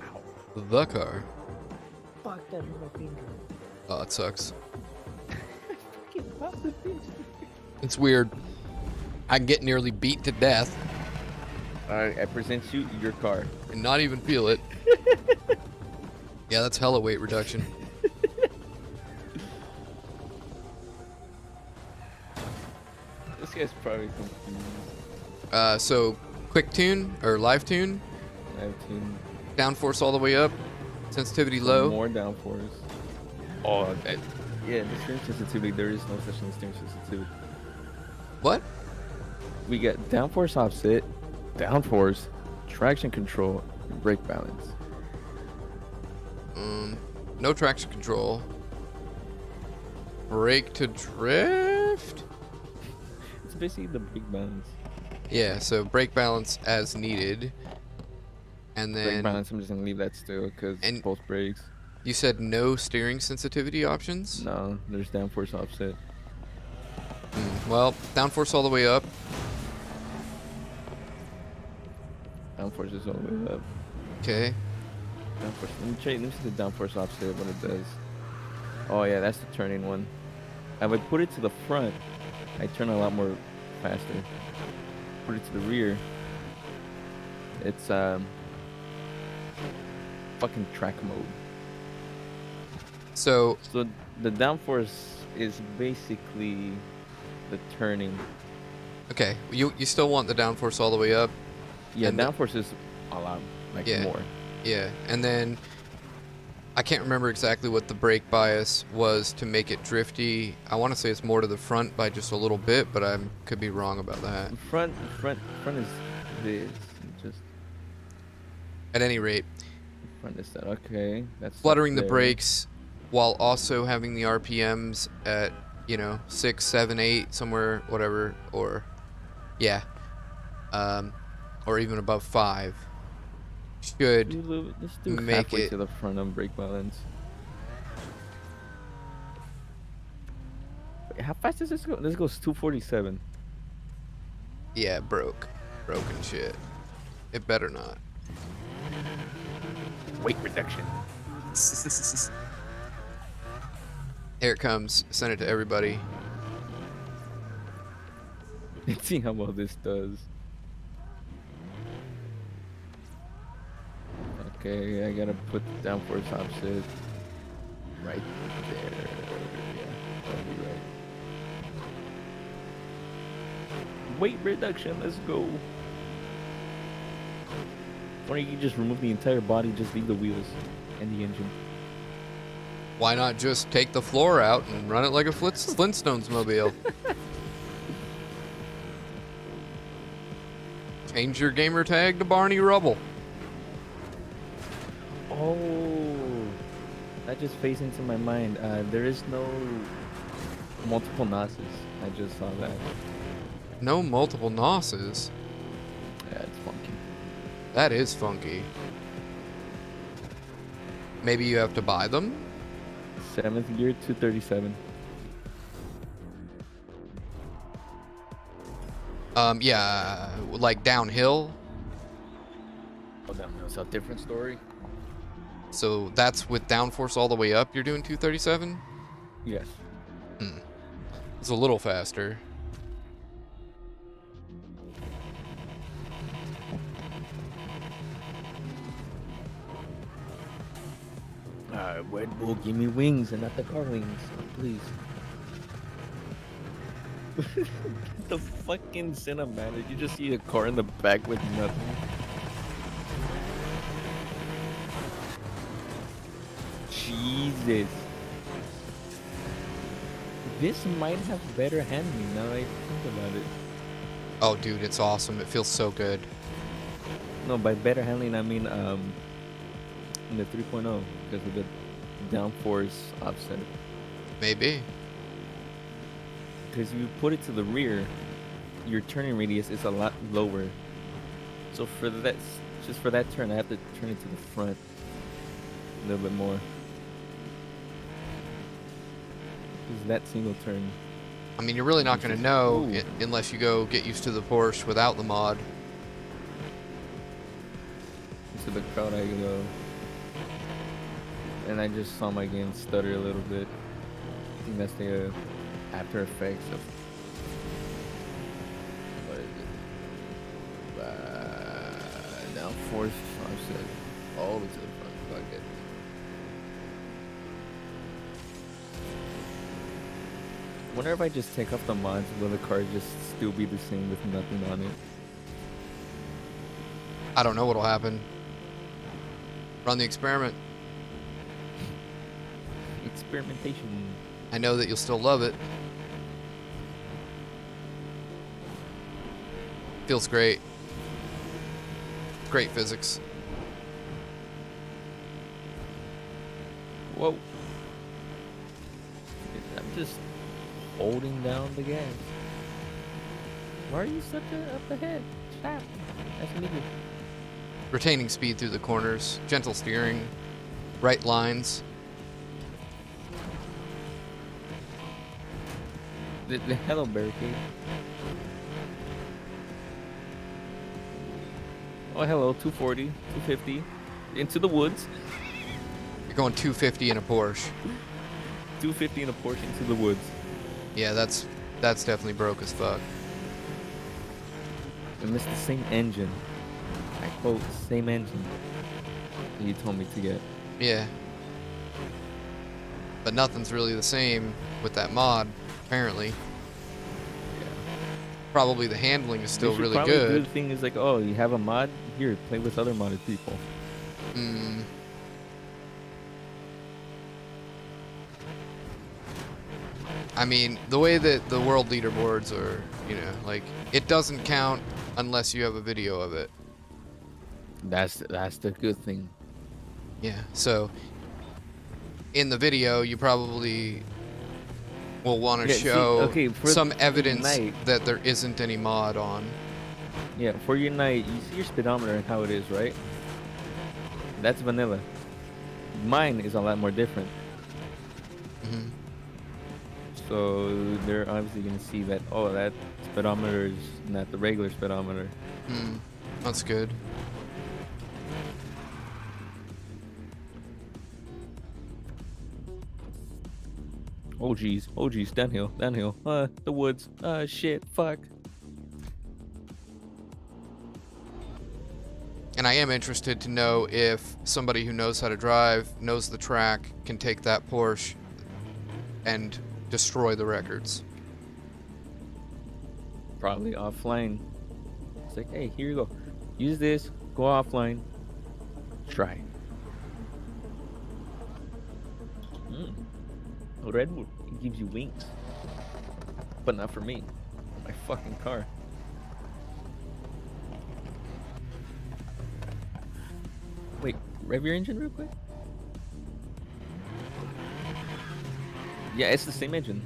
Ow. The car. Fuck, that hurt my finger. Oh, it sucks. Fucking pop the finger. It's weird. I can get nearly beat to death Alright, I present you your car. and not even feel it. Yeah, that's hella weight reduction. This guy's probably confused. So quick tune or live tune, I've seen downforce all the way up, sensitivity low. more downforce. Oh, yeah, the steering sensitivity, there is no such thing as steering sensitivity. What? We got downforce offset, downforce, traction control, and brake balance. No traction control. Brake to drift? It's basically the brake balance. Yeah, so brake balance as needed. And Brake then balance, I'm just gonna leave that still because And- both brakes. you said no steering sensitivity options? No, there's downforce offset. Well, downforce all the way up. Downforce is all the way up. Okay. Downforce. Let me see the downforce offset what it does. Oh yeah, that's the turning one. If I put it to the front, I turn a lot more faster. Put it to the rear, it's fucking track mode. So So the downforce is basically the turning. okay, you still want the downforce all the way up? Yeah, And the- downforce is a lot like Yeah. more. Yeah, and then I can't remember exactly what the brake bias was to make it drifty. I want to say it's more to the front by just a little bit, but I could be wrong about that. Front is this. Just At any rate, front is that. Okay, that's fluttering the there. brakes while also having the RPMs at, 6, 7, 8, somewhere, whatever, or yeah, or even above 5 should Let's do make halfway it- to the front on brake balance. Wait, how fast does this go? This goes 247. yeah, broken shit. It better not. Weight reduction. Here it comes. Send it to everybody. Let's see how well this does. Okay, I gotta put the downforce offset right there. Yeah, that'll be right. Weight reduction, let's go. Or you can just remove the entire body, just leave the wheels and the engine. Why not just take the floor out and run it like a Flintstones mobile? Change your gamer tag to Barney Rubble. Oh, that just phased into my mind. There is no multiple NOSes. I just saw that. No multiple NOSes. Yeah, it's funky. That is funky. Maybe you have to buy them? 7th gear, 237. Yeah, like downhill. Oh, damn, that's a different story. So that's with downforce all the way up, you're doing 237? Yes. It's a little faster. Red Bull, give me wings and not the car wings, please. The fucking cinematic. You just see a car in the back with nothing. Jesus. This might have better handling now that I think about it. Oh, dude, it's awesome. It feels so good. No, by better handling, I mean in the 3.0 because of the downforce offset. Maybe. Because if you put it to the rear, your turning radius is a lot lower. So for that, just for that turn, I have to turn it to the front a little bit more. Because that single turn. I mean, you're really not going to know unless you go get used to the Porsche without the mod. Into the crowd I go. And I just saw my game stutter a little bit. I think that's the after effects of what is it? Downforce offset all the way to the front. Fuck it. Wonder if I just take off the mods, will the car just still be the same with nothing on it? I don't know what'll happen. Run the experiment. Experimentation. I know that you'll still love it. Feels great. Great physics. Whoa. I'm just holding down the gas. Why are you such a up ahead? Stop. That's needed. Retaining speed through the corners. Gentle steering. Right lines. The hello barricade. Oh hello, 240, 250. Into the woods. You're going 250 in a Porsche. 250 in a Porsche into the woods. Yeah, that's definitely broke as fuck. And it's the same engine. I quote, same engine that you told me to get. Yeah. But nothing's really the same with that mod, apparently. Yeah. Probably the handling is still really probably good. The thing is like, oh, you have a mod? Here, play with other modded people. I mean, the way that the world leaderboards are, you know, like, it doesn't count unless you have a video of it. That's the good thing. Yeah, so in the video, you probably will want to show some evidence that there isn't any mod on. Yeah, for your night, you see your speedometer and how it is, right? That's vanilla. Mine is a lot more different. So they're obviously going to see that, oh, that speedometer is not the regular speedometer. That's good. Oh geez, downhill. The woods. Shit, fuck. And I am interested to know if somebody who knows how to drive, knows the track, can take that Porsche and destroy the records. Probably offline. It's like, hey, here you go. Use this, go offline. Try. Red Bull, it gives you wings. But not for me. My fucking car. Wait, rev your engine real quick. Yeah, it's the same engine.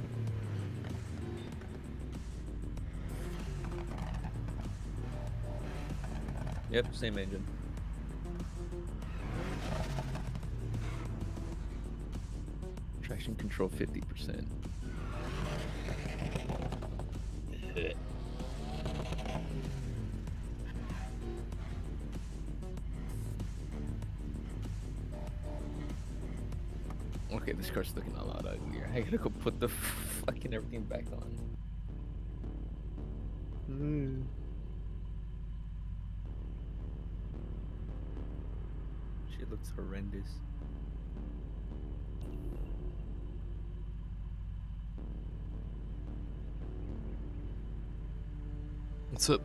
Yep, same engine. Traction control 50%. Okay, this car's looking a lot uglier. I gotta go put the fucking everything back on. Shit looks horrendous. What's up?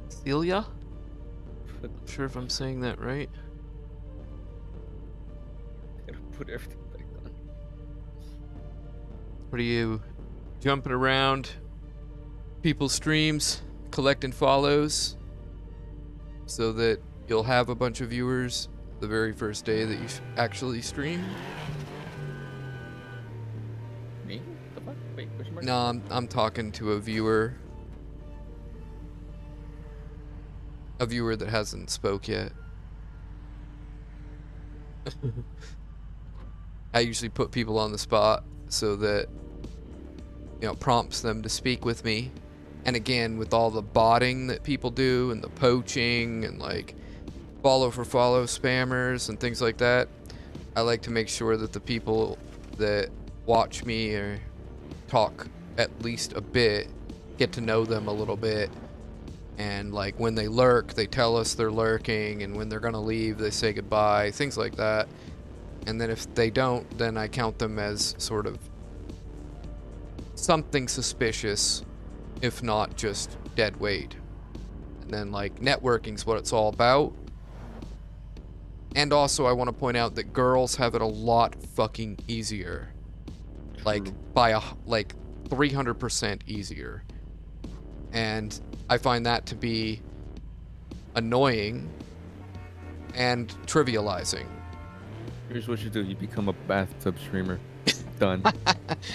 Celia? Not sure if I'm saying that right. Gotta put everything back on. What are you jumping around people's streams, collecting follows, so that you'll have a bunch of viewers the very first day that you actually stream? Me? The fuck? Wait, question mark? No, I'm talking to a viewer. A viewer that hasn't spoke yet. I usually put people on the spot so that, you know, prompts them to speak with me. And again, with all the botting that people do and the poaching and like follow for follow spammers and things like that, I like to make sure that the people that watch me or talk at least a bit get to know them a little bit. And like when they lurk, they tell us they're lurking, and when they're gonna leave, they say goodbye, things like that. And then if they don't, then I count them as sort of something suspicious, if not just dead weight. And then like networking's what it's all about. And also I want to point out that girls have it a lot fucking easier. Like by a 300% easier. And I find that to be annoying and trivializing. Here's what you do: you become a bathtub streamer. Done.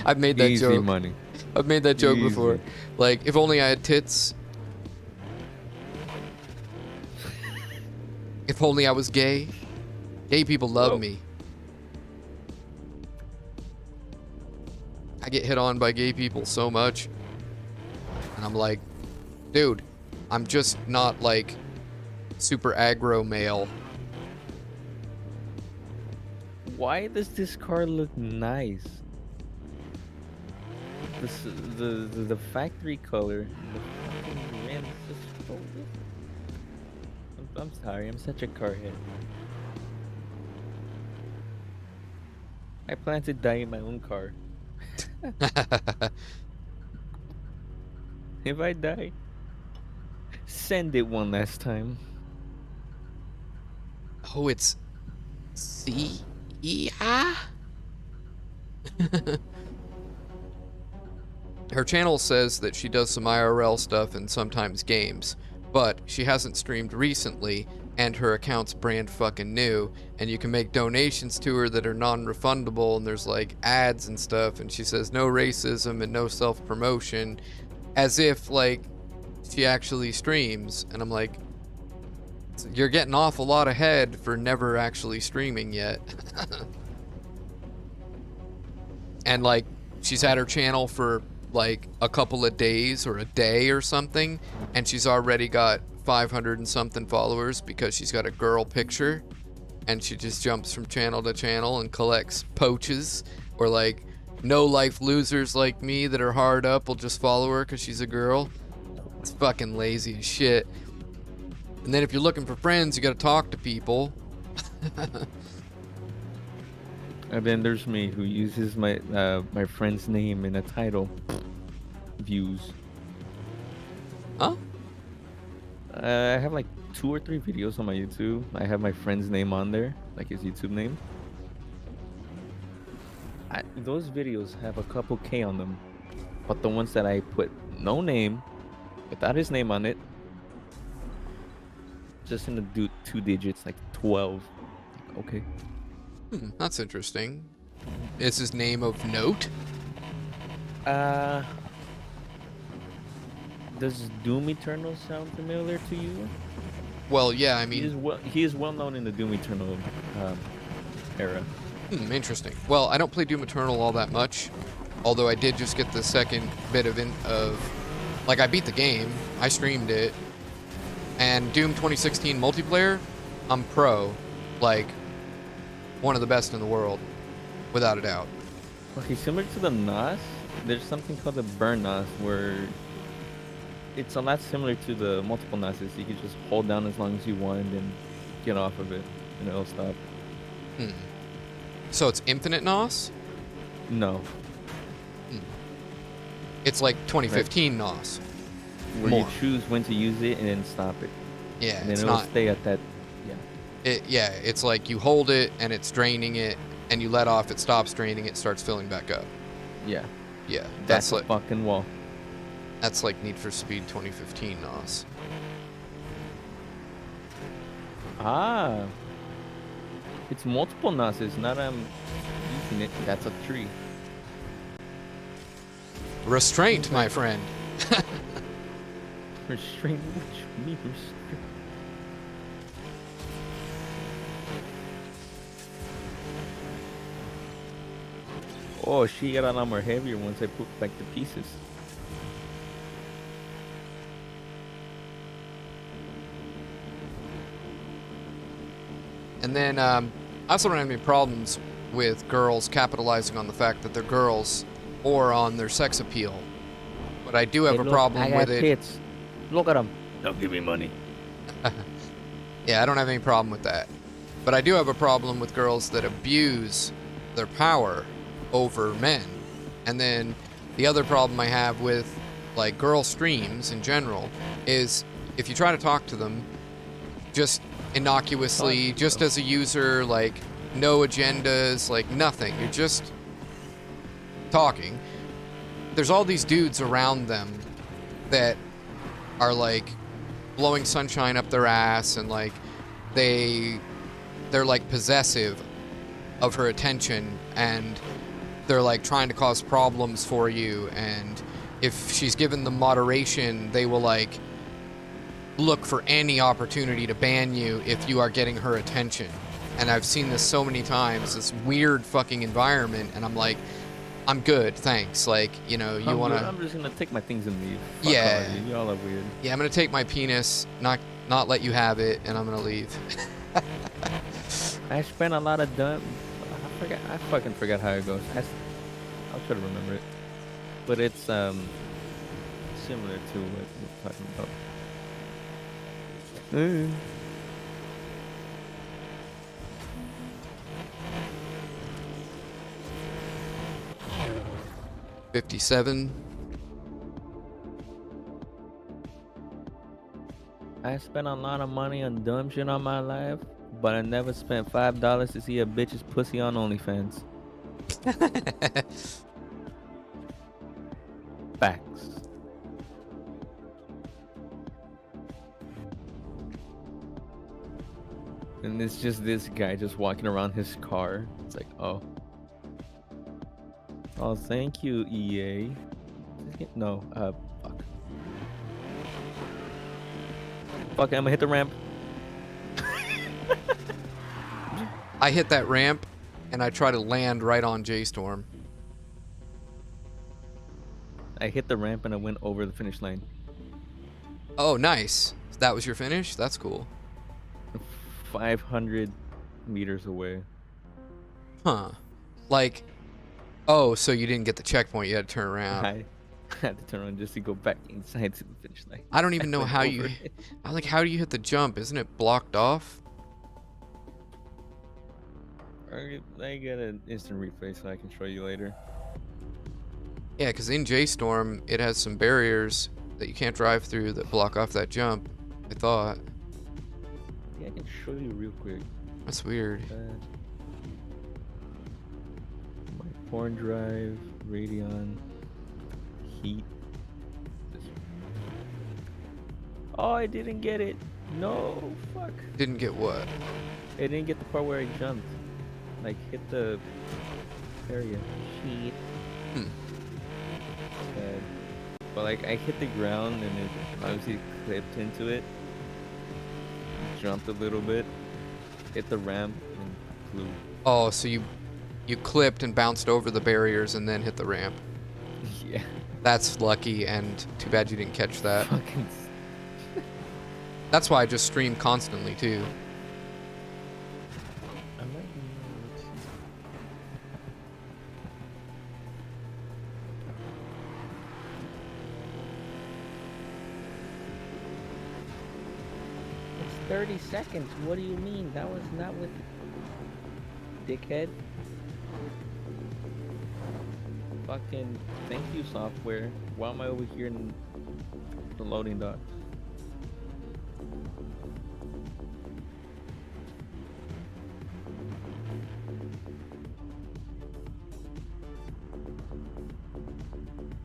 I've made that Easy joke. money. I've made that joke Easy. before. Like, if only I had tits. If only I was gay. Gay people love me. I get hit on by gay people so much. And I'm like, dude, I'm just not like super aggro male. Why does this car look nice? This, the factory color. The fucking rim is just so good. I'm sorry, I'm such a car head. I plan to die in my own car. If I die, send it one last time. Oh, it's C-E-A? Her channel says that she does some IRL stuff and sometimes games, but she hasn't streamed recently, and her account's brand fucking new, and you can make donations to her that are non-refundable, and there's like ads and stuff, and she says no racism and no self-promotion, as if like she actually streams. And I'm like, you're getting off a lot ahead for never actually streaming yet. And like, she's had her channel for like a couple of days or a day or something, and she's already got 500 and something followers because she's got a girl picture, and she just jumps from channel to channel and collects poaches, or like no life losers like me that are hard up will just follow her because she's a girl. It's fucking lazy as shit. And then if you're looking for friends, you gotta talk to people. And then there's me, who uses my my friend's name in a title. Views. Huh? I have like 2 or 3 videos on my YouTube. I have my friend's name on there, like his YouTube name. Those videos have a couple K on them, but the ones that I put no name, without his name on it, just in the two digits, like 12. Okay. That's interesting. Is his name of note? Does Doom Eternal sound familiar to you? Well, yeah, I He mean... is well known in the Doom Eternal era. Interesting. Well, I don't play Doom Eternal all that much, although I did just get the second bit of like, I beat the game, I streamed it, and Doom 2016 multiplayer, I'm pro, like, one of the best in the world, without a doubt. Okay, similar to the NOS, there's something called the burn NOS where it's a lot similar to the multiple NOSes. You can just hold down as long as you want and get off of it, and it'll stop. So it's infinite NOS? No. It's like 2015 NOS. Where More. you choose when to use it and then stop it. Yeah, And then it's it'll not... stay at that. Yeah. It's like you hold it and it's draining it, and you let off, it stops draining it, starts filling back up. Yeah. Yeah, That's a like, fucking wall. that's like Need for Speed 2015 NOS. Ah. It's multiple NOSes, not using it. That's a tree. Restraint, my friend. Restraint. What you mean restraint? Oh, she got a lot more heavier once I put back the pieces. And then I also don't have any problems with girls capitalizing on the fact that they're girls or on their sex appeal. But I do have a problem with it. Tits. Look at them. Don't give me money. Yeah, I don't have any problem with that. But I do have a problem with girls that abuse their power over men. And then the other problem I have with like girl streams in general is if you try to talk to them just innocuously, just as a user, like no agendas, like nothing, you're just talking, there's all these dudes around them that are like blowing sunshine up their ass, and like they're like possessive of her attention, and they're like trying to cause problems for you, and if she's given them moderation, they will like look for any opportunity to ban you if you are getting her attention. And I've seen this so many times, this weird fucking environment, and I'm like, I'm good, thanks. Like, you know, you want to... I'm just going to take my things and leave. Yeah. Fuck all you all are weird. Yeah, I'm going to take my penis, not let you have it, and I'm going to leave. I spent a lot of I fucking forgot how it goes. I'll try to remember it. But it's similar to what we're talking about. 57. I spent a lot of money on dumb shit on my life, but I never spent $5 to see a bitch's pussy on OnlyFans. Facts. And it's just this guy just walking around his car. It's like, oh, thank you, EA. No, fuck. Fuck, I'm gonna hit the ramp. I hit that ramp, and I try to land right on J-Storm. I hit the ramp and I went over the finish line. Oh, nice. That was your finish? That's cool. 500 meters away. Huh. Like, oh, so you didn't get the checkpoint, you had to turn around. I had to turn around just to go back inside to the finish line. I don't even know how you... Like, how do you hit the jump? Isn't it blocked off? I get an instant replay so I can show you later. Yeah, because in J-Storm, it has some barriers that you can't drive through that block off that jump, I thought. Yeah, I can show you real quick. That's weird. My porn drive, Radeon, Heat. Oh, I didn't get it. No, fuck. Didn't get what? I didn't get the part where I jumped. Like, hit the area. Shit. Sad. But, like, I hit the ground and it obviously clipped into it. Jumped a little bit. Hit the ramp and flew. Oh, so you clipped and bounced over the barriers and then hit the ramp. Yeah. That's lucky, and too bad you didn't catch that. Fucking. That's why I just stream constantly, too. I might know. It's 30 seconds. What do you mean? That was not with dickhead. Fucking thank you, software. Why am I over here in the loading dock?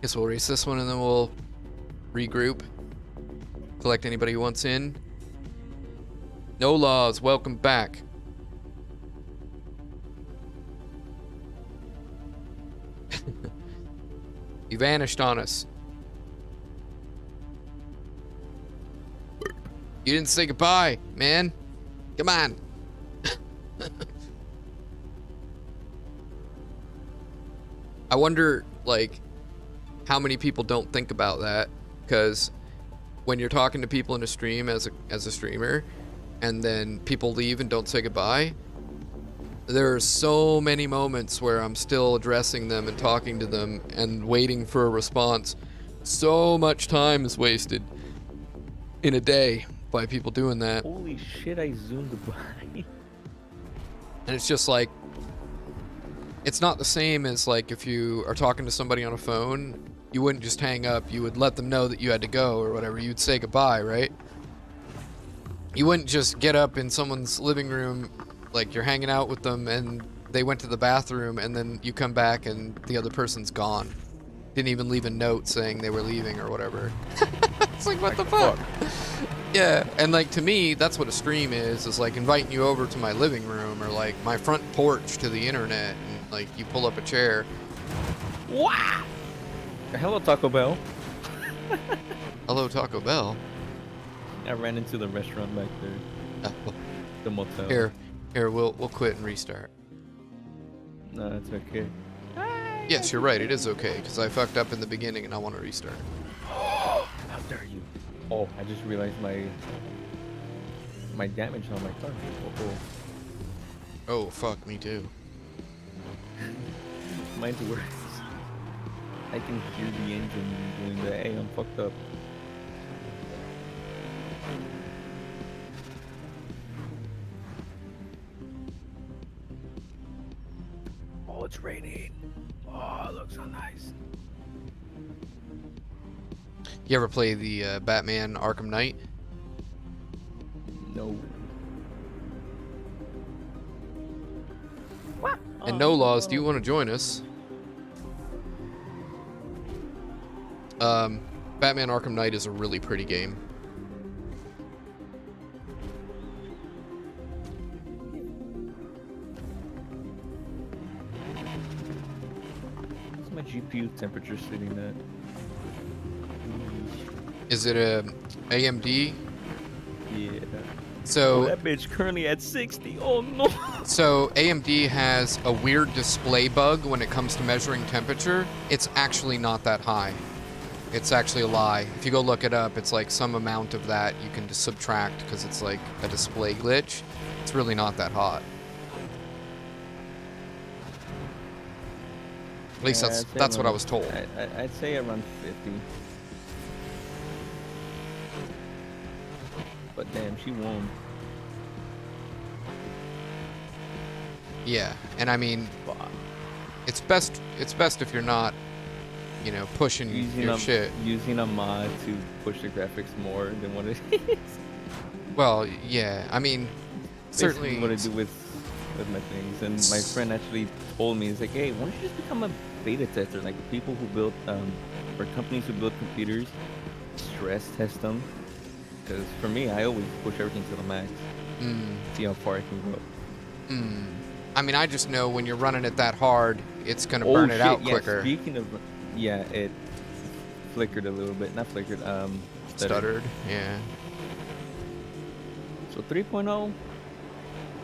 Guess we'll race this one and then we'll regroup. Collect anybody who wants in. No laws, welcome back. You vanished on us. You didn't say goodbye, man. Come on. I wonder, like, how many people don't think about that, because when you're talking to people in a stream as a streamer, and then people leave and don't say goodbye, there are so many moments where I'm still addressing them and talking to them and waiting for a response. So much time is wasted in a day by people doing that. Holy shit, I zoomed by. And it's just like, it's not the same as like if you are talking to somebody on a phone, you wouldn't just hang up, you would let them know that you had to go or whatever, you'd say goodbye, right? You wouldn't just get up in someone's living room, like you're hanging out with them and they went to the bathroom and then you come back and the other person's gone. Didn't even leave a note saying they were leaving or whatever. It's like, what the fuck? Yeah, and like to me, that's what a stream is like inviting you over to my living room or like my front porch to the internet and like you pull up a chair. Wow! Hello, Taco Bell. Hello, Taco Bell. I ran into the restaurant back there. The motel. Here, we'll quit and restart. No, it's okay. Yes, you're right. It is okay because I fucked up in the beginning and I want to restart. How dare you? Oh, I just realized my damage on my car. Oh, fuck, me too. Mine's worse. I can hear the engine doing the, hey, I'm fucked up. Oh, it's raining. Oh, it looks so nice. You ever play the Batman Arkham Knight? No. And no laws, do you want to join us? Batman Arkham Knight is a really pretty game. What's my GPU temperature sitting at? Is it a AMD? Yeah. So that bitch currently at 60. Oh no. So AMD has a weird display bug when it comes to measuring temperature. It's actually not that high. It's actually a lie. If you go look it up, it's like some amount of that you can just subtract because it's like a display glitch. It's really not that hot. At least that's what I was told. I'd say around 50. But damn, she won. Yeah, and I mean, it's best if you're not, you know, pushing your shit. Using a mod to push the graphics more than what it is. Well, yeah, I mean, certainly what I do with my things. And my friend actually told me, he's like, hey, why don't you just become a beta tester? Like people who build, or companies who build computers, stress test them. Because for me, I always push everything to the max. See how far I can go. I mean, I just know when you're running it that hard, it's gonna burn it out quicker. Speaking of, yeah, it flickered a little bit. Not flickered. Stuttered. Yeah. So 3.0,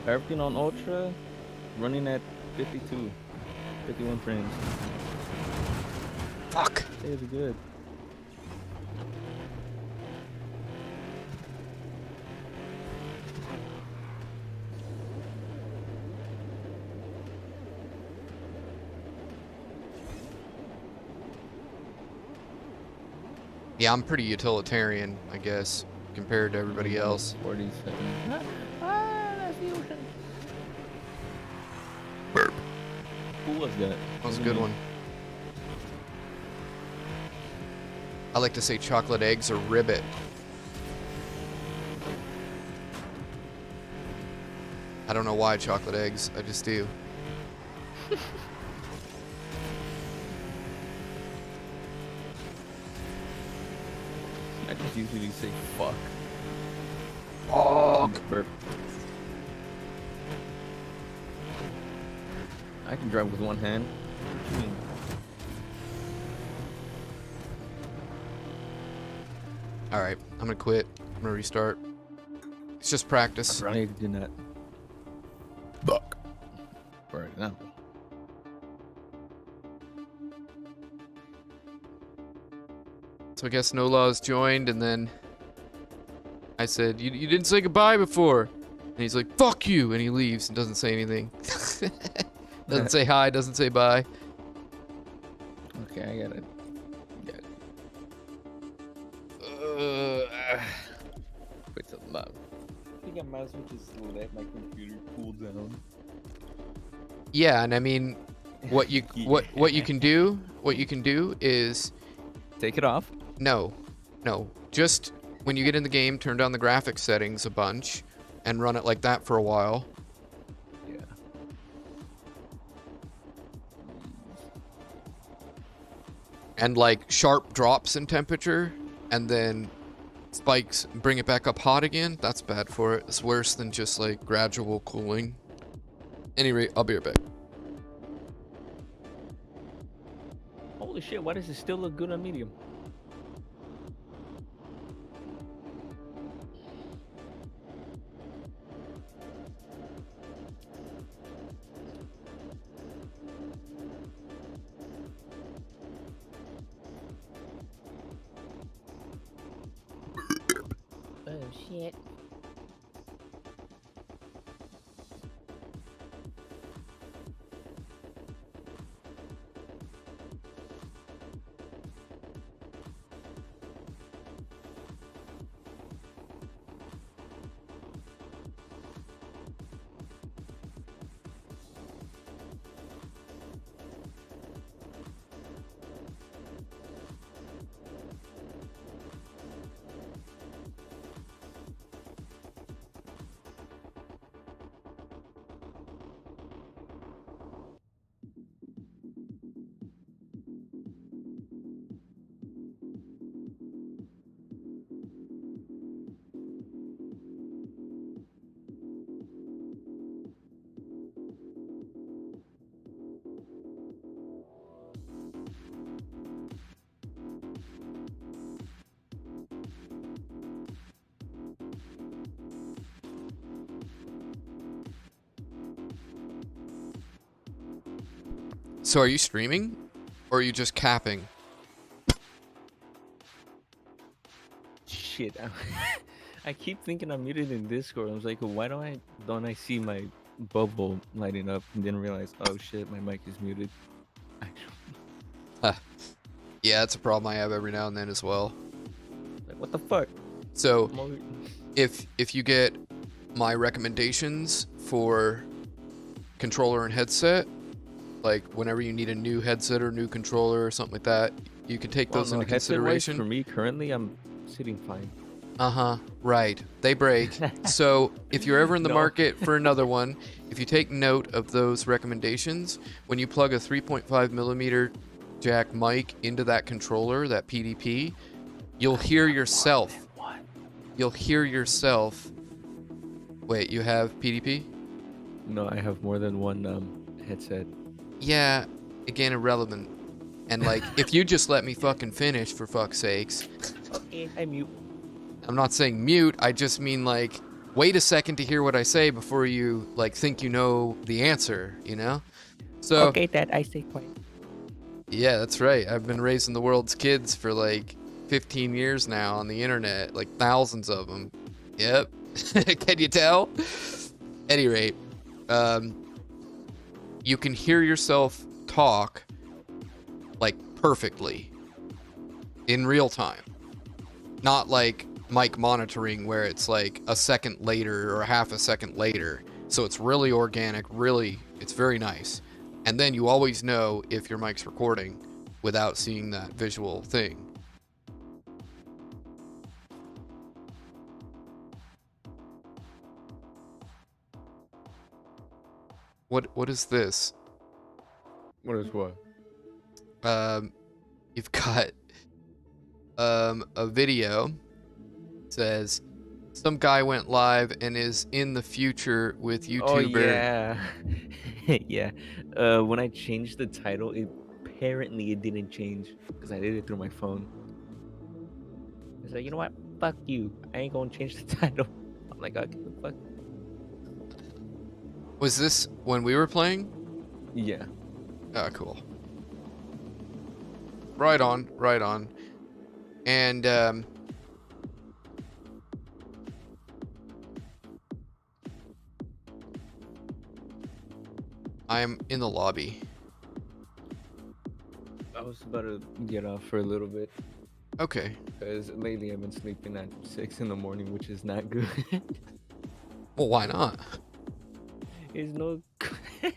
everything on ultra, running at 51 frames. Fuck. It's good. Yeah, I'm pretty utilitarian, I guess, compared to everybody else. 40 seconds. That's the ocean. Burp. Who was that? That was a good one. I like to say chocolate eggs or ribbit. I don't know why chocolate eggs, I just do. I just usually say fuck. Oh, Burp. I can drive with one hand. all right, I'm gonna quit. I'm gonna restart. It's just practice. I need to do that. Fuck. For example. So I guess No Laws joined, and then I said, you didn't say goodbye before. And he's like, fuck you, and he leaves and doesn't say anything. Doesn't say hi, doesn't say bye. Okay, I got it. Wait till now. I think I might as well just let my computer cool down. Yeah, and I mean, what you can do is Take it off. no, just when you get in the game, turn down the graphics settings a bunch, and run it like that for a while. Yeah. And like sharp drops in temperature, and then spikes, bring it back up hot again. That's bad for it. It's worse than just like gradual cooling. Anyway, I'll be right back. Holy shit, why does it still look good on medium? Oh shit. So are you streaming, or are you just capping? Shit. I keep thinking I'm muted in Discord. I was like, why don't I see my bubble lighting up, and then realize, oh shit, my mic is muted. Yeah, that's a problem I have every now and then as well. Like, what the fuck? So if you get my recommendations for controller and headset, like whenever you need a new headset or new controller or something like that, you can take those into consideration. For me, currently, I'm sitting fine. Right. They break. So if you're ever in the market for another one, if you take note of those recommendations, when you plug a 3.5 millimeter jack mic into that controller, that PDP, you'll hear yourself. you'll hear yourself. Wait, you have PDP? No, I have more than one headset. Yeah, again, irrelevant. And like, if you just let me fucking finish, for fuck's sakes. Okay, I mute. I'm not saying mute, I just mean like, wait a second to hear what I say before you like think you know the answer, you know? So Okay, Dad, I stay quiet. yeah, that's right. I've been raising the world's kids for like 15 years now on the internet, like thousands of them. Yep. Can you tell? Any rate, you can hear yourself talk like perfectly in real time. Not like mic monitoring where it's like a second later or half a second later. So it's really organic, really, it's very nice. And then you always know if your mic's recording without seeing that visual thing. What is this? What is what? You've got a video. It says some guy went live and is in the future with YouTuber. Oh yeah, yeah. When I changed the title, apparently it didn't change because I did it through my phone. It's like, you know what? Fuck you. I ain't gonna change the title. I'm like, okay, fuck. Was this when we were playing? Yeah. Ah, cool. Right on, right on. And I'm in the lobby. I was about to get off for a little bit Okay. because lately I've been sleeping at 6 in the morning, which is not good. Well, why not? It's no good.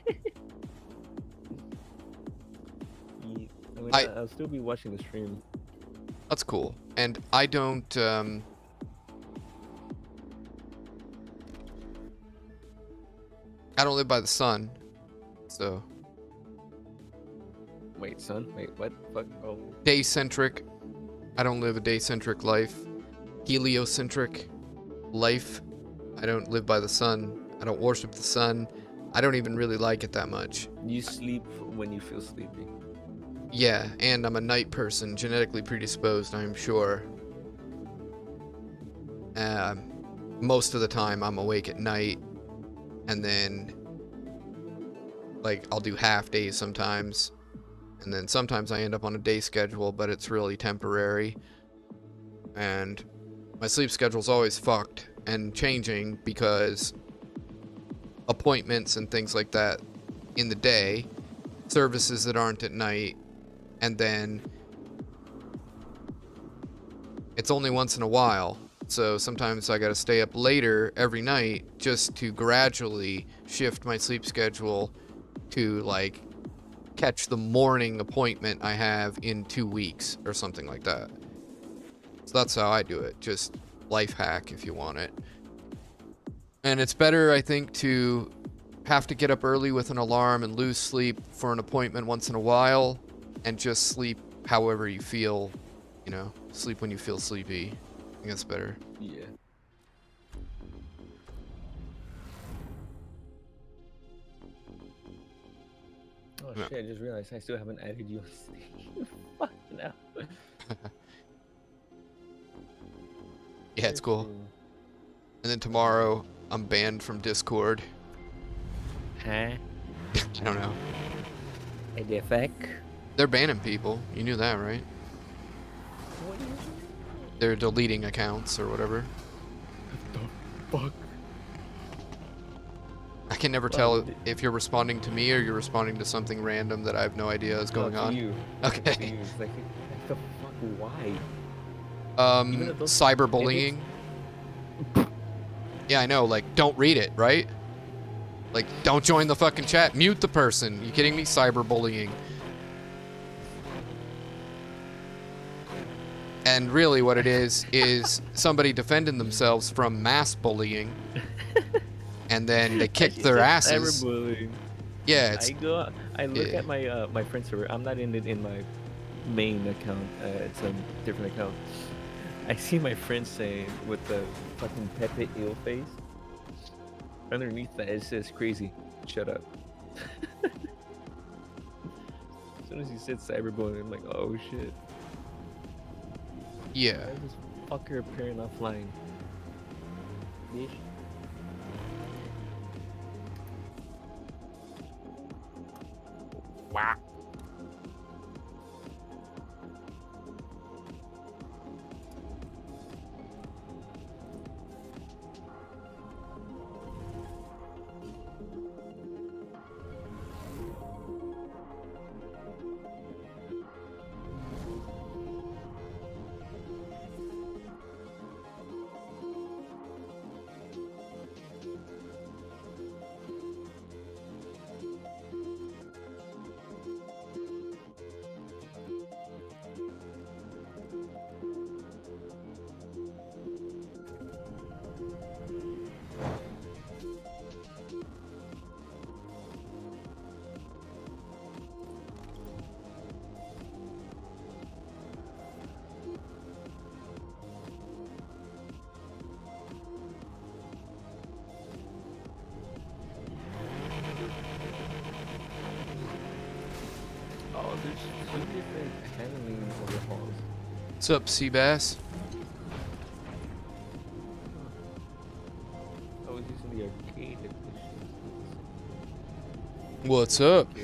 I mean, I'll still be watching the stream. That's cool. And I don't live by the sun. So Wait, son. Wait, what? Fuck. Oh. day-centric. I don't live a day-centric life. Heliocentric life. I don't live by the sun. I don't worship the sun. I don't even really like it that much. You sleep when you feel sleepy. Yeah, and I'm a night person, genetically predisposed, I'm sure. Most of the time I'm awake at night, and then like I'll do half days sometimes, and then sometimes I end up on a day schedule, but it's really temporary. And my sleep schedule's always fucked and changing because appointments and things like that in the day, services that aren't at night, and then it's only once in a while. So sometimes I gotta stay up later every night just to gradually shift my sleep schedule to like catch the morning appointment I have in 2 weeks or something like that. So that's how I do it. Just life hack if you want it. And it's better, I think, to have to get up early with an alarm and lose sleep for an appointment once in a while and just sleep however you feel, you know, sleep when you feel sleepy. I think that's better. Yeah. Oh Yeah. shit, I just realized I still haven't added you on Steam. Fuck no. Yeah, it's cool. And then tomorrow, I'm banned from Discord. Huh? I don't know. The effect? They're banning people. You knew that, right? What do you mean? They're deleting accounts or whatever. What the fuck? I can never tell if you're responding to me or you're responding to something random that I have no idea is going on. You. Okay. To you. It's like, what the fuck? Why? Cyberbullying. Yeah, I know. Like, don't read it, right? Like, don't join the fucking chat. Mute the person. You kidding me? Cyberbullying. And really what it is somebody defending themselves from mass bullying. And then they kick their asses. Cyberbullying. Yeah, it's... I look at my my friend server. I'm not in it in my main account. It's a different account. I see my friend saying with the fucking Pepe eel face. Underneath that it says crazy. Shut up. As soon as he said cyberbullying, I'm like, oh shit. Yeah. Why is this fucker appearing offline? Bitch. Wow. Oh, there's two different handling overhauls. What's up, Seabass? I was using the arcade edition. What's up? Okay.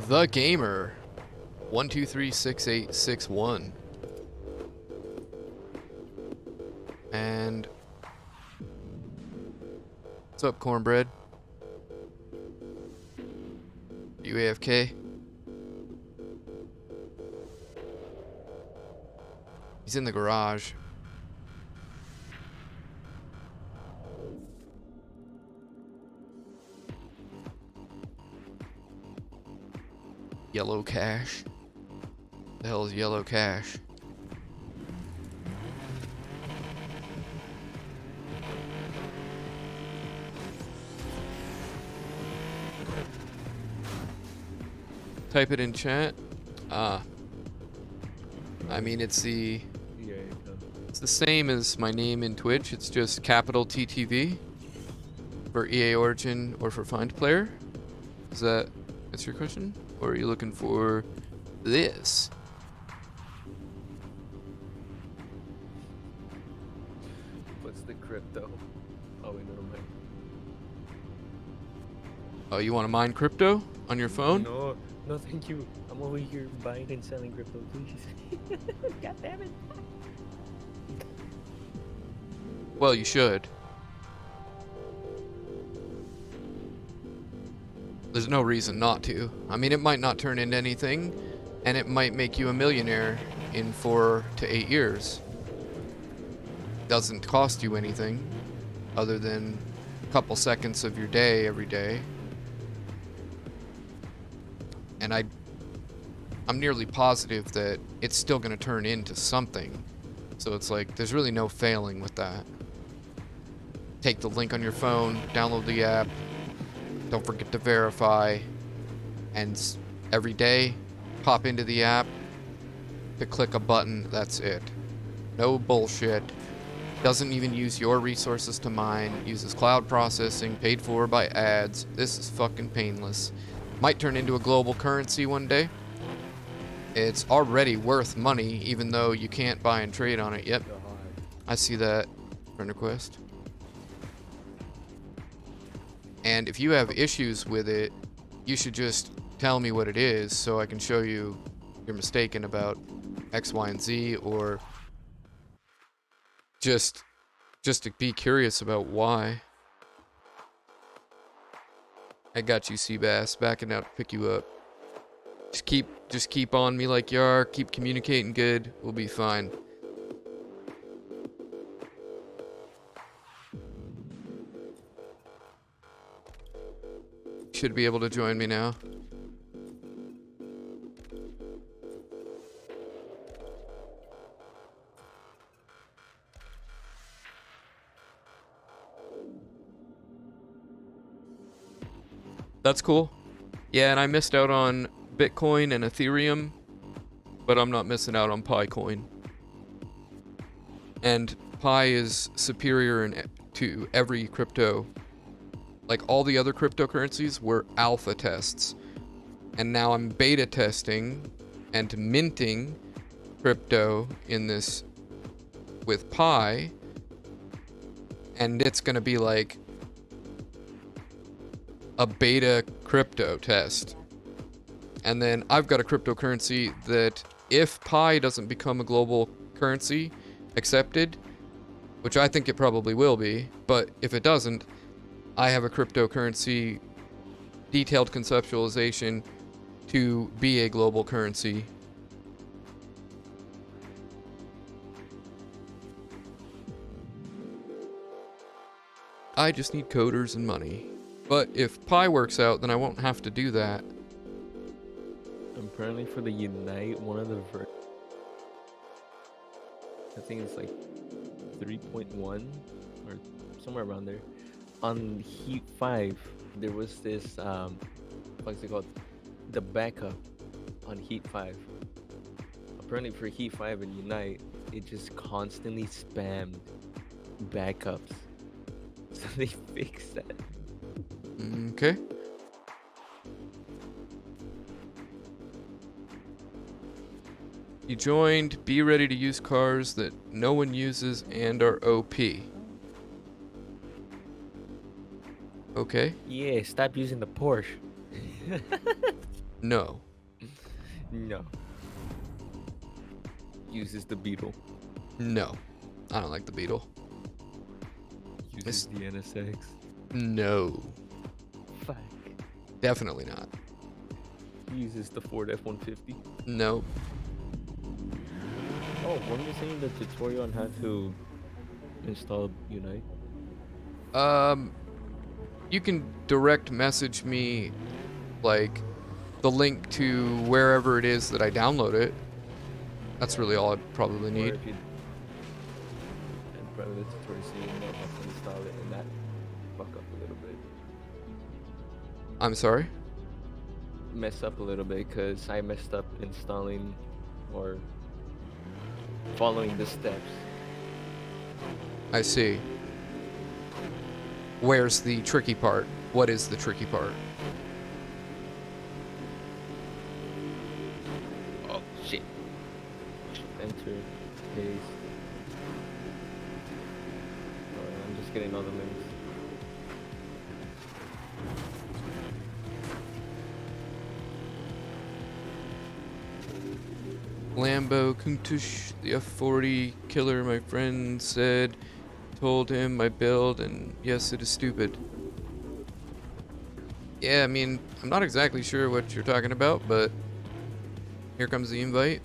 The Gamer 1236861. And what's up, Cornbread? You AFK? He's in the garage. Yellow cash? The hell is yellow cash? Type it in chat. I mean, it's the same as my name in Twitch. It's just capital TTV for EA Origin or for Find Player. Is that answer your question? Or are you looking for this? What's the crypto? Oh, wait, never mind. Oh, you want to mine crypto on your phone? No, no, thank you. I'm over here buying and selling crypto, please. God damn it. Well, you should. There's no reason not to. I mean, it might not turn into anything, and it might make you a millionaire in 4 to 8 years. Doesn't cost you anything other than a couple seconds of your day every day. And I'm nearly positive that it's still going to turn into something. So it's like, there's really no failing with that. Take the link on your phone, download the app, don't forget to verify, and every day, pop into the app to click a button, that's it. No bullshit. Doesn't even use your resources to mine, uses cloud processing, paid for by ads. This is fucking painless. Might turn into a global currency one day. It's already worth money, even though you can't buy and trade on it yet. I see that friend request. And if you have issues with it, you should just tell me what it is so I can show you you're mistaken about X, Y, and Z, or just to be curious about why. I got you, Seabass, backing out to pick you up. Just keep on me like you are, keep communicating good, we'll be fine. Should be able to join me now. That's cool. Yeah, and I missed out on Bitcoin and Ethereum, but I'm not missing out on Pi coin. And Pi is superior to every crypto. Like all the other cryptocurrencies were alpha tests. And now I'm beta testing and minting crypto in this with Pi. And it's going to be like a beta crypto test. And then I've got a cryptocurrency that if Pi doesn't become a global currency accepted, which I think it probably will be, but if it doesn't, I have a cryptocurrency detailed conceptualization to be a global currency. I just need coders and money. But if Pi works out, then I won't have to do that. Apparently for the Unite, one of the I think it's like 3.1 or somewhere around there. On Heat 5, there was this what's it called? The backup on Heat 5. Apparently for Heat 5 and Unite, it just constantly spammed backups. So they fixed that. Okay. You joined. Be ready to use cars that no one uses and are OP. Okay. Yeah, stop using the Porsche. No. No. Uses the Beetle. No. I don't like the Beetle. Uses the NSX. No. Fuck. Definitely not. Uses the Ford F-150. No. Oh, what are you saying? The tutorial on how to install Unite? You can direct message me, like, the link to wherever it is that I download it. That's really all I'd probably Or need. if you, and probably the tutorial so you know how to install it and that fuck up a little bit. I'm sorry? Mess up a little bit because I messed up installing or following the steps. I see. Where's the tricky part? What is the tricky part? Oh shit. Enter, paste. I'm just getting all the links. Lambo Kuntush, the F40 killer, my friend said, told him my build, and yes, it is stupid. Yeah, I mean, I'm not exactly sure what you're talking about, but here comes the invite.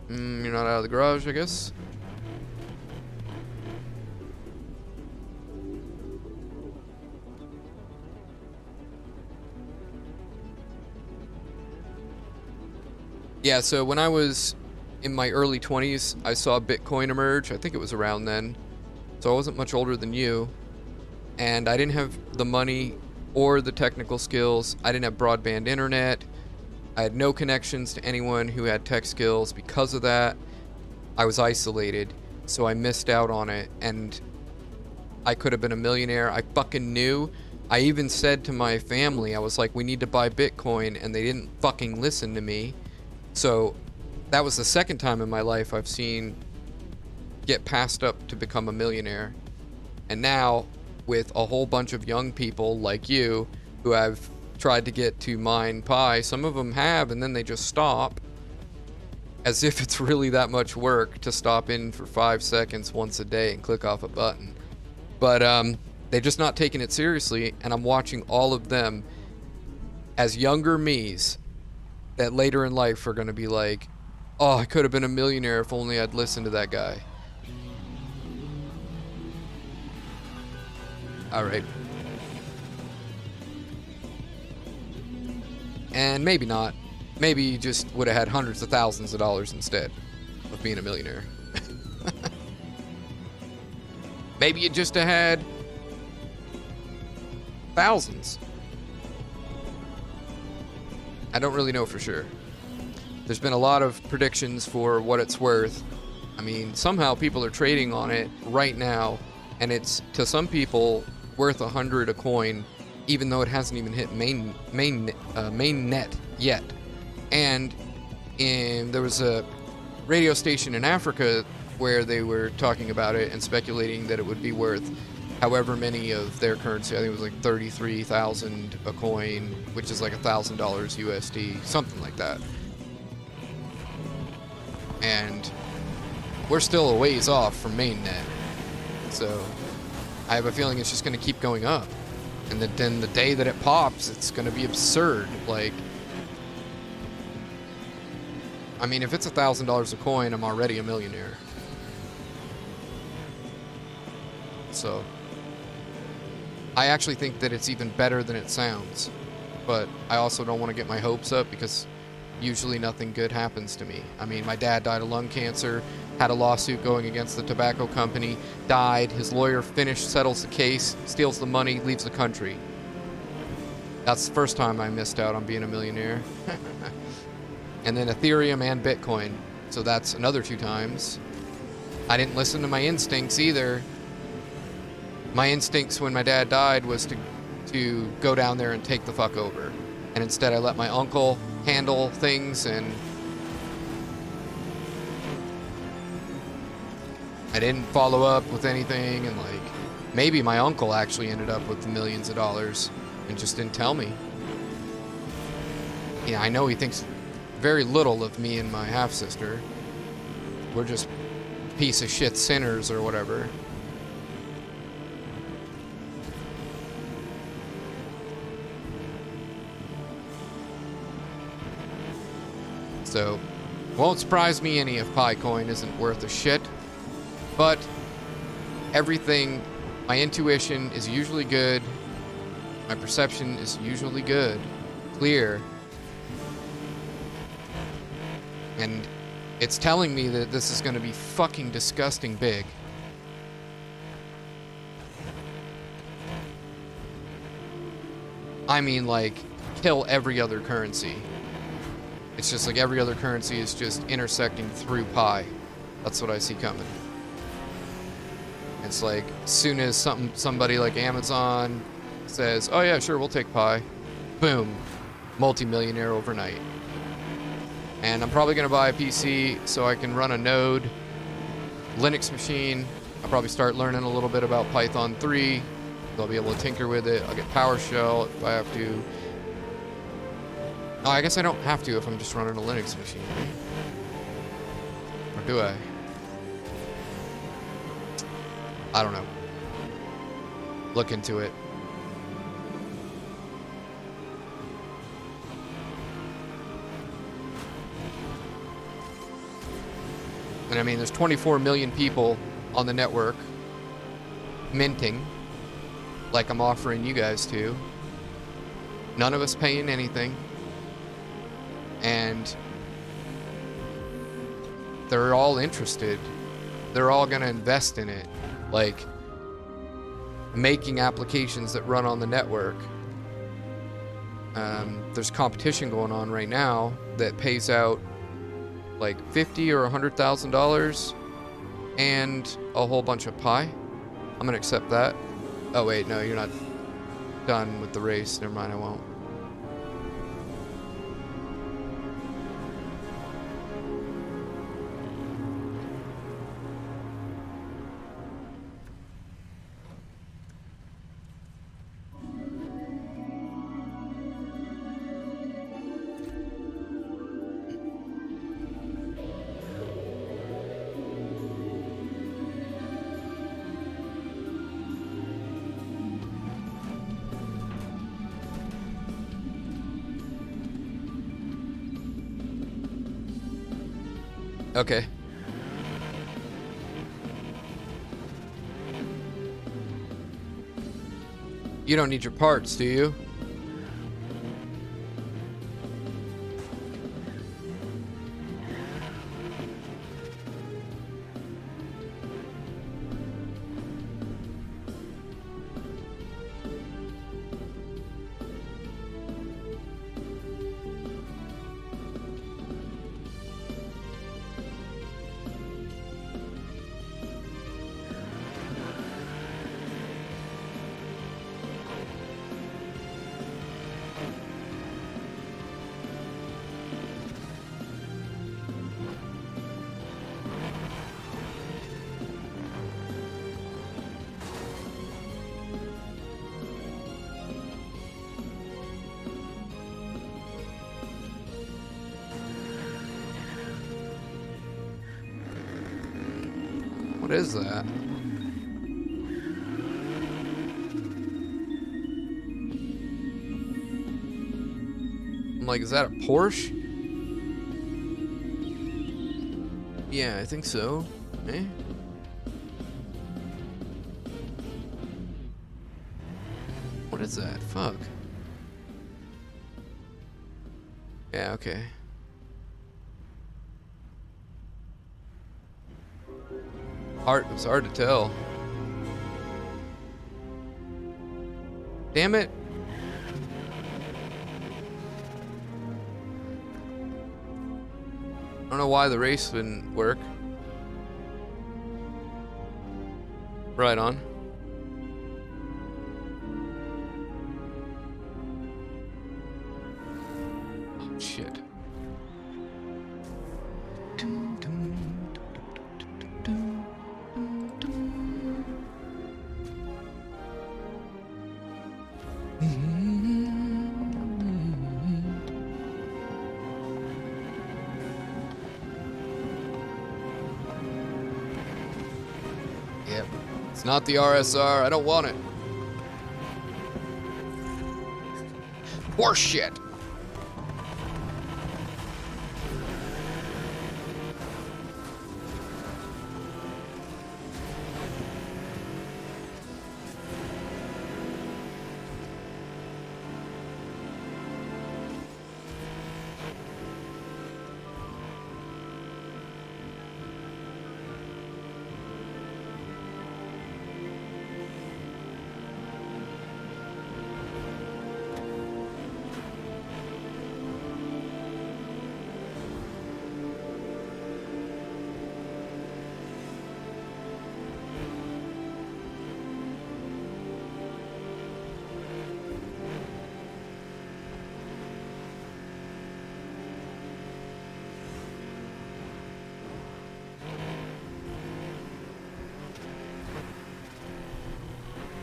You're not out of the garage, I guess. Yeah, so when I was in my early 20s, I saw Bitcoin emerge. I think it was around then. So I wasn't much older than you. And I didn't have the money or the technical skills. I didn't have broadband internet. I had no connections to anyone who had tech skills. Because of that, I was isolated. So I missed out on it. And I could have been a millionaire. I fucking knew. I even said to my family, I was like, we need to buy Bitcoin. And they didn't fucking listen to me. So that was the second time in my life I've seen get passed up to become a millionaire. And now, with a whole bunch of young people like you who have tried to get to mine Pi, some of them have, and then they just stop. As if it's really that much work to stop in for 5 seconds once a day and click off a button. But they're just not taking it seriously, and I'm watching all of them as younger me's that later in life are going to be like, oh, I could have been a millionaire if only I'd listened to that guy. All right. And maybe not. Maybe you just would have had hundreds of thousands of dollars instead of being a millionaire. Maybe you just had thousands. I don't really know for sure. There's been a lot of predictions for what it's worth. I mean, somehow people are trading on it right now, and it's, to some people, worth 100 a coin, even though it hasn't even hit main net yet. And there was a radio station in Africa where they were talking about it and speculating that it would be worth however many of their currency. I think it was like 33,000 a coin, which is like $1,000 USD, something like that. And we're still a ways off from mainnet, so I have a feeling it's just going to keep going up. And then the day that it pops, it's going to be absurd. Like, I mean, if it's $1,000 a coin, I'm already a millionaire. So I actually think that it's even better than it sounds, but I also don't want to get my hopes up because usually nothing good happens to me. I mean, my dad died of lung cancer, had a lawsuit going against the tobacco company, died, his lawyer settles the case, steals the money, leaves the country. That's the first time I missed out on being a millionaire. And then Ethereum and Bitcoin, so that's another 2 times. I didn't listen to my instincts either. My instincts when my dad died was to go down there and take the fuck over. And instead I let my uncle handle things, and I didn't follow up with anything, and like maybe my uncle actually ended up with millions of dollars and just didn't tell me. Yeah, I know he thinks very little of me and my half-sister. We're just piece of shit sinners or whatever. So, won't surprise me any if Picoin isn't worth a shit. But everything, my intuition is usually good. My perception is usually good, clear. And it's telling me that this is going to be fucking disgusting big. I mean, like, kill every other currency. It's just like every other currency is just intersecting through Pi. That's what I see coming. It's like, as soon as somebody like Amazon says, oh yeah, sure, we'll take Pi, boom, multi-millionaire overnight. And I'm probably going to buy a PC so I can run a node Linux machine. I'll probably start learning a little bit about Python 3. I'll be able to tinker with it. I'll get PowerShell if I have to. Oh, I guess I don't have to if I'm just running a Linux machine. Or do I? I don't know. Look into it. And I mean, there's 24 million people on the network minting, like I'm offering you guys to. None of us paying anything. And they're all interested. They're all going to invest in it. Like, making applications that run on the network. There's competition going on right now that pays out like $50,000 or $100,000 and a whole bunch of Pi. I'm gonna accept that. Oh wait, no, you're not done with the race. Never mind, I won't. Okay. You don't need your parts, do you? What is that? I'm like, is that a Porsche? Yeah, I think so. Eh? What is that? Fuck. Yeah, okay. It's hard to tell. Damn it. I don't know why the race didn't work. Right on. Oh, shit. Yep. It's not the RSR. I don't want it. Horse shit.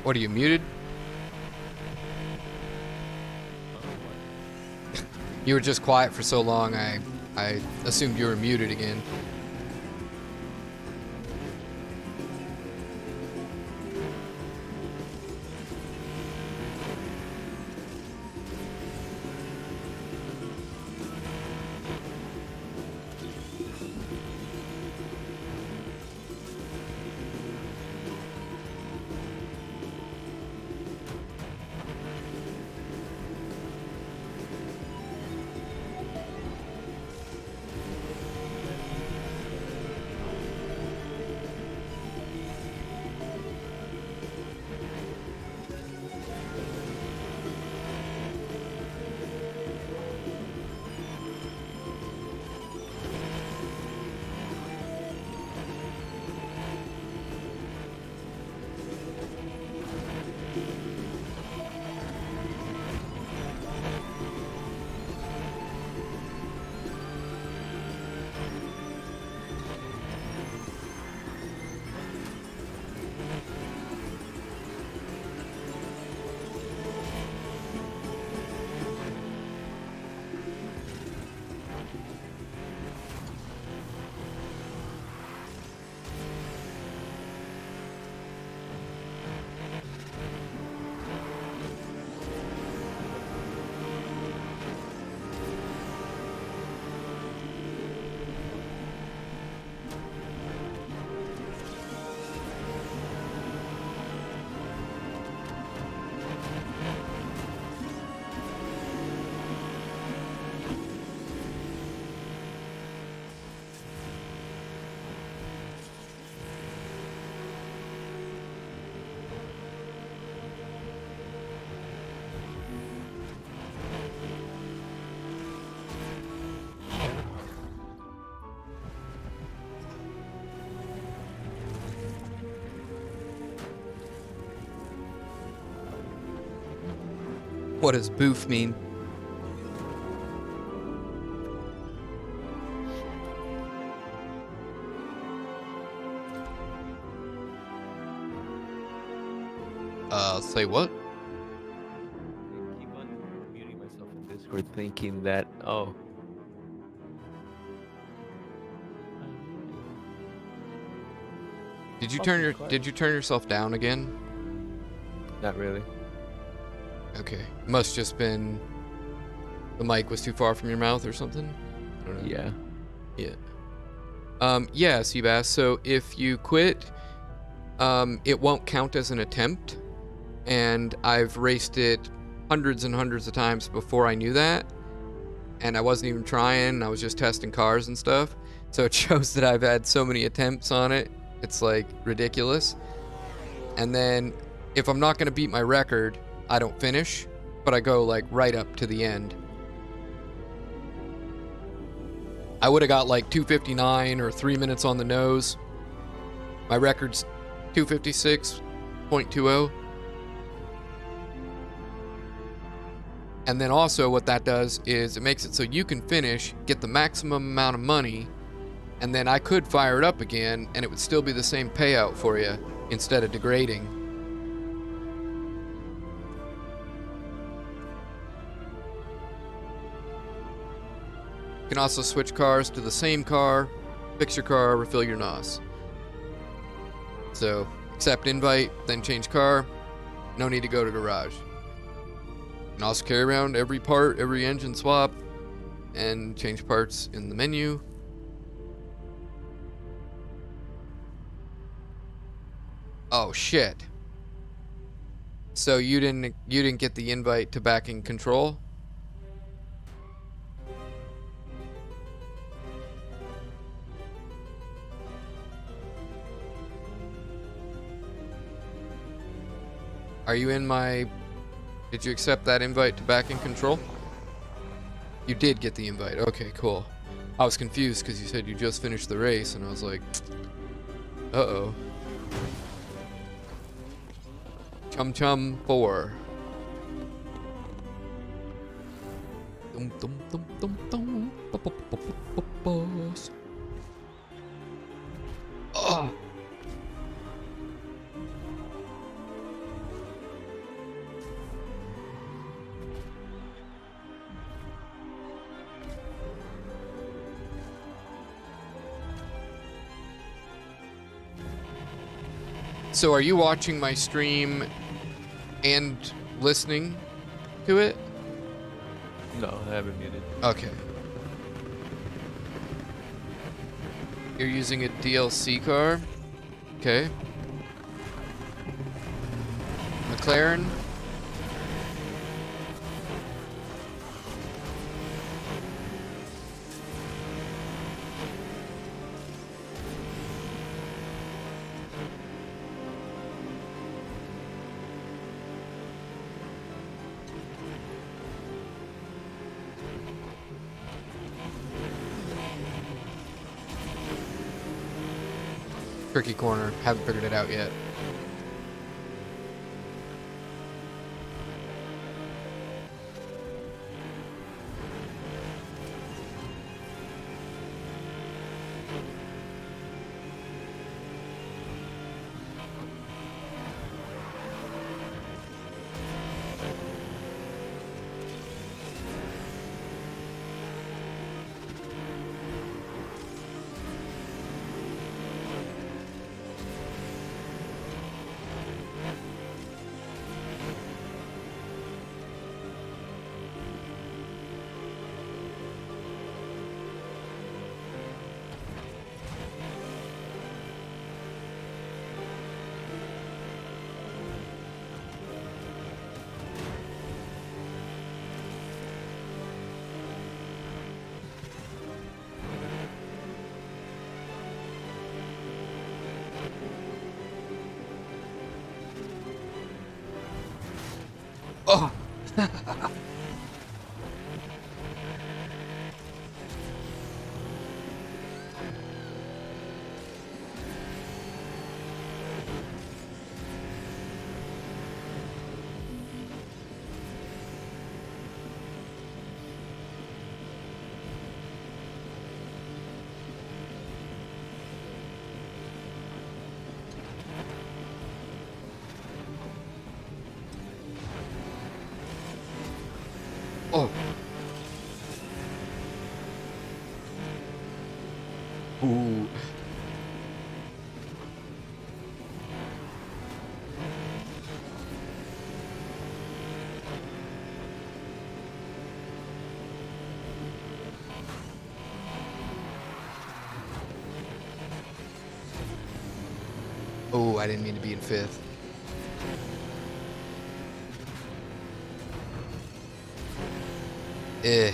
What, are you muted? You were just quiet for so long, I assumed you were muted again. What does boof mean? Say what? I keep on muting myself in Discord thinking that, oh. Did you Fucking quiet. Did you turn yourself down again? Not really. Okay. Must just been the mic was too far from your mouth or something. I don't know. Yeah. Yeah. Yeah, Seabass. So if you quit, it won't count as an attempt, and I've raced it hundreds and hundreds of times before I knew that, and I wasn't even trying. I was just testing cars and stuff. So it shows that I've had so many attempts on it. It's like ridiculous. And then if I'm not gonna beat my record, I don't finish, but I go like right up to the end. I would have got like 2:59 or 3 minutes on the nose. My record's 2:56.20. And then also what that does is it makes it so you can finish, get the maximum amount of money, and then I could fire it up again and it would still be the same payout for you instead of degrading. You can also switch cars to the same car, fix your car, refill your NOS. So, accept invite, then change car. No need to go to garage. You can also carry around every part, every engine swap, and change parts in the menu. Oh shit. So you didn't get the invite to backing control? Are you in my... Did you accept that invite to back in control? You did get the invite. Okay, cool. I was confused because you said you just finished the race, and I was like, uh-oh. Chum Chum 4. Dum dum dum dum dum. Boss. Oh. So are you watching my stream and listening to it? No, I haven't muted. Okay. You're using a DLC car? Okay. McLaren? Tricky corner. Haven't figured it out yet. Oh! Oh, I didn't mean to be in 5th. Eh.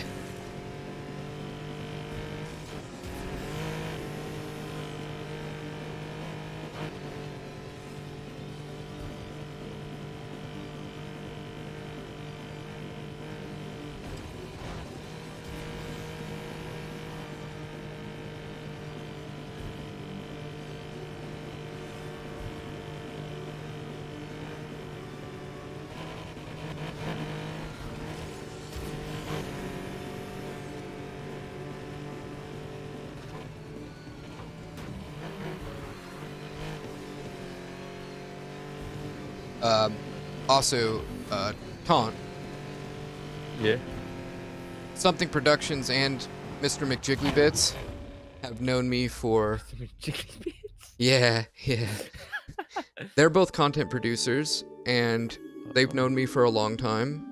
Also, Taunt, Yeah. Something Productions and Mr. McJigglybits have known me for... Yeah. They're both content producers, and they've known me for a long time.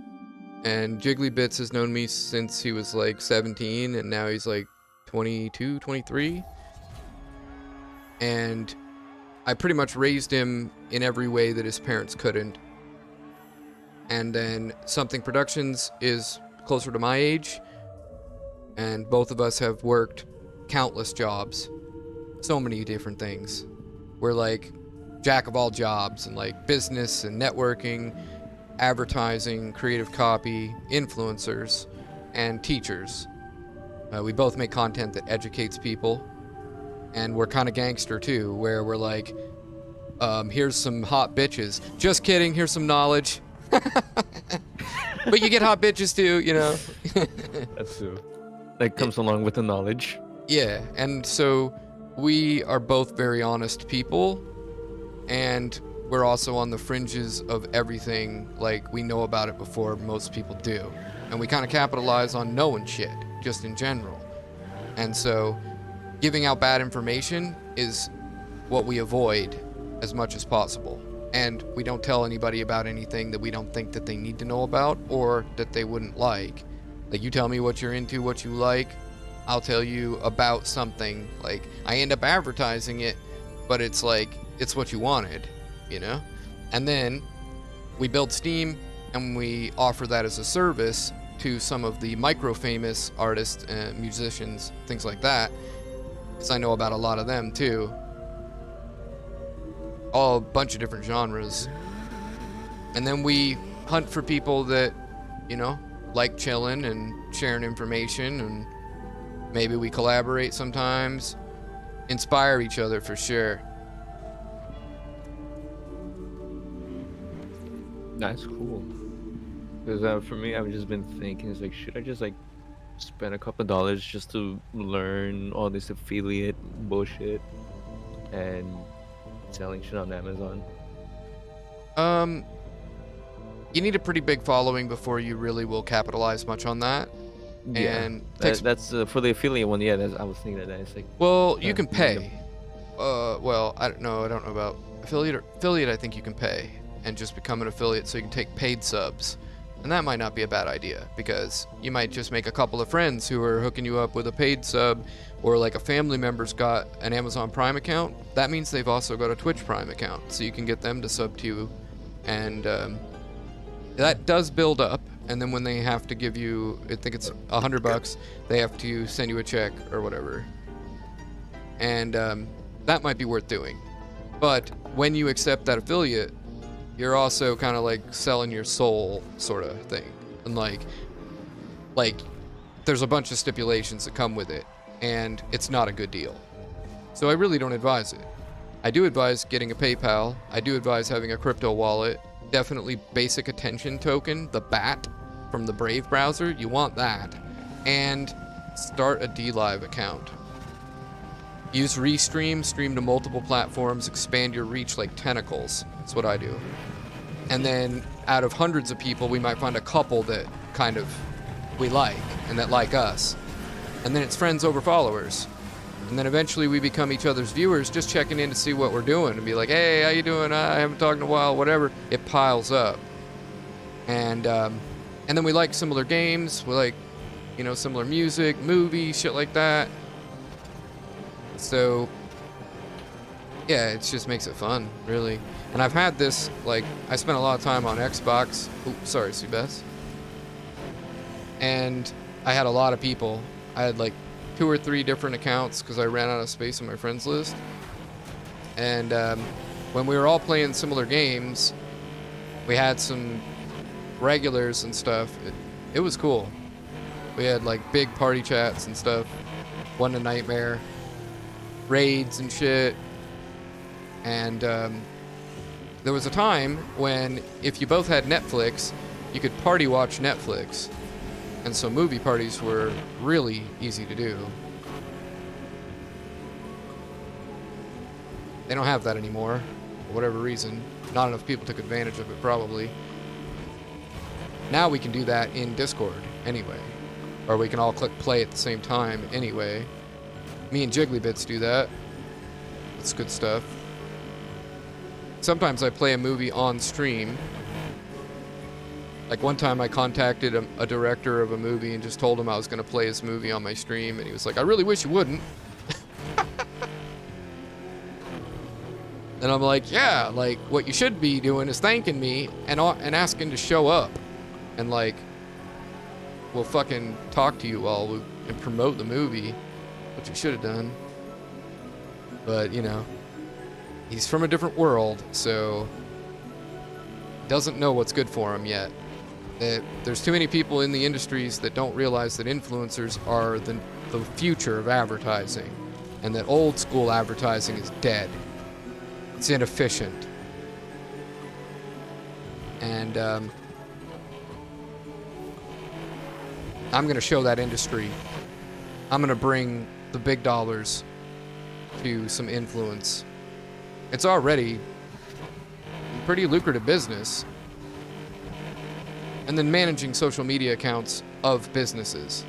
And Jigglybits has known me since he was like 17, and now he's like 22, 23. And I pretty much raised him in every way that his parents couldn't. And then Something Productions is closer to my age, and both of us have worked countless jobs. So many different things. We're like jack of all jobs, and like business and networking, advertising, creative copy, influencers, and teachers. We both make content that educates people, and we're kind of gangster too, where we're like, here's some hot bitches. Just kidding, here's some knowledge. But you get hot bitches too, you know. That's true. That comes along with the knowledge. Yeah, and so we are both very honest people, and we're also on the fringes of everything. Like, we know about it before most people do, and we kind of capitalize on knowing shit just in general. And so giving out bad information is what we avoid as much as possible. And we don't tell anybody about anything that we don't think that they need to know about or that they wouldn't like. Like, you tell me what you're into, what you like, I'll tell you about something. Like, I end up advertising it, but it's like, it's what you wanted, you know? And then we build Steam, and we offer that as a service to some of the micro-famous artists and musicians, things like that, because I know about a lot of them too. All a bunch of different genres. And then we hunt for people that, you know, like chilling and sharing information, and maybe we collaborate sometimes. Inspire each other for sure. That's cool. Because for me, I've just been thinking, it's like, should I just like spend a couple of dollars just to learn all this affiliate bullshit and selling shit on Amazon? You need a pretty big following before you really will capitalize much on that. Yeah, And that's for the affiliate one. Yeah, I was thinking of that. It's like, well, you can pay. Well, I don't know about affiliate. Affiliate, I think you can pay and just become an affiliate, so you can take paid subs. And that might not be a bad idea, because you might just make a couple of friends who are hooking you up with a paid sub, or like a family member's got an Amazon Prime account. That means they've also got a Twitch Prime account, so you can get them to sub to you. And that does build up. And then when they have to give you, I think it's $100, they have to send you a check or whatever. And that might be worth doing. But when you accept that affiliate, you're also kind of like selling your soul, sort of thing. And like there's a bunch of stipulations that come with it, and it's not a good deal. So I really don't advise it. I do advise getting a PayPal. I do advise having a crypto wallet. Definitely basic attention token, the BAT from the Brave browser. You want that. And start a DLive account. Use Restream, stream to multiple platforms, expand your reach like tentacles. That's what I do. And then out of hundreds of people, we might find a couple that kind of we like and that like us. And then it's friends over followers. And then eventually we become each other's viewers, just checking in to see what we're doing and be like, hey, how you doing? I haven't talked in a while, whatever. It piles up. And then we like similar games. We like, you know, similar music, movies, shit like that. So Yeah, it just makes it fun, really. And I've had this, like, I spent a lot of time on Xbox. Ooh, sorry, Seabass. And I had a lot of people. I had like 2 or 3 different accounts because I ran out of space on my friends list. And when we were all playing similar games, we had some regulars and stuff. It was cool. We had like big party chats and stuff. Won a nightmare. Raids and shit. And there was a time when if you both had Netflix, you could party watch Netflix. And so movie parties were really easy to do. They don't have that anymore, for whatever reason. Not enough people took advantage of it, probably. Now we can do that in Discord, anyway. Or we can all click play at the same time, anyway. Me and Jigglybits do that. That's good stuff. Sometimes I play a movie on stream. Like one time I contacted a director of a movie and just told him I was going to play his movie on my stream, and he was like, I really wish you wouldn't. And I'm like, yeah, like what you should be doing is thanking me and asking to show up. And like, we'll fucking talk to you all and promote the movie, which you should have done. But, you know, he's from a different world, so doesn't know what's good for him yet. There's too many people in the industries that don't realize that influencers are the future of advertising, and that old school advertising is dead. It's inefficient. And I'm going to show that industry. I'm going to bring the big dollars to some influence. It's already a pretty lucrative business. And then managing social media accounts of businesses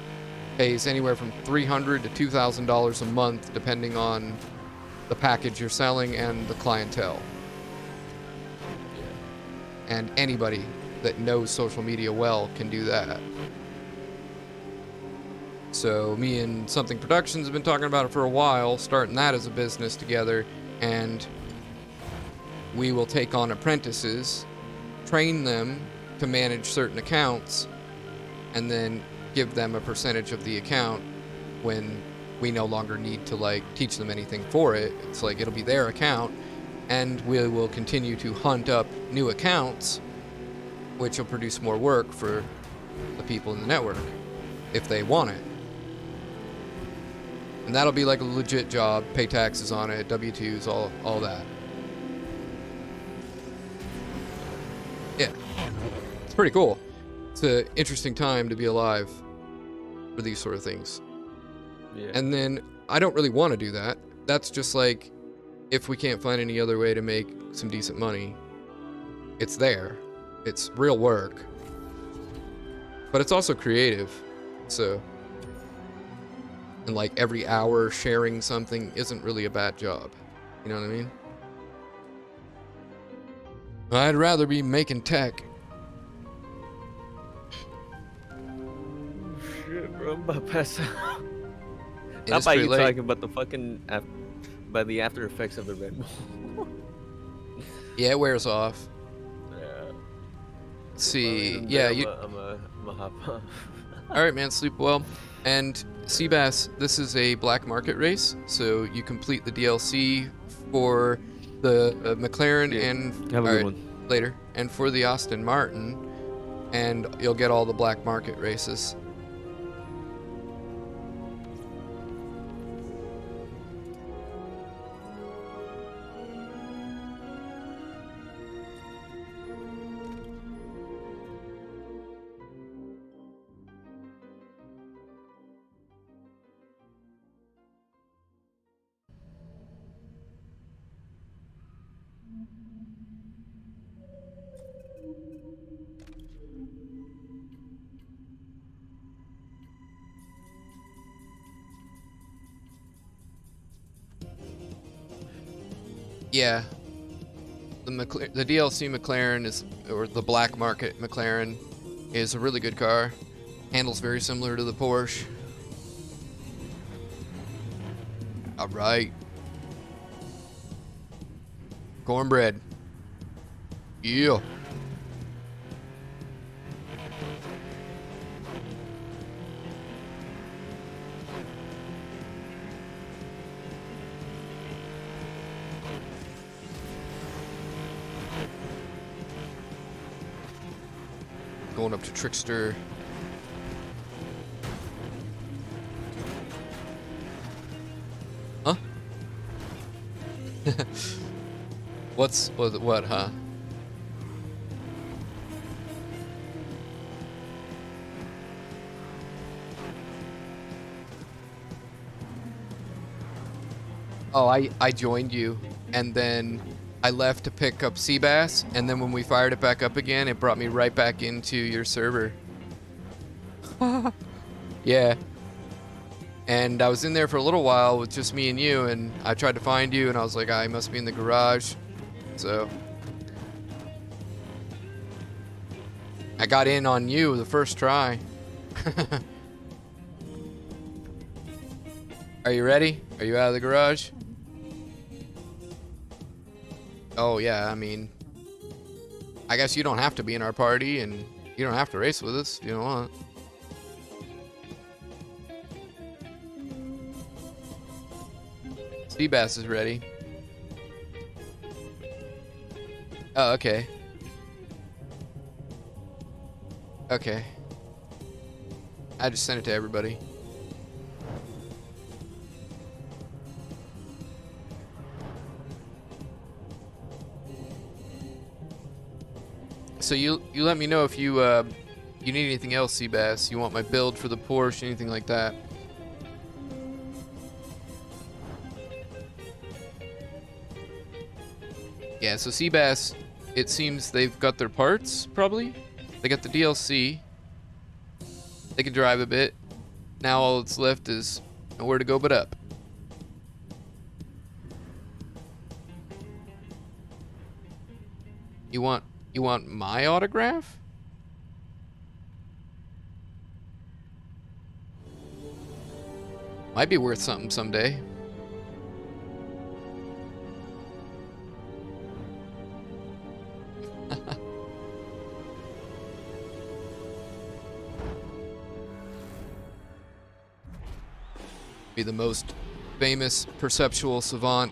pays anywhere from $300 to $2,000 a month, depending on the package you're selling and the clientele. And anybody that knows social media well can do that. So me and Something Productions have been talking about it for a while, starting that as a business together, and we will take on apprentices, train them to manage certain accounts, and then give them a percentage of the account when we no longer need to like teach them anything for it. It's like it'll be their account, and we will continue to hunt up new accounts, which will produce more work for the people in the network if they want it. And that'll be like a legit job, pay taxes on it, W-2s, all that. Yeah. It's pretty cool. It's an interesting time to be alive for these sort of things. Yeah. And then I don't really want to do that. That's just like if we can't find any other way to make some decent money. It's there. It's real work. But it's also creative. So, and like every hour sharing something isn't really a bad job. You know what I mean? I'd rather be making tech. Shit, bro, I'm about to pass out. It Not is by pretty you late. talking about the fucking by the after effects of the Red Bull. Yeah, it wears off. Yeah. Let's see. I'm Yeah, I'm a hop off. all right, man. Sleep well. And Seabass, this is a black market race, so you complete the DLC for the McLaren and Have a all good right, one. later, and for the Aston Martin, and you'll get all the black market races. Yeah. The DLC McLaren is, or the black market McLaren, is a really good car. Handles very similar to the Porsche. All right. Cornbread. Yeah. Going up to Trickster. Huh? What, huh? Oh, I joined you, and then I left to pick up Seabass, and then when we fired it back up again, it brought me right back into your server. Yeah. And I was in there for a little while with just me and you, and I tried to find you, and I was like, I must be in the garage. So I got in on you the first try. Are you ready? Are you out of the garage? Oh yeah, I mean, I guess you don't have to be in our party, and you don't have to race with us if you don't want. Seabass is ready. Oh, okay. Okay. I just sent it to everybody. So you let me know if you you need anything else, Seabass. You want my build for the Porsche, anything like that. Yeah, so Seabass, it seems they've got their parts, probably. They got the DLC. They can drive a bit. Now all that's left is nowhere to go but up. You want my autograph? Might be worth something someday. Be the most famous perceptual savant,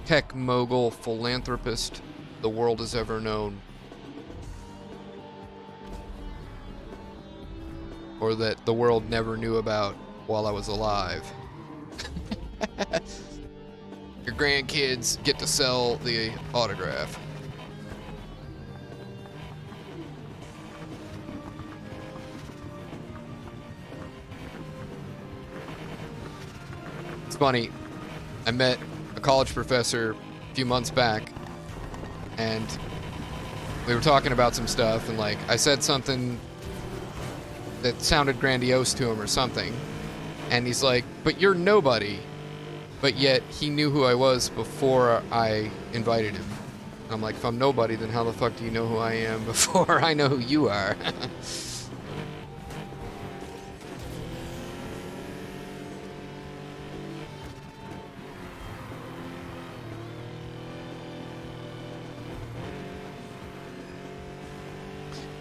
tech mogul, philanthropist the world has ever known. Or that the world never knew about while I was alive. Your grandkids get to sell the autograph. It's funny, I met a college professor a few months back, and we were talking about some stuff, and like I said something that sounded grandiose to him or something, and he's like, but you're nobody. But yet he knew who I was before I invited him. And I'm like, if I'm nobody, then how the fuck do you know who I am before I know who you are?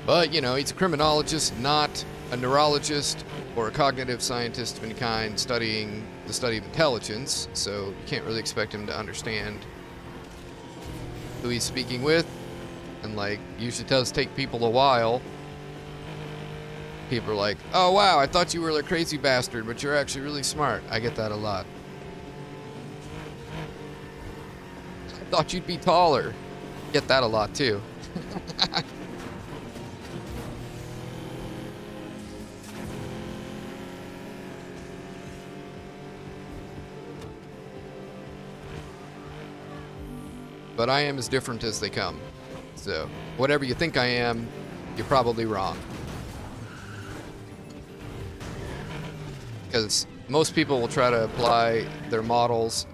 But, you know, he's a criminologist, not a neurologist or a cognitive scientist of any kind studying the study of intelligence, so you can't really expect him to understand who he's speaking with. And, like, usually does take people a while. People are like, oh, wow, I thought you were a crazy bastard, but you're actually really smart. I get that a lot. I thought you'd be taller. Get that a lot, too. But I am as different as they come. So, whatever you think I am, you're probably wrong. Because most people will try to apply their models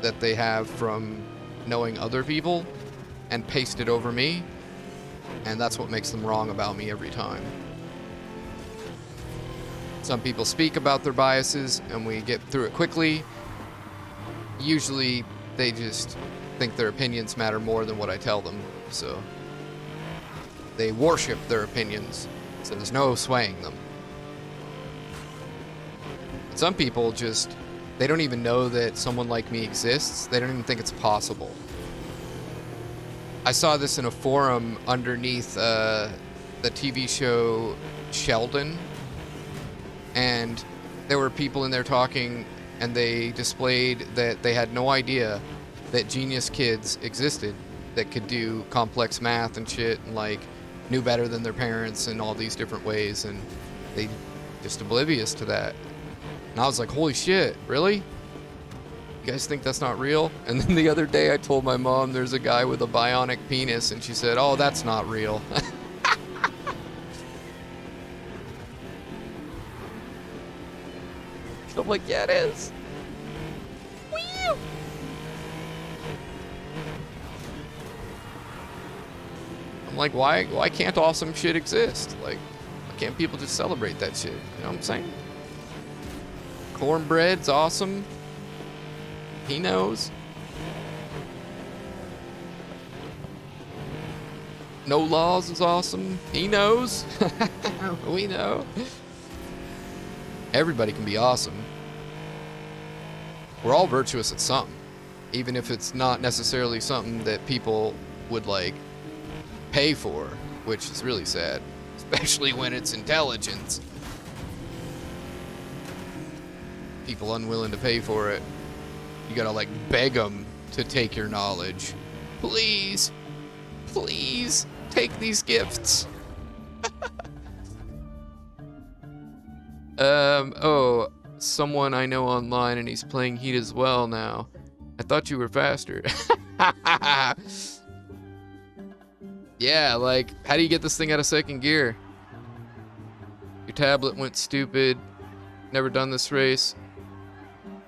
that they have from knowing other people and paste it over me, and that's what makes them wrong about me every time. Some people speak about their biases, and we get through it quickly. Usually they just think their opinions matter more than what I tell them. So they worship their opinions. So there's no swaying them. Some people just, they don't even know that someone like me exists. They don't even think it's possible. I saw this in a forum underneath the TV show Sheldon, and there were people in there talking, and they displayed that they had no idea that genius kids existed that could do complex math and shit, and like knew better than their parents in all these different ways, and they just oblivious to that. And I was like, holy shit, really? You guys think that's not real? And then the other day I told my mom there's a guy with a bionic penis, and she said, oh, that's not real. I'm like, yeah, it is. Whee! I'm like, why can't awesome shit exist? Like, why can't people just celebrate that shit? You know what I'm saying? Cornbread's awesome. He knows. No laws is awesome. He knows. We know. Everybody can be awesome. We're all virtuous at something, even if it's not necessarily something that people would like pay for, which is really sad, especially when it's intelligence. People unwilling to pay for it. You gotta like beg them to take your knowledge. Please, please take these gifts. Oh, someone I know online, and he's playing Heat as well now. I thought you were faster. Yeah, like, how do you get this thing out of second gear? Your tablet went stupid. Never done this race.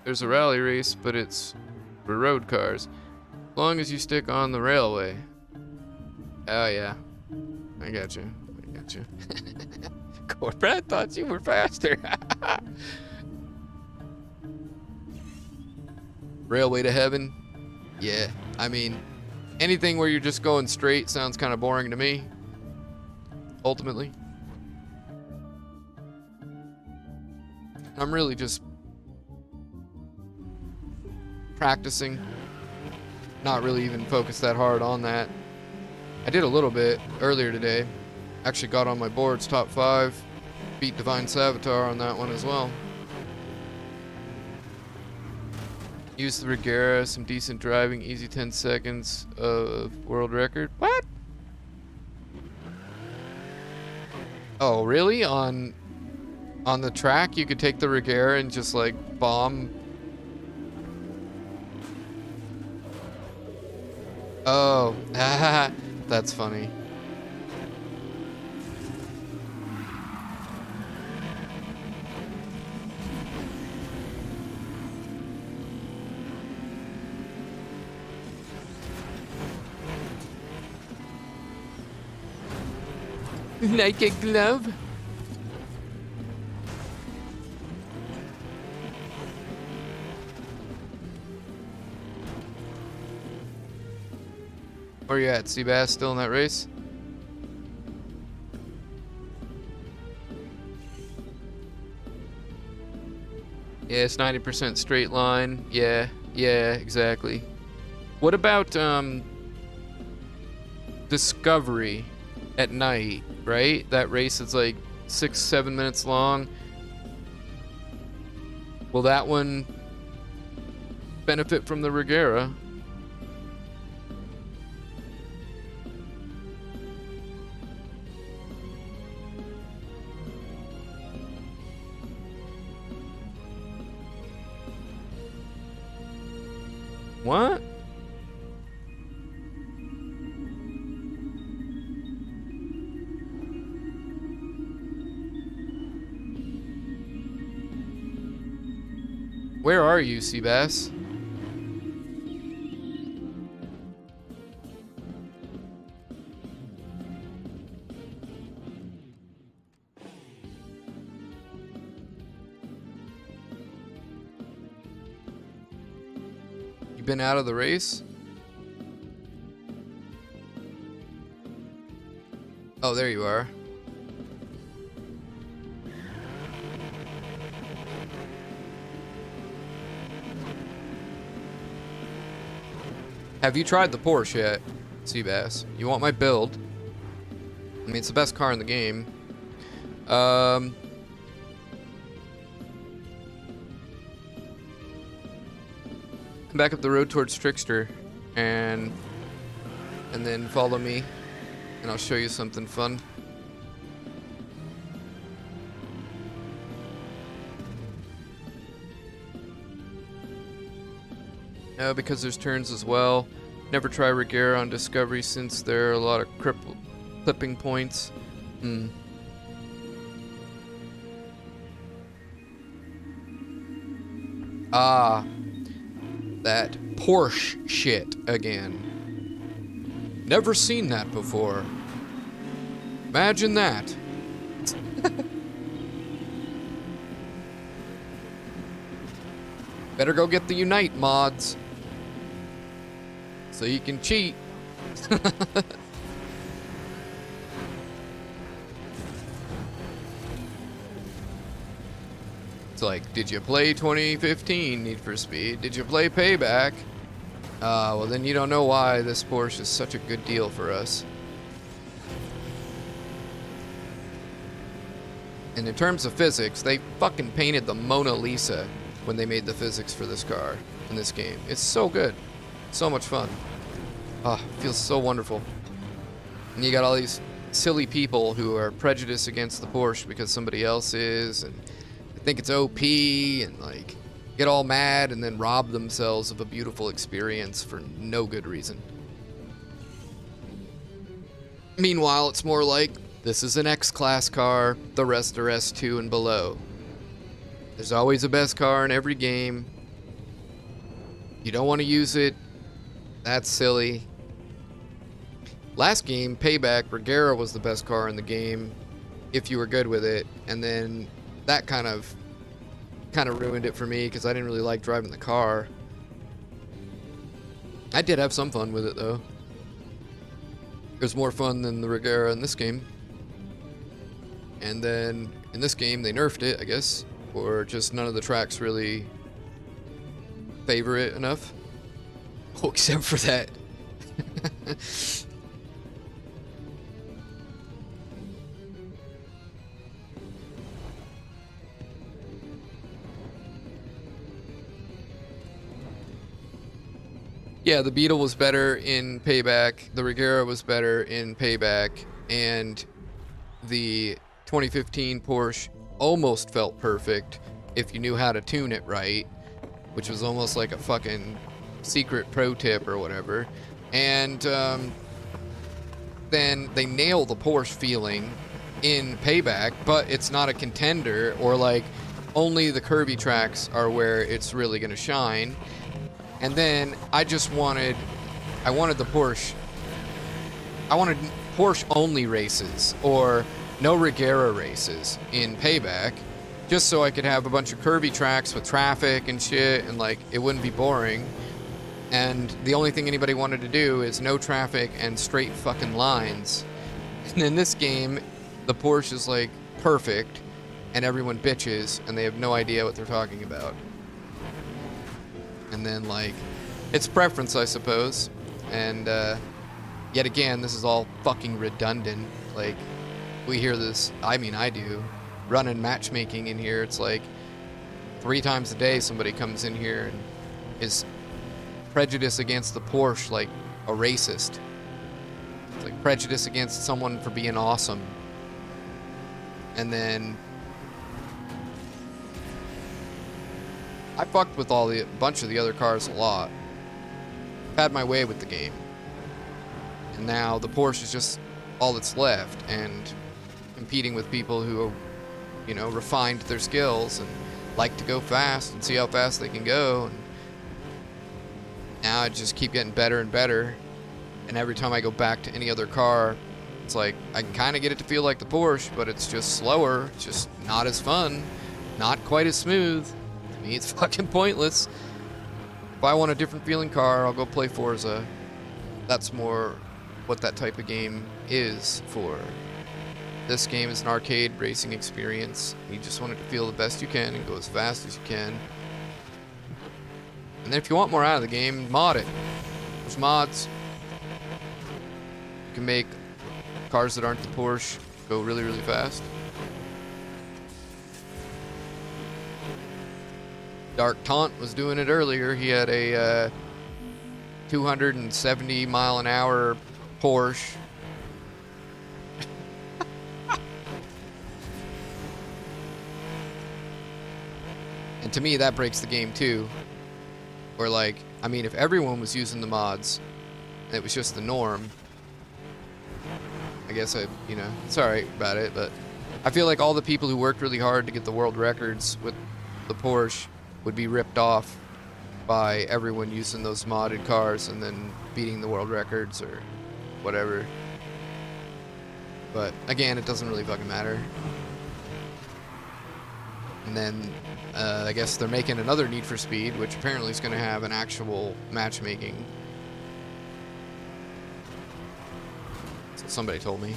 There's a rally race, but it's for road cars. As long as you stick on the railway. Oh, yeah. I got you. I got you. Corporate, I thought you were faster. Railway to heaven? Yeah, I mean, anything where you're just going straight sounds kind of boring to me, ultimately. I'm really just practicing, not really even focused that hard on that. I did a little bit earlier today. Actually got on my board's top 5. Beat Divine Savitar on that one as well. Used the Regera, some decent driving, easy 10 seconds of world record. What? Oh, really? On the track, you could take the Regera and just like bomb. Oh, that's funny. Like a glove? Where you at, Seabass? Still in that race? Yeah, it's 90% straight line. Yeah, exactly. What about Discovery at night, right? That race is like 6-7 minutes long. Will that one benefit from the Regera? What? Where are you, Seabass? You been out of the race? Oh, there you are. Have you tried the Porsche yet, Seabass? You want my build? I mean, it's the best car in the game. Come back up the road towards Trickster, and then follow me, and I'll show you something fun. No, because there's turns as well. Never try Regera on Discovery since there are a lot of clipping points. Ah, that Porsche shit again. Never seen that before. Imagine that. Better go get the Unite mods so you can cheat. It's like, did you play 2015 Need for Speed? Did you play Payback? Well then you don't know why this Porsche is such a good deal for us. And in terms of physics, they fucking painted the Mona Lisa when they made the physics for this car in this game. It's so good. So much fun. Ah, feels so wonderful. And you got all these silly people who are prejudiced against the Porsche because somebody else is, and they think it's OP, and like get all mad and then rob themselves of a beautiful experience for no good reason. Meanwhile, it's more like, this is an X-Class car, the rest are S2 and below. There's always a best car in every game. You don't want to use it. That's silly. Last game, Payback, Regera was the best car in the game if you were good with it, and then that kind of ruined it for me because I didn't really like driving the car. I did have some fun with it though. It was more fun than the Regera in this game. And then in this game they nerfed it, I guess, or just none of the tracks really favor it enough. Oh, except for that. Yeah, the Beetle was better in Payback, the Regera was better in Payback, and the 2015 Porsche almost felt perfect if you knew how to tune it right, which was almost like a fucking secret pro tip or whatever. And then they nail the Porsche feeling in Payback, but it's not a contender, or like only the curvy tracks are where it's really gonna shine. And then I wanted the Porsche. I wanted Porsche only races or no Regera races in Payback, just so I could have a bunch of curvy tracks with traffic and shit, and like it wouldn't be boring. And the only thing anybody wanted to do is no traffic and straight fucking lines. And in this game, the Porsche is like perfect, and everyone bitches, and they have no idea what they're talking about. And then, like, it's preference, I suppose. And, yet again, this is all fucking redundant. Like, we hear this, I mean, I do, running matchmaking in here. It's like 3 times a day somebody comes in here and is prejudiced against the Porsche like a racist. It's like prejudice against someone for being awesome. And then I fucked with a bunch of the other cars a lot. Had my way with the game. And now the Porsche is just all that's left, and competing with people who, you know, refined their skills and like to go fast and see how fast they can go. And now I just keep getting better and better. And every time I go back to any other car, it's like I can kind of get it to feel like the Porsche, but it's just slower. It's just not as fun, not quite as smooth. To me, it's fucking pointless. If I want a different feeling car, I'll go play Forza. That's more what that type of game is for. This game is an arcade racing experience. You just want it to feel the best you can and go as fast as you can. And then if you want more out of the game, mod it. There's mods. You can make cars that aren't the Porsche go really, really fast. Dark Taunt was doing it earlier. He had a 270 mile an hour Porsche. And to me, that breaks the game too. Or like, I mean, if everyone was using the mods, and it was just the norm, I guess it's alright about it, but I feel like all the people who worked really hard to get the world records with the Porsche would be ripped off by everyone using those modded cars and then beating the world records or whatever. But again, it doesn't really fucking matter. And then I guess they're making another Need for Speed, which apparently is going to have an actual matchmaking. So somebody told me.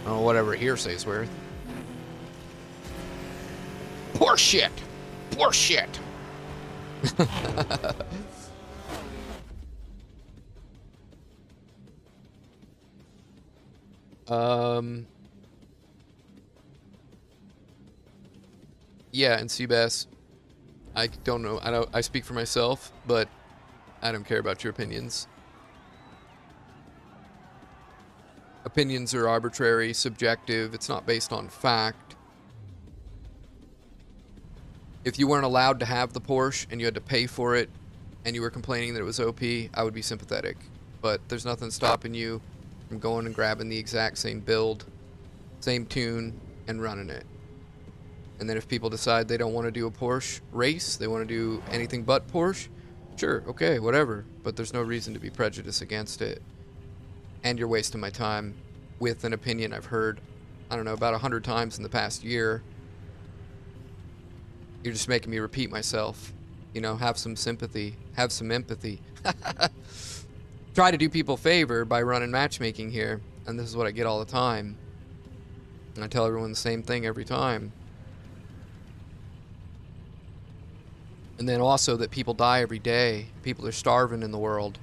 I don't know, whatever hearsay's worth. Poor shit! Poor shit! Yeah, and Seabass, I don't know. I speak for myself, but I don't care about your opinions. Opinions are arbitrary, subjective. It's not based on fact. If you weren't allowed to have the Porsche and you had to pay for it and you were complaining that it was OP, I would be sympathetic. But there's nothing stopping you from going and grabbing the exact same build, same tune, and running it. And then if people decide they don't want to do a Porsche race, they want to do anything but Porsche, sure, okay, whatever. But there's no reason to be prejudiced against it. And you're wasting my time with an opinion I've heard, I don't know, about 100 times in the past year. You're just making me repeat myself. You know, have some sympathy, have some empathy. Try to do people a favor by running matchmaking here. And this is what I get all the time. And I tell everyone the same thing every time. And then also that people die every day. People are starving in the world.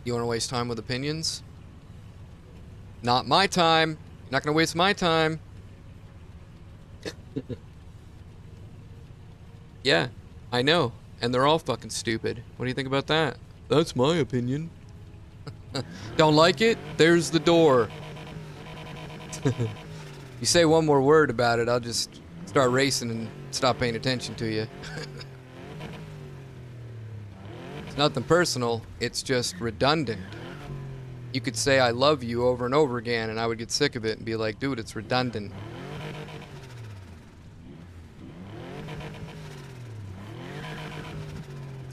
You want to waste time with opinions? Not my time. You're not going to waste my time. Yeah, I know. And they're all fucking stupid. What do you think about that? That's my opinion. Don't like it? There's the door. You say one more word about it, I'll just start racing and stop paying attention to you. It's nothing personal, it's just redundant. You could say I love you over and over again and I would get sick of it and be like, dude, it's redundant.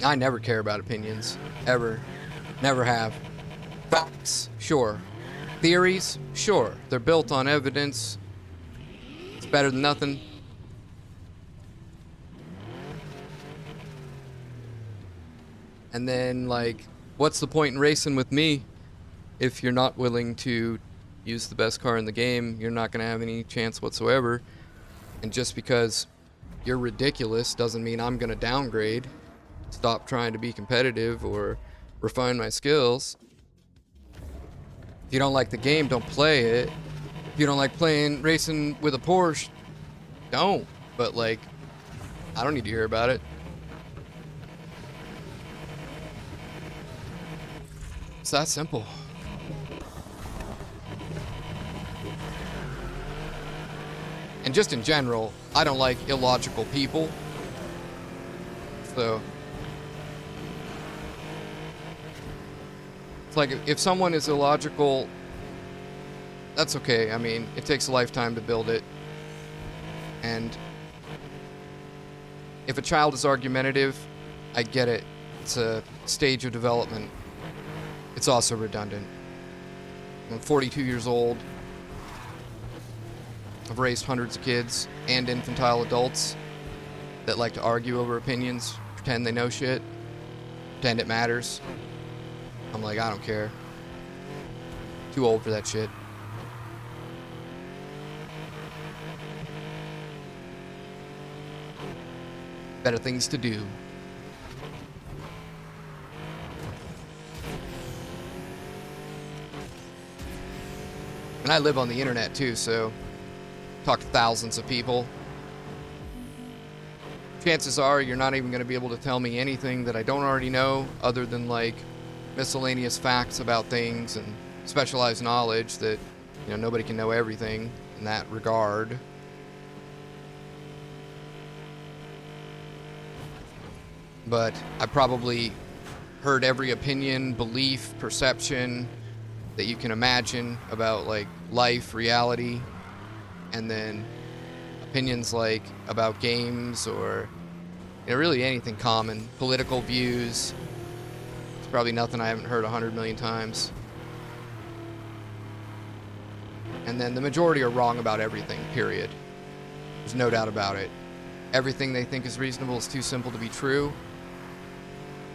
I never care about opinions. Ever. Never have. Facts, sure. Theories, sure. They're built on evidence. It's better than nothing. And then, like, what's the point in racing with me if you're not willing to use the best car in the game? You're not going to have any chance whatsoever. And just because you're ridiculous doesn't mean I'm going to downgrade, stop trying to be competitive, or refine my skills. If you don't like the game, don't play it. If you don't like playing racing with a Porsche, don't. But, like, I don't need to hear about it. It's that simple. And just in general, I don't like illogical people. So it's like if someone is illogical, that's okay. I mean, it takes a lifetime to build it. And if a child is argumentative, I get it. It's a stage of development. It's also redundant. I'm 42 years old. I've raised hundreds of kids and infantile adults. that like to argue over opinions, pretend they know shit, pretend it matters. I'm like, I don't care. Too old for that shit. Better things to do. And I live on the internet too, so talk to thousands of people. Chances are you're not even going to be able to tell me anything that I don't already know, other than like miscellaneous facts about things and specialized knowledge that, you know, nobody can know everything in that regard. But I probably heard every opinion, belief, perception that you can imagine about like life, reality, and then opinions like about games or, you know, really anything common, political views. It's probably nothing I haven't heard 100 million times. And then the majority are wrong about everything, period. There's no doubt about it. Everything they think is reasonable is too simple to be true.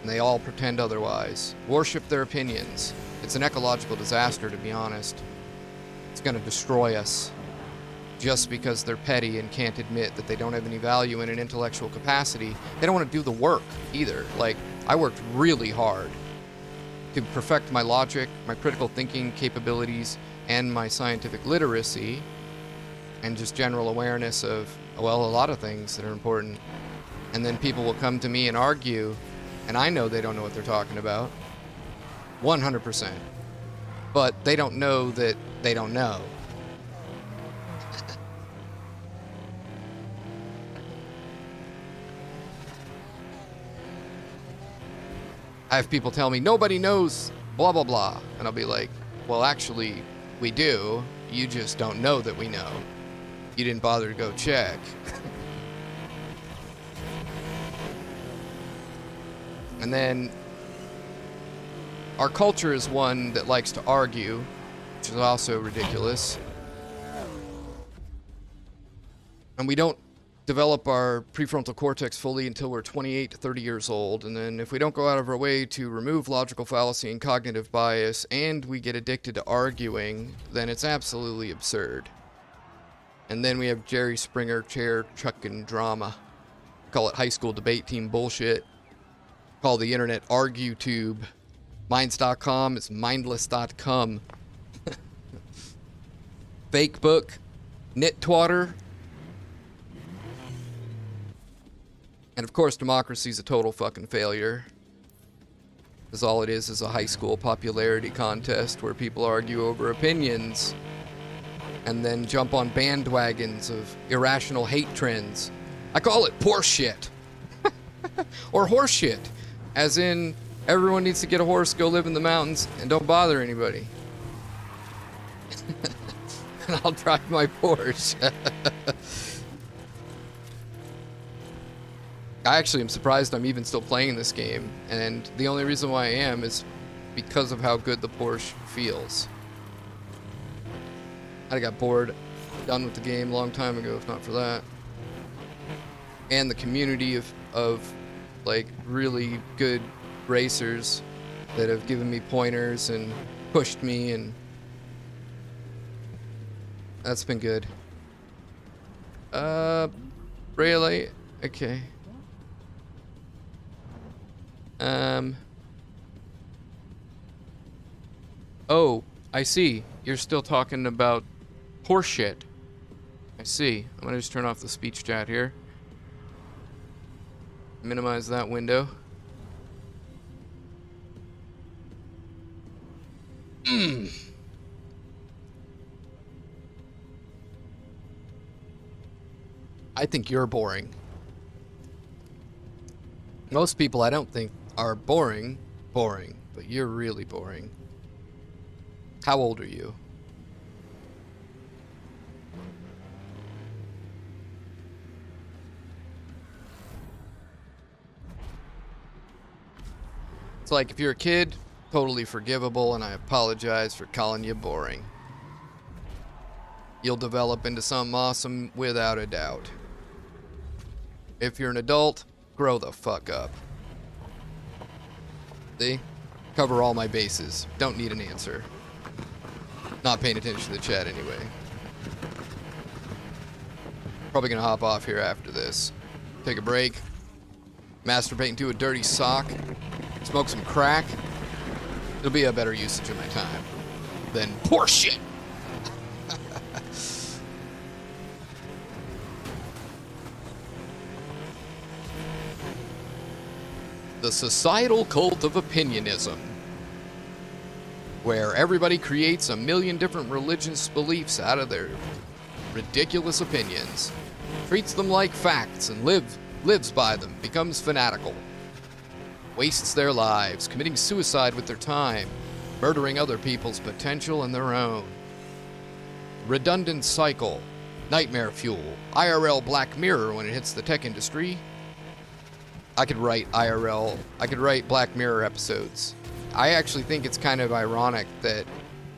And they all pretend otherwise. Worship their opinions. It's an ecological disaster, to be honest. It's going to destroy us. Just because they're petty and can't admit that they don't have any value in an intellectual capacity. They don't want to do the work, either. Like, I worked really hard to perfect my logic, my critical thinking capabilities, and my scientific literacy, and just general awareness of, well, a lot of things that are important. And then people will come to me and argue, and I know they don't know what they're talking about. 100%. But they don't know that they don't know. I have people tell me, nobody knows blah, blah, blah. And I'll be like, well, actually, we do. You just don't know that we know. You didn't bother to go check. And then our culture is one that likes to argue, which is also ridiculous. And we don't develop our prefrontal cortex fully until we're 28 to 30 years old. And then if we don't go out of our way to remove logical fallacy and cognitive bias, and we get addicted to arguing, then it's absolutely absurd. And then we have Jerry Springer chair chucking drama. Call it high school debate team bullshit. Call the internet ArgueTube. Minds.com is mindless.com. Fake book. Nitwater. And of course, democracy is a total fucking failure. Because all it is a high school popularity contest where people argue over opinions and then jump on bandwagons of irrational hate trends. I call it poor shit. Or horse shit. As in, everyone needs to get a horse, go live in the mountains, and don't bother anybody. And I'll drive my Porsche. I actually am surprised I'm even still playing this game, and the only reason why I am is because of how good the Porsche feels. I got bored, done with the game a long time ago, if not for that. And the community of like really good racers that have given me pointers and pushed me, and that's been good. Really? Okay. Oh, I see. You're still talking about horse shit. I see. I'm gonna just turn off the speech chat here. Minimize that window. I think you're boring. Most people I don't think are boring, but you're really boring. How old are you? It's like if you're a kid, totally forgivable, and I apologize for calling you boring. You'll develop into something awesome without a doubt. If you're an adult, grow the fuck up. See? Cover all my bases. Don't need an answer. Not paying attention to the chat anyway. Probably gonna hop off here after this. Take a break. Masturbate into a dirty sock. Smoke some crack. It'll be a better usage of my time than poor shit. The societal cult of opinionism, where everybody creates a million different religious beliefs out of their ridiculous opinions, treats them like facts and lives by them, becomes fanatical, wastes their lives, committing suicide with their time, murdering other people's potential and their own. Redundant cycle, nightmare fuel, IRL Black Mirror when it hits the tech industry. I could write Black Mirror episodes. I actually think it's kind of ironic that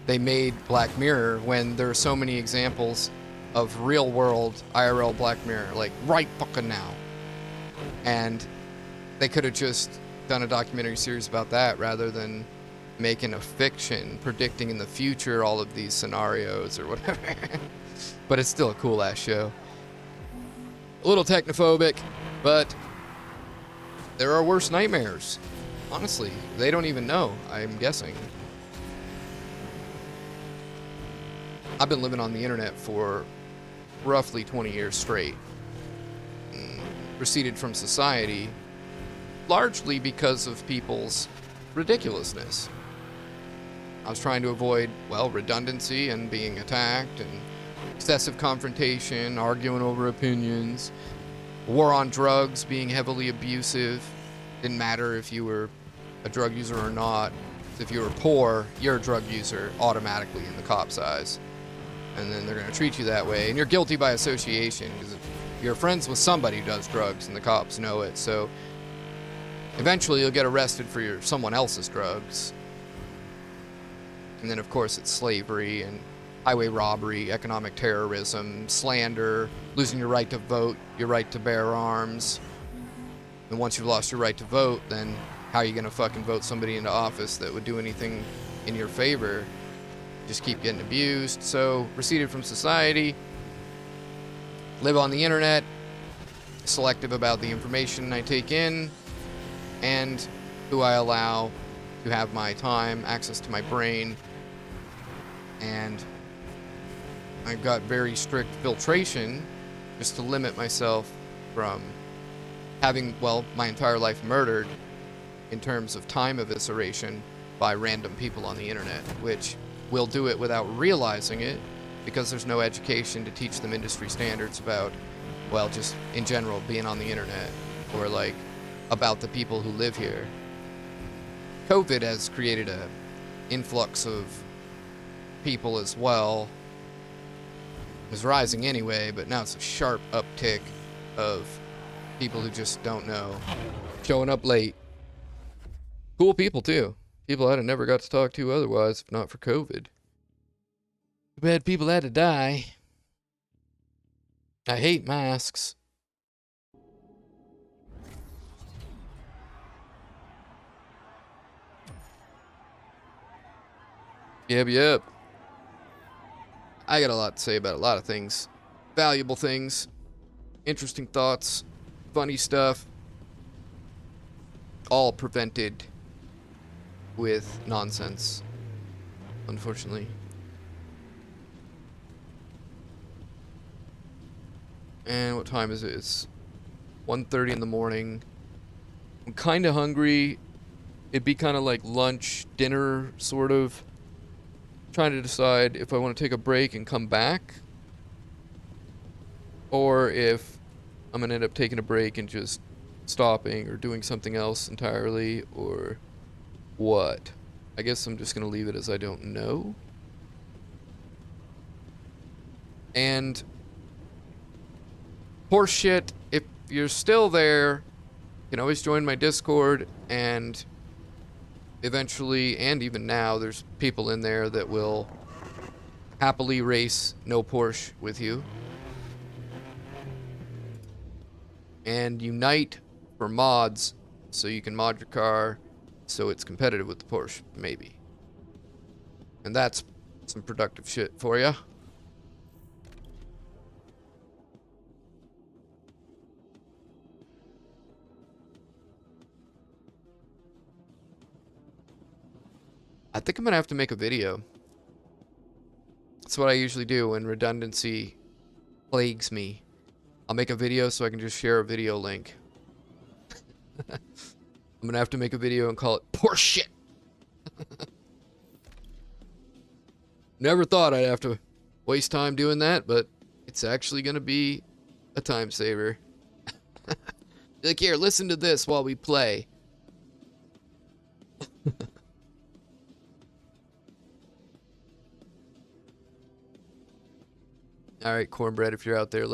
they made Black Mirror when there are so many examples of real world IRL Black Mirror, like right fucking now. And they could have just done a documentary series about that rather than making a fiction predicting in the future all of these scenarios or whatever. But it's still a cool ass show. A little technophobic, but there are worse nightmares. Honestly, they don't even know, I'm guessing. I've been living on the internet for roughly 20 years straight. Receded from society largely because of people's ridiculousness. I was trying to avoid, well, redundancy and being attacked and excessive confrontation, arguing over opinions, war on drugs, being heavily abusive. Didn't matter if you were a drug user or not. If you were poor, you're a drug user automatically in the cop's eyes. And then they're going to treat you that way. And you're guilty by association because you're friends with somebody who does drugs and the cops know it. So eventually you'll get arrested for someone else's drugs. And then, of course, it's slavery and highway robbery, economic terrorism, slander, losing your right to vote, your right to bear arms. And once you've lost your right to vote, then how are you going to fucking vote somebody into office that would do anything in your favor? Just keep getting abused. So, receded from society, live on the internet, selective about the information I take in, and who I allow to have my time, access to my brain, and I've got very strict filtration just to limit myself from having, well, my entire life murdered in terms of time evisceration by random people on the internet, which will do it without realizing it because there's no education to teach them industry standards about, well, just in general being on the internet or like about the people who live here. COVID has created a influx of people as well. It was rising anyway, but now it's a sharp uptick of people who just don't know, showing up late. Cool people too. People I'd have never got to talk to otherwise if not for COVID. Too bad people had to die. I hate masks. Yep. I got a lot to say about a lot of things. Valuable things. Interesting thoughts. Funny stuff. All prevented with nonsense, unfortunately. And what time is it? It's 1:30 in the morning. I'm kind of hungry. It'd be kind of like lunch, dinner, sort of. Trying to decide if I want to take a break and come back, or if I'm gonna end up taking a break and just stopping or doing something else entirely, or what. I guess I'm just gonna leave it as I don't know. And horseshit, if you're still there, you can always join my Discord, and eventually, and even now, there's people in there that will happily race no Porsche with you. and unite for mods so you can mod your car so it's competitive with the Porsche, maybe. And that's some productive shit for you. I think I'm gonna have to make a video. That's what I usually do when redundancy plagues me. I'll make a video so I can just share a video link. I'm gonna have to make a video and call it Porsche shit. Never thought I'd have to waste time doing that, but it's actually gonna be a time saver. Like, here, listen to this while we play. All right, Cornbread, if you're out there,